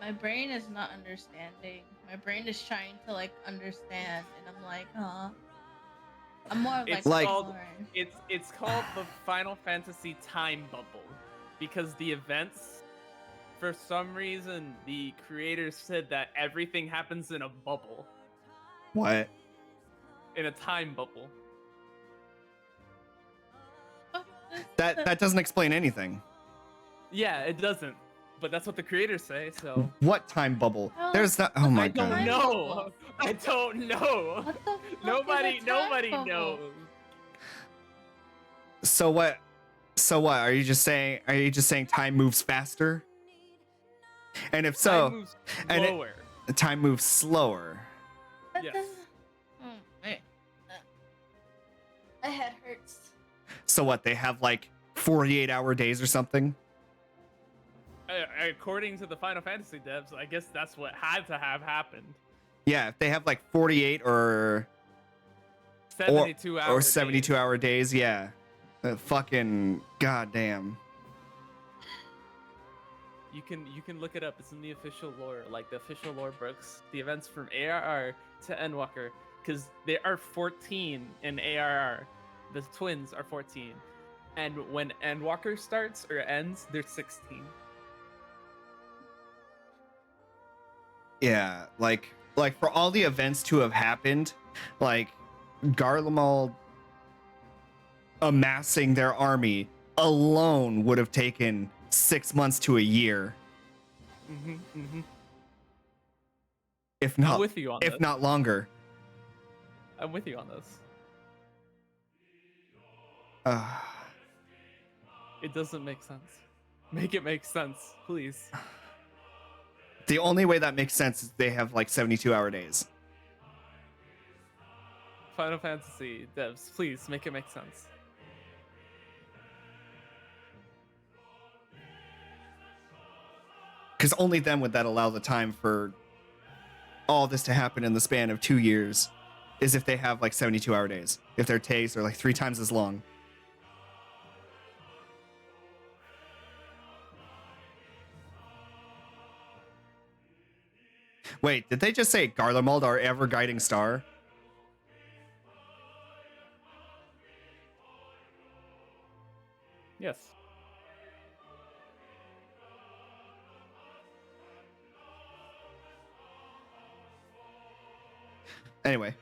My brain is not understanding. My brain is trying to like understand, and I'm like, huh? I'm more of like it's called the Final Fantasy time bubble, because the events, for some reason, the creators said that everything happens in a bubble. What? In a time bubble. That doesn't explain anything. Yeah, it doesn't. But that's what the creators say, so. What time bubble? There's not. Oh my god. I don't know. What the fuck Nobody is a time bubble? knows. So what? Are you just saying time moves faster? And if so, Time moves slower. Time moves slower. Yes. My head hurts. So what? They have like 48-hour days or something? According to the Final Fantasy devs, I guess that's what had to have happened. Yeah, if they have like 48 or 72 hours. Or 72-hour days, yeah. Fucking goddamn. You can look it up. It's in the official lore, like the official lore books. The events from ARR to Endwalker, because there are 14 in ARR. The twins are 14, and when Endwalker starts or ends, they're 16. Yeah, like for all the events to have happened, like Garlemald amassing their army alone would have taken 6 months to a year. If not, I'm with you on if this. not longer. I'm with you on this. It doesn't make sense. Make it make sense, please. The only way that makes sense is they have like 72-hour days. Final Fantasy devs, please make it make sense. Because only then would that allow the time for all this to happen in the span of 2 years, is if they have like 72-hour days. If their takes are like 3 times as long. Wait, did they just say Garlemald, our ever-guiding star? Yes. Anyway.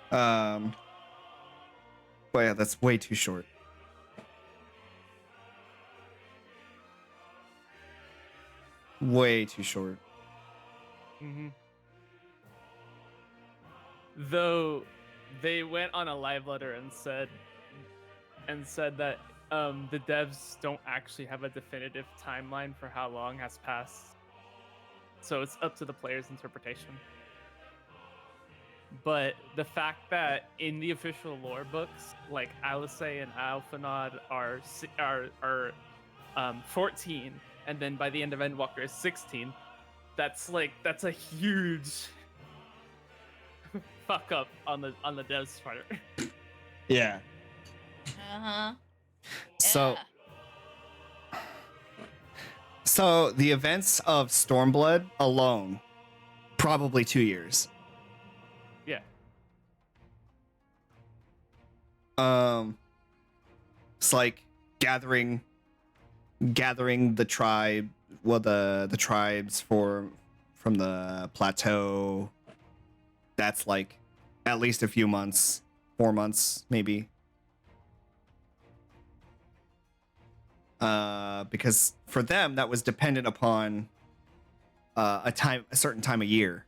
But yeah, that's way too short. Way too short. Mm-hmm. Though they went on a live letter and said that the devs don't actually have a definitive timeline for how long has passed. So it's up to the player's interpretation. But the fact that in the official lore books, like Alisei and Alphanod are 14, and then by the end of Endwalker is 16, that's a huge fuck up on the devs part. Yeah. Uh-huh. So the events of Stormblood alone, probably 2 years. Yeah. It's like gathering the tribe, well, the tribes from the plateau. That's like at least a few months, 4 months maybe. Because for them that was dependent upon a certain time of year.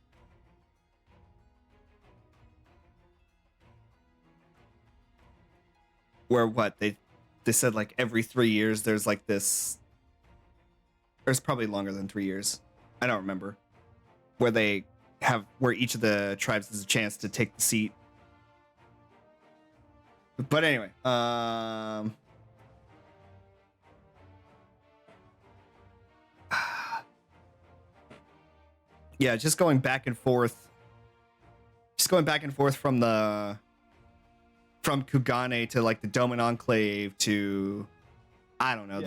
Where what they said like every 3 years there's like this. There's probably longer than 3 years. I don't remember. Where each of the tribes has a chance to take the seat. But anyway, yeah, just going back and forth from Kugane to like the Doman Enclave to, I don't know,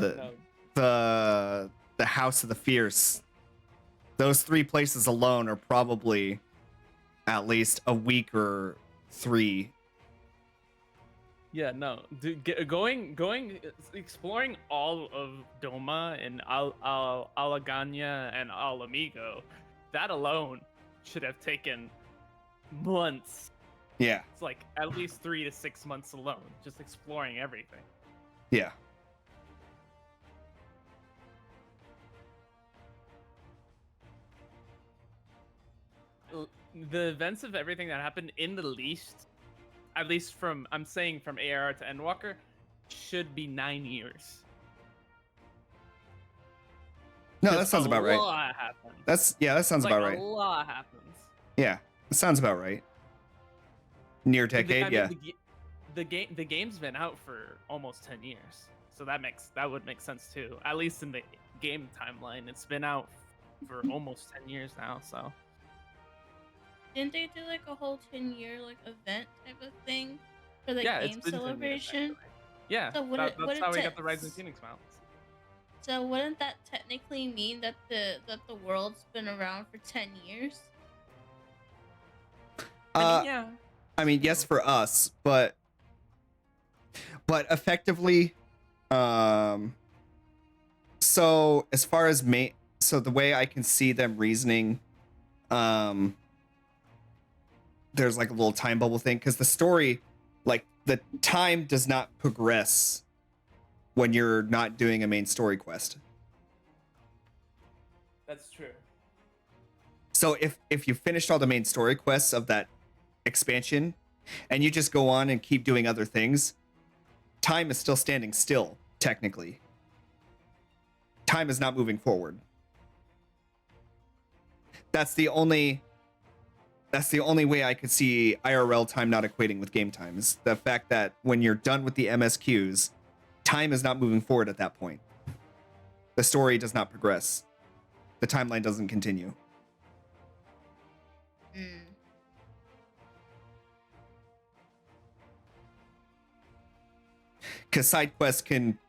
the House of the Fierce. Those 3 places alone are probably at least a week or 3. Yeah, no, dude, exploring all of Doma and Alaganya and Al Amigo, that alone should have taken months. Yeah. It's like at least 3 to 6 months alone, just exploring everything. Yeah. The events of everything that happened in the least, at least from ARR to Endwalker, should be 9 years. No, that sounds about right. A lot happens. That sounds about right. A lot happens. Yeah, that sounds about right. Near decade, yeah. The game's been out for almost 10 years, so that would make sense too. At least in the game timeline, it's been out for almost 10 years now. So didn't they do like a whole 10-year like event type of thing for the game celebration? Yeah, so that's how we got the Rising Phoenix mounts. So wouldn't that technically mean that the world's been around for 10 years? Yeah. I mean, yes, for us, but effectively, so as far as so the way I can see them reasoning, there's like a little time bubble thing, because the story, like the time does not progress when you're not doing a main story quest. That's true. So if you finished all the main story quests of that expansion and you just go on and keep doing other things, time is still standing still, technically. Time is not moving forward. That's the only That's the only way I could see IRL time not equating with game time, is the fact that when you're done with the MSQs, time is not moving forward at that point. The story does not progress. The timeline doesn't continue. Because side quests can,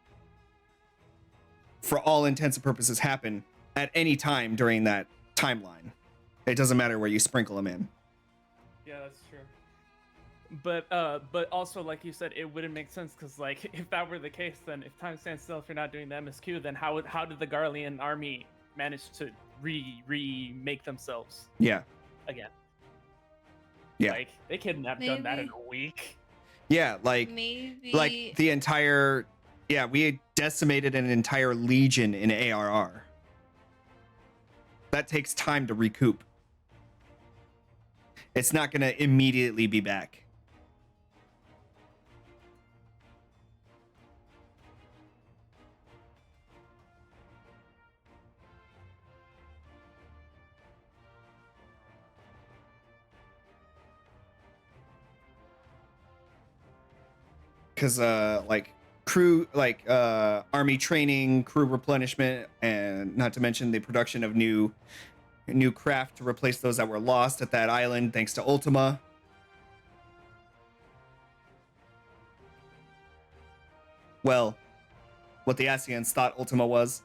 for all intents and purposes, happen at any time during that timeline. It doesn't matter where you sprinkle them in. Yeah, that's true. But also, like you said, it wouldn't make sense because, like, if that were the case, then if time stands still, if you're not doing the MSQ, then how did the Garlean army manage to remake themselves? Yeah. Again. Yeah. Like, they couldn't have done that in a week. Yeah, like the entire, we had decimated an entire legion in ARR. That takes time to recoup. It's not going to immediately be back. Because army training, crew replenishment, and not to mention the production of new craft to replace those that were lost at that island thanks to Ultima. Well, what the Asians thought Ultima was.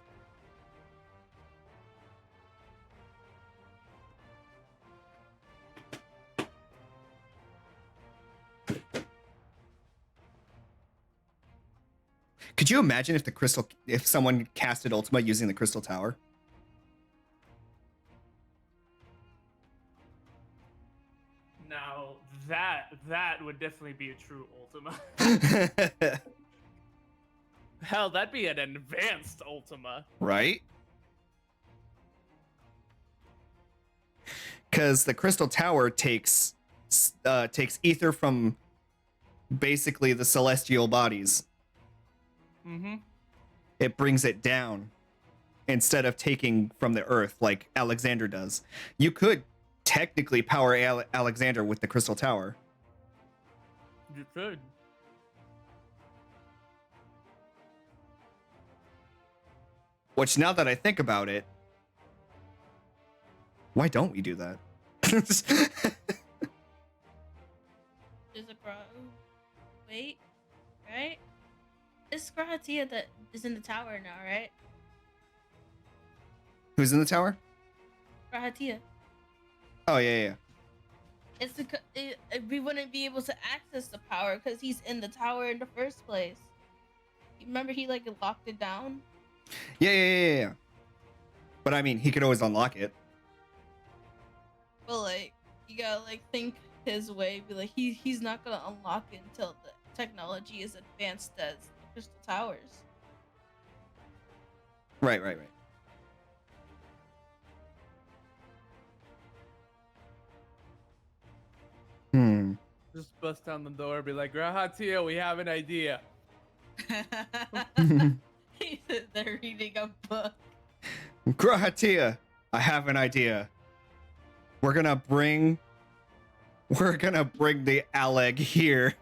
Could you imagine if someone casted Ultima using the Crystal Tower? Now that would definitely be a true Ultima. Hell, that'd be an advanced Ultima. Right? Because the Crystal Tower takes ether from basically the celestial bodies. Mm-hmm. It brings it down instead of taking from the earth like Alexander does. You could technically power Alexander with the Crystal Tower. You could. Which, now that I think about it, why don't we do that? There's a wait, right? It's Grahatia that is in the tower now, right? Who's in the tower? Grahatia. Oh, yeah. It's we wouldn't be able to access the power because he's in the tower in the first place. Remember, he like locked it down. Yeah. But I mean, he could always unlock it. But like, you gotta like think his way. Be like, he's not gonna unlock it until the technology is advanced as the Crystal Towers. Right. Just bust down the door, be like, Grahatia, we have an idea. They're reading a book. Grahatia, I have an idea. We're gonna bring the Aleg here.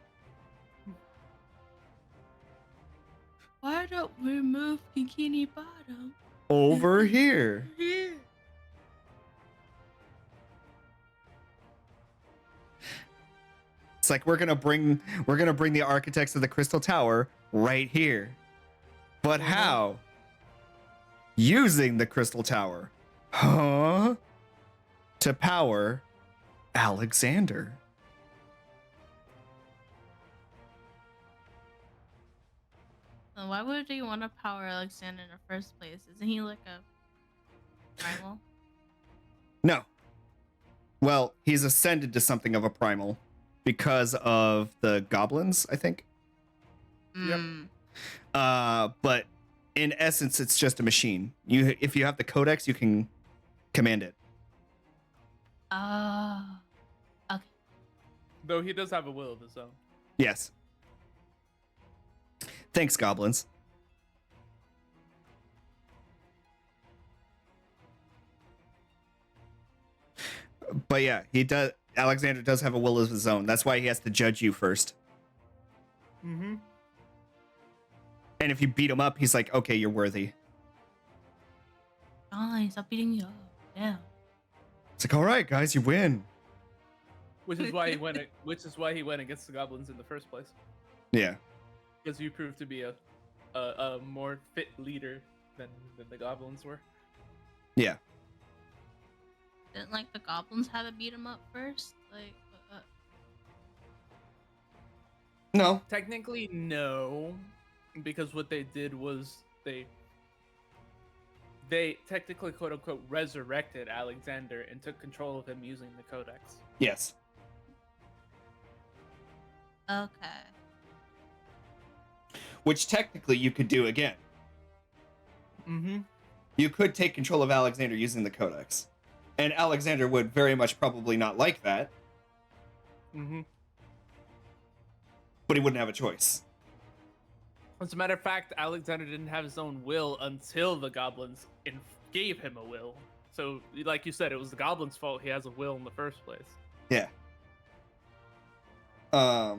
Why don't we move Bikini Bottom over here? It's like we're gonna bring the architects of the Crystal Tower right here. But how? Using the Crystal Tower. Huh? To power Alexander. Why would you want to power Alexander in the first place? Isn't he like a primal? No. Well, he's ascended to something of a primal because of the goblins, I think. Yep. But in essence, it's just a machine. If you have the codex, you can command it. Okay. Though he does have a will of his own. Yes. Thanks, goblins. But yeah, he does. Alexander does have a will of his own. That's why he has to judge you first. Mm-hmm. And if you beat him up, he's like, okay, you're worthy. Fine, stop beating me up. Yeah. It's like, all right, guys, you win. Which is why he went. Which is why he went against the goblins in the first place. Yeah. Because you proved to be a more fit leader than the goblins were. Yeah. Didn't like the goblins have to beat him up first? Like, No. Technically, no, because what they did was they technically, quote unquote, resurrected Alexander and took control of him using the Codex. Yes. okay. Which technically you could do again. Mm-hmm. You could take control of Alexander using the Codex. And Alexander would very much probably not like that. Mm-hmm. But he wouldn't have a choice. As a matter of fact, Alexander didn't have his own will until the goblins gave him a will. So, like you said, it was the goblins' fault he has a will in the first place. Yeah. But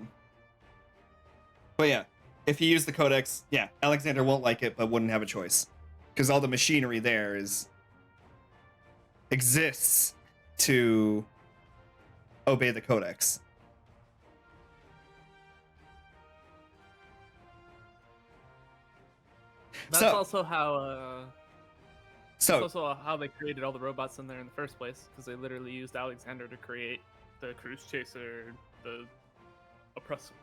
yeah, if you use the Codex, yeah, Alexander won't like it, but wouldn't have a choice. Because all the machinery there exists to obey the Codex. That's also how. So that's also how they created all the robots in there in the first place, because they literally used Alexander to create the Cruise Chaser, the Oppressor,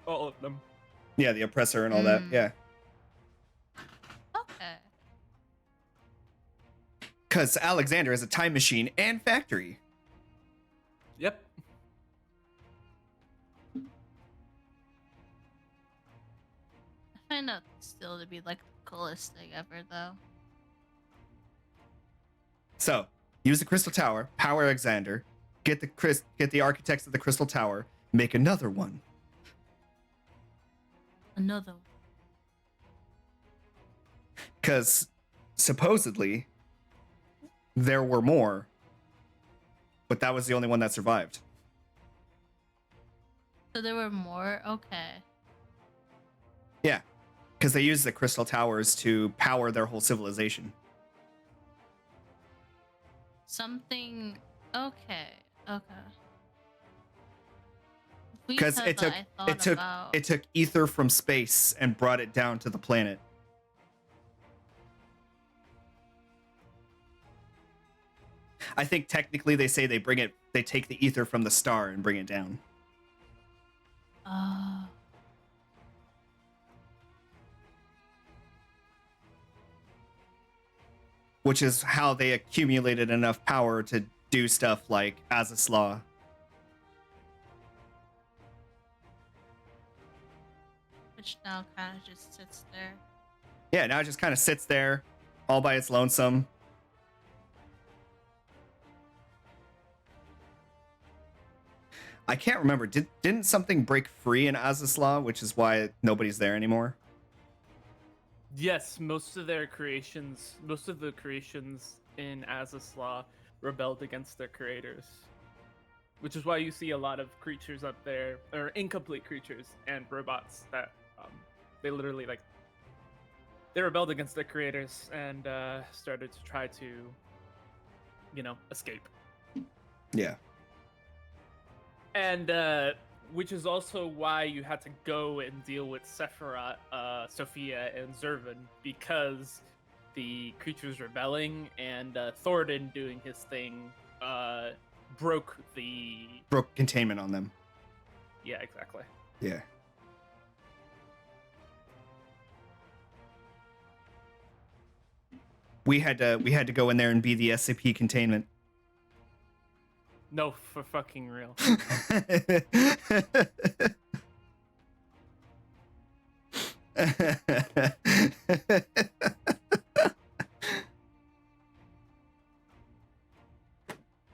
all of them. Yeah, the Oppressor and all that. Yeah. Okay. Because Alexander is a time machine and factory. Yep. I find that still to be like the coolest thing ever, though. So, use the Crystal Tower, power Alexander, get the architects of the Crystal Tower, make another one. Another one. Because supposedly there were more, but that was the only one that survived. So there were more? Okay. Yeah, because they used the Crystal Towers to power their whole civilization. Something. Okay. Okay. Because it took ether from space and brought it down to the planet. I think technically they say they take the ether from the star and bring it down. Which is how they accumulated enough power to do stuff like Azys Law. Which now kind of just sits there. Yeah, now it just kind of sits there all by its lonesome. I can't remember. Didn't something break free in Azys Law, which is why nobody's there anymore? Yes, most of the creations in Azys Law rebelled against their creators. Which is why you see a lot of creatures up there, or incomplete creatures and robots that they literally they rebelled against their creators and started to try to, escape. Yeah. And which is also why you had to go and deal with Sephiroth, Sophia, and Zervan, because the creatures rebelling and Thoradin doing his thing broke containment on them. Yeah, exactly. Yeah. We had to go in there and be the SCP containment. No, for fucking real.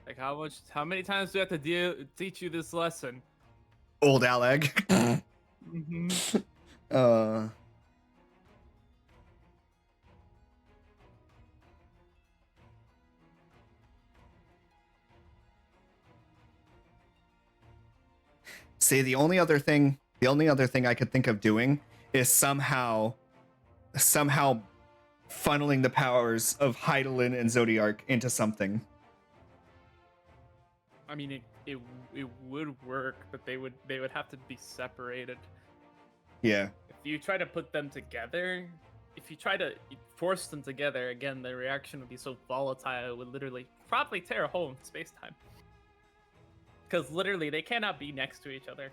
Like how many times do I have to teach you this lesson? Old Alag. Mm-hmm. See, the only other thing I could think of doing is somehow funneling the powers of Hydaelyn and Zodiark into something. I mean, it would work, but they would have to be separated. Yeah. If you try to put them together, if you try to force them together, again, the reaction would be so volatile, it would literally probably tear a hole in space-time. Because literally, they cannot be next to each other.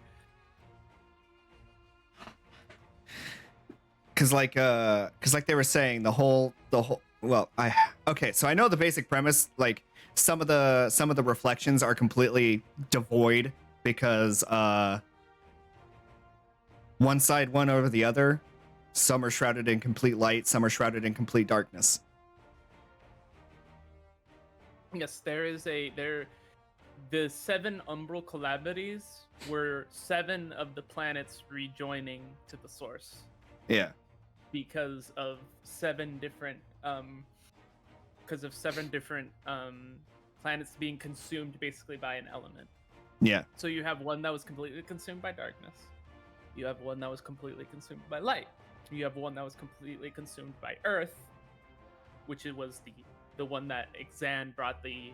Cause like they were saying, the whole okay, so I know the basic premise, like some of the reflections are completely devoid because one side won over the other. Some are shrouded in complete light, some are shrouded in complete darkness. Yes, the 7 umbral calamities were 7 of the planets rejoining to the source. Yeah. Because of 7 different planets being consumed basically by an element. Yeah. So you have one that was completely consumed by darkness. You have one that was completely consumed by light. You have one that was completely consumed by earth, which it was the one that Xan brought the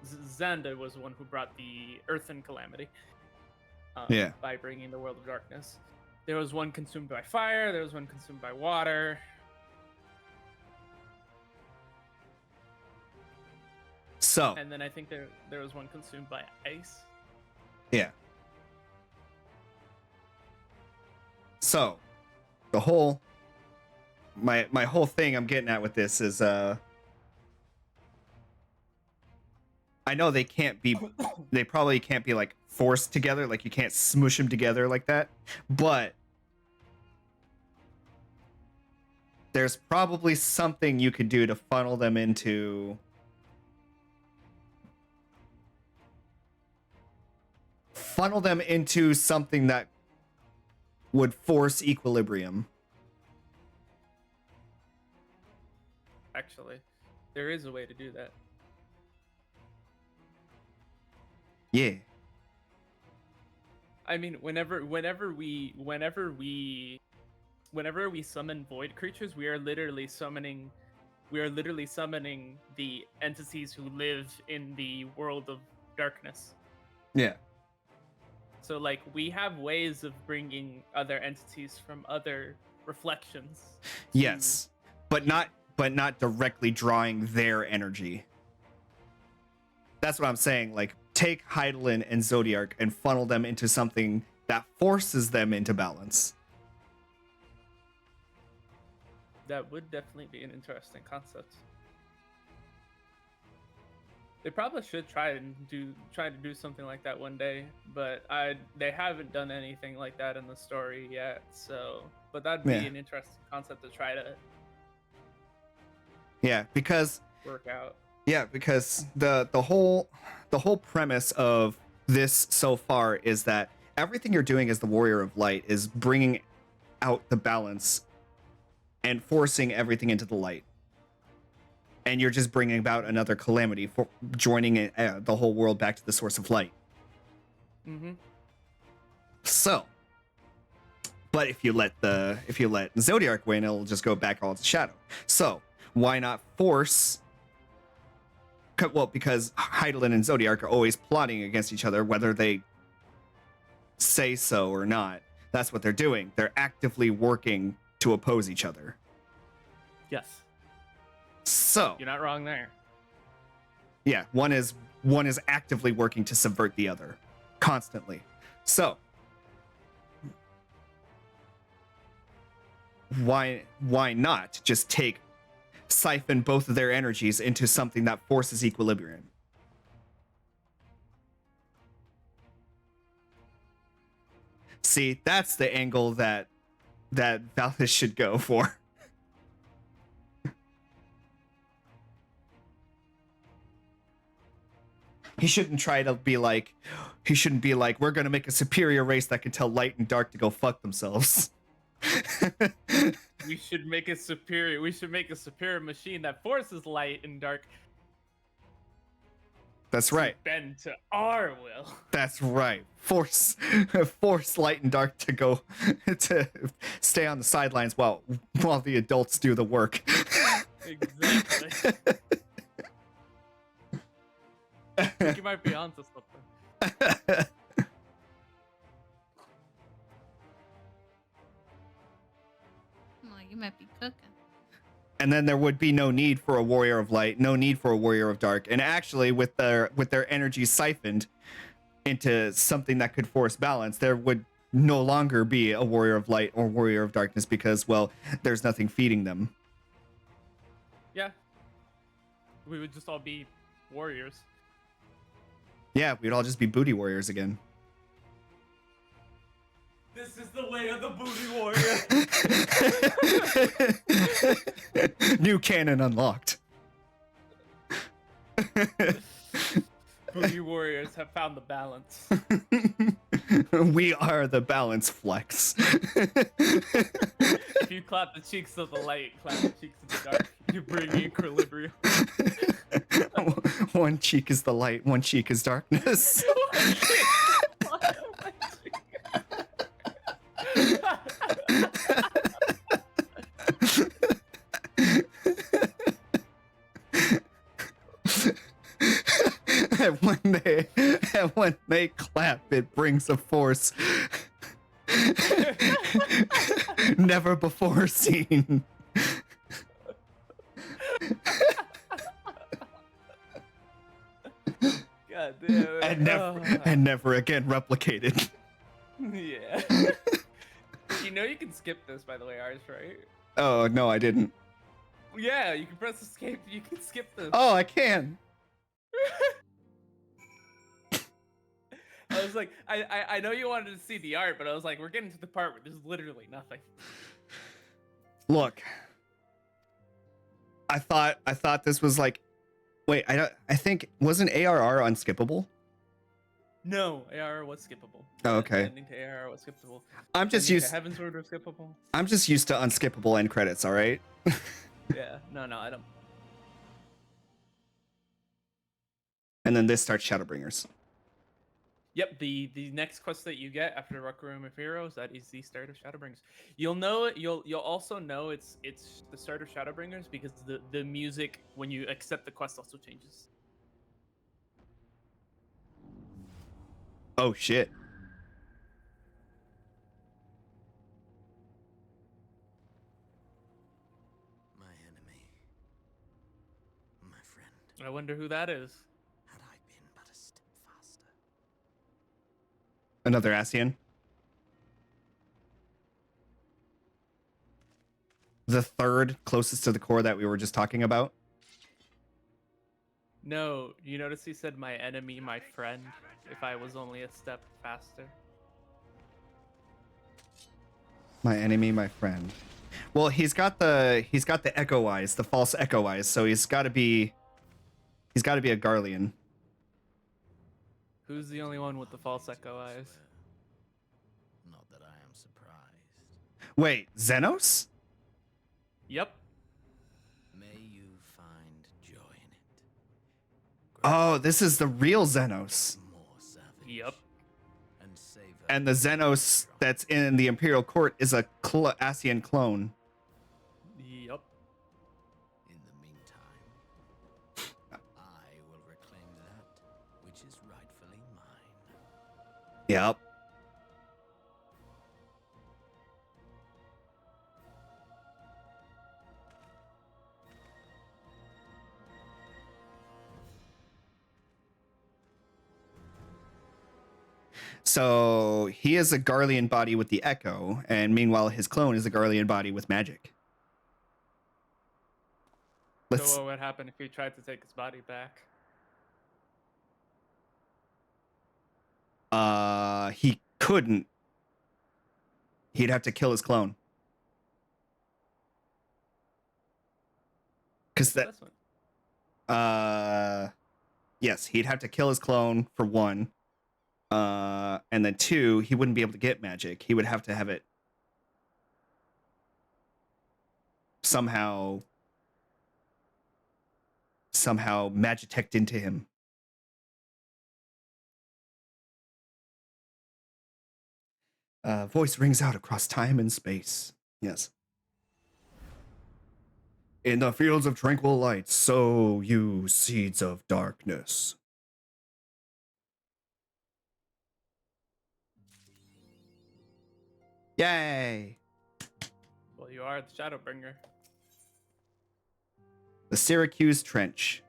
Xander was the one who brought the earthen calamity. Yeah. By bringing the world of darkness. There was one consumed by fire. There was one consumed by water. So. And then I think there was one consumed by ice. Yeah. So, the whole my whole thing I'm getting at with this is I know they probably can't be like forced together, like you can't smoosh them together like that, but there's probably something you could do to funnel them into something that would force equilibrium. Actually, there is a way to do that. Yeah. I mean, whenever we summon void creatures, we are literally summoning the entities who live in the world of darkness. Yeah. So like we have ways of bringing other entities from other reflections. Yes. But not directly drawing their energy. That's what I'm saying, like take Hydaelyn and Zodiark and funnel them into something that forces them into balance. That would definitely be an interesting concept. They probably should try to do something like that one day, but they haven't done anything like that in the story yet. So, but that'd be an interesting concept to try to. Yeah, because work out. Yeah, because the whole premise of this so far is that everything you're doing as the Warrior of Light is bringing out the balance and forcing everything into the light. And you're just bringing about another calamity for joining the whole world back to the source of light. Mm-hmm. So, but if you let Zodiark win, it'll just go back all to shadow. So why not force? Well, because Hydaelyn and Zodiark are always plotting against each other, whether they say so or not. That's what they're doing. They're actively working to oppose each other. Yes. So you're not wrong there. Yeah, one is actively working to subvert the other constantly. So why not just siphon both of their energies into something that forces equilibrium? See, that's the angle that Valhis should go for. He shouldn't be like, we're gonna make a superior race that can tell light and dark to go fuck themselves. We should make a superior machine that forces light and dark. That's right. Bend to our will. That's right. Force light and dark to go to stay on the sidelines while the adults do the work. Exactly. I think you might be onto something. Oh, you might be cooking. And then there would be no need for a warrior of light, no need for a warrior of dark. And actually, with their energy siphoned into something that could force balance, there would no longer be a warrior of light or warrior of darkness because, well, there's nothing feeding them. Yeah. We would just all be warriors. Yeah, we'd all just be booty warriors again. This is the way of the booty warrior. New canon unlocked. Booty warriors have found the balance. We are the balance flex. If you clap the cheeks of the light, clap the cheeks of the dark, you bring equilibrium. One cheek is the light, one cheek is darkness. And when they clap, it brings a force never before seen. God damn it. And never again replicated. Yeah. You know you can skip this, by the way, Ars, right? Oh, no, I didn't. Yeah, you can press escape. You can skip this. Oh, I can. I was like, I know you wanted to see the art, but I was like, we're getting to the part where there's literally nothing. Look, I thought this was like, wait, I think wasn't ARR unskippable? No, ARR was skippable. Oh, okay. Ending to ARR was skippable. I'm just Ending used. to Heaven's Word was skippable. I'm just used to unskippable end credits. All right. Yeah. No, I don't. And then this starts Shadowbringers. Yep, the next quest that you get after Requiem of Heroes, that is the start of Shadowbringers. You'll know it. You'll also know it's the start of Shadowbringers because the music when you accept the quest also changes. Oh shit. My enemy. My friend. I wonder who that is. Had I been but a step faster. Another Ascian. The third closest to the core that we were just talking about. No, you notice he said my enemy, my friend, if I was only a step faster. My enemy, my friend. Well, he's got the echo eyes, the false echo eyes, so he's got to be a Garlean. Who's the only one with the false echo eyes? Not that I am surprised. Wait, Xenos? Yep. May you find joy in it. Oh, this is the real Xenos. More savage. Yep. And savor. And the Xenos that's in the Imperial Court is a Ascian clone. Yep. In the meantime, I will reclaim that which is rightfully mine. Yep. So he is a Garlean body with the Echo, and meanwhile his clone is a Garlean body with magic. So what would happen if he tried to take his body back? He couldn't. He'd have to kill his clone. Cause yes, he'd have to kill his clone for one. And then two, he wouldn't be able to get magic. He would have to have it somehow magiteched into him. Voice rings out across time and space. Yes. In the fields of tranquil light, sow you seeds of darkness. Yay! Well, you are the Shadowbringer. The Syracuse Trench.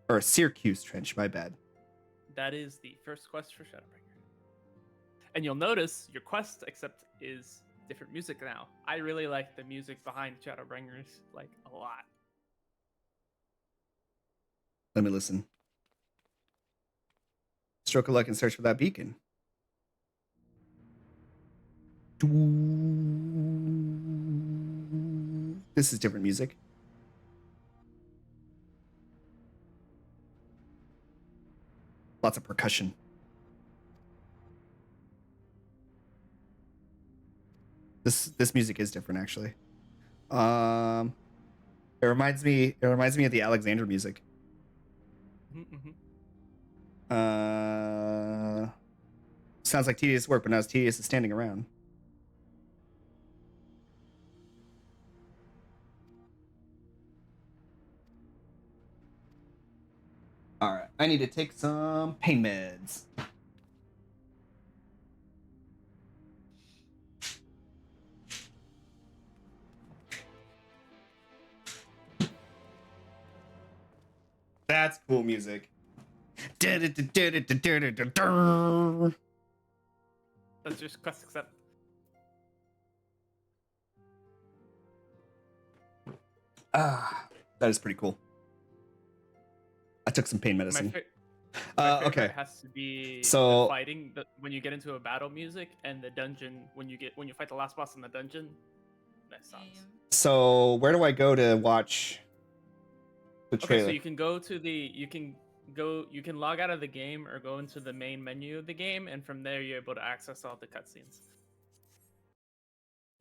Or Syracuse Trench, my bad. That is the first quest for Shadowbringer. And you'll notice your quest except is different music now. I really like the music behind Shadowbringers, like, a lot. Let me listen. Stroke of luck and search for that beacon. This is different music. Lots of percussion. This music is different, actually. It reminds me of the Alexander music. Sounds like tedious work, but not as tedious as standing around. All right, I need to take some pain meds. That's cool music. That's just quest accept. That is pretty cool. I took some pain medicine. My favorite okay. has to be So the fighting when you get into a battle music and the dungeon when you fight the last boss in the dungeon. Nice songs. So where do I go to watch the trailer? Okay, so you can go to you can log out of the game or go into the main menu of the game, and from there you're able to access all the cutscenes.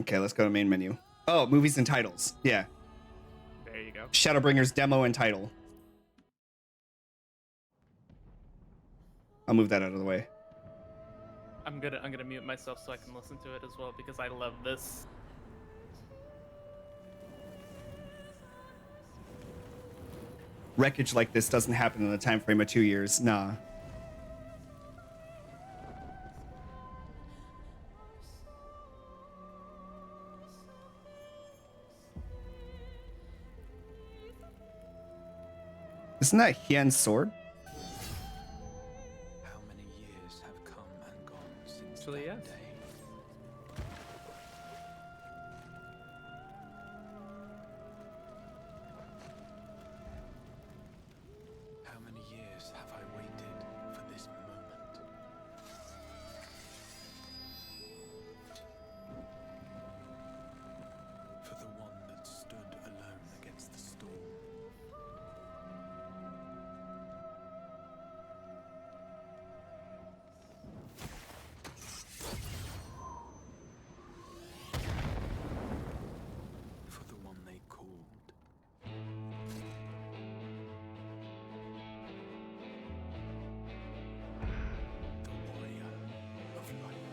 Okay, let's go to main menu. Oh, movies and titles. Yeah. There you go. Shadowbringers demo and title. I'll move that out of the way. I'm gonna mute myself so I can listen to it as well because I love this. Wreckage like this doesn't happen in the time frame of 2 years. Nah. Isn't that Hien's sword? How many years have come and gone since Actually, yes. day? How many years have I waited for this moment? For the one that stood alone against the storm. For the one they called. The warrior of light.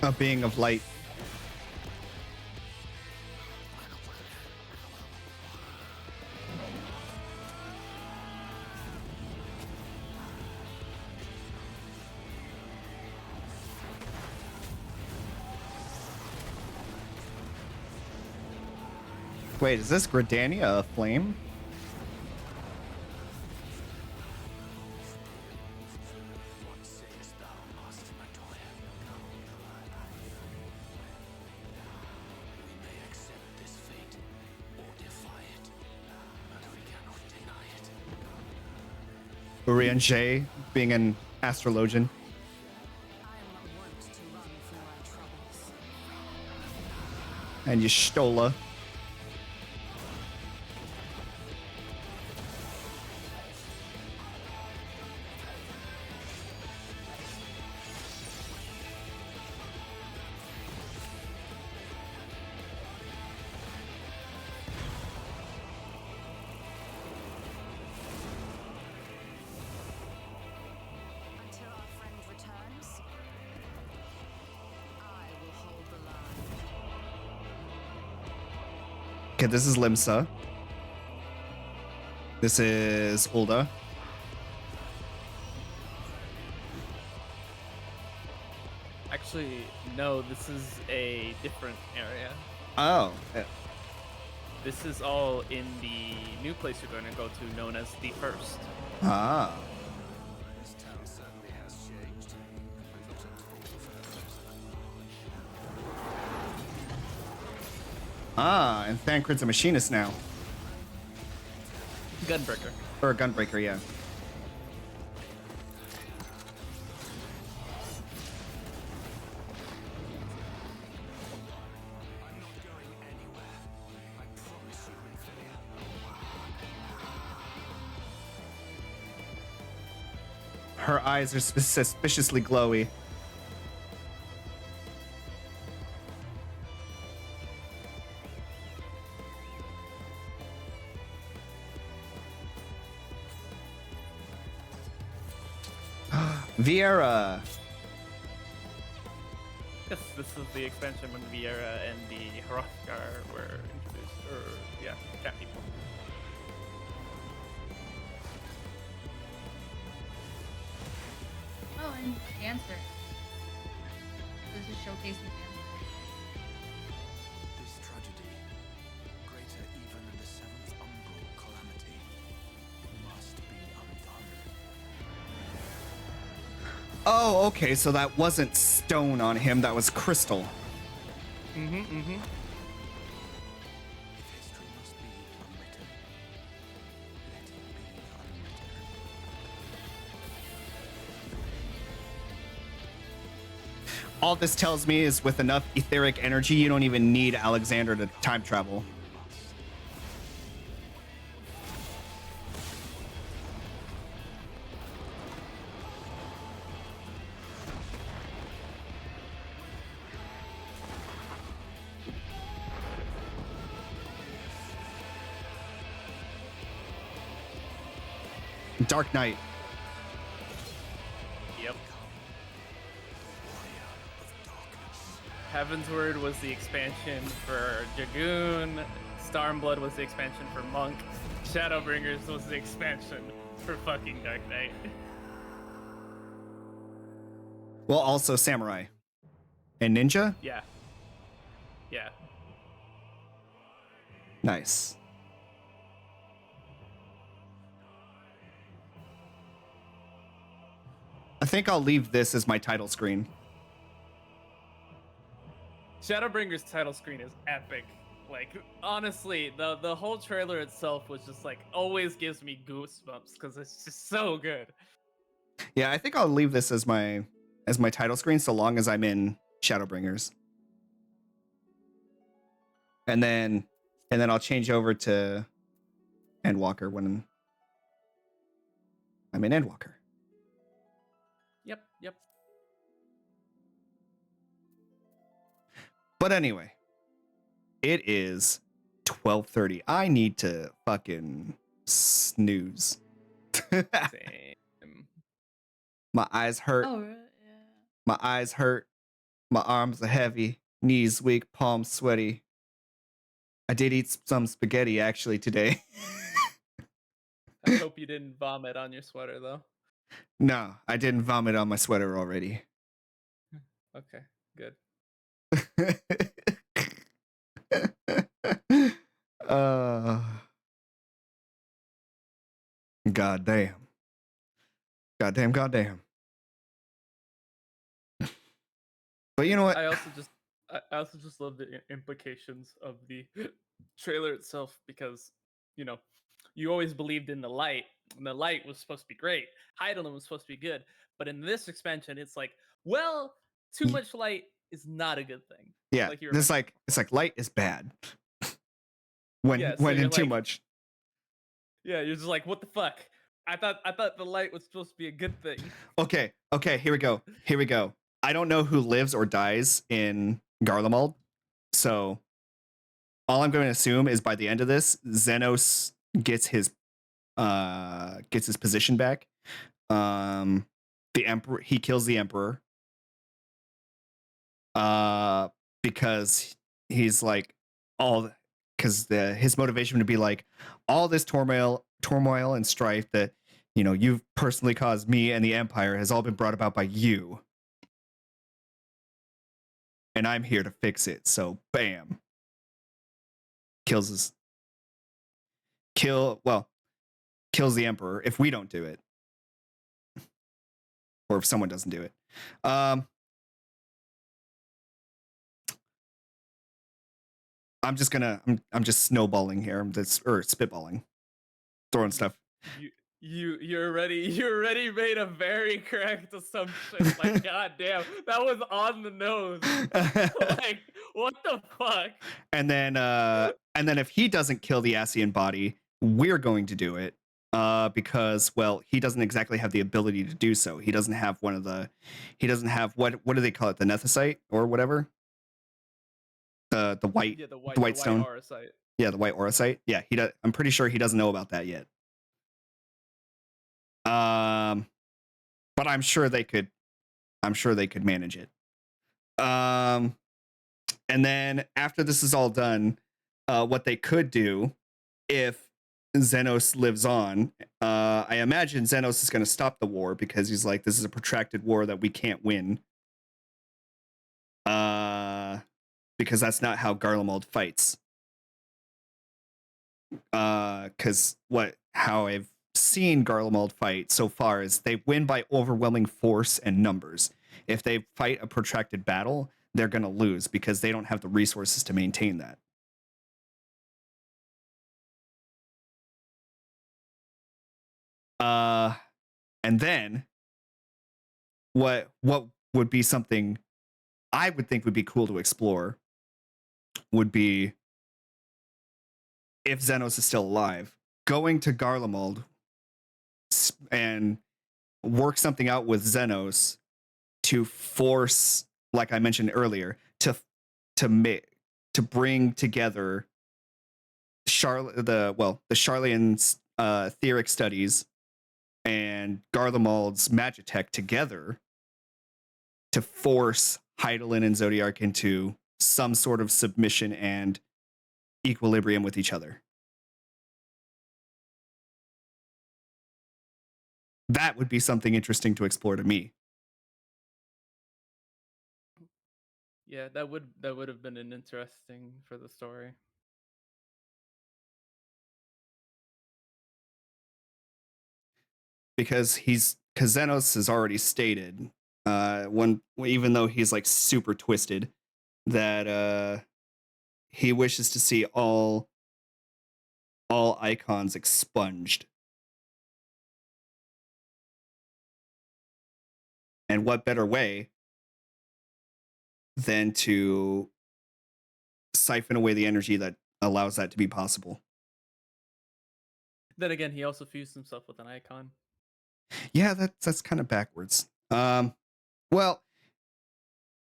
A being of light. Wait, is this Gridania a flame? Urianger being an astrologian. And Y'shtola. Until our friend returns, I will hold the line. Okay, this is Limsa. This is Ulda. Actually, no, this is a different area. Oh. This is all in the new place you're going to go to, known as the First. Ah. This town certainly has changed. I'm not at all fair. Ah, and Thancred's a machinist now. Gunbreaker. Or a gunbreaker, yeah. Her eyes are suspiciously glowy. Vieira. Yes, this is the expansion when Vieira and the Hrothgar were introduced. Or, yeah, cat people. Oh, and dancer. This is showcasing dancer. This tragedy, greater even than the seventh umbral calamity, must be undone. Oh, okay, so that wasn't stone on him, that was crystal. Mm-hmm. If history must be unwritten, let it be unwritten. All this tells me is with enough etheric energy, you don't even need Alexander to time travel. Dark Knight. Yep. Heaven's Word was the expansion for Dragoon. Stormblood was the expansion for Monk. Shadowbringers was the expansion for fucking Dark Knight. Well, also Samurai. And Ninja? Yeah. Yeah. Nice. I think I'll leave this as my title screen. Shadowbringer's title screen is epic. Like, honestly, the whole trailer itself was just like, always gives me goosebumps because it's just so good. Yeah, I think I'll leave this as my title screen so long as I'm in Shadowbringers. And then I'll change over to Endwalker when I'm in Endwalker. Yep. But anyway, it is 12:30. I need to fucking snooze. Same. My eyes hurt. Oh, yeah. My eyes hurt. My arms are heavy. Knees weak. Palms sweaty. I did eat some spaghetti actually today. I hope you didn't vomit on your sweater though. No, I didn't vomit on my sweater already. Okay, good. Goddamn. Goddamn. But you know what? I also just love the implications of the trailer itself, because you always believed in the light, and the light was supposed to be great. Heidelin was supposed to be good, but in this expansion, it's like, well, too much light is not a good thing. Yeah, like you were it's mentioning. like light is bad when Yeah, so when you're in too like- much. Yeah, you're just like, what the fuck? I thought the light was supposed to be a good thing. Okay, here we go. I don't know who lives or dies in Garlemald, so all I'm going to assume is by the end of this, Xenos gets his position back. The Emperor, he kills the Emperor. Because he's like his motivation would be like, all this turmoil and strife that you've personally caused me and the Empire has all been brought about by you, and I'm here to fix it. So bam, kills the Emperor if we don't do it, or if someone doesn't do it. I'm just snowballing here. I'm just spitballing, throwing stuff. You already made a very correct assumption. Like, goddamn, that was on the nose. Like, what the fuck? And then if he doesn't kill the Asian body, we're going to do it. Because, well, he doesn't exactly have the ability to do so. He doesn't have what do they call it? The Nethicite or whatever. The white, yeah, the white stone. Auracite. Yeah, the white Auracite. Yeah, I'm pretty sure he doesn't know about that yet. But I'm sure they could manage it. And then after this is all done, what they could do, if Xenos lives on, I imagine Xenos is going to stop the war, because he's like, this is a protracted war that we can't win. Because that's not how Garlemald fights. Because how I've seen Garlemald fight so far is they win by overwhelming force and numbers. If they fight a protracted battle, they're going to lose because they don't have the resources to maintain that. And then what would be something I would think would be cool to explore would be, if Xenos is still alive, going to Garlemald and work something out with Xenos to force, like I mentioned earlier, to bring together the Charlian's theoric studies and Garlemald's Magitech together to force Heidelin and Zodiark into some sort of submission and equilibrium with each other. That would be something interesting to explore to me. Yeah, that would have been an interesting for the story. Because Xenos has already stated, even though he's like super twisted, that he wishes to see all icons expunged. And what better way than to siphon away the energy that allows that to be possible? Then again, he also fused himself with an icon. Yeah, that's kind of backwards. Well,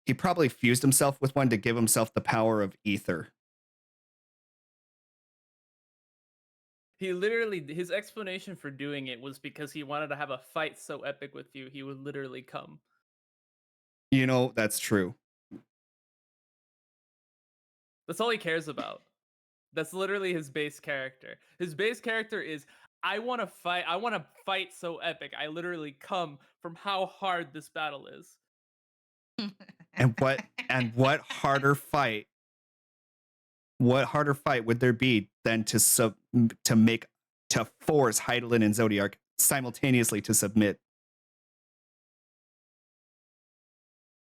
he probably fused himself with one to give himself the power of ether. He literally, his explanation for doing it was because he wanted to have a fight so epic with you, he would literally come. That's true. That's all he cares about. That's literally his base character. His base character is, I want to fight so epic. I literally come from how hard this battle is. And what harder fight would there be than to make to force Heidelin and Zodiark simultaneously to submit.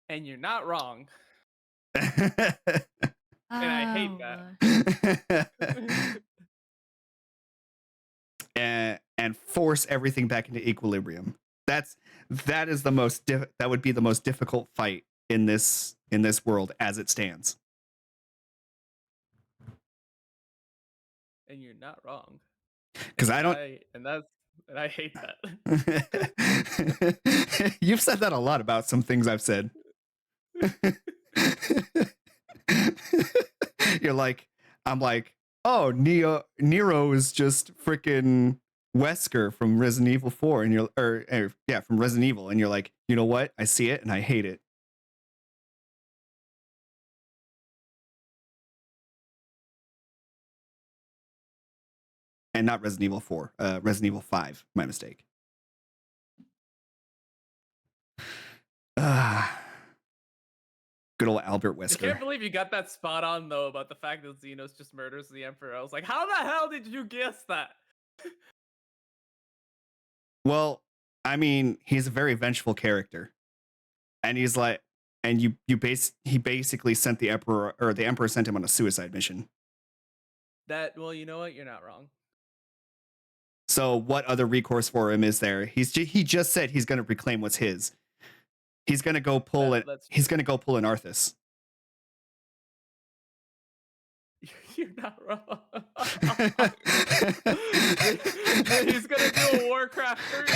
And you're not wrong. And I hate that. and force everything back into equilibrium. That would be the most difficult fight in this world as it stands. And you're not wrong. Because I don't. And I hate that. You've said that a lot about some things I've said. I'm like, oh, Nero is just freaking Wesker from Resident Evil 4, and from Resident Evil, and you're like, you know what? I see it and I hate it. And not Resident Evil 4, Resident Evil 5, my mistake. Good old Albert Wesker. I can't believe you got that spot on, though, about the fact that Xenos just murders the Emperor. I was like, how the hell did you guess that? Well, I mean, he's a very vengeful character. And he's like, and he basically sent the Emperor, or the Emperor sent him on a suicide mission. Well, you know what? You're not wrong. So what other recourse for him is there? He just said he's going to reclaim what's his. He's going to go pull it. He's going to go pull an Arthas. You're not wrong. He's going to do a Warcraft 3.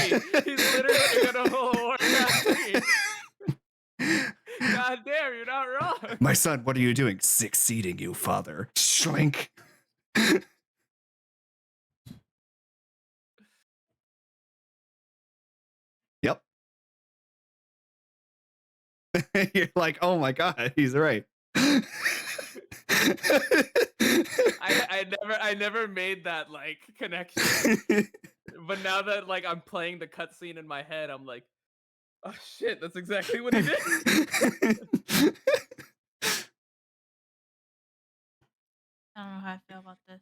He's literally going to pull a Warcraft 3. God damn, you're not wrong. My son, what are you doing? Succeeding you, father. Shrink. Yep. You're like, oh my god, he's right. I never made that like connection. But now that like I'm playing the cutscene in my head, I'm like, oh shit, that's exactly what he did. I don't know how I feel about this.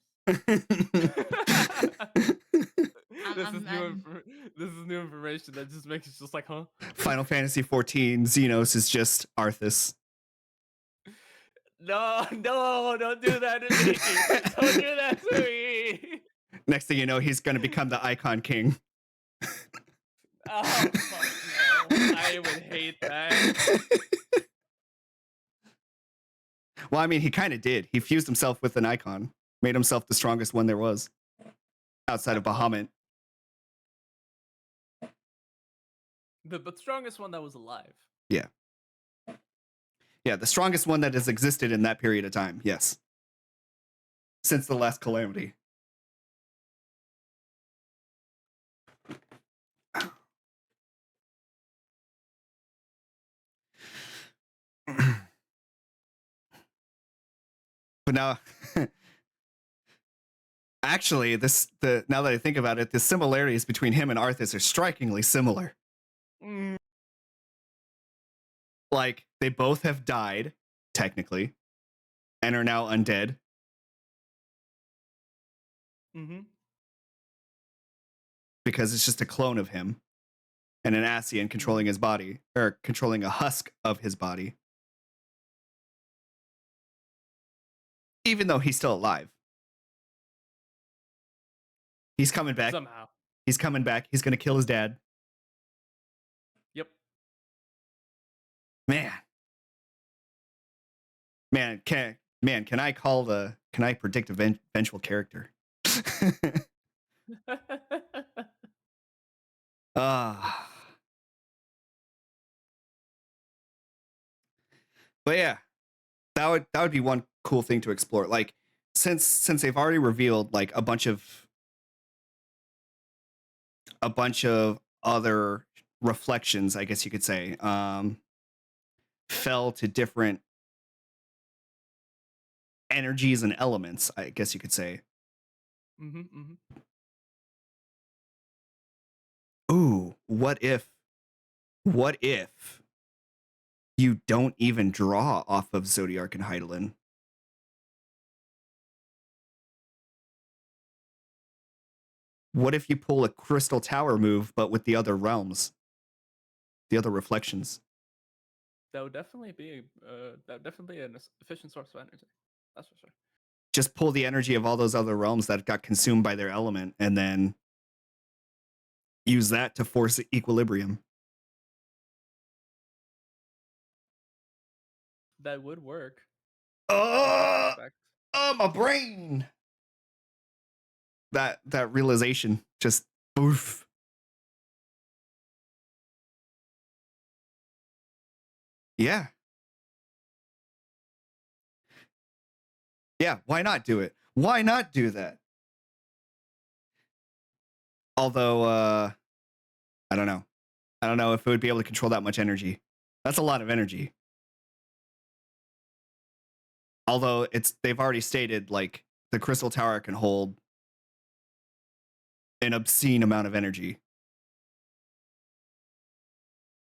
This is new information that just makes it just like, huh? Final Fantasy 14 Xenos is just Arthas. No, don't do that to me. Don't do that to me. Next thing you know, he's going to become the Icon King. Oh, fuck no. I would hate that. Well, I mean, he kind of did. He fused himself with an Icon, made himself the strongest one there was, outside of Bahamut. The strongest one that was alive. Yeah. Yeah, the strongest one that has existed in that period of time, yes. Since the last calamity. But now, actually, now that I think about it, the similarities between him and Arthas are strikingly similar. Mm. Like, they both have died, technically, and are now undead. Mm-hmm. Because it's just a clone of him, and an Ascian controlling his body, or controlling a husk of his body. Even though he's still alive. He's coming back. Somehow. He's coming back. He's going to kill his dad. Yep. Man, can I predict a vengeful character? But yeah, that would be one cool thing to explore. Like, since they've already revealed like a bunch of other reflections, I guess you could say, fell to different energies and elements, I guess you could say. Mm-hmm, mm-hmm. Ooh, what if you don't even draw off of Zodiark and Heidelin? What if you pull a Crystal Tower move, but with the other realms, the other reflections? That would definitely be an efficient source of energy. That's for sure. Just pull the energy of all those other realms that got consumed by their element, and then use that to force equilibrium. That would work. Oh, my brain. That realization just boof. Yeah. Yeah, why not do it? Why not do that? Although I don't know. I don't know if it would be able to control that much energy. That's a lot of energy. Although they've already stated like the Crystal Tower can hold an obscene amount of energy.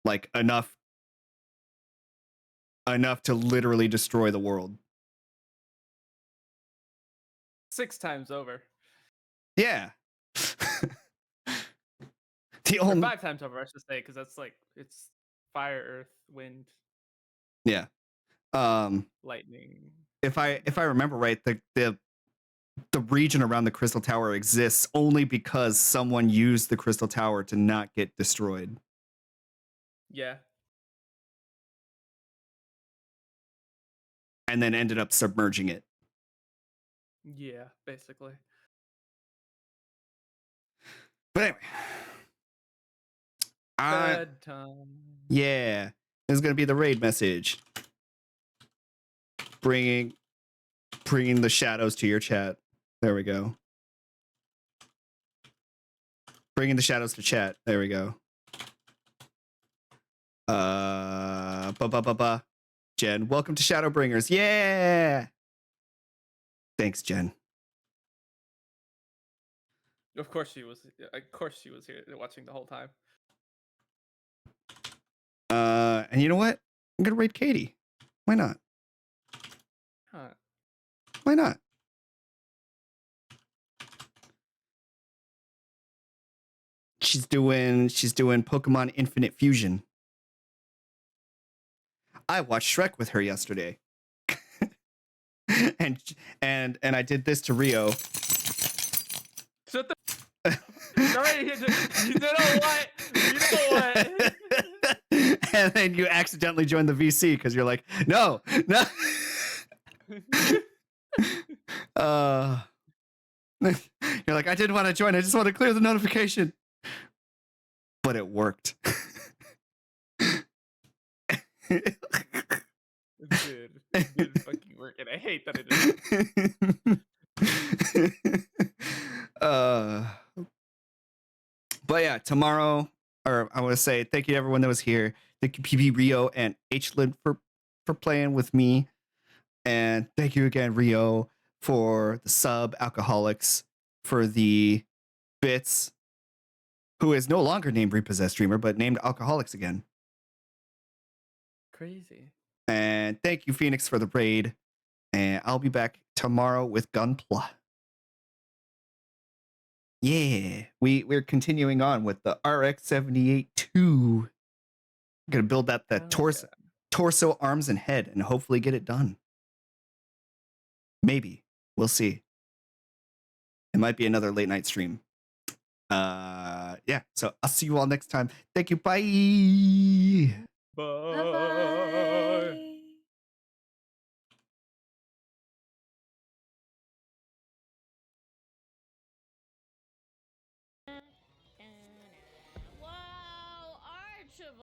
Like enough to literally destroy the world. 6 times over. Yeah. Or 5 times over, I should say, because that's like it's fire, earth, wind. Yeah. Lightning. If I remember right, the region around the Crystal Tower exists only because someone used the Crystal Tower to not get destroyed. Yeah. And then ended up submerging it. Yeah, basically. But anyway. Bedtime. Yeah. This is going to be the raid message. Bringing the shadows to your chat. There we go. Bringing the shadows to chat. There we go. Jen, welcome to Shadowbringers. Yeah. Thanks, Jen. Of course she was here watching the whole time. And you know what? I'm gonna raid Katie. Why not? Huh. Why not? She's doing Pokemon Infinite Fusion. I watched Shrek with her yesterday. and I did this to Rio. Shut the you know what? You know what? And then you accidentally joined the VC because you're like, no. You're like, I didn't want to join. I just want to clear the notification. But it worked. It did fucking work, and I hate that it did. But yeah, tomorrow, or I want to say thank you to everyone that was here. Thank you, PB Rio and Hlin for playing with me. And thank you again, Rio, for the sub, Alcoholics, for the bits, who is no longer named Repossessed Streamer, but named Alcoholics again. Crazy. And thank you, Phoenix, for the raid. And I'll be back tomorrow with Gunpla. Yeah, we're continuing on with the RX-78-2. Gonna build that torso, arms, and head, and hopefully get it done. Maybe. We'll see. It might be another late night stream. Yeah, so I'll see you all next time. Thank you. Bye. Bye. Wow, Arch of